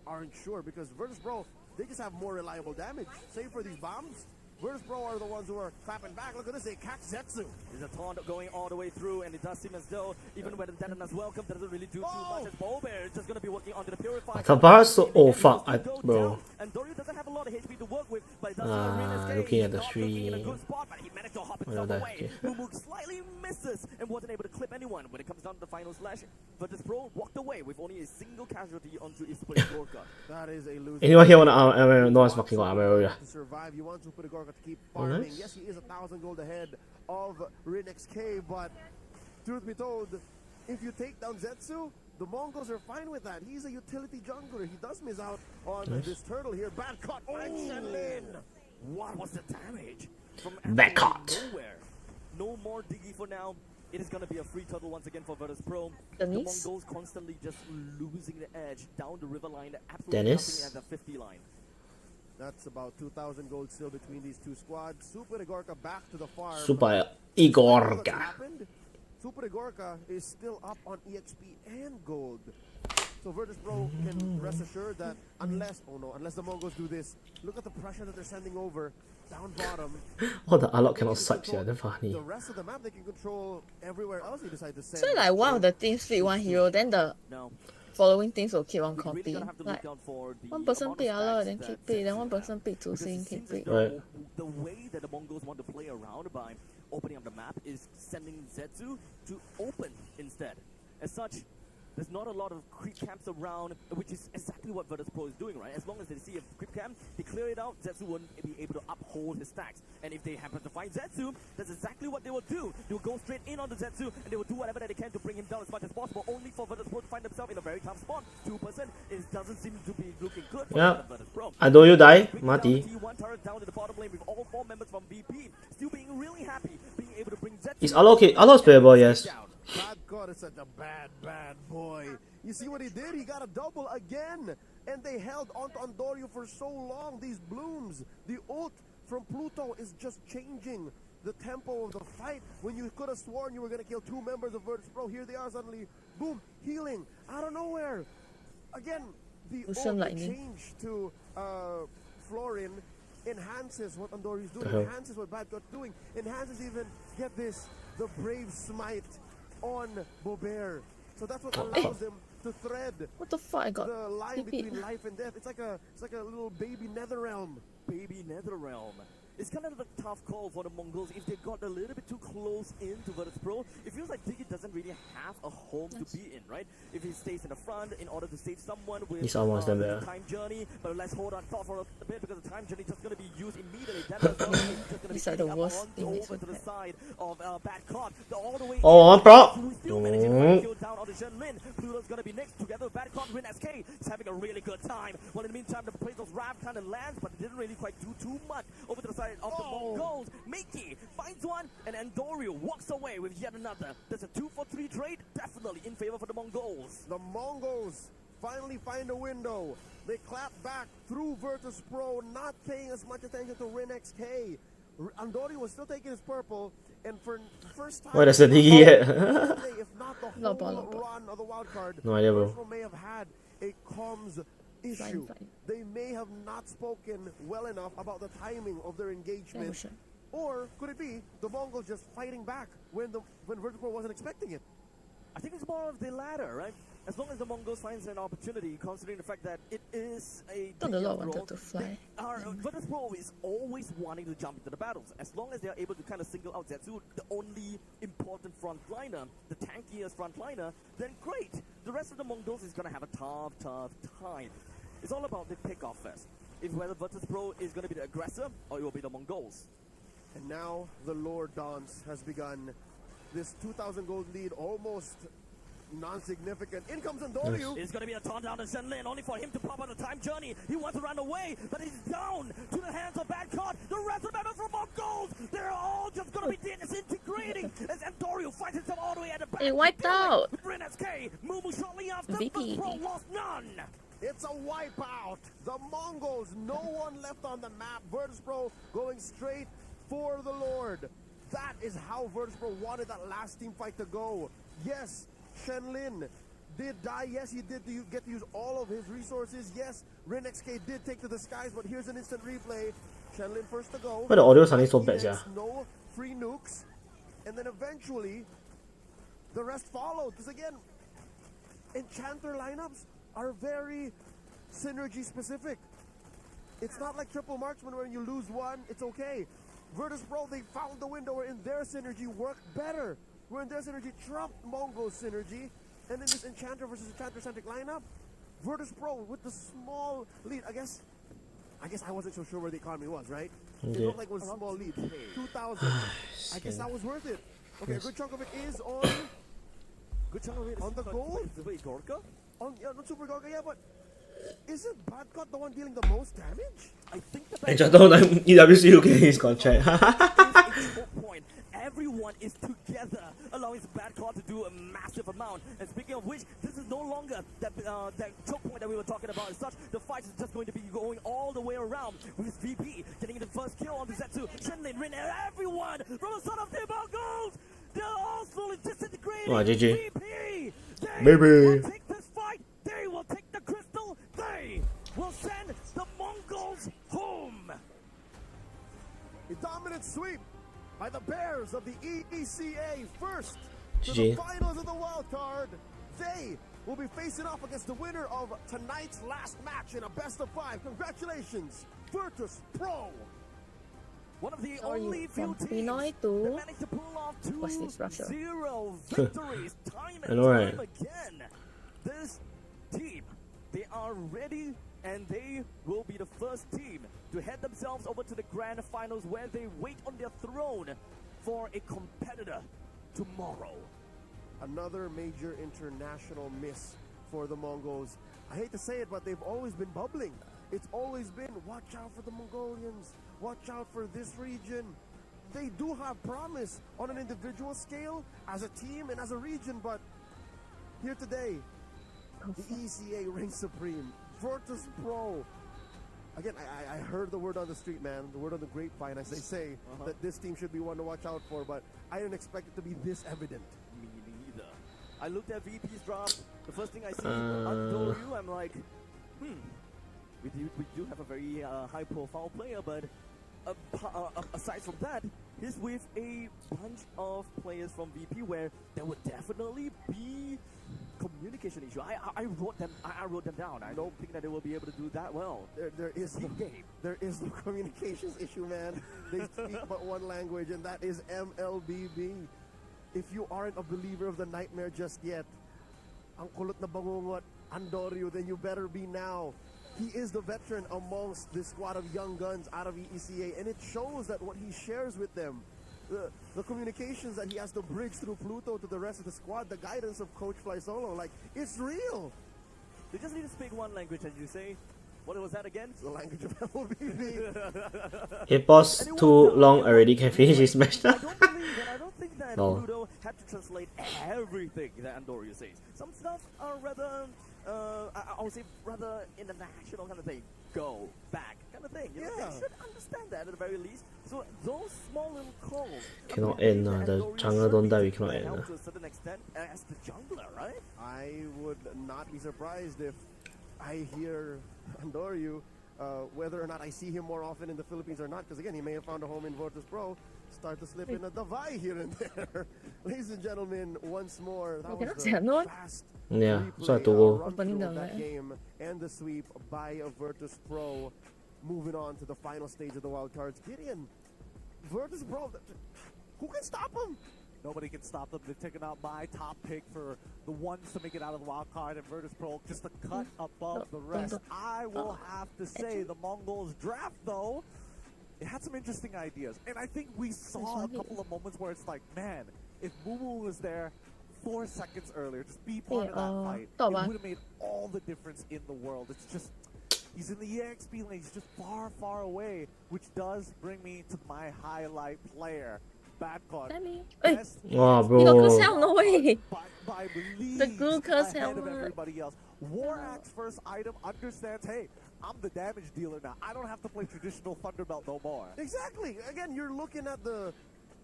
aren't sure, because Virtus Pro, they just have more reliable damage. Save for these bombs, Virtus Pro are the ones who are clapping back. Look at this, they catch Zetsu. There's a taunt going all the way through, and it does seem as though even when the Detona's welcome, doesn't really do too much, as Bear is just going to be working onto the Purifier. The bar so fuck, bro. And Dorio doesn't have a lot of HP to work with, but it does looking at the stream. in a good spot, but he managed to hop himself away. Mumu slightly misses and wasn't able to clip anyone. When it comes down to the final slash, Virtus Pro walked away with only a single casualty onto his Gorka. That is a loser. Anyone here want to no one's fucking got armor, yeah. To survive, you want Super Gorka to keep farming. Nice. Yes, he is 1,000 gold ahead of RinXK, but truth be told, if you take down Zetsu, the Mongols are fine with that. He's a utility jungler. He does miss out on this turtle here. Bad caught by Shenlin. What was the damage? From Bad caught. Nowhere. No more Diggy for now. It is going to be a free turtle once again for Virtus Pro. Dennis? The Mongols constantly just losing the edge down the river line. Absolutely Dennis? nothing at the 50 line. That's about 2,000 gold still between these two squads. Super Gorka back to the farm. Super Igorka. Super Gorka is still up on EXP and gold. So Virtus Pro can rest assured that unless the Mongols do this, look at the pressure that they're sending over down bottom. Oh, the Alok cannot swipe here, they're funny. The rest of the map they can control everywhere else they decide to send. So like one of the teams pick one hero, then the following teams will keep on copying. Like one person pick Alok, then keep pick, then one person pick Zhuxing, keep pick. Right. The way that the Mongols want to play around by opening up the map is sending Zetsu to open instead. As such, there's not a lot of creep camps around, which is exactly what Virtus Pro is doing, right? As long as they see a creep camp, they clear it out, Zetsu won't be able to uphold his stacks. And if they happen to find Zetsu, that's exactly what they will do. They will go straight in on the Zetsu, and they will do whatever that they can to bring him down as much as possible, only for Virtus Pro to find themselves in a very tough spot. 2%, it doesn't seem to be looking good for Virtus Pro. I know you die, Mati. T1 turret down to the bottom lane with all 4 members from VP, still being really happy, being able to bring Zetsu. Is Alok okay? Alok's playable, yes. Bad God is such a bad boy. You see what he did? He got a double again. And they held onto Andorio for so long. These blooms, the ult from Pluto is just changing the tempo of the fight. When you could have sworn you were going to kill 2 members of Virtus Pro, here they are suddenly, boom, healing out of nowhere. Again, the ult change to Florin enhances what Andorio is doing, enhances what Bad God's doing, enhances even, get this, the Brave Smite on Bobear. So that's what allows them to thread the line between life and death. It's like a little baby Netherrealm. Baby Netherrealm. It's kind of a tough call for the Mongols if they got a little bit too close into Virtus Pro. It feels like Diggy doesn't really have a home to be in, right? If he stays in the front in order to save someone with time journey, but let's hold on thought for a bit because the time journey is just going to be used immediately. That is just going to be the worst over to the side of Bad Cod. All the way on prop. Down on the Shenlin. Pluto's going to be next together with Bad Cod. RinXK is having a really good time. Well, in the meantime, the Appraisal's Rav kind of lands, but it didn't really quite do too much over to the side of the Mongols. Mickey finds one, and Andorio walks away with yet another. There's a 2-for-3 trade, definitely in favor for the Mongols. The Mongols finally find a window. They clap back through Virtus Pro, not paying as much attention to RinXK. Andorio was still taking his purple, and for the first time, that's a Diggy yet. if not the whole run of the wild card, no idea, bro. Virtus Pro may have had a comms issue. They may have not spoken well enough about the timing of their engagement. Or could it be the Mongols just fighting back when Virtus Pro wasn't expecting it? I think it's more of the latter, right? As long as the Mongols finds an opportunity, considering the fact that it is a wanted to fly. Virtus Pro is always wanting to jump into the battles. As long as they are able to kind of single out Zetsu, the only important frontliner, the tankiest frontliner, then great. The rest of the Mongols is going to have a tough time. It's all about the pickoff fest. If whether Virtus Pro is going to be the aggressor or it will be the Mongols. And now the lore dance has begun. This 2,000 gold lead almost non-significant. In comes Andorio. It's going to be a taunt down to Shenlin, only for him to pop on a time journey. He wants to run away, but he's down to the hands of Bad They wiped out. VP. It's a wipeout. The Mongols, no one left on the map. Virtus.pro going straight for the Lord. That is how Virtus.pro wanted that last team fight to go. Yes, Shenlin did die. Yes, he did get to use all of his resources. Yes, RenXK did take to the skies, but here's an instant replay. Shenlin first to go. Why the audio sounding so bad, yeah? No free nukes. And then eventually, the rest followed. Because again, Enchanter lineups are very synergy specific. It's not like triple marksman where you lose one, it's okay. Virtus.pro, they found the window where in their synergy worked better. Where in their synergy trumped Mongo's synergy. And then this Enchanter versus Enchanter-centric lineup, Virtus.pro with the small lead. I guess I wasn't so sure where the economy was, right? It looked like it was a small lead. 2,000. I guess that was worth it. Okay, a good chunk of it is on... Good chunk of it is on the gold. Wait, Gorka? Not Super Gorka, yeah, but isn't Badcott the one dealing the most damage? I think the EWC UK his contract. point. Everyone is together, allowing Badcott to do a massive amount. And speaking of which, this is no longer that choke point that we were talking about. As such, the fight is just going to be going all the way around with VP getting the first kill on the Z2. Shenlin, Rin, everyone from the side of the Mongols. They're all slowly disintegrating. Oh, GG. VP, they Baby. will take this fight. They will take the crystal. They will send the Mongols home. A dominant sweep by the Bears of the EWC first to GG. the finals of the wild card. They will be facing off against the winner of tonight's last match in a best of 5. Congratulations, Virtus.pro. One of the only few teams Pinoy that to managed to pull off what's this, Russia? 2-0 victories time I and know, time right? again. This team, they are ready and they will be the first team to head themselves over to the grand finals where they wait on their throne for a competitor tomorrow. Another major international miss for the Mongols. I hate to say it, but they've always been bubbling. It's always been, watch out for the Mongolians. Watch out for this region. They do have promise on an individual scale, as a team and as a region, but here today, the ECA reigns supreme. Virtus.pro. Again, I heard the word on the street, man. The word on the grapevine, as they say, that this team should be one to watch out for, but I didn't expect it to be this evident. Me neither. I looked at VP's draft. The first thing I see under you, I'm like, we do have a very high-profile player, but aside from that, he's with a bunch of players from VP where there would definitely be communication issue. I wrote them down. I don't think that they will be able to do that well. There is no communications issue, man. They speak but one language, and that is MLBB. If you aren't a believer of the nightmare just yet, ang kulot na bangungot, Andoryu, then you better be now. He is the veteran amongst this squad of young guns out of ECA, and it shows that what he shares with them, the communications that he has to bridge through Pluto to the rest of the squad, the guidance of Coach Fly Solo, like, it's real. They just need to speak one language, as you say. What was that again? The language of MLBB. He paused too long already, can finish his match now. I don't think that No. Pluto had to translate everything that Andoryu says. Some stuff are rather, I would say, rather international kind of thing. Go, back, kind of thing. You know, they should understand that at the very least. So those small little calls Cannot end, the jungle don't die, we cannot end. help to a certain extent as the jungler, right? I would not be surprised if I hear Andoryu, whether or not I see him more often in the Philippines or not, because again, he may have found a home in Virtus.pro, start to slip in a Davai here and there. Ladies and gentlemen, once more, that was the fast Yeah, so I had to replay, go. run through of that game and the sweep by Virtus.pro. Moving on to the final stage of the wild cards. Gideon, Virtus.pro, who can stop him? Nobody can stop them. They've taken out my top pick for the ones to make it out of the wild card, and Virtus.pro just a cut above the rest. I will have to say the Mongols draft, though, it had some interesting ideas. And I think we saw a couple of moments where it's like, man, if Mumu was there 4 seconds earlier, just be part of that fight, it would have made all the difference in the world. It's just, he's in the EXP lane, he's just far, far away, which does bring me to my highlight player bad card. Hey, Wow, he got curse bro. helm, no way. By The glue curse ahead of helmet. everybody else. Warak's first item understands, hey, I'm the damage dealer now. I don't have to play traditional Thunderbelt no more. Exactly. Again, you're looking at the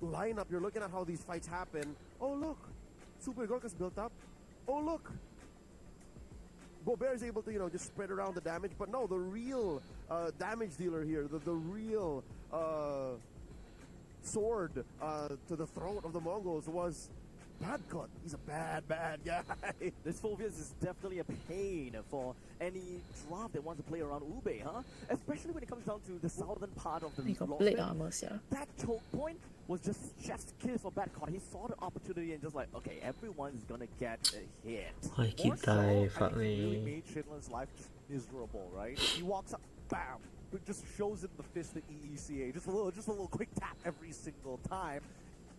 lineup. You're looking at how these fights happen. Oh, look. Super Gorka's built up. Oh, look. Bobear's able to, you know, just spread around the damage. But no, the real damage dealer here, the real sword to the throat of the Mongols was Bad Cut. He's a bad guy. This Phobius is definitely a pain for any draft that wants to play around Ube, huh? Especially when it comes down to the southern part of the He got Lord blade Map. armor, yeah. That choke point was just chef's kiss for Bad Cut. He saw the opportunity and just like, okay, everyone's gonna get a hit. I keep More so, dying, I fuck think it really me. made Shinlan's life just miserable, right? He walks up, bam, but just shows him the fist of EECA. Just a little quick tap every single time.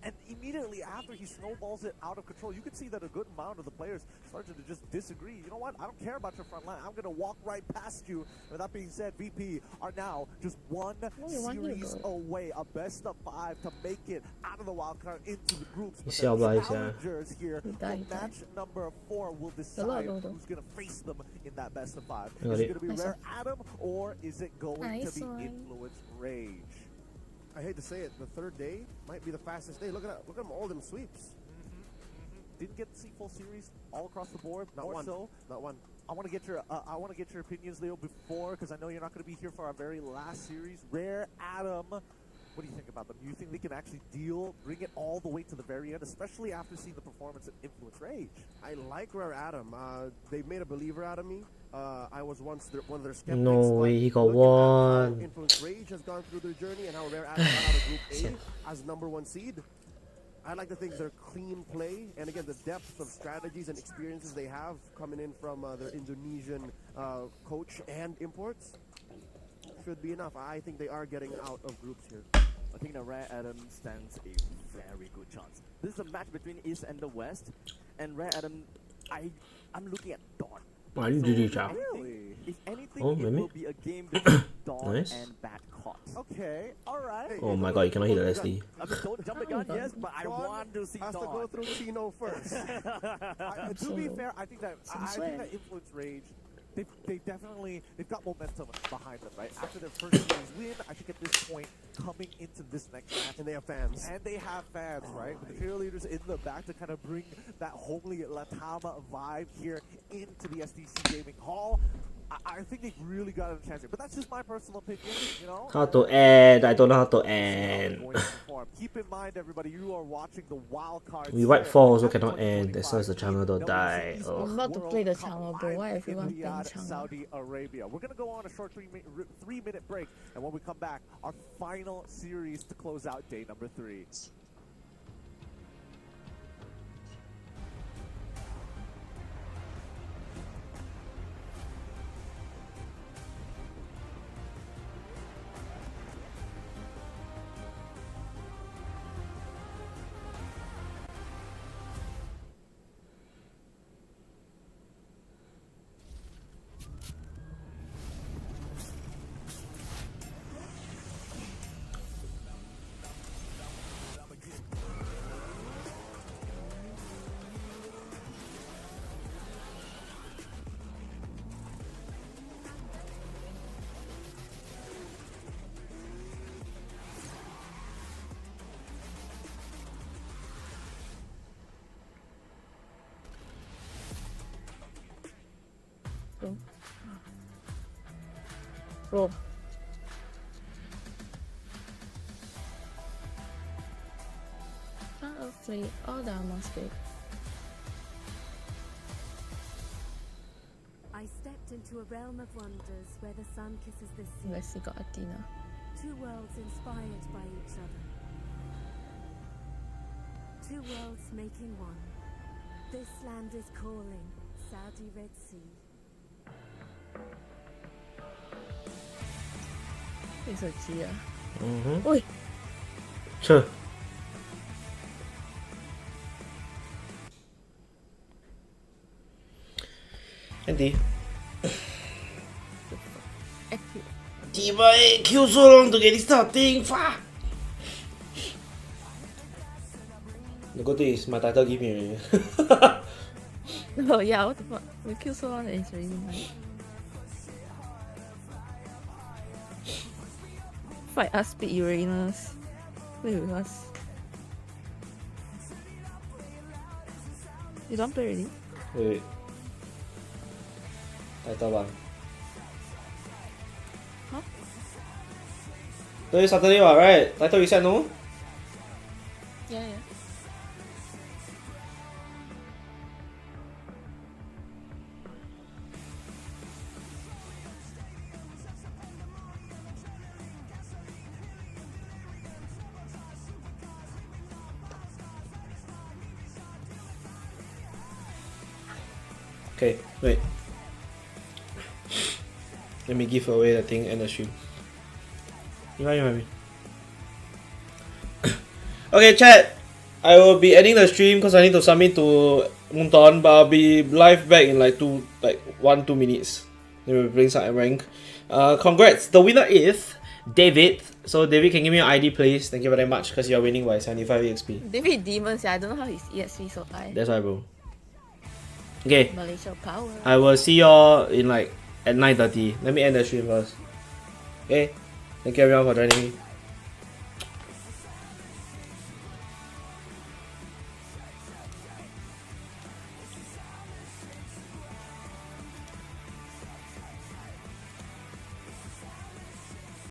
And immediately after he snowballs it out of control, you can see that a good amount of the players started to just disagree. You know what? I don't care about your front line. I'm going to walk right past you. With that being said, VP are now just one series away, a best of 5 to make it out of the wild card into the groups. But Xiao Bai, the challengers here for match number 4 will decide who's going to face them in that best of 5. Is it going to be Rare Adam or is it going to be Influence Rage? I hate to say it, the third day might be the fastest day. Look at them, all them sweeps. Didn't get to see full series all across the board. Not one. Not one. I want to get your opinions, Leo, before, because I know you're not going to be here for our very last series. Rare Adam. What do you think about them? Do you think they can actually bring it all the way to the very end, especially after seeing the performance of Influence Rage? I like Rare Adam. They made a believer out of me. I was once one of their skeptics. No way, he got look at one. how Influence Rage has gone through their journey and how Rare Adam got out of Group A as #1 seed. I like to think they're clean play, and again, the depth of strategies and experiences they have coming in from their Indonesian coach and imports should be enough. I think they are getting out of groups here. I think the Rare Adam stands a very good chance. This is a match between East and the West, and Rare Adam, I'm looking at Dawn. Really? If anything, Oh, it maybe? will be a game between Dawn Nice. and Bad Caught. Okay, alright. Oh my god, you cannot hit the Leslie. I mean, don't jump the gun, yes, but I want to see Has to Dawn. go through Chino first. To be fair, I think that Influence Rage, they've got momentum behind them, right? After their first series win, I think at this point, coming into this next match, and they have fans. Right? With the cheerleaders in the back to kind of bring that homely Latama vibe here into the STC Gaming Hall. I think they've really got a chance here, but that's just my personal opinion, you know? How to end? I don't know how to end. Keep in mind, everybody, you are watching the wild card. We wipe 4 also cannot end, as long as the channel don't die. I'm Ugh. about to play the channel, bro. Why everyone playing channel? Saudi Arabia. We're gonna go on a short 3-minute break, and when we come back, our final series to close out day number 3. Bro. Hopefully, all the must be. I stepped into a realm of wonders where the sun kisses the sea. Unless he got Athena. 2 worlds inspired by each other. 2 worlds making one. This land is calling, Saudi Red Sea. It's a G. Oi! Sure. Andy. Diva, it killed so long to get this type of thing. Fuck! The good thing is my title give me already. Oh yeah, what the fuck? We kill so long that it's really nice. Fight us, beat Uranus. Play with us. You don't play already? Wait. Title 1. Huh? Today is Saturday, what, right? Title reset, no? Yeah, yeah. Okay, wait. Let me give away the thing and the stream. You might me. Okay, chat. I will be ending the stream because I need to submit to Moonton, but I'll be live back in like 1-2 minutes. Then we'll bring some rank. Congrats. The winner is David. So David, can give me your ID, please. Thank you very much because you're winning by 75 EXP. David Demons, yeah, I don't know how his EXP so high. That's why, bro. Okay. Malaysia power. I will see y'all in like at 9:30. Let me end the stream first. Okay. Thank you everyone for joining me.